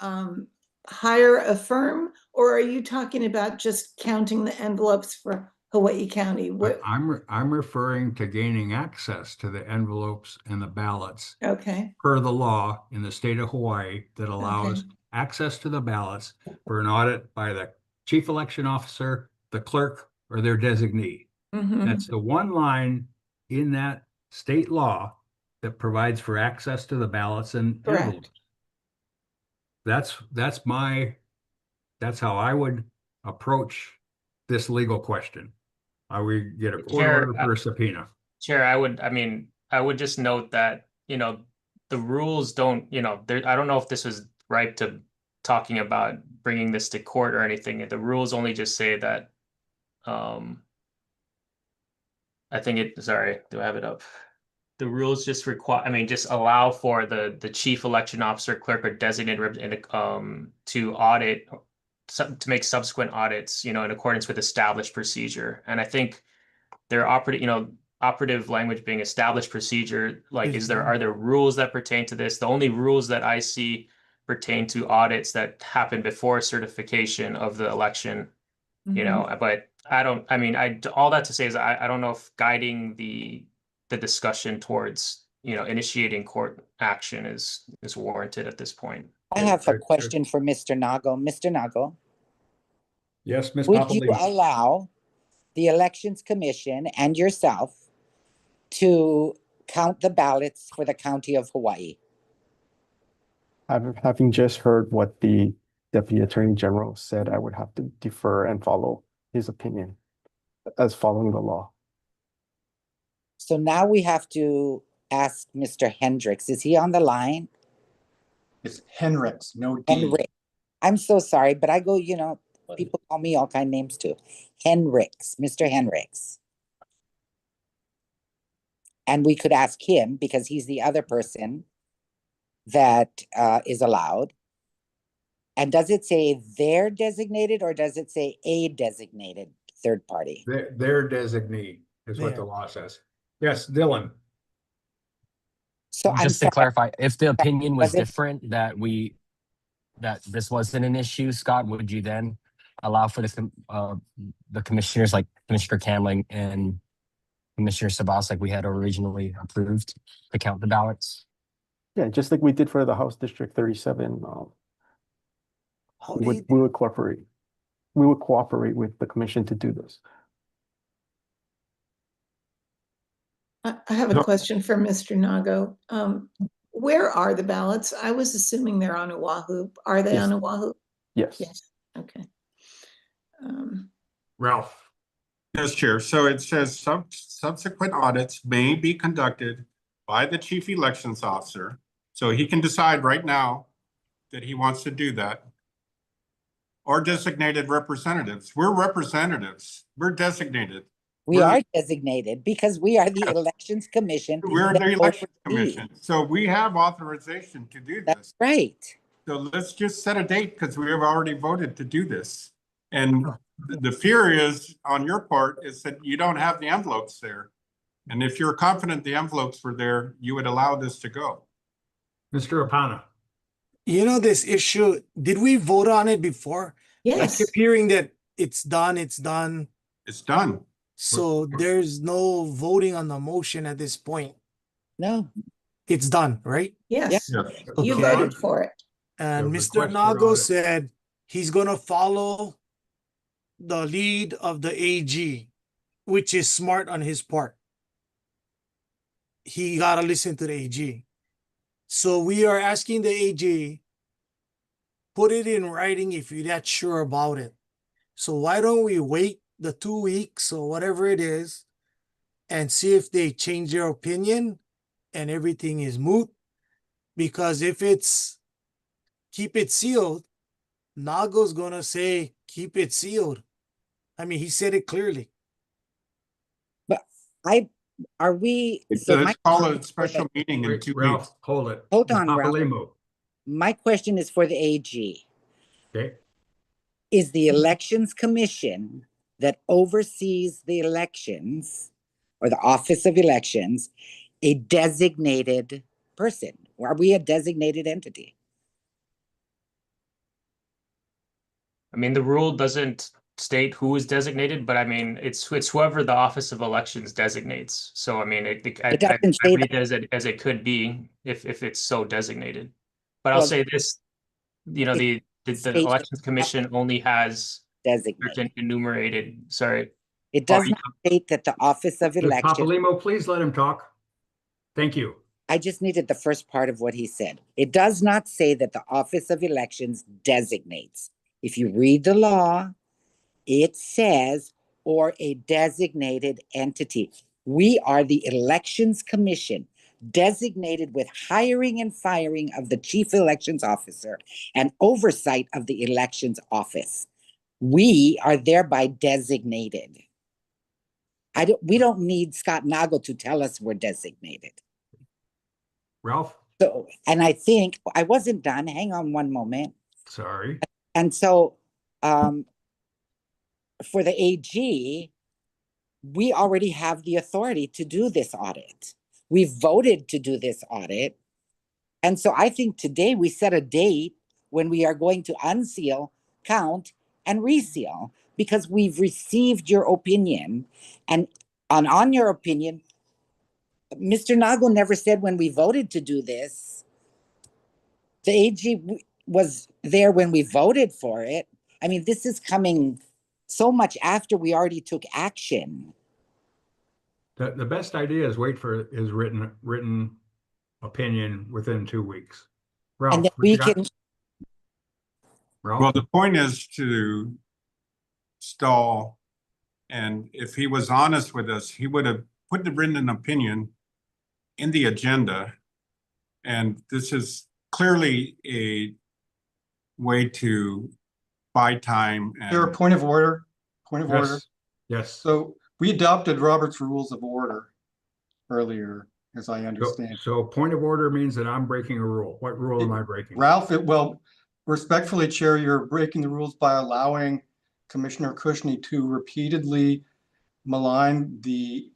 hire a firm, or are you talking about just counting the envelopes for Hawaii County? I'm referring to gaining access to the envelopes and the ballots. Okay. Per the law in the state of Hawaii that allows access to the ballots for an audit by the chief election officer, the clerk, or their designee. That's the one line in that state law that provides for access to the ballots and envelopes. That's how I would approach this legal question. I would get a court order for a subpoena. Chair, I would just note that, the rules don't, I don't know if this was right to talking about bringing this to court or anything. The rules only just say that, sorry, do I have it up? The rules just require, just allow for the chief election officer, clerk, or designated to audit, to make subsequent audits, in accordance with established procedure. And I think their operative language being established procedure, like, are there rules that pertain to this? The only rules that I see pertain to audits that happen before certification of the election, but all that to say is I don't know if guiding the discussion towards, initiating court action is warranted at this point. I have a question for Mr. Nago. Mr. Nago. Yes, Ms. Would you allow the Elections Commission and yourself to count the ballots for the county of Hawaii? Having just heard what the Deputy Attorney General said, I would have to defer and follow his opinion as following the law. So now we have to ask Mr. Hendricks. Is he on the line? It's Henricks, no D. Henricks. I'm so sorry, but I go, people call me all kind of names too. Henricks, Mr. Henricks. And we could ask him because he's the other person that is allowed. And does it say they're designated or does it say a designated third party? Their designee is what the law says. Yes, Dylan. So just to clarify, if the opinion was different that this wasn't an issue, Scott, would you then allow for the commissioners like Commissioner Camling and Commissioner Sabas, like we had originally approved, to count the ballots? Yeah, just like we did for the House District 37. We would cooperate. We would cooperate with the commission to do this. I have a question for Mr. Nago. Where are the ballots? I was assuming they're on Oahu. Are they Yes. on Oahu? Yes. Yes, okay. Ralph. Yes, Chair. So it says subsequent audits may be conducted by the chief elections officer. So he can decide right now that he wants to do that. Or designated representatives. We're representatives. We're designated. We are designated because we are the Elections Commission. We're that the Election oversees. Commission. So we have authorization to do this. Right. So let's just set a date because we have already voted to do this. And the fear is on your part is that you don't have the envelopes there. And if you're confident the envelopes were there, you would allow this to go. Mr. Apana. You know, this issue, did we vote on it before? I Yes. kept hearing that it's done, it's done. It's done. So there's no voting on the motion at this point. No. It's done, right? Yes, Yes. you Okay. voted for it. And The Mr. request for Nago audit. said he's gonna follow the lead of the AG, which is smart on his part. He gotta listen to the AG. So we are asking the AG, put it in writing if you're not sure about it. So why don't we wait the 2 weeks or whatever it is and see if they change their opinion and everything is moot? Because if it's keep it sealed, Nago's gonna say keep it sealed. I mean, he said it clearly. But are we? So my let's call question a is for special the- meeting in 2 Ralph, weeks. hold it. Hold on, Ralph. Papalimo. My question is for the AG. Okay. Is the Elections Commission that oversees the elections or the Office of Elections a designated person? Are we a designated entity? I mean, the rule doesn't state who is designated, but I mean, it's whoever the Office of Elections designates. So I mean, I doesn't say read it as it could be if it's so designated. But I'll Well, say this, you know, the states- Elections Commission only has Designated. certain enumerated, sorry. It does not state that the Office of Ms. Elections. Papalimo, please let him talk. Thank you. I just needed the first part of what he said. It does not say that the Office of Elections designates. If you read the law, it says, or a designated entity. We are the Elections Commission, designated with hiring and firing of the Chief Elections Officer and oversight of the Elections Office. We are thereby designated. We don't need Scott Nago to tell us we're designated. Ralph, So, and I think I wasn't done. Hang on one moment. sorry. And so, for the AG, we already have the authority to do this audit. We voted to do this audit. And so I think today we set a date when we are going to unseal, count, and reseal because we've received your opinion. And on your opinion, Mr. Nago never said when we voted to do this. The AG was there when we voted for it. I mean, this is coming so much after we already took action. The best idea is wait for his written opinion within 2 weeks. Ralph, And then what you got? Ralph? Well, the point is to stall. And if he was honest with us, he would have put the written opinion in the agenda. And this is clearly a way to buy time. Is there a And point of order? Point of Yes. order? Yes. So we adopted Robert's Rules of Order earlier, as I understand. So point of order means that I'm breaking a rule. What rule am I breaking? Ralph, well, respectfully, Chair, you're breaking the rules by allowing Commissioner Kushney to repeatedly malign the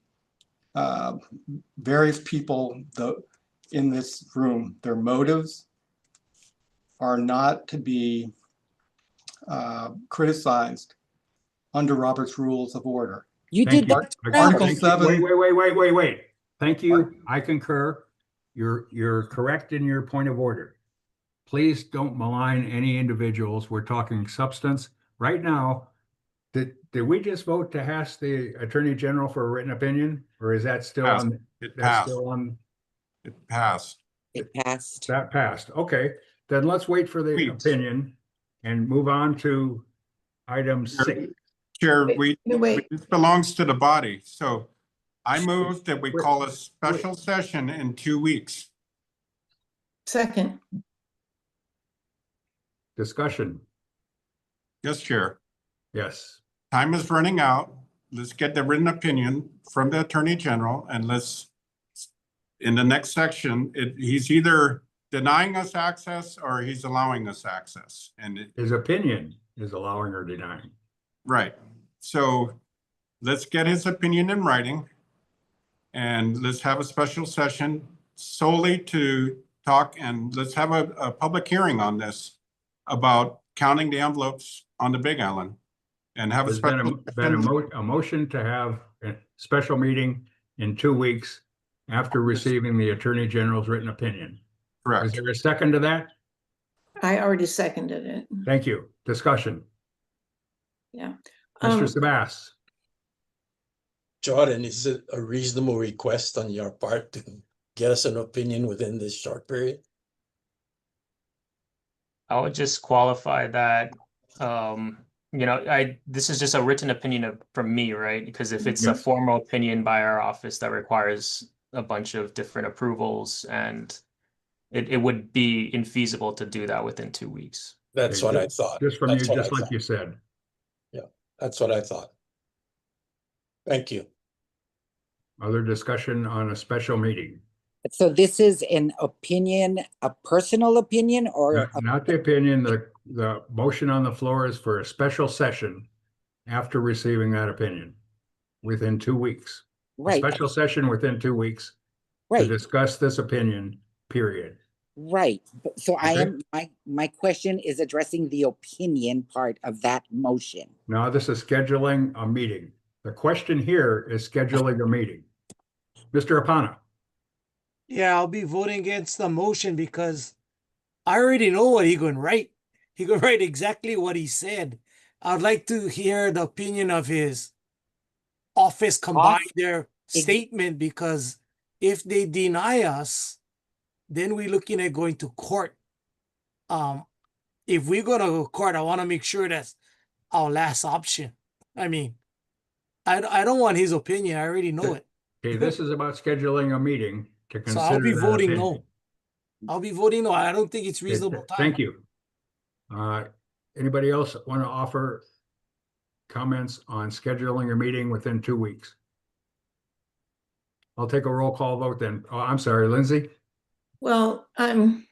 various people in this room. Their motives are not to be criticized under Robert's Rules of Order. You Thank did you. that. Article Thank you. 7. Wait. Thank you. I concur. You're correct in your point of order. Please don't malign any individuals. We're talking substance. Right now, did we just vote to ask the Attorney General for a written opinion? Or is that still Passed. on? It That's passed. still on. it passed. It passed. That passed. Okay, then let's wait for the opinion and move on to item 6. Chair, wait. this belongs to the body, so I move that we call a special session in 2 weeks. Second. Discussion. Yes, Chair. Yes. Time is running out. Let's get the written opinion from the Attorney General, and let's, in the next section, he's either denying us access or he's allowing us access. And his opinion is allowing or denying. Right. So let's get his opinion in writing, and let's have a special session solely to talk, and let's have a public hearing on this about counting the envelopes on the Big Island, and have There's been a motion to have a special meeting in 2 weeks after receiving the Attorney General's written opinion. Correct. Is there a second to that? I already seconded it. Thank you. Discussion. Yeah. Mr. Sabas. Jordan, is it a reasonable request on your part to get us an opinion within this short period? I would just qualify that, this is just a written opinion from me, right? Because if it's a formal opinion by our office that requires a bunch of different approvals, and it would be infeasible to do that within 2 weeks. That's what I thought. Just from That's you, what just I like thought. you said. Yeah, that's what I thought. Thank you. Other discussion on a special meeting? So this is an opinion, a personal opinion, or Not the opinion, the motion on the floor is for a special session after receiving that opinion within 2 weeks. Right. A special session within 2 weeks to Right. discuss this opinion, period. Right. So I Okay. am, my question is addressing the opinion part of that motion. Now, this is scheduling a meeting. The question here is scheduling a meeting. Mr. Apana. Yeah, I'll be voting against the motion because I already know what he gonna write. He gonna write exactly what he said. I'd like to hear the opinion of his office combine their statement, because if they deny us, then we're looking at going to court. If we go to court, I want to make sure that's our last option. I mean, I don't want his opinion. I already know it. Okay, this is about scheduling a meeting to consider. So I'll be that voting opinion. no. I'll be voting no. I don't think it's Okay, reasonable time. Thank you. Anybody else want to offer comments on scheduling a meeting within 2 weeks? I'll take a roll call vote then. Oh, I'm sorry, Lindsay. Well, I'm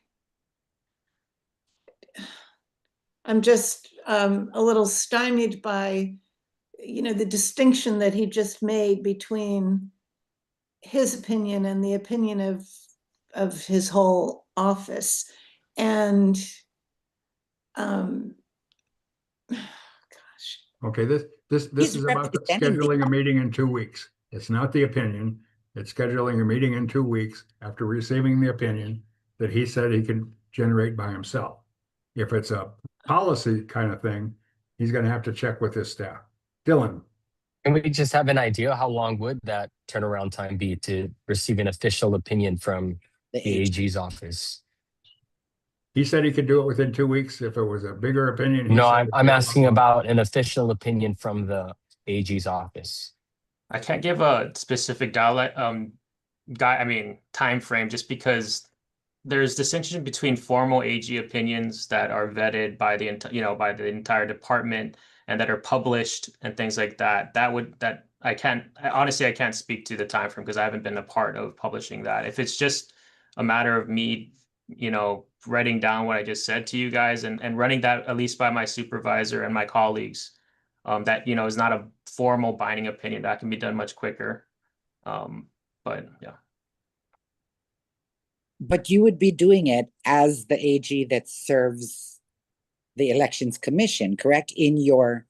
just a little stymied by, the distinction that he just made between his opinion and the opinion of his whole office. And Okay, this is about scheduling a meeting in 2 weeks. It's not the opinion. It's scheduling a meeting in 2 weeks after receiving the opinion that he said he can generate by himself. If it's a policy kind of thing, he's going to have to check with his staff. Dylan. Can we just have an idea how long would that turnaround time be to receive an official opinion from the AG's office? He said he could do it within 2 weeks. If it was a bigger opinion. No, I'm asking about an official opinion from the AG's office. I can't give a specific time frame, just because there's distinction between formal AG opinions that are vetted by the entire department and that are published and things like that. I can't speak to the time frame because I haven't been a part of publishing that. If it's just a matter of me, writing down what I just said to you guys and running that at least by my supervisor and my colleagues, that is not a formal binding opinion, that can be done much quicker. But yeah. But you would be doing it as the AG that serves the Elections Commission, correct? In your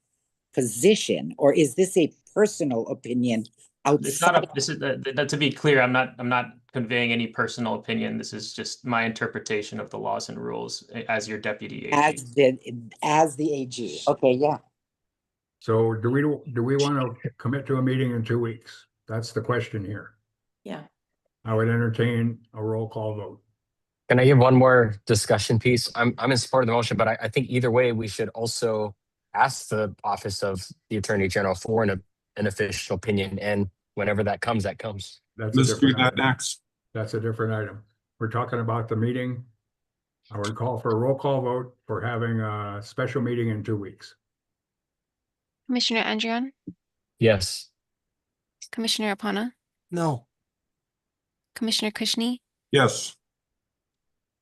position, or is this a personal opinion outside? It's not to be clear, I'm not conveying any personal opinion. This is just my interpretation of the laws and rules as your deputy AG. As the AG. Okay, yeah. So do we want to commit to a meeting in 2 weeks? That's the question here. Yeah. I would entertain a roll call vote. Can I give one more discussion piece? I'm in support of the motion, but I think either way, we should also ask the Office of the Attorney General for an official opinion, and whenever that comes, that comes. That's a Let's do different that item. next. That's a different item. We're talking about the meeting. I would call for a roll call vote for having a special meeting in 2 weeks. Commissioner Andrian, Yes. Commissioner Apana, No. Commissioner Kushney, Yes.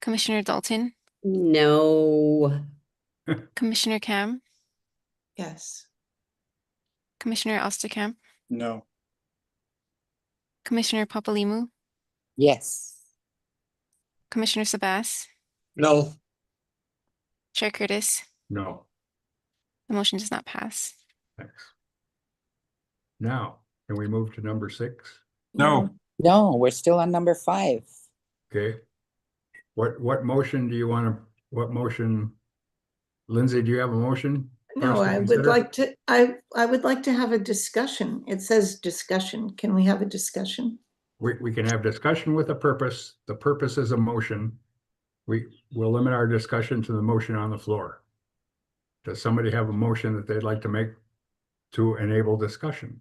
Commissioner Dalton, No. Commissioner Cam, Yes. Commissioner Osterkamp, No. Commissioner Papalimu, Yes. Commissioner Sabas, No. Chair Curtis. No. The motion does not pass. Thanks. Now, can we move to number 6? No. No, we're still on number 5. Okay. What motion do you want to, what motion? Lindsay, do you have a motion? No, first to I would consider? like to, I would like to have a discussion. It says discussion. Can we have a discussion? We can have discussion with a purpose. The purpose is a motion. We will limit our discussion to the motion on the floor. Does somebody have a motion that they'd like to make to enable discussion?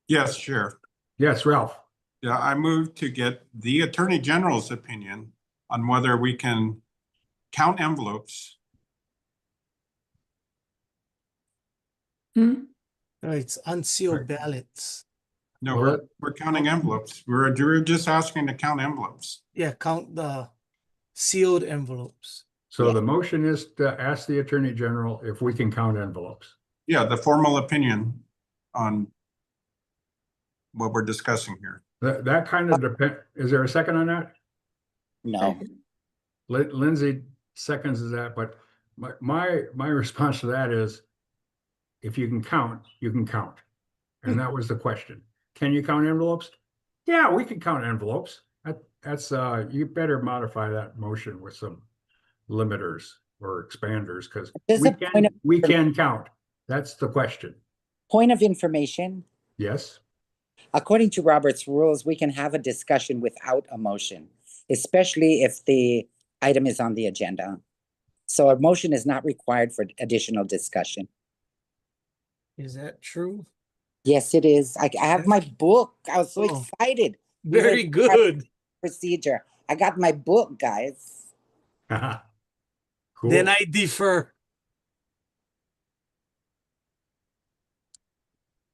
Yes, Chair. Yes, Ralph. Yeah, I move to get the Attorney General's opinion on whether we can count envelopes. Hmm? No, it's unsealed ballots. No, Well, we're counting envelopes. We're just asking to count envelopes. Yeah, count the sealed envelopes. So the motion is to ask the Attorney General if we can count envelopes. Yeah, the formal opinion on what we're discussing here. That kind of depend, is there a second on that? No. Lindsay seconds that, but my response to that is, if you can count, you can count. And that was the question. Can you count envelopes? Yeah, we can count envelopes. That's you better modify that motion with some limiters or expanders, because we can count. That's the question. Point of information. Yes. According to Robert's rules, we can have a discussion without a motion, especially if the item is on the agenda. So a motion is not required for additional discussion. Is that true? Yes, it is. I have my book. I was so excited. Very good. Procedure. I got my book, guys. Cool. Then I defer.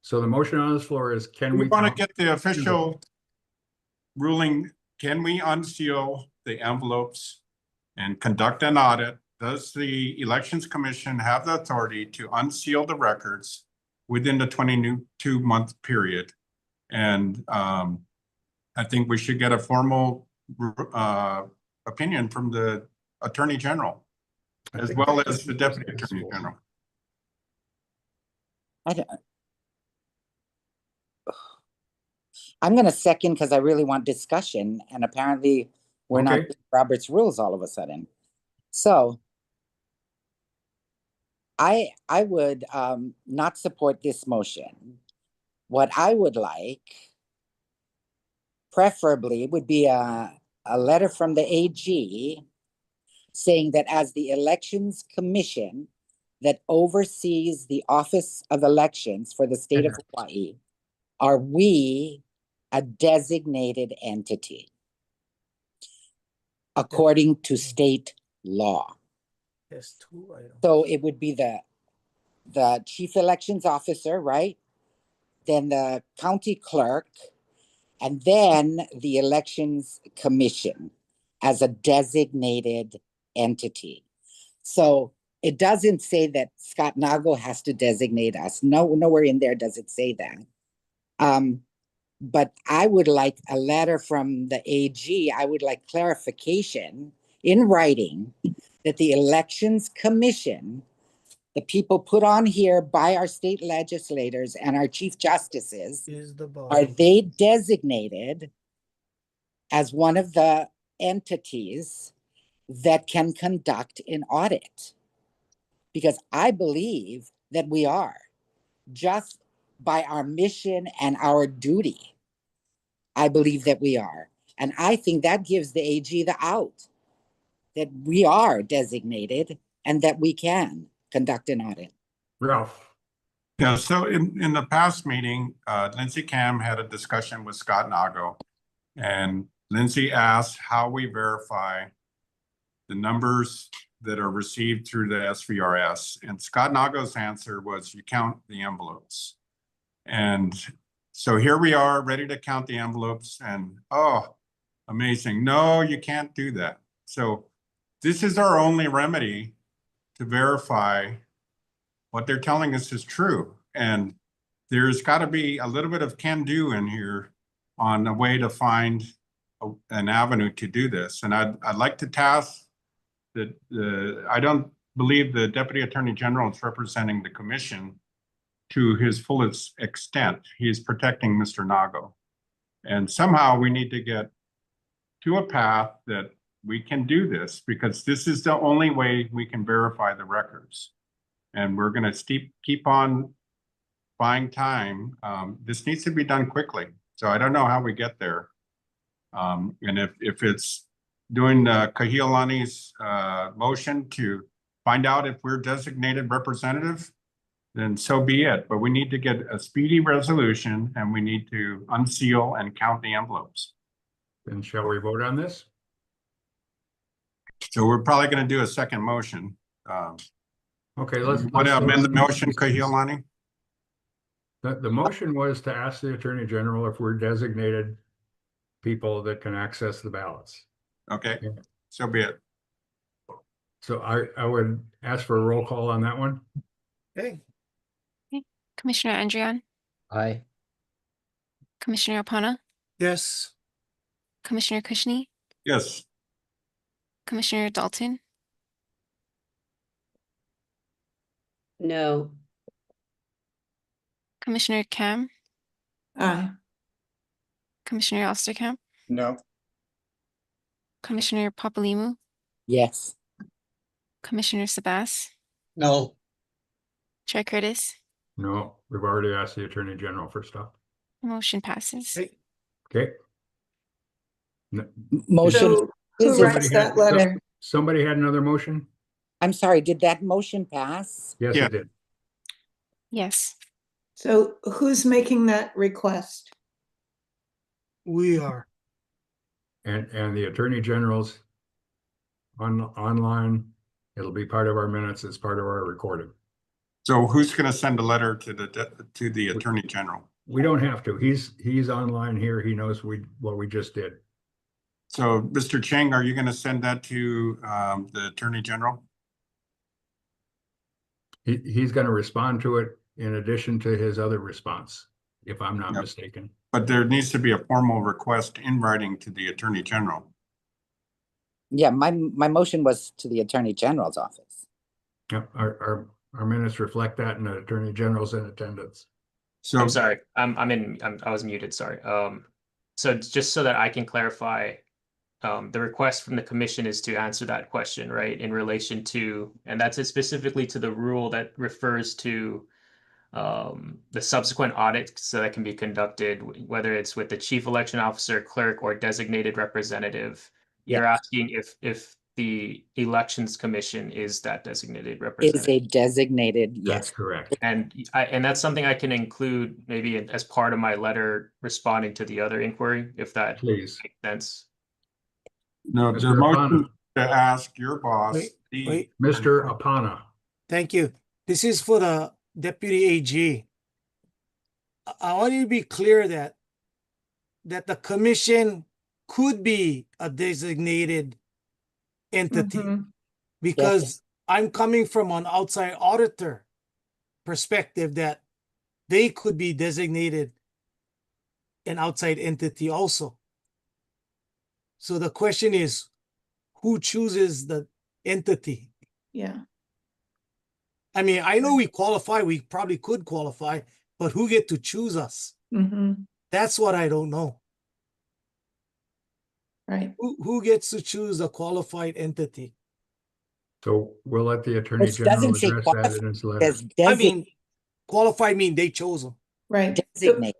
So the motion on this floor is, can We we want to count get the official ruling. Can we unseal the envelopes and conduct an audit? Does the Elections Commission have the authority to unseal the records within the 22-month period? And I think we should get a formal opinion from the Attorney General, as well as the Deputy Attorney General. I'm going to second because I really want discussion, and apparently we're not with Robert's rules all of a sudden. So I would not support this motion. What I would like, preferably, would be a letter from the AG saying that as the Elections Commission that oversees the Office of Elections for the state of Hawaii, are we a designated entity according to state law? There's 2 items. So it would be the chief elections officer, right? Then the county clerk, and then the elections commission as a designated entity. So it doesn't say that Scott Nago has to designate us. No, nowhere in there does it say that. But I would like a letter from the AG. I would like clarification in writing that the Elections Commission, the people put on here by our state legislators and our chief justices, are they designated as one of the entities that can conduct an audit? Because I believe that we are, just by our mission and our duty. I believe that we are. And I think that gives the AG the out, that we are designated and that we can conduct an audit. Ralph, Yeah, so in the past meeting, Lindsay Cam had a discussion with Scott Nago. And Lindsay asked how we verify the numbers that are received through the SVRS. And Scott Nago's answer was you count the envelopes. And so here we are ready to count the envelopes and oh, amazing. No, you can't do that. So this is our only remedy to verify what they're telling us is true. And there's got to be a little bit of can-do in here on a way to find an avenue to do this. And I'd like to task that I don't believe the Deputy Attorney General is representing the commission to his fullest extent. He is protecting Mr. Nago. And somehow we need to get to a path that we can do this, because this is the only way we can verify the records. And we're going to keep on buying time. This needs to be done quickly. So I don't know how we get there. And if it's doing Kahiolani's motion to find out if we're designated representative, then so be it. But we need to get a speedy resolution and we need to unseal and count the envelopes. then shall we vote on this? So we're probably going to do a second motion. Okay, let's amend the motion, Kahiolani? The motion was to ask the Attorney General if we're designated people that can access the ballots. Okay, so be it. So I would ask for a roll call on that one. Okay. Commissioner Andrian, Aye. Commissioner Opana, Yes. Commissioner Kushney, Yes. Commissioner Dalton, No. Commissioner Cam, Aye. Commissioner Osterkamp, No. Commissioner Papalimu, Yes. Commissioner Sabas, No. Chair Curtis. No, we've already asked the Attorney General for stuff. Motion passes. Okay. No- Motion. So who Somebody writes that letter? Somebody had another motion? I'm sorry, did that motion pass? Yes, Yeah. it did. Yes. So who's making that request? We are. And the Attorney General's online, it'll be part of our minutes, it's part of our recording. So who's going to send a letter to the Attorney General? We don't have to. He's online here. He knows what we just did. So, Mr. Cheng, are you going to send that to the Attorney General? He's going to respond to it in addition to his other response, if I'm not Yep. mistaken. But there needs to be a formal request in writing to the Attorney General. Yeah, my motion was to the Attorney General's office. Yep, our minutes reflect that, and the Attorney General's in attendance. So I'm sorry, I was muted, sorry. So just so that I can clarify, the request from the commission is to answer that question, right? In relation to, and that's it specifically to the rule that refers to the subsequent audit, so that can be conducted, whether it's with the chief election officer, clerk, or designated representative. You're asking if the elections commission is that designated Is representative. a designated, That's yes. correct. And that's something I can include maybe as part of my letter responding to the other inquiry, if that Please. makes sense. no, the Mr. motion Apana. to ask your boss. Wait. Mr. Apana. Thank you. This is for the Deputy AG. I want you to be clear that the commission could be a designated entity, Mhm. because I'm coming from an outside auditor perspective that they could be designated an outside entity also. So the question is, who chooses the entity? Yeah. I mean, I know we qualify, we probably could qualify, but who get to choose us? Mm-hmm. That's what I don't know. Right. Who gets to choose a qualified entity? So we'll let the Attorney It General doesn't say address that in his letter. Says I mean, qualified mean they chose them. Right. So, designate.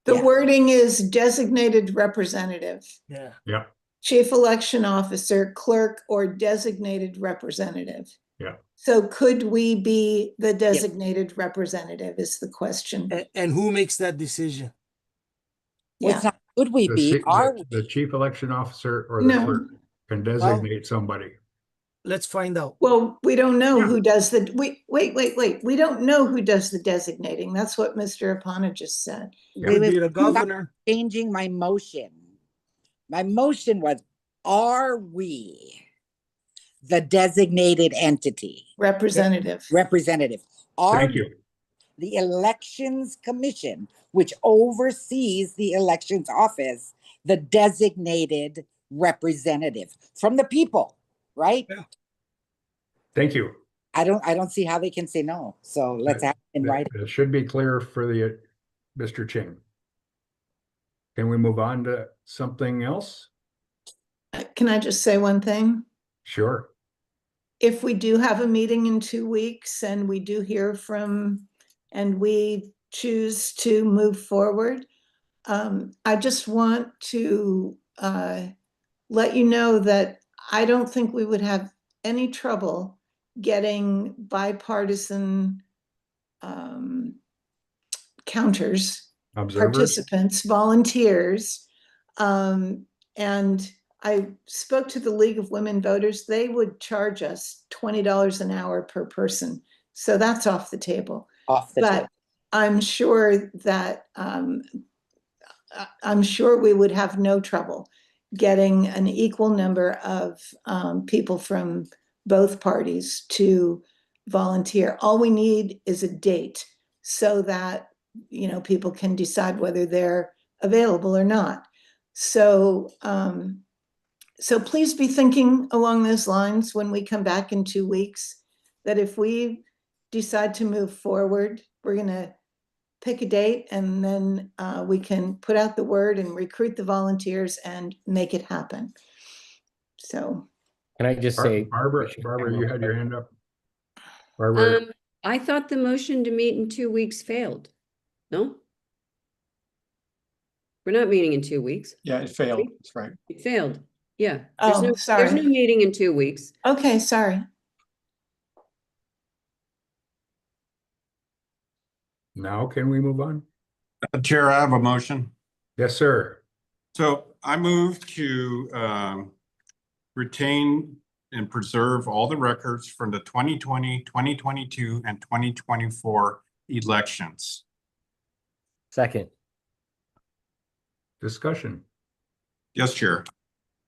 The Yeah. wording is designated representative, Yeah. Yeah, chief election officer, clerk, or designated representative. yeah. So could we be the designated representative is the question. And who makes that decision? Well, it's Yeah. not, could we The be, se- are the- we? The chief election officer or the No. clerk can designate somebody. Let's find out. Well, we don't know Yeah. who does the, wait. We don't know who does the designating. That's what Mr. Apana just said. Could be the governor. Changing my motion. My motion was, are we the designated entity? Representative. Representative. Are Thank you. the Elections Commission, which oversees the elections office, the designated representative from the people, right? Yeah. Thank you. I don't see how they can say no. So let's have it in writing. It should be clear for the Mr. Ching. Can we move on to something else? Can I just say one thing? Sure. If we do have a meeting in 2 weeks and we do hear from, and we choose to move forward, I just want to let you know that I don't think we would have any trouble getting bipartisan counters, Observers. participants, volunteers. And I spoke to the League of Women Voters. They would charge us $20 an hour per person. So that's off the table. Off the But table. I'm sure that I'm sure we would have no trouble getting an equal number of people from both parties to volunteer. All we need is a date so that, you know, people can decide whether they're available or not. So, so please be thinking along those lines when we come back in 2 weeks, that if we decide to move forward, we're going to pick a date and then we can put out the word and recruit the volunteers and make it happen. So. Can I just say, Barbara, you had your hand up. Barbara, I thought the motion to meet in 2 weeks failed. No? We're not meeting in 2 weeks. Yeah, it failed. That's right. It failed. Yeah. Oh, There's sorry. no meeting in 2 weeks. Okay, sorry. now can we move on? Chair, I have a motion. Yes, sir. So I move to retain and preserve all the records from the 2020, 2022, and 2024 elections. second, Discussion. Yes, Chair.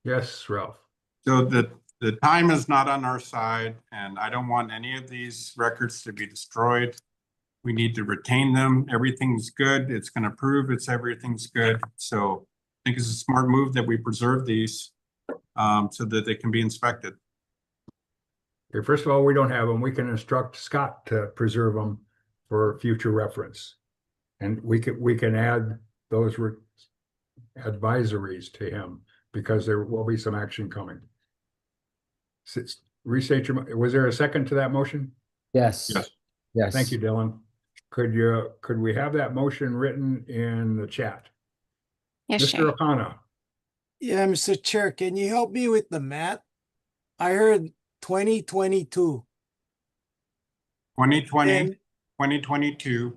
Yes, Ralph. So the time is not on our side, and I don't want any of these records to be destroyed. We need to retain them. Everything's good. It's going to prove everything's good. So I think it's a smart move that we preserve these so that they can be inspected. Okay, first of all, we don't have them. We can instruct Scott to preserve them for future reference. And we can add those advisories to him because there will be some action coming. Restate was there a second to that motion? yes. Yes. Yes. Thank you, Dylan. Could we have that motion written in the chat? Yes, Chair. Mr. Apana, Yeah, Mr. Chair, can you help me with the math? I heard 2022. 2020, And 2022,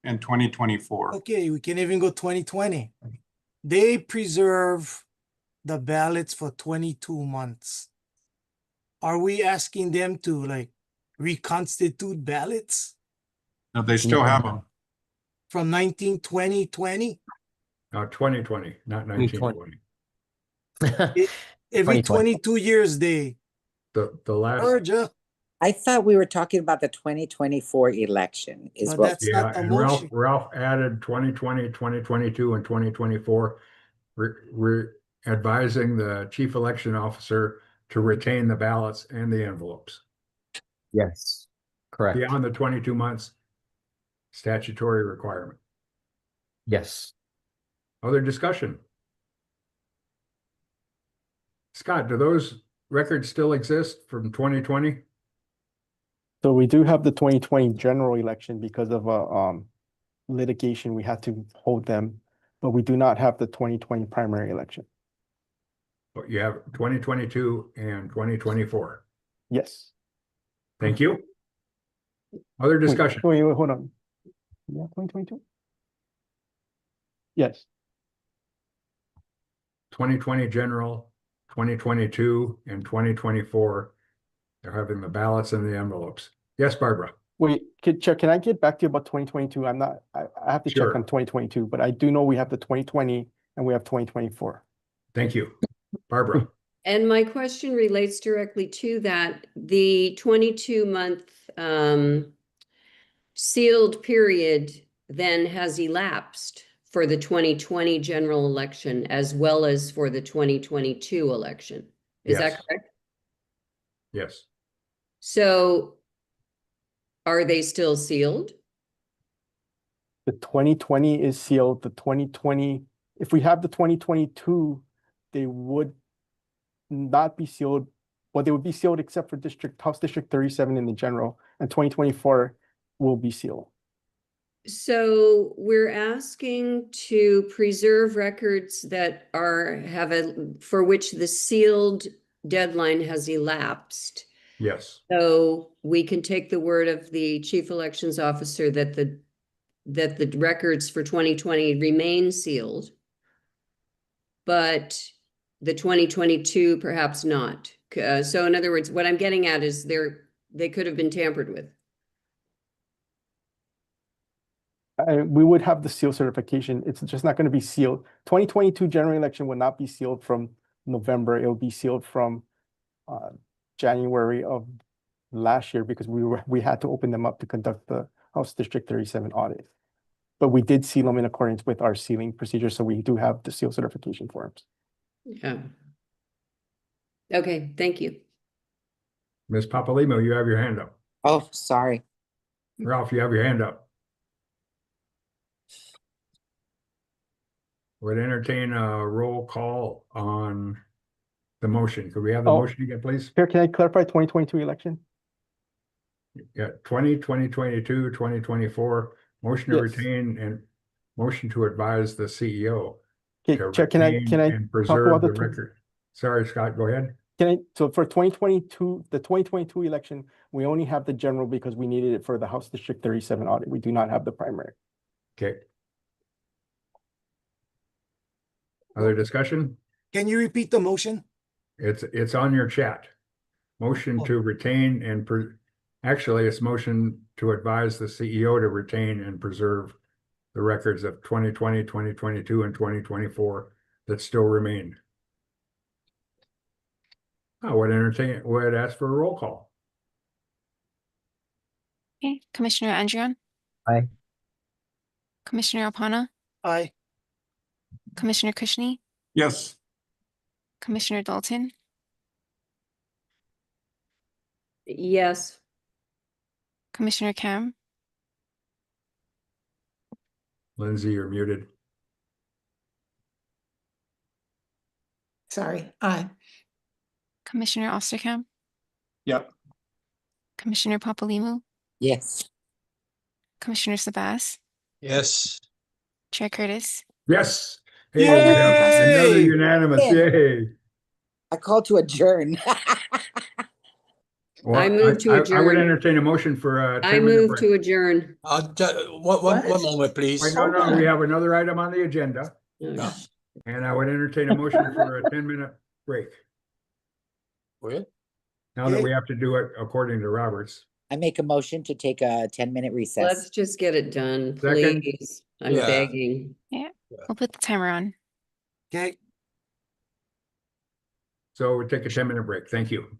and 2024. okay, we can even go 2020. They preserve the ballots for 22 months. Are we asking them to like reconstitute ballots No, they still have them. from 1920, 20? 2020, not 1920. Every 2020. 22 years they The last, purge up. I thought we were talking about the 2024 election is But what. that's yeah, not the and motion. Ralph added 2020, 2022, and 2024. We're advising the chief election officer to retain the ballots and the envelopes Yes, correct. beyond the 22 months statutory requirement. Yes. Other discussion? Scott, do those records still exist from 2020? So we do have the 2020 general election because of litigation. We had to hold them but we do not have the 2020 primary election. But you have 2022 and 2024. Yes. Thank you. Other discussion? Wait, hold on. Yeah, 2022? Yes. 2020 general, 2022 and 2024. They're having the ballots in the envelopes. Yes, Barbara. Wait, Chair, can I get back to you about 2022? I have to check Sure. on 2022, but I do know we have the 2020 and we have 2024. Thank you. Barbara. And my question relates directly to that. The 22-month sealed period then has elapsed for the 2020 general election as well as for the 2022 election. Is Yes. that correct? Yes. So are they still sealed? The 2020 is sealed. The 2020, if we have the 2022, they would not be sealed. Well, they would be sealed except for House District 37 in the general, and 2024 will be sealed. So we're asking to preserve records that for which the sealed deadline has elapsed. Yes. So we can take the word of the chief elections officer that the records for 2020 remain sealed, but the 2022 perhaps not. So in other words, what I'm getting at is they could have been tampered with. We would have the seal certification. It's just not going to be sealed. 2022 general election will not be sealed from November. It will be sealed from January of last year because we had to open them up to conduct the House District 37 audit. But we did seal them in accordance with our sealing procedure, so we do have the seal certification forms. Yeah. Okay, thank you. Ms. Papalimo, you have your hand up. Oh, sorry. Ralph, you have your hand up. Would entertain a roll call on the motion. Could we have the motion again, please? Here, can I clarify 2022 election? Yeah, 2022, 2024, motion to Yes. retain and motion to advise the CEO. Okay, to Chair, can I retain and talk preserve about the record? Sorry, Scott, go ahead. So for 2022, the 2022 election, we only have the general because we needed it for the House District 37 audit. We do not have the primary. Okay. Other discussion? Can you repeat the motion? It's on your chat. Motion to retain and actually it's motion to advise the CEO to retain and preserve the records of 2020, 2022, and 2024 that still remain. I would ask for a roll call. Okay, Commissioner Andrion, Aye. Commissioner Alpana, Aye. Commissioner Kushney, Yes. Commissioner Dalton, Yes. Commissioner Cam, Lindsay, you're muted. Sorry, aye. Commissioner Osterkamp, Yep. Commissioner Papalimo, Yes. Commissioner Sabas, Yes. Chair Curtis. Yes. Hey, we have another Yay! unanimous. Yeah. Yay. I call to adjourn. Well, I move to I would adjourn. entertain a motion for a I 10-minute move break. to adjourn. One moment, please. Wait, no, we have another item on the agenda, Yeah. and I would entertain a motion for a 10-minute break. Well, Now that we have to do it according to Roberts. I make a motion to take a 10-minute recess. Let's just get it done, Second. please. I'm Yeah. begging. Yeah, we'll put the timer on. Okay. So we'll take a 10-minute break. Thank you.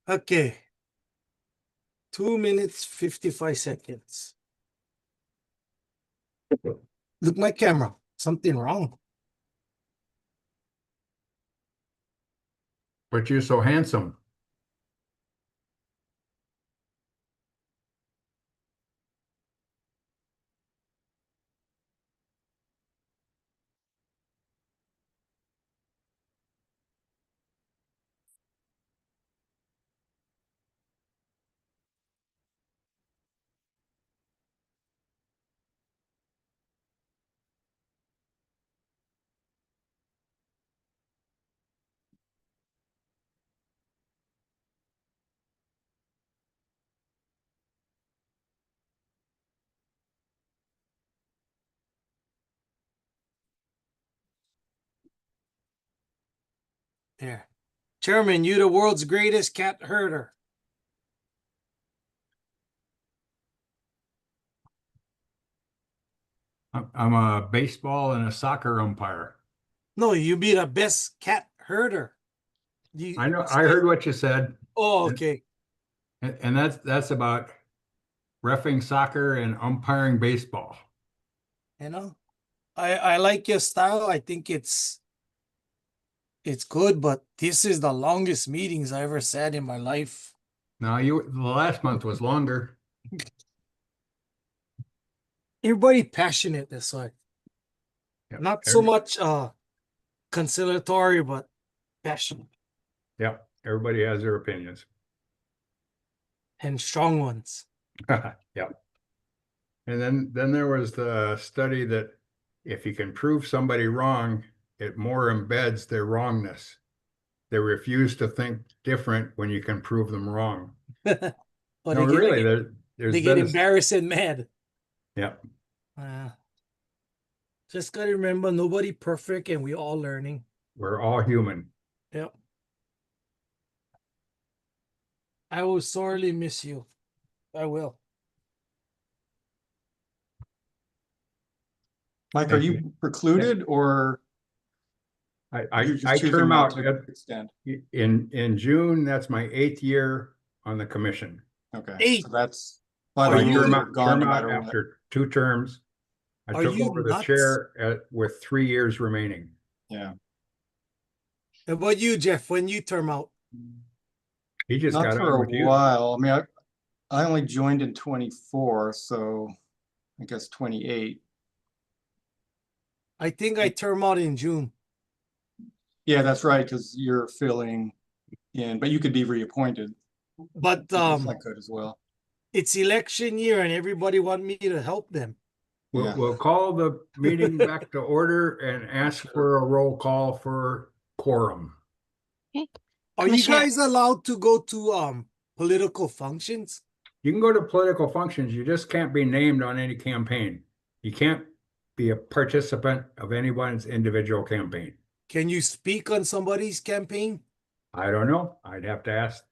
Okay. 2 minutes, 55 seconds. Look, my camera. Something wrong. But you're so handsome. There. Chairman, you the world's greatest cat herder. I'm a baseball and a soccer umpire. No, you be the best cat herder. I know. I heard what you said. Oh, okay. And that's about reffing soccer and umpiring baseball. You know, I like your style. I think it's good, but this is the longest meetings I ever sat in my life. Now the last month was longer. Everybody passionate this way. Yep. Not so much conciliatory, but passionate Yep. Everybody has their opinions. and strong ones. Yep. And then there was the study that if you can prove somebody wrong, it more embeds their wrongness. They refuse to think different when you can prove them wrong. But No, really, there's they get been embarrassed and mad. Yep. Just gotta remember, nobody perfect, and we all learning. We're all human. Yep. I will sorely miss you. I will. Mike, are you precluded or? I you're just I choosing term not out to extend? in June. That's my 8th year on the commission. Okay, so that's I by the term rules, out, you're gone no term out matter what. after 2 terms. I Are took you over the nuts? chair with 3 years remaining. Yeah. And what you, Jeff, when you term out? He just Not got for on a with you. while. I mean, I only joined in 24, so I guess 28. I think I term out in June. Yeah, that's right, because you're filling in, but you could be reappointed. But Yes, I could as well. it's election year and everybody want me to help them. We'll call the meeting back to order and ask for a roll call for quorum. Are you guys allowed to go to political functions? You can go to political functions. You just can't be named on any campaign. You can't be a participant of anyone's individual campaign. Can you speak on somebody's campaign? I don't know. I'd have to ask.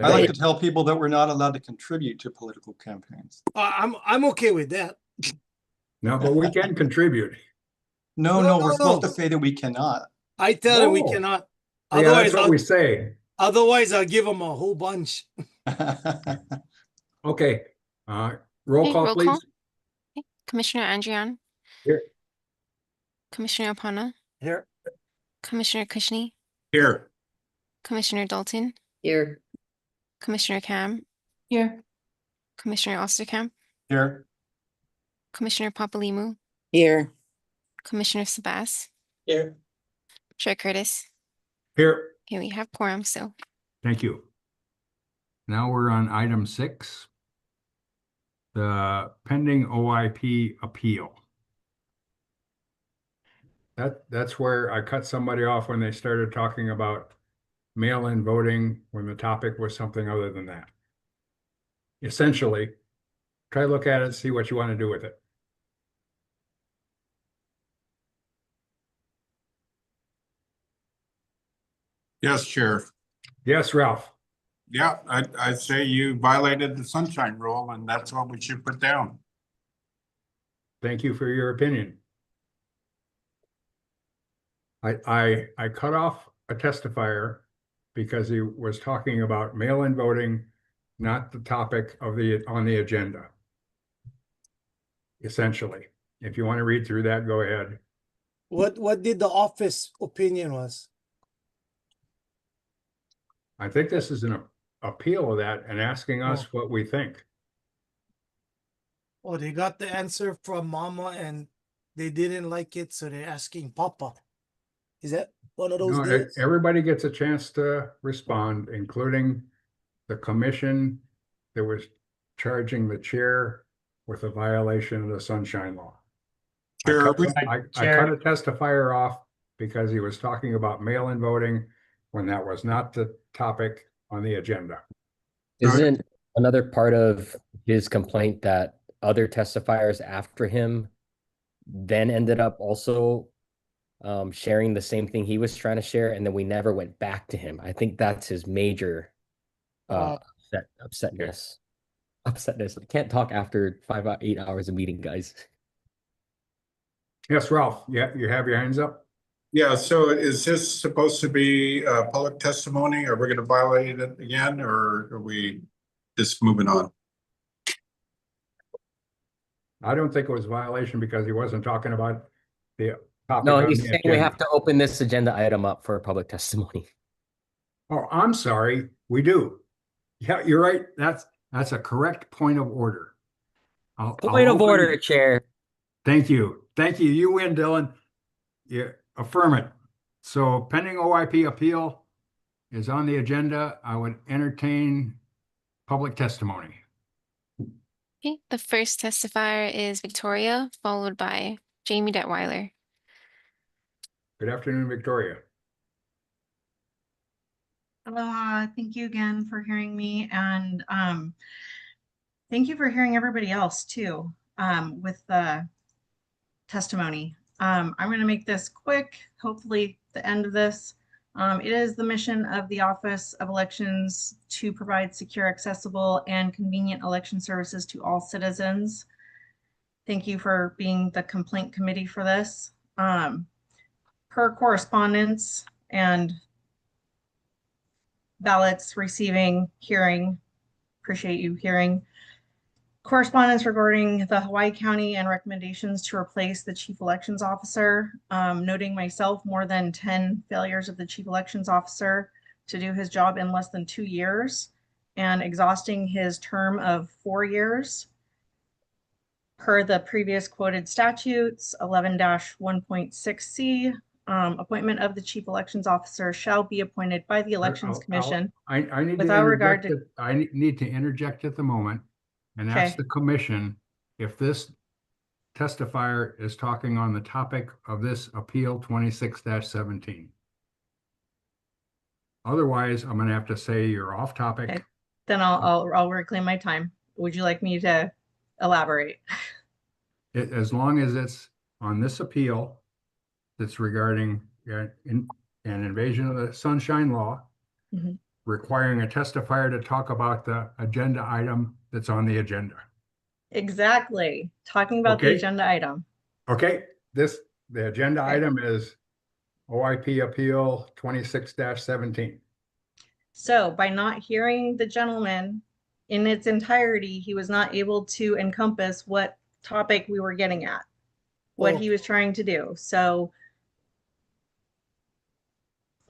I like to tell people that we're not allowed to contribute to political campaigns. I'm okay with that. No, but we can contribute. No, we're supposed to say that we cannot. I tell them we No. cannot. Yeah, Otherwise, that's what we say. Otherwise, I'll give them a whole bunch. Okay. Roll Okay, call, roll please. call. Okay. Commissioner Andrian, Here. Commissioner Opana, Here. Commissioner Kushney, Here. Commissioner Dalton, Here. Commissioner Cam, Here. Commissioner Osterkamp, Here. Commissioner Papalimu, Here. Commissioner Sabas, Here. Chair Curtis. Here. Okay, we have quorum still. Thank you. Now we're on item 6. The pending OIP appeal. That's where I cut somebody off when they started talking about mail-in voting when the topic was something other than that. Essentially, try to look at it, see what you want to do with it. Yes, Chair. Yes, Ralph. Yeah, I'd say you violated the sunshine rule and that's what we should put down. Thank you for your opinion. I cut off a testifier because he was talking about mail-in voting, not the topic of on the agenda. Essentially, if you want to read through that, go ahead. What did the office opinion was? I think this is an appeal of that and asking us what we think. Oh, they got the answer from Mama and they didn't like it, so they're asking Papa. Is that one of those No, deals? everybody gets a chance to respond, including the commission that was charging the chair with a violation of the Sunshine Law. Chair, I cut a testifier off because he was talking about mail-in voting when that was not the topic on the agenda. Isn't another part of his complaint that other testifiers after him then ended up also sharing the same thing he was trying to share, and then we never went back to him? I think that's his major upsetness. I can't talk after 8 hours of meeting, guys. Yes, Ralph, yeah, you have your hands up? Yeah, so is this supposed to be public testimony? Are we going to violate it again, or are we just moving on? I don't think it was a violation because he wasn't talking about the topic. No, on he's the saying we agenda. have to open this agenda item up for public testimony. Oh, I'm sorry, we do. Yeah, you're right. That's a correct point of order. Point of order, Chair. Thank you. Thank you. You win, Dylan. Yeah, affirm it. So pending OIP appeal is on the agenda. I would entertain public testimony. Okay, the first testifier is Victoria, followed by Jamie Detweiler. Good afternoon, Victoria. Aloha, thank you again for hearing me, and thank you for hearing everybody else too with the testimony. I'm going to make this quick, hopefully the end of this. It is the mission of the Office of Elections to provide secure, accessible, and convenient election services to all citizens. Thank you for being the complaint committee for this. Per correspondence and ballots receiving, hearing, appreciate you hearing. Correspondence regarding the Hawaii County and recommendations to replace the chief elections officer, noting myself more than 10 failures of the chief elections officer to do his job in less than 2 years and exhausting his term of 4 years. Per the previous quoted statutes, 11-1.6C, appointment of the chief elections officer shall be appointed by the Elections Commission. I need without regard to I need to interject at the moment and ask the commission if this testifier is talking on the topic of this appeal 26-17. Otherwise, I'm going to have to say you're off topic. Okay. Then I'll reclaim my time. Would you like me to elaborate? As long as it's on this appeal that's regarding an invasion of the Sunshine Law, requiring a testifier to talk about the agenda item that's on the agenda. Exactly. Talking about the agenda item. Okay, the agenda item is OIP appeal 26-17. So by not hearing the gentleman in its entirety, he was not able to encompass what topic we were getting at, what he was trying to do. So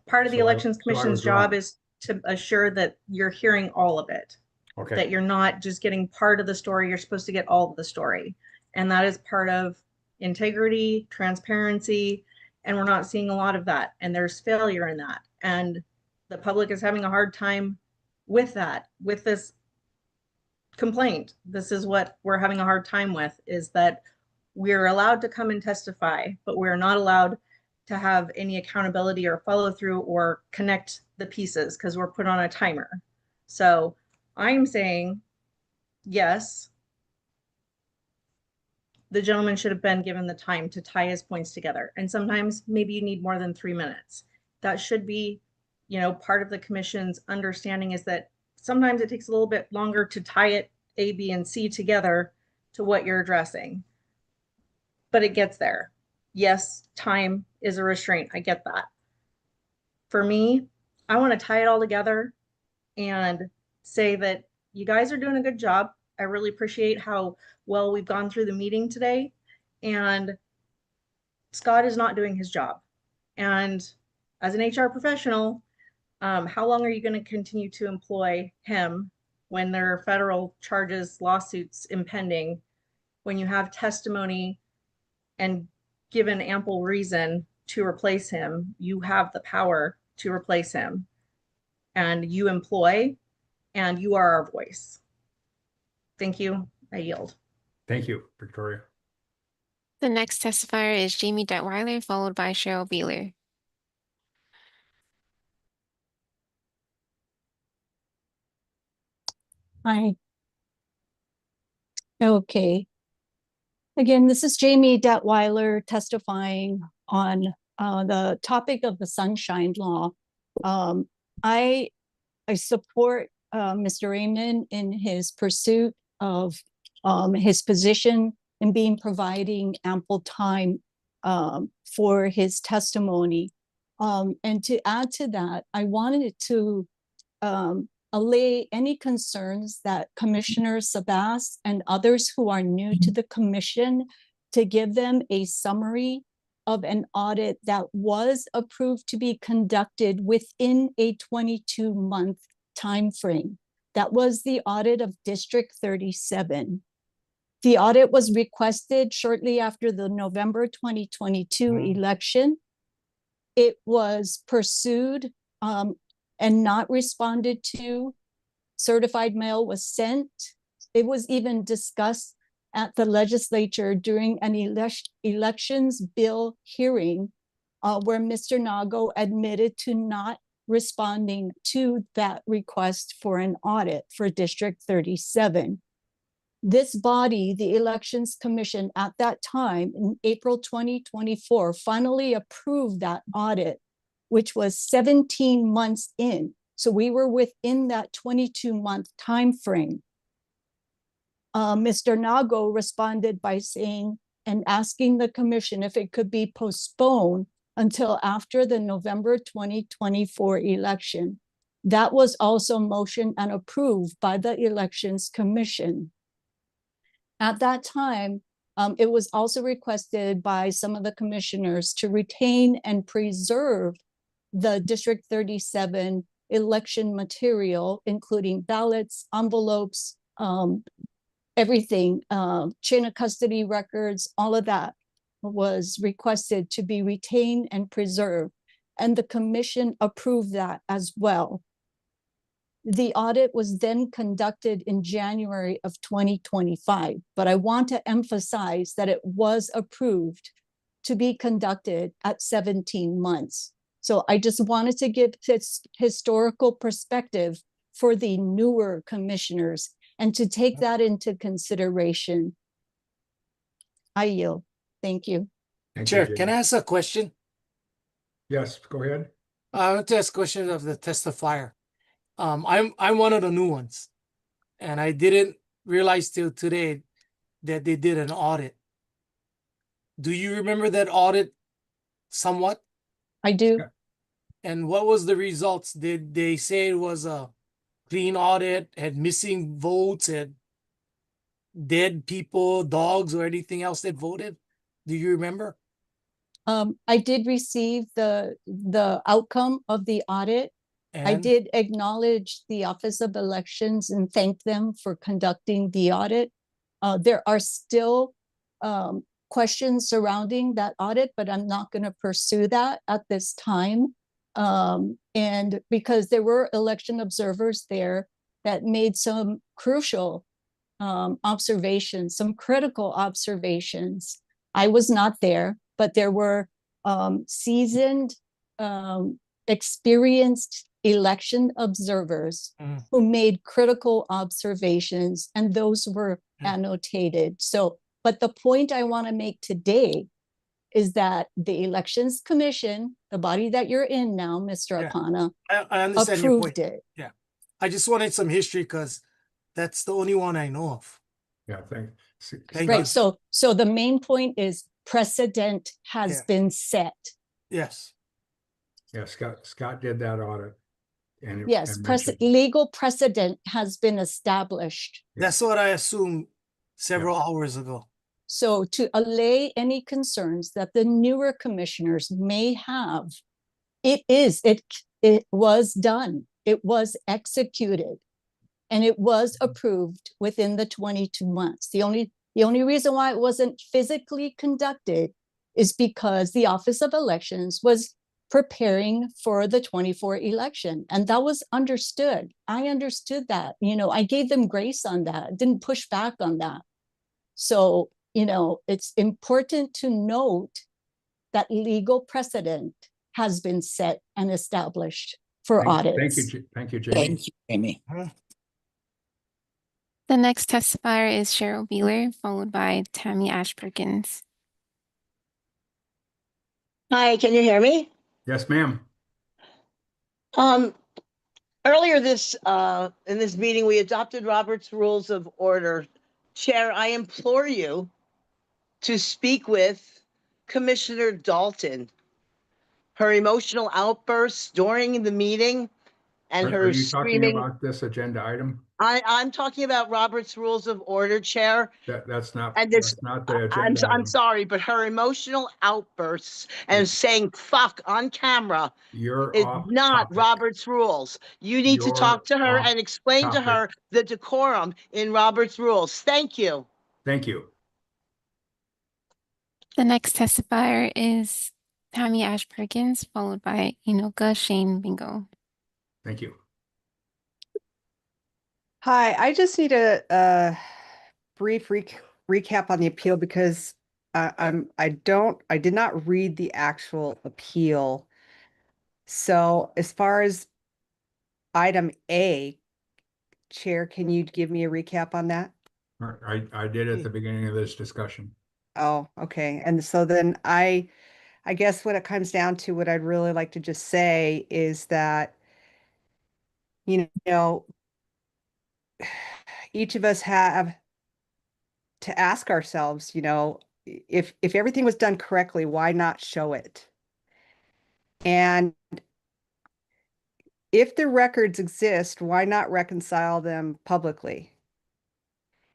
part of the Elections Commission's job is to assure that you're hearing all of it. Okay. That you're not just getting part of the story, you're supposed to get all of the story. And that is part of integrity, transparency, and we're not seeing a lot of that. And there's failure in that. And the public is having a hard time with that, with this complaint. This is what we're having a hard time with, is that we're allowed to come and testify, but we're not allowed to have any accountability or follow through or connect the pieces because we're put on a timer. So I'm saying, yes, the gentleman should have been given the time to tie his points together. And sometimes maybe you need more than 3 minutes. That should be, part of the commission's understanding, is that sometimes it takes a little bit longer to tie it A, B, and C together to what you're addressing. But it gets there. Yes, time is a restraint. I get that. For me, I want to tie it all together and say that you guys are doing a good job. I really appreciate how well we've gone through the meeting today. And Scott is not doing his job. And as an HR professional, how long are you going to continue to employ him when there are federal charges, lawsuits impending, when you have testimony and given ample reason to replace him? You have the power to replace him, and you employ, and you are our voice. Thank you. I yield. Thank you, Victoria. The next testifier is Jamie Detweiler, followed by Cheryl Beeler. Hi. Okay. Again, this is Jamie Detweiler testifying on the topic of the Sunshine Law. I support Mr. Raymond in his pursuit of his position in providing ample time for his testimony. And to add to that, I wanted to allay any concerns that Commissioner Sabas and others who are new to the commission, to give them a summary of an audit that was approved to be conducted within a 22-month time frame. That was the audit of District 37. The audit was requested shortly after the November 2022 election. It was pursued and not responded to. Certified mail was sent. It was even discussed at the legislature during an elections bill hearing where Mr. Nago admitted to not responding to that request for an audit for District 37. This body, the Elections Commission, at that time in April 2024, finally approved that audit, which was 17 months in. So we were within that 22-month time frame. Mr. Nago responded by saying and asking the commission if it could be postponed until after the November 2024 election. That was also motioned and approved by the Elections Commission. At that time, it was also requested by some of the commissioners to retain and preserve the District 37 election material, including ballots, envelopes, everything, chain of custody records, all of that was requested to be retained and preserved. And the commission approved that as well. The audit was then conducted in January of 2025, but I want to emphasize that it was approved to be conducted at 17 months. So I just wanted to give this historical perspective for the newer commissioners and to take that into consideration. I yield. Thank you. Chair, can I ask a question? Yes, go ahead. I want to ask a question of the testifier. I'm one of the new ones, and I didn't realize till today that they did an audit. Do you remember that audit somewhat? I do. And what was the results? Did they say it was a clean audit, had missing votes, had dead people, dogs, or anything else that voted? Do you remember? I did receive the outcome of the audit. I did acknowledge the Office of Elections and thank them for conducting the audit. There are still questions surrounding that audit, but I'm not going to pursue that at this time. And because there were election observers there that made some crucial observations, some critical observations. I was not there, but there were seasoned, experienced election observers who made critical observations, and those were annotated. So, but the point I want to make today is that the Elections Commission, the body that you're in now, Mr. Apana, I understand your approved point. it. Yeah, I just wanted some history because that's the only one I know of. Yeah, Thank Right. you. So the main point is precedent has been set. Yes. Yeah, Scott did that audit. And Yes, and mention- legal precedent has been established. That's what I assumed several hours ago. So to allay any concerns that the newer commissioners may have, it was done. It was executed. And it was approved within the 22 months. The only reason why it wasn't physically conducted is because the Office of Elections was preparing for the 24 election. And that was understood. I understood that. I gave them grace on that, didn't push back on that. So, it's important to note that legal precedent has been set and established for audits. Thank you, Jamie. Thank you, Jamie. The next testifier is Cheryl Beeler, followed by Tammy Ash-Perkins. Hi, can you hear me? Yes, ma'am. Earlier in this meeting, we adopted Robert's Rules of Order. Chair, I implore you to speak with Commissioner Dalton. Her emotional outbursts during the meeting and Are her you screaming. talking about this agenda item? I'm talking about Robert's Rules of Order, Chair. That's not And this, that's not the agenda. I'm item. sorry, but her emotional outbursts and saying "fuck" on camera You're is off not topic. Robert's Rules. You need to You're talk to her off and explain to topic. her the decorum in Robert's Rules. Thank you. Thank you. The next testifier is Tammy Ash-Perkins, followed by Inoka Shane Bingo. Thank you. Hi, I just need a brief recap on the appeal because I did not read the actual appeal. So as far as item A, Chair, can you give me a recap on that? I did at the beginning of this discussion. Oh, okay. And so then I guess when it comes down to what I'd really like to just say is that, each of us have to ask ourselves, if everything was done correctly, why not show it? And if the records exist, why not reconcile them publicly?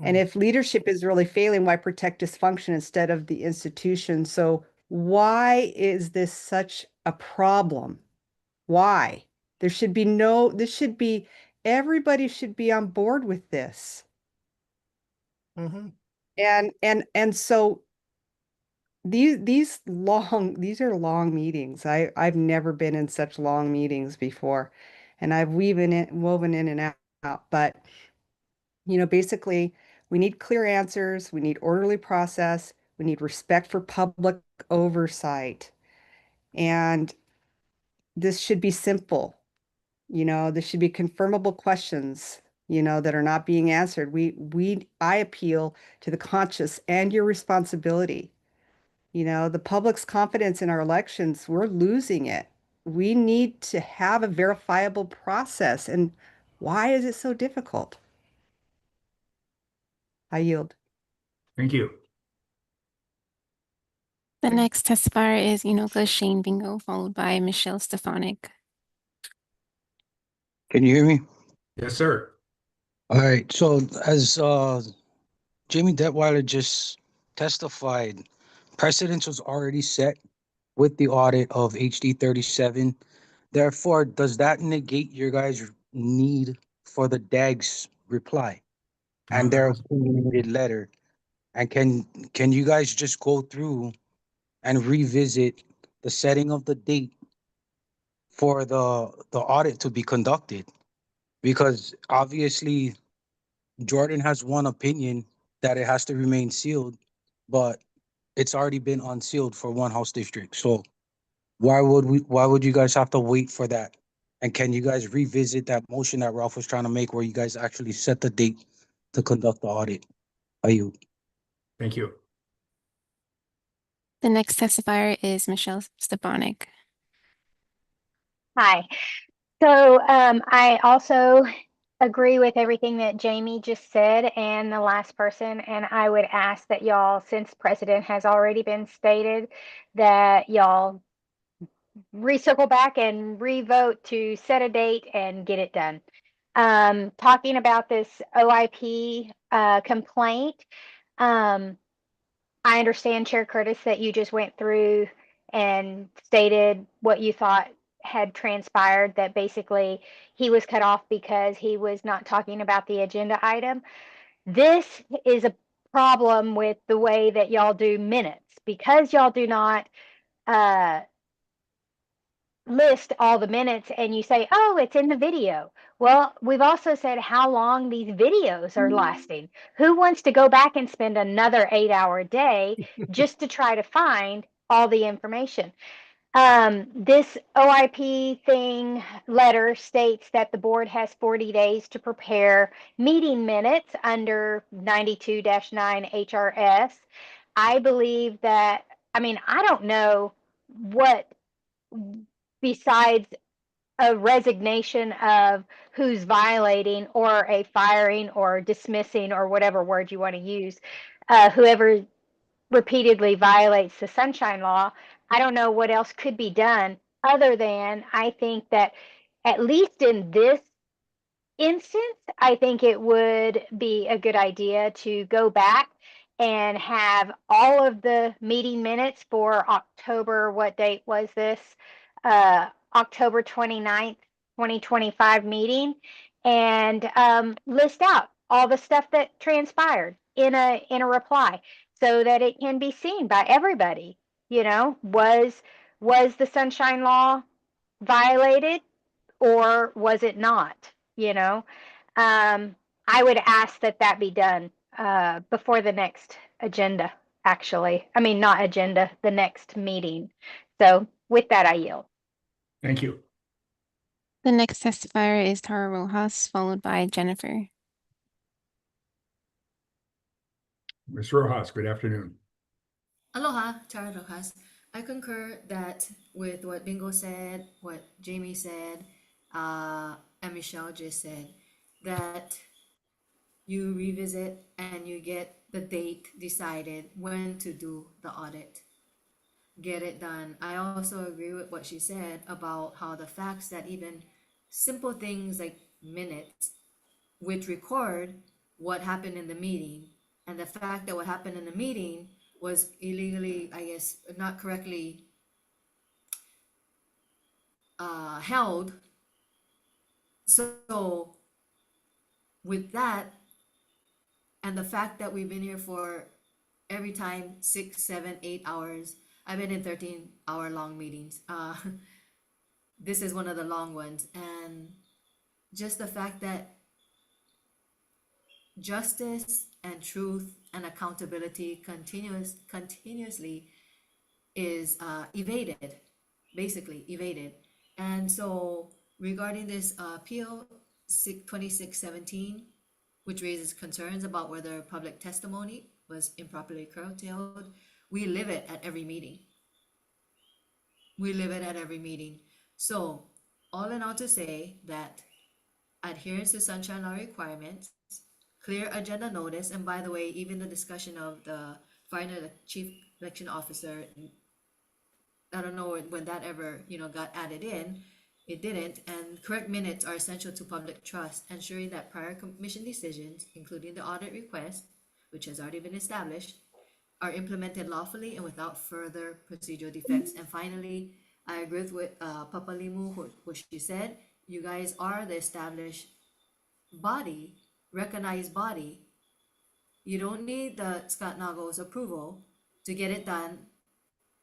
And if leadership is really failing, why protect dysfunction instead of the institution? So why is this such a problem? Why? Everybody should be on board with this. And so these are long meetings. I've never been in such long meetings before, and I've woven in and out. But basically, we need clear answers. We need orderly process. We need respect for public oversight, and this should be simple. This should be confirmable questions, that are not being answered. I appeal to the conscience and your responsibility. The public's confidence in our elections, we're losing it. We need to have a verifiable process. And why is it so difficult? I yield. Thank you. The next testifier is Inoka Shane Bingo, followed by Michelle Stefanik. Can you hear me? Yes, sir. All right. So as Jamie Detweiler just testified, precedence was already set with the audit of HD 37. Therefore, does that negate your guys' need for the DAG's reply and their opinionated letter? And can you guys just go through and revisit the setting of the date for the audit to be conducted? Because obviously Jordan has one opinion that it has to remain sealed, but it's already been unsealed for one House district. So why would you guys have to wait for that? And can you guys revisit that motion that Ralph was trying to make where you guys actually set the date to conduct the audit? Are you? Thank you. The next testifier is Michelle Stefanik. Hi. So I also agree with everything that Jamie just said and the last person. And I would ask that y'all, since precedent has already been stated, that y'all recircle back and revote to set a date and get it done. Talking about this OIP complaint, I understand, Chair Curtis, that you just went through and stated what you thought had transpired, that basically he was cut off because he was not talking about the agenda item. This is a problem with the way that y'all do minutes, because y'all do not list all the minutes and you say, oh, it's in the video. Well, we've also said how long these videos are lasting. Who wants to go back and spend another 8-hour day just to try to find all the information? This OIP thing letter states that the board has 40 days to prepare meeting minutes under 92-9 HRS. I believe that, I mean, I don't know what besides a resignation of who's violating, or a firing or dismissing, or whatever word you want to use, whoever repeatedly violates the sunshine law. I don't know what else could be done, other than I think that at least in this instance, I think it would be a good idea to go back and have all of the meeting minutes for October, what date was this? October 29th, 2025 meeting, and list out all the stuff that transpired in a reply, so that it can be seen by everybody. You know, was the sunshine law violated, or was it not? You know, I would ask that that be done before the next agenda, actually. I mean, not agenda, the next meeting. So with that, I yield. Thank you. The next testifier is Tara Rojas, followed by Jennifer. Ms. Rojas, good afternoon. Aloha, Tara Rojas. I concur that with what Bingo said, what Jamie said, and Michelle just said, that you revisit and you get the date decided when to do the audit. Get it done. I also agree with what she said about how the facts that even simple things like minutes, which record what happened in the meeting, and the fact that what happened in the meeting was illegally, I guess, not correctly held. So with that, and the fact that we've been here for every time 6, 7, 8 hours, I've been in 13-hour long meetings. This is one of the long ones, and just the fact that justice and truth and accountability continuously is evaded, basically evaded. And so regarding this PO 2617, which raises concerns about whether public testimony was improperly curtailed, we live it at every meeting. We live it at every meeting. So all in all, to say that adherence to sunshine law requirements, clear agenda notice, and by the way, even the discussion of the firing of the chief election officer, I don't know when that ever, got added in. It didn't. And correct minutes are essential to public trust, ensuring that prior commission decisions, including the audit request, which has already been established, are implemented lawfully and without further procedural defects. And finally, I agree with Papalimu, what she said. You guys are the established body, recognized body. You don't need the Scott Nago's approval to get it done.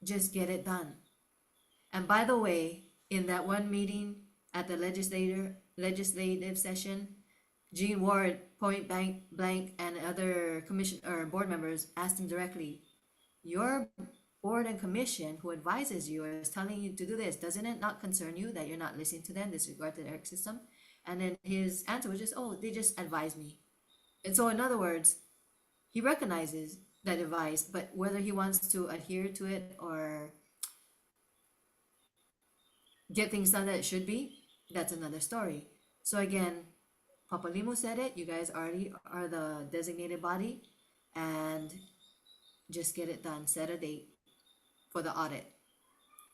Just get it done. And by the way, in that one meeting at the legislative session, Gene Ward, point blank, and other commission or board members asked him directly, your board and commission who advises you or is telling you to do this, doesn't it not concern you that you're not listening to them, disregard to their system? And then his answer was just, oh, they just advise me. And so in other words, he recognizes that advice, but whether he wants to adhere to it or get things done that it should be, that's another story. So again, Papalimu said it, you guys already are the designated body, and just get it done. Set a date for the audit.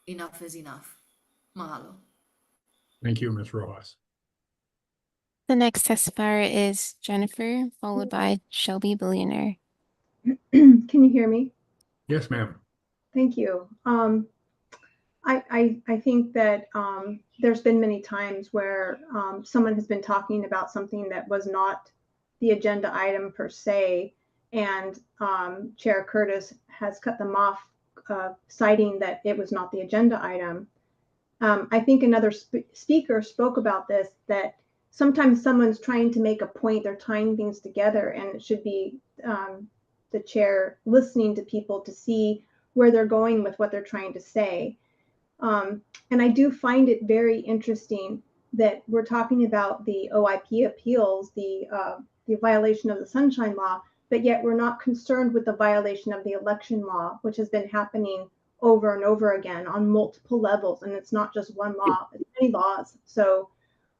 Enough is enough. Mahalo. Thank you, Ms. Rojas. The next testifier is Jennifer, followed by Shelby Billionaire. Can you hear me? Yes, ma'am. Thank you. I think that there's been many times where someone has been talking about something that was not the agenda item per se, and Chair Curtis has cut them off, citing that it was not the agenda item. I think another speaker spoke about this, that sometimes someone's trying to make a point, they're tying things together, and it should be the chair listening to people to see where they're going with what they're trying to say. And I do find it very interesting that we're talking about the OIP appeals, the violation of the Sunshine Law, but yet we're not concerned with the violation of the election law, which has been happening over and over again on multiple levels. And it's not just one law, it's many laws. So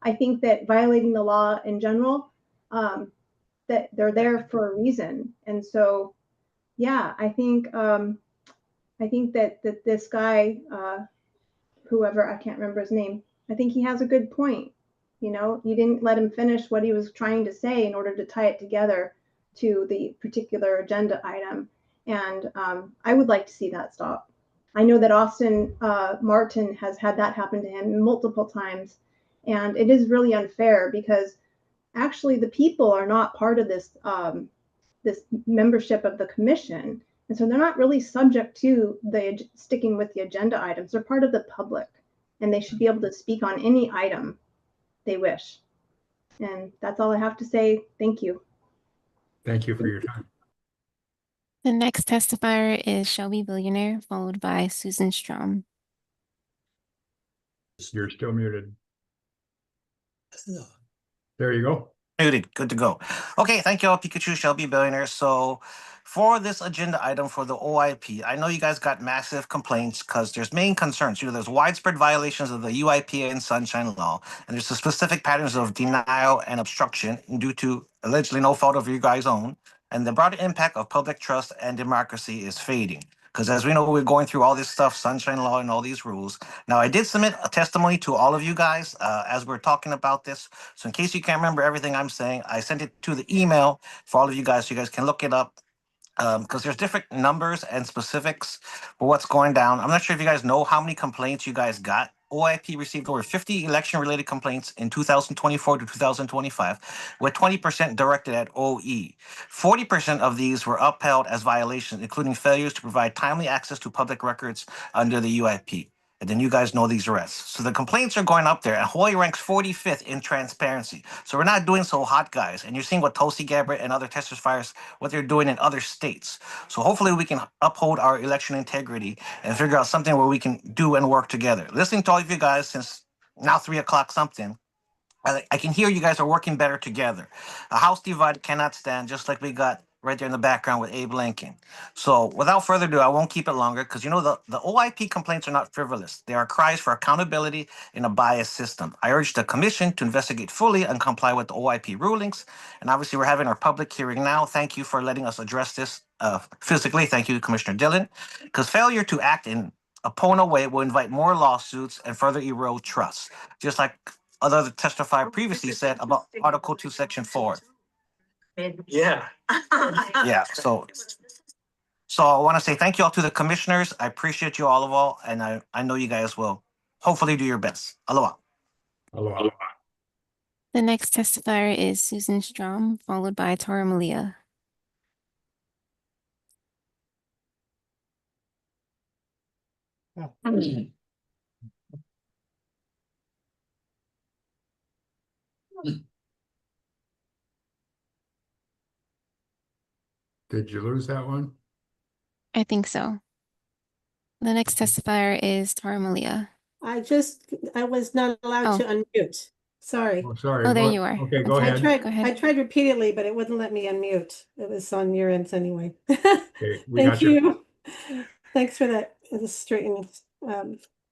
I think that violating the law in general, that they're there for a reason. And so, yeah, I think that this guy, whoever, I can't remember his name, I think he has a good point. You know, you didn't let him finish what he was trying to say in order to tie it together to the particular agenda item. And I would like to see that stop. I know that Austin Martin has had that happen to him multiple times. And it is really unfair because actually the people are not part of this, this membership of the commission. And so they're not really subject to the sticking with the agenda items. They're part of the public, and they should be able to speak on any item they wish. And that's all I have to say. Thank you. Thank you for your time. The next testifier is Shelby Billionaire, followed by Susan Strom. You're still muted. There you go. Muted, good to go. Okay, thank you all, Pikachu, Shelby Billionaire. So for this agenda item for the OIP, I know you guys got massive complaints because there's main concerns. You know, there's widespread violations of the UIP and Sunshine Law, and there's the specific patterns of denial and obstruction due to allegedly no fault of you guys' own. And the broader impact of public trust and democracy is fading. Because as we know, we're going through all this stuff, Sunshine Law and all these rules. Now, I did submit a testimony to all of you guys as we're talking about this. So in case you can't remember everything I'm saying, I sent it to the email for all of you guys so you guys can look it up. Because there's different numbers and specifics for what's going down. I'm not sure if you guys know how many complaints you guys got. OIP received over 50 election-related complaints in 2024 to 2025, with 20% directed at OE. 40% of these were upheld as violations, including failures to provide timely access to public records under the UIP. And then you guys know these arrests. So the complaints are going up there, and Hawaii ranks 45th in transparency. So we're not doing so hot, guys. And you're seeing what Tulsi Gabbard and other testifiers, what they're doing in other states. So hopefully we can uphold our election integrity and figure out something where we can do and work together. Listening to all of you guys since now 3 o'clock something, I can hear you guys are working better together. A house divided cannot stand, just like we got right there in the background with Abe Lincoln. So without further ado, I won't keep it longer because you know the OIP complaints are not frivolous. They are cries for accountability in a biased system. I urge the commission to investigate fully and comply with the OIP rulings. And obviously we're having our public hearing now. Thank you for letting us address this physically. Thank you, Commissioner Dillon, because failure to act in a PONA way will invite more lawsuits and further erode trust. Just like other testifier previously said about Article 2, Section 4. Yeah. Yeah. So I want to say thank you all to the commissioners. I appreciate you all, and I know you guys will hopefully do your best. Aloha. Aloha. The next testifier is Susan Strom, followed by Tora Malia. Did you lose that one? I think so. The next testifier is Tora Malia. I was not allowed to unmute. Sorry. Oh, sorry. Oh, there you are. Okay, go ahead. I tried repeatedly, but it wouldn't let me unmute. It was on your end anyway. Okay, we Thank got you. you. Thanks for that. Straightening.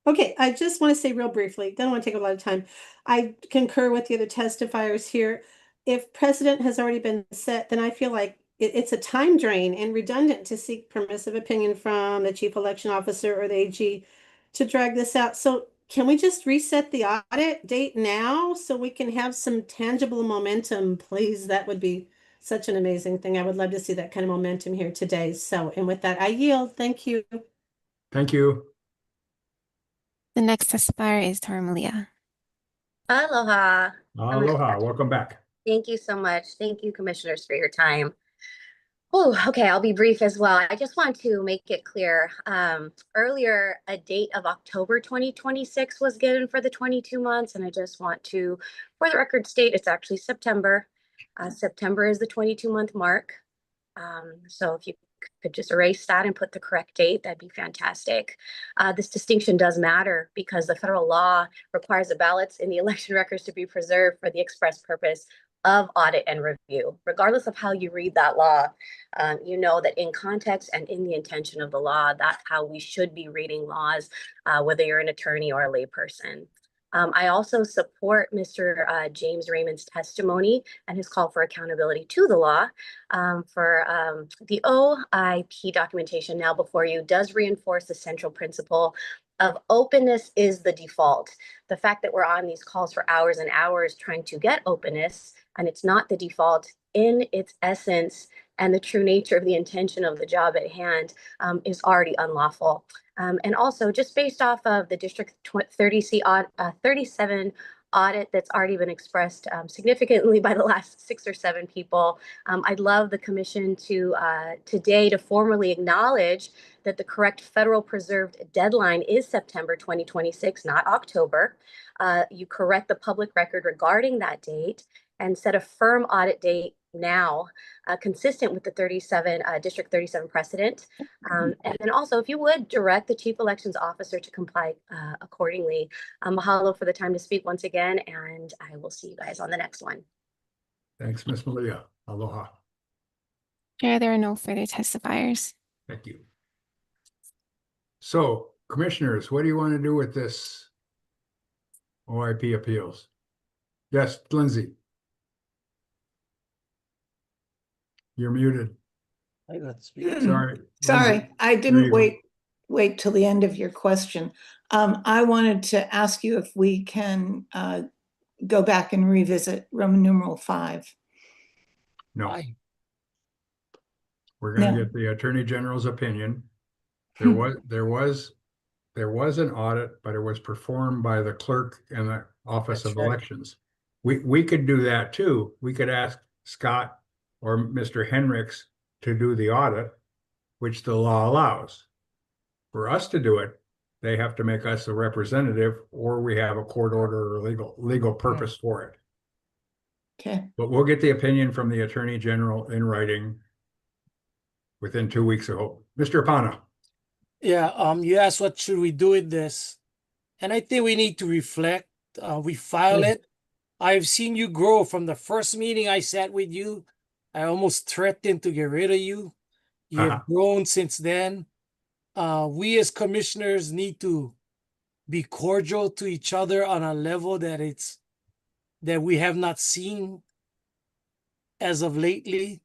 Okay, I just want to say real briefly, don't want to take a lot of time. I concur with the other testifiers here. If precedent has already been set, then I feel like it's a time drain and redundant to seek permissive opinion from the chief election officer or the AG to drag this out. So can we just reset the audit date now so we can have some tangible momentum, please? That would be such an amazing thing. I would love to see that kind of momentum here today. So, and with that, I yield. Thank you. Thank you. The next testifier is Tara Malia. Aloha. Aloha, welcome back. Thank you so much. Thank you, commissioners, for your time. Oh, okay, I'll be brief as well. I just want to make it clear. Earlier, a date of October 2026 was given for the 22 months, and I just want to, for the record, state it's actually September. September is the 22-month mark. So if you could just erase that and put the correct date, that'd be fantastic. This distinction does matter because the federal law requires the ballots in the election records to be preserved for the express purpose of audit and review. Regardless of how you read that law, you know that in context and in the intention of the law, that's how we should be reading laws, whether you're an attorney or a layperson. I also support Mr. James Raymond's testimony and his call for accountability to the law. For the OIP documentation now before you does reinforce the central principle of openness is the default. The fact that we're on these calls for hours and hours trying to get openness, and it's not the default in its essence and the true nature of the intention of the job at hand, is already unlawful. And also just based off of the District 37 audit that's already been expressed significantly by the last 6 or 7 people, I'd love the commission to today to formally acknowledge that the correct federal preserved deadline is September 2026, not October. You correct the public record regarding that date and set a firm audit date now, consistent with the District 37 precedent. And then also, if you would, direct the Chief Elections Officer to comply accordingly. Mahalo for the time to speak once again, and I will see you guys on the next one. Thanks, Ms. Malia. Aloha. Chair, there are no further testifiers. Thank you. So, commissioners, what do you want to do with this OIP appeals? Yes, Lindsay. You're muted. Sorry. Sorry, I didn't wait till the end of your question. I wanted to ask you if we can go back and revisit Roman numeral 5. No. We're going to get the Attorney General's opinion. There was an audit, but it was performed by the clerk in the Office of Elections. We could do that too. We could ask Scott or Mr. Henricks to do the audit, which the law allows. For us to do it, they have to make us a representative, or we have a court order or legal purpose for it. Okay. But we'll get the opinion from the Attorney General in writing within 2 weeks, I hope. Mr. Apana. Yeah, you asked what should we do with this? And I think we need to reflect. We file it. I've seen you grow from the first meeting I sat with you. I almost threatened to get rid of you. You've grown since then. We as commissioners need to be cordial to each other on a level that we have not seen as of lately.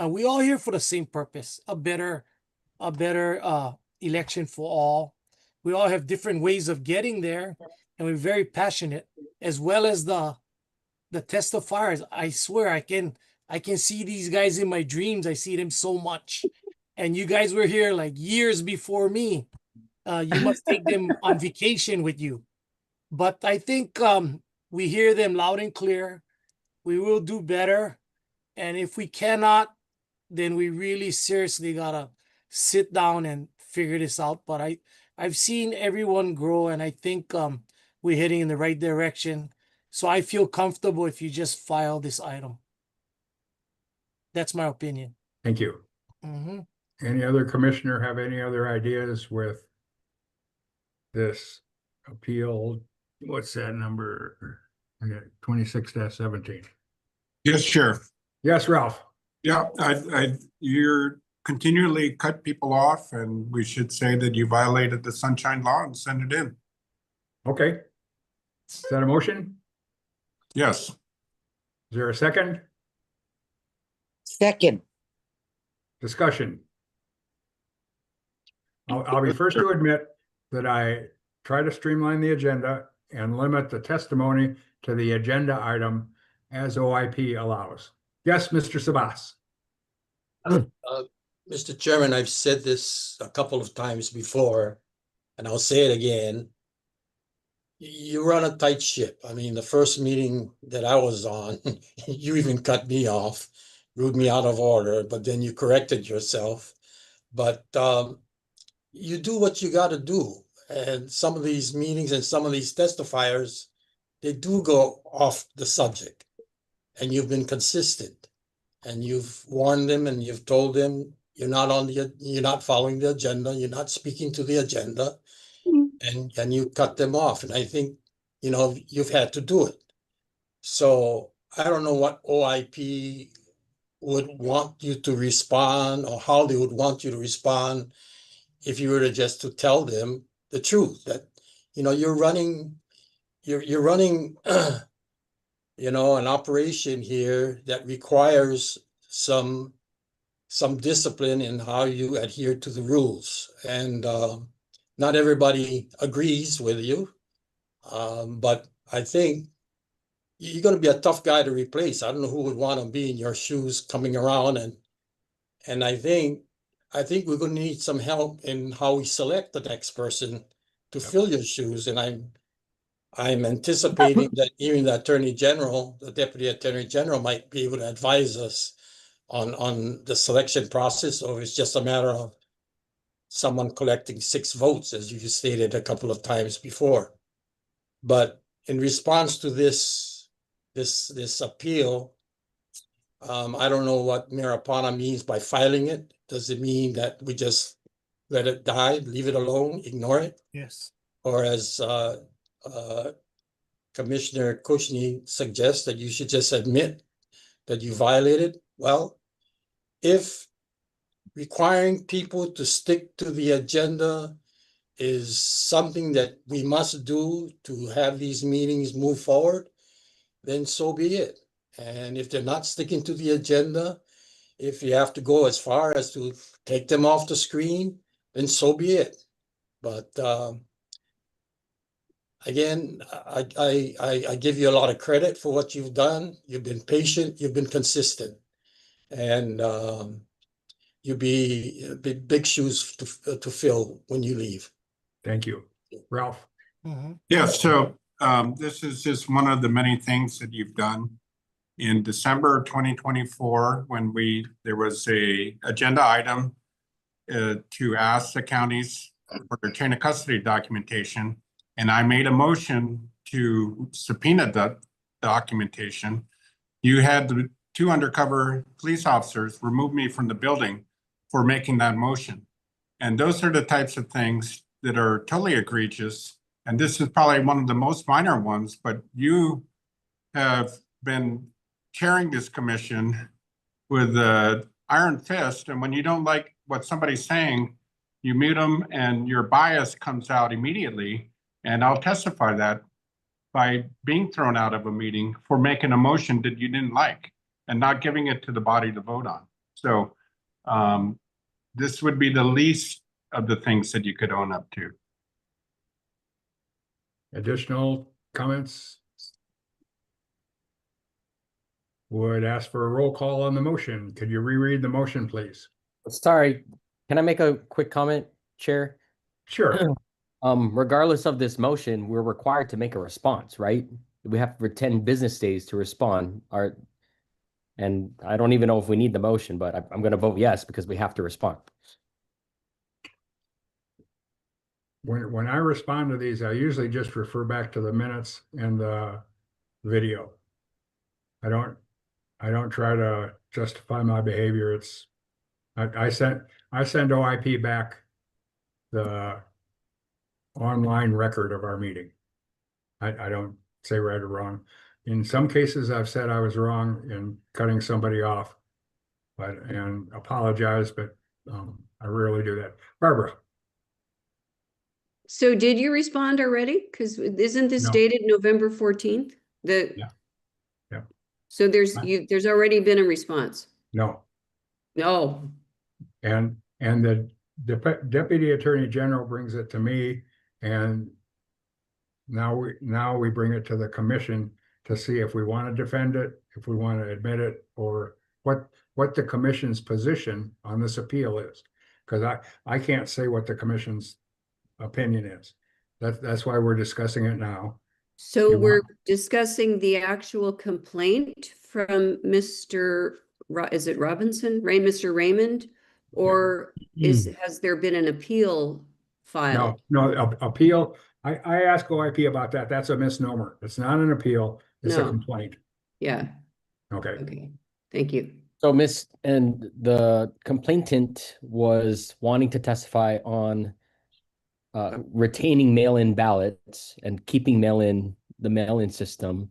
We all here for the same purpose, a better election for all. We all have different ways of getting there, and we're very passionate, as well as the testifiers. I swear I can see these guys in my dreams. I see them so much. And you guys were here like years before me. You must take them on vacation with you. But I think we hear them loud and clear. We will do better. And if we cannot, then we really seriously gotta sit down and figure this out. But I've seen everyone grow, and I think we're heading in the right direction. So I feel comfortable if you just file this item. That's my opinion. Thank you. Any other commissioner have any other ideas with this appeal? What's that number? I got 26-17. Yes, Sheriff. Yes, Ralph. Yeah, you're continually cut people off, and we should say that you violated the Sunshine Law and send it in. Okay. Is that a motion? Yes. Is there a second? Second. Discussion. I'll be first to admit that I try to streamline the agenda and limit the testimony to the agenda item as OIP allows. Yes, Mr. Sabas. Mr. Chairman, I've said this a couple of times before, and I'll say it again. You run a tight ship. I mean, the first meeting that I was on, you even cut me off, ruled me out of order, but then you corrected yourself. But you do what you got to do. And some of these meetings and some of these testifiers, they do go off the subject. And you've been consistent. And you've warned them and you've told them you're not following the agenda, you're not speaking to the agenda, and you cut them off. And I think, you've had to do it. So I don't know what OIP would want you to respond or how they would want you to respond if you were to just to tell them the truth that, you're running an operation here that requires some discipline in how you adhere to the rules. And not everybody agrees with you, but I think you're going to be a tough guy to replace. I don't know who would want to be in your shoes coming around, and I think we're going to need some help in how we select the next person to fill your shoes. And I'm anticipating that even the Deputy Attorney General might be able to advise us on the selection process, or it's just a matter of someone collecting 6 votes, as you stated a couple of times before. But in response to this appeal, I don't know what Maripana means by filing it. Does it mean that we just let it die, leave it alone, ignore it? Yes. Or as Commissioner Kushney suggests, that you should just admit that you violated? Well, if requiring people to stick to the agenda is something that we must do to have these meetings move forward, then so be it. And if they're not sticking to the agenda, if you have to go as far as to take them off the screen, then so be it. But again, I give you a lot of credit for what you've done. You've been patient, you've been consistent, and you'll be big shoes to fill when you leave. Thank you. Ralph? Yeah, so this is just one of the many things that you've done. In December 2024, when there was a agenda item to ask the counties for their chain of custody documentation, and I made a motion to subpoena the documentation. You had the 2 undercover police officers remove me from the building for making that motion. And those are the types of things that are totally egregious. And this is probably one of the most minor ones, but you have been chairing this commission with an iron fist. And when you don't like what somebody's saying, you mute them and your bias comes out immediately. And I'll testify that by being thrown out of a meeting for making a motion that you didn't like and not giving it to the body to vote on. So this would be the least of the things that you could own up to. Additional comments? Would ask for a roll call on the motion. Could you reread the motion, please? Sorry, can I make a quick comment, Chair? Sure. Regardless of this motion, we're required to make a response, right? We have for 10 business days to respond. And I don't even know if we need the motion, but I'm going to vote yes because we have to respond. When I respond to these, I usually just refer back to the minutes and the video. I don't try to justify my behavior. I send OIP back the online record of our meeting. I don't say right or wrong. In some cases, I've said I was wrong in cutting somebody off, and apologize, but I rarely do that. Barbara. So did you respond already? Because isn't this No. dated November 14th? Yeah. So there's already been a response. No. No. And the Deputy Attorney General brings it to me, and now we bring it to the commission to see if we want to defend it, if we want to admit it, or what the commission's position on this appeal is. Because I can't say what the commission's opinion is. That's why we're discussing it now. So You we're want- discussing the actual complaint from Mr. Is it Robinson, Mr. Raymond? Or has there been an appeal filed? No, appeal. I asked OIP about that. That's a misnomer. It's not an appeal. It's a No. complaint. Yeah, Okay. okay, thank you. So and the complainant was wanting to testify on retaining mail-in ballots and keeping the mail-in system.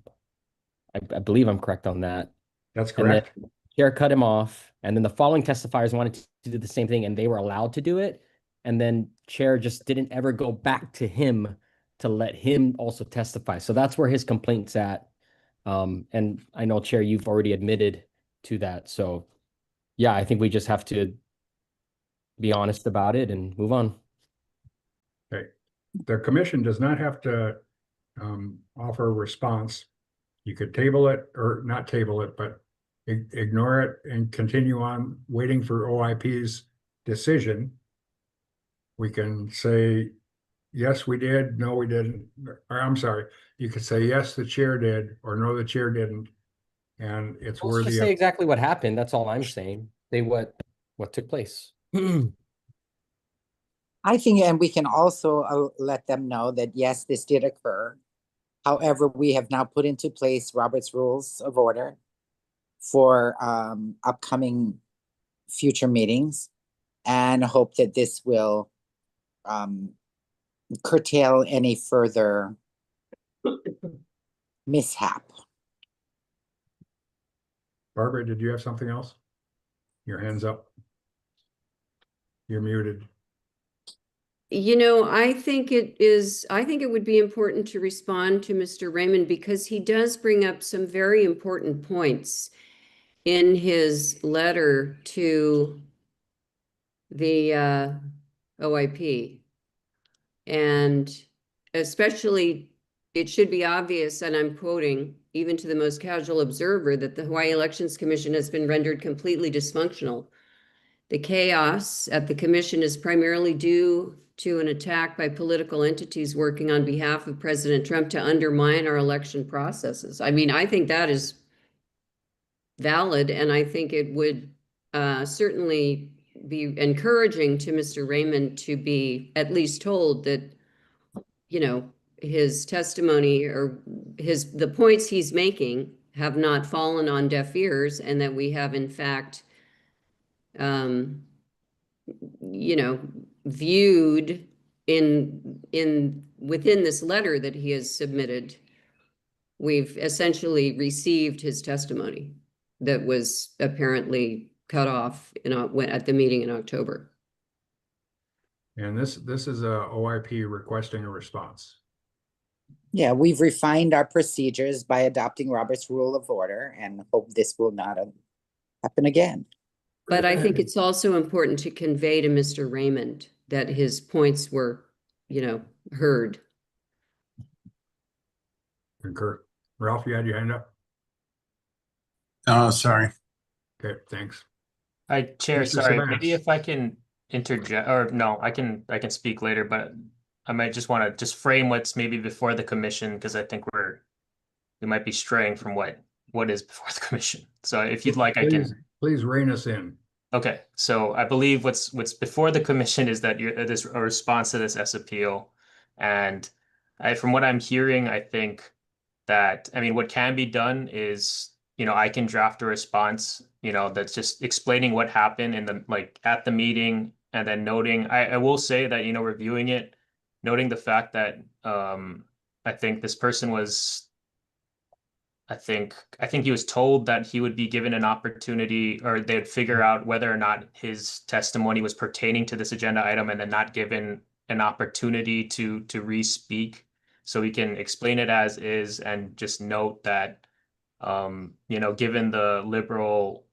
I believe I'm correct on that. That's And then correct. Chair cut him off, and then the following testifiers wanted to do the same thing, and they were allowed to do it. And then Chair just didn't ever go back to him to let him also testify. So that's where his complaint's at. And I know, Chair, you've already admitted to that. So yeah, I think we just have to be honest about it and move on. Okay. The commission does not have to offer a response. You could table it or not table it, but ignore it and continue on waiting for OIP's decision. We can say, yes, we did, no, we didn't, or I'm sorry, you could say, yes, the chair did, or no, the chair didn't. And it's Let's worthy just of. say exactly what happened. That's all I'm saying. Say what took place. I think, and we can also let them know that, yes, this did occur. However, we have now put into place Robert's Rules of Order for upcoming future meetings, and hope that this will curtail any further mishap. Barbara, did you have something else? Your hand's up. You're muted. You know, I think it would be important to respond to Mr. Raymond because he does bring up some very important points in his letter to the OIP. And especially, it should be obvious, and I'm quoting, even to the most casual observer, that the Hawaii Elections Commission has been rendered completely dysfunctional. The chaos at the commission is primarily due to an attack by political entities working on behalf of President Trump to undermine our election processes. I mean, I think that is valid, and I think it would certainly be encouraging to Mr. Raymond to be at least told that, you know, his testimony or the points he's making have not fallen on deaf ears, and that we have in fact you know, viewed within this letter that he has submitted, we've essentially received his testimony that was apparently cut off at the meeting in October. And this is a OIP requesting a response. Yeah, we've refined our procedures by adopting Robert's Rule of Order, and hope this will not happen again. But I think it's also important to convey to Mr. Raymond that his points were, you know, heard. Concur. Ralph, you had your hand up? Oh, sorry. Okay, thanks. Hi, Chair, Mr. sorry, Savance. maybe if I can interject, or no, I can speak later, but I might just want to just frame what's maybe before the commission, because I think we might be straying from what is before the commission. So if you'd like, I can. Please rein us in. Okay, so I believe what's before the commission is that there's a response to this S appeal, and from what I'm hearing, I think that, I mean, what can be done is, you know, I can draft a response, you know, that's just explaining what happened at the meeting, and then noting. I will say that, you know, reviewing it, noting the fact that I think this person was. I think he was told that he would be given an opportunity, or they'd figure out whether or not his testimony was pertaining to this agenda item, and then not given an opportunity to re-speak. So we can explain it as is and just note that, you know, given the liberal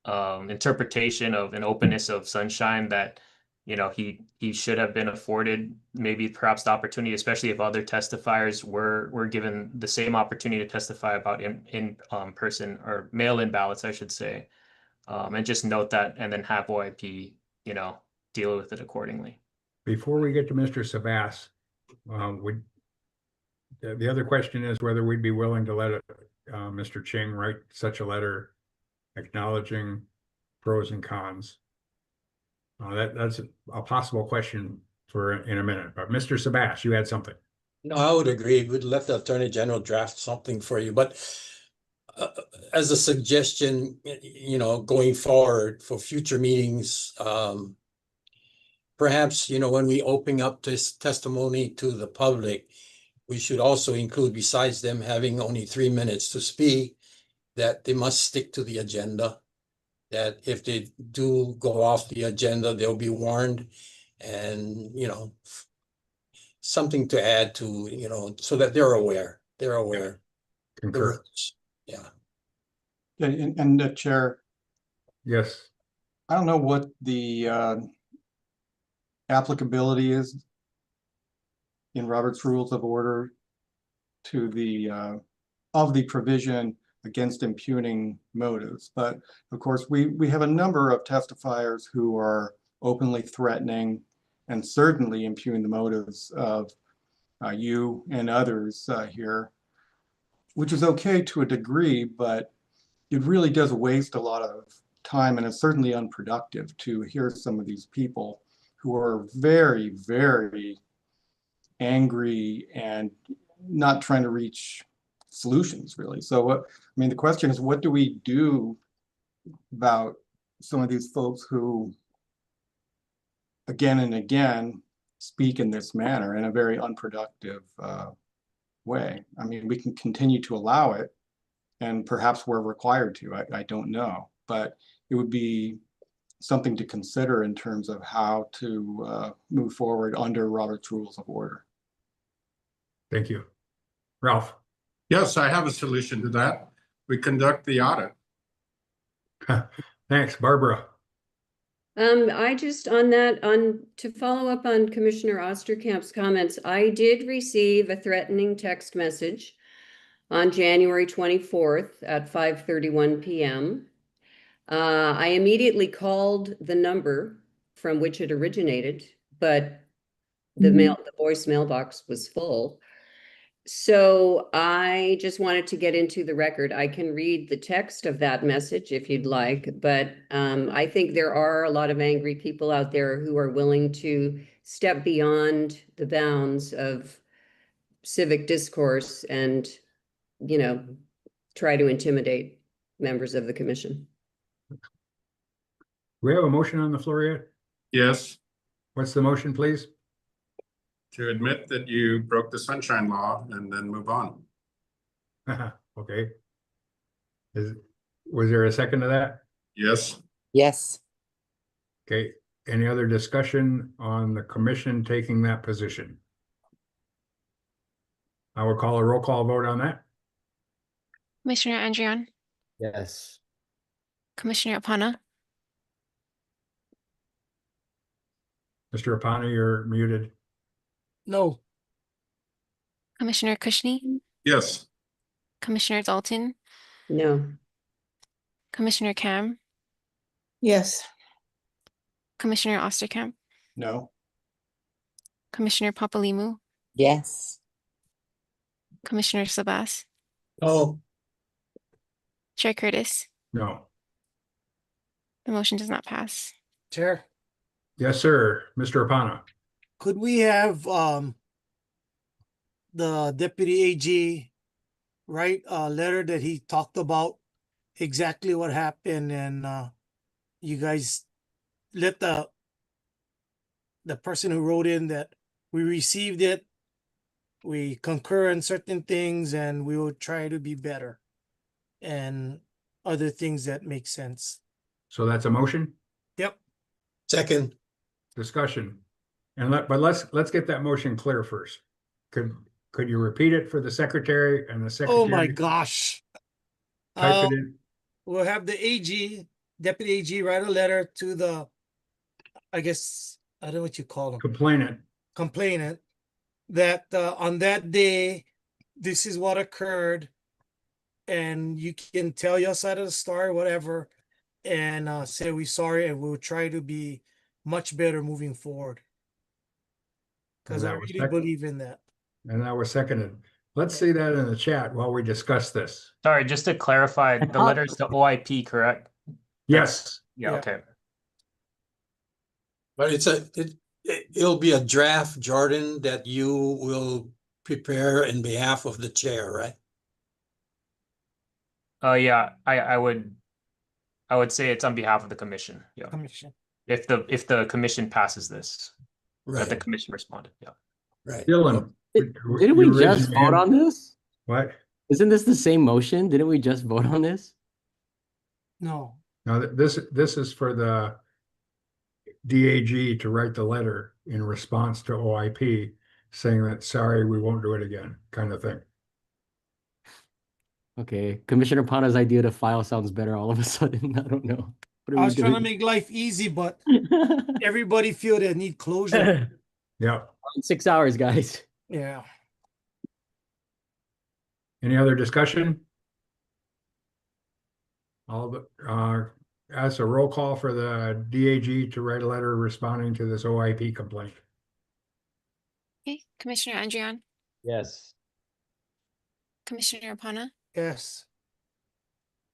interpretation of an openness of sunshine, that, you know, he should have been afforded maybe perhaps the opportunity, especially if other testifiers were given the same opportunity to testify about in person or mail-in ballots, I should say. And just note that, and then have OIP, you know, deal with it accordingly. Before we get to Mr. Sabas, the other question is whether we'd be willing to let Mr. Ching write such a letter acknowledging pros and cons. That's a possible question for in a minute, but Mr. Sabas, you had something. No, I would agree. We'd let the Attorney General draft something for you, but as a suggestion, you know, going forward for future meetings, perhaps, you know, when we open up this testimony to the public, we should also include, besides them having only 3 minutes to speak, that they must stick to the agenda. That if they do go off the agenda, they'll be warned, and, you know, something to add to, you know, so that they're aware. They're aware. Concur. Yeah. And the chair, Yes. I don't know what the applicability is in Robert's Rules of Order to the of the provision against impugning motives, but of course we have a number of testifiers who are openly threatening and certainly impugn the motives of you and others here, which is okay to a degree, but it really does waste a lot of time, and it's certainly unproductive to hear some of these people who are very, very angry and not trying to reach solutions, really. So what, I mean, the question is, what do we do about some of these folks who again and again speak in this manner in a very unproductive way? I mean, we can continue to allow it, and perhaps we're required to, I don't know, but it would be something to consider in terms of how to move forward under Robert's Rules of Order. Thank you. Ralph. Yes, I have a solution to that. We conduct the audit. Thanks, Barbara. I just to follow up on Commissioner Osterkamp's comments, I did receive a threatening text message on January 24th at 5:31 p.m. I immediately called the number from which it originated, but the voice mailbox was full. So I just wanted to get into the record. I can read the text of that message if you'd like, but I think there are a lot of angry people out there who are willing to step beyond the bounds of civic discourse and, you know, try to intimidate members of the commission. We have a motion on the floor yet? Yes. What's the motion, please? To admit that you broke the sunshine law and then move on. Okay. Was there a second to that? Yes. Yes. Okay. Any other discussion on the commission taking that position? I will call a roll call vote on that. Commissioner Andrian, Yes. Commissioner Apana, Mr. Apana, you're muted. No. Commissioner Kushney, Yes. Commissioner Dalton, No. Commissioner Cam, Yes. Commissioner Osterkamp, No. Commissioner Papalimu, Yes. Commissioner Sabas, Oh, Chair Curtis. No. The motion does not pass. Chair, Yes, sir. Mr. Apana. could we have the deputy AG write a letter that he talked about exactly what happened, and you guys let the person who wrote in that we received it, we concur in certain things, and we will try to be better, and other things that make sense. So that's a motion? Yep. second. Discussion. And let's get that motion clear first. Could you repeat it for the secretary and the secretary? Oh my gosh. Type it in. We'll have the AG, deputy AG, write a letter to the, I guess, I don't know what you call them, Complainant. complainant, that on that day, this is what occurred, and you can tell your side of the story, whatever, and say we're sorry, and we'll try to be much better moving forward. Because I that was really believe in that. And that was seconded. Let's see that in the chat while we discuss this. Sorry, just to clarify, the letter's to OIP, correct? Yes. Yeah, Yeah. okay. But it'll be a draft, Jordan, that you will prepare in behalf of the chair, right? Yeah, I would say it's on behalf of the commission. Yeah. Commission. If the commission passes this, that the Right, commission responded. Yeah. right. Dylan. Didn't we just vote on this? What? Isn't this the same motion? Didn't we just vote on this? No. No, this is for the DAG to write the letter in response to OIP saying that, sorry, we won't do it again, kind of thing. Okay, Commissioner Pana's idea to file sounds better all of a sudden. I don't know. What are I we was trying to doing? make life easy, but everybody feel they need closure. Yeah. 6 hours, guys. Yeah. Any other discussion? As a roll call for the DAG to write a letter responding to this OIP complaint. Okay, Commissioner Andrian, Yes. Commissioner Pana, Yes.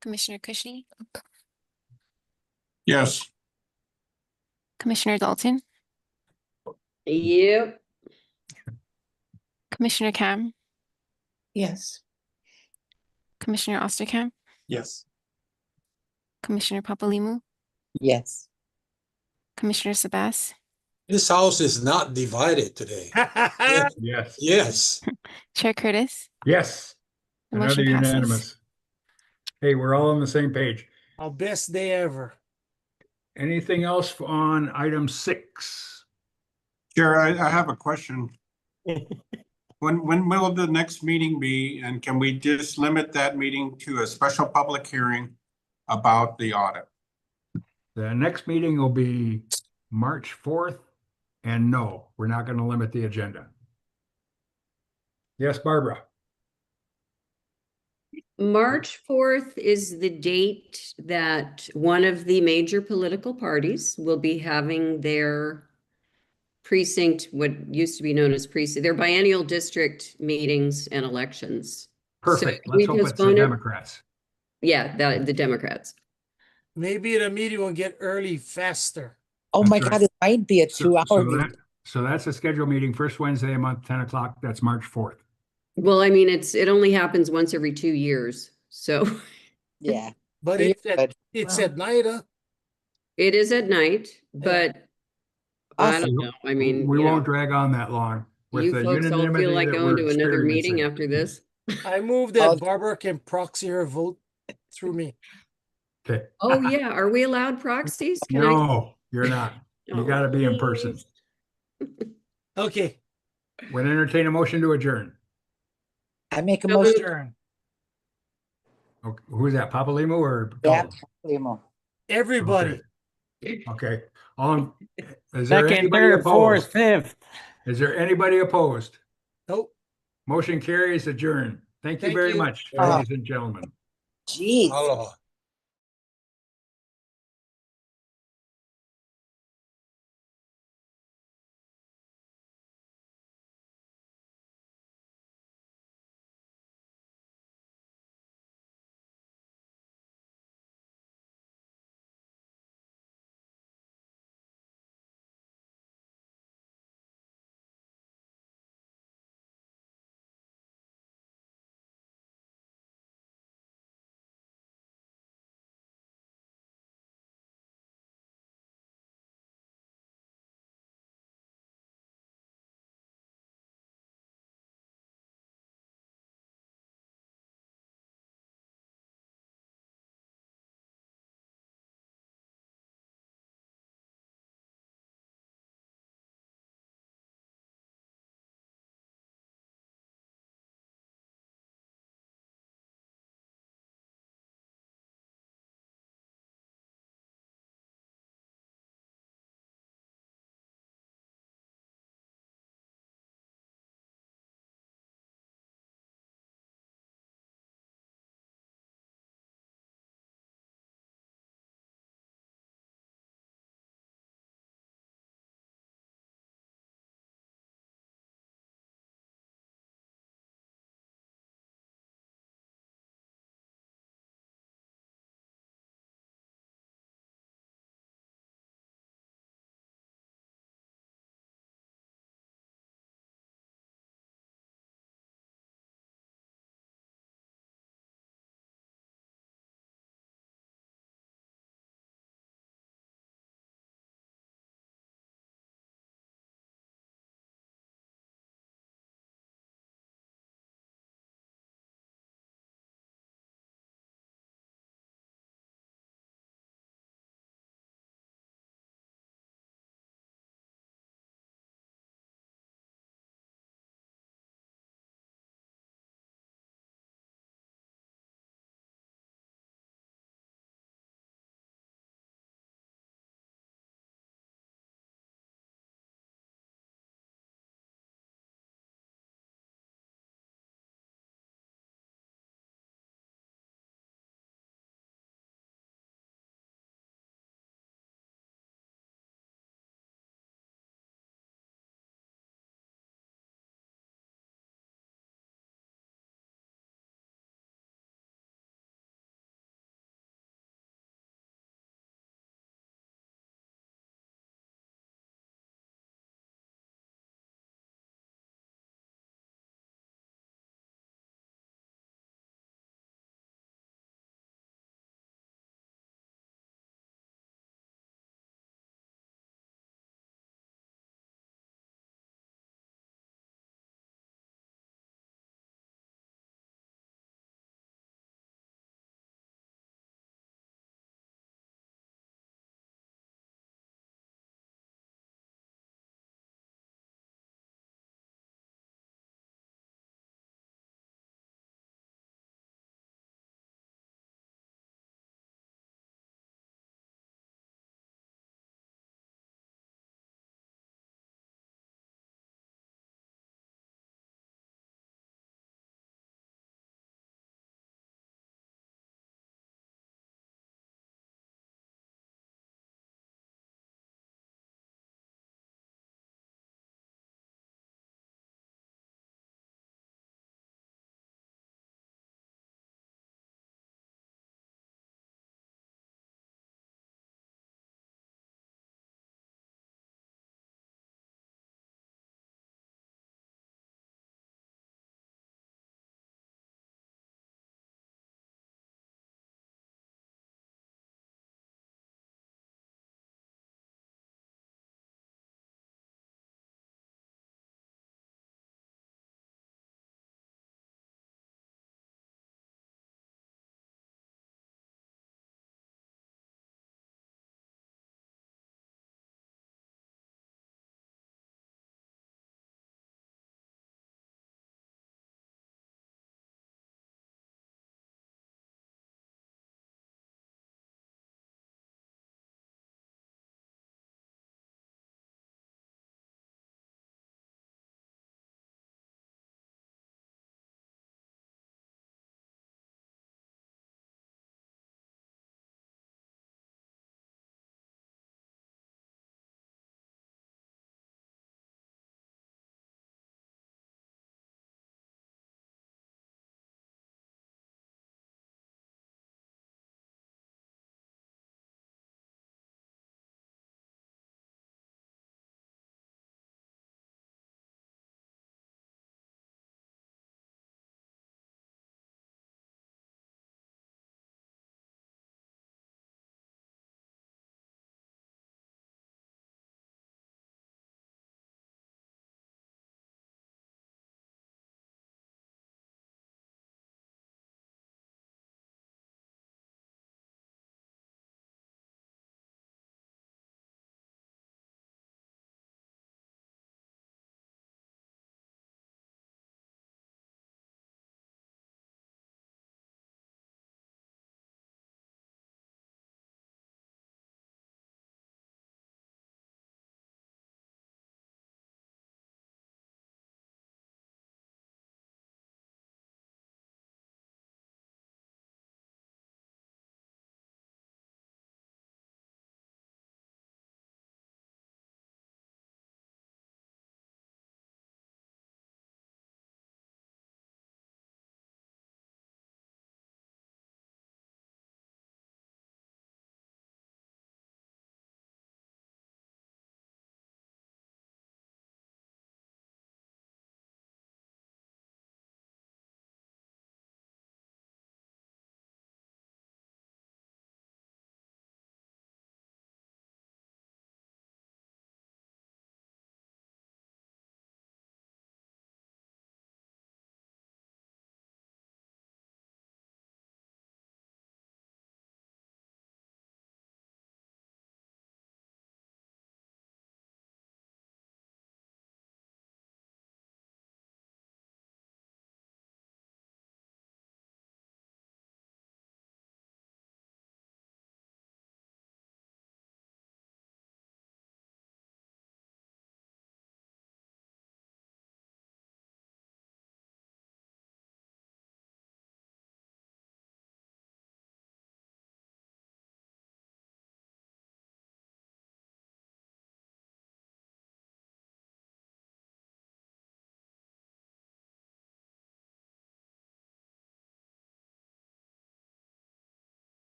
Commissioner Kushney, Yes. Commissioner Dalton, Yep. Commissioner Cam, Yes. Commissioner Osterkamp, Yes. Commissioner Papalimu, Yes. Commissioner Sabas, This house is not divided today. Yes. Yes. Chair Curtis. Yes. The Another motion passes. unanimous. Hey, we're all on the same page. Our best day ever. Anything else on item 6? Chair, I have a question. When will the next meeting be, and can we just limit that meeting to a special public hearing about the audit? The next meeting will be March 4th, and no, we're not going to limit the agenda. Yes, Barbara. March 4th is the date that one of the major political parties will be having their precinct, what used to be known as precinct, their biennial district meetings and elections. Perfect. So Let's we hope it's the postpone it. Democrats. Yeah, the Democrats. Maybe the meeting will get early faster. Oh That's my right. God, it might be a 2-hour meeting. So that's a scheduled meeting, first Wednesday a month, 10 o'clock. That's March 4th. Well, I mean, it only happens once every 2 years, so Yeah. But You're it's at, good. it's Wow. at night. it is at night, but I Awesome. don't know. I mean, We you won't know, drag on that long. With you the folks all unanimity feel like that going we're to another meeting experiencing. after this? I move I'll- that Barbara can proxy her vote through me. Okay. Oh, yeah. Are we allowed proxies? Can I? No, you're not. You Oh, got to be in person. please. Okay. Would entertain a motion to adjourn. I make a So motion. Adjourn. Okay, who's that, Papalimo or? Yeah. Dalton? Limo. Everybody. Okay, is there Second, anybody third, fourth, opposed? fifth. Is there anybody opposed? Nope. Motion carries adjourned. Thank you Thank very you. much, Oh. ladies and gentlemen. Jeez. Aloha.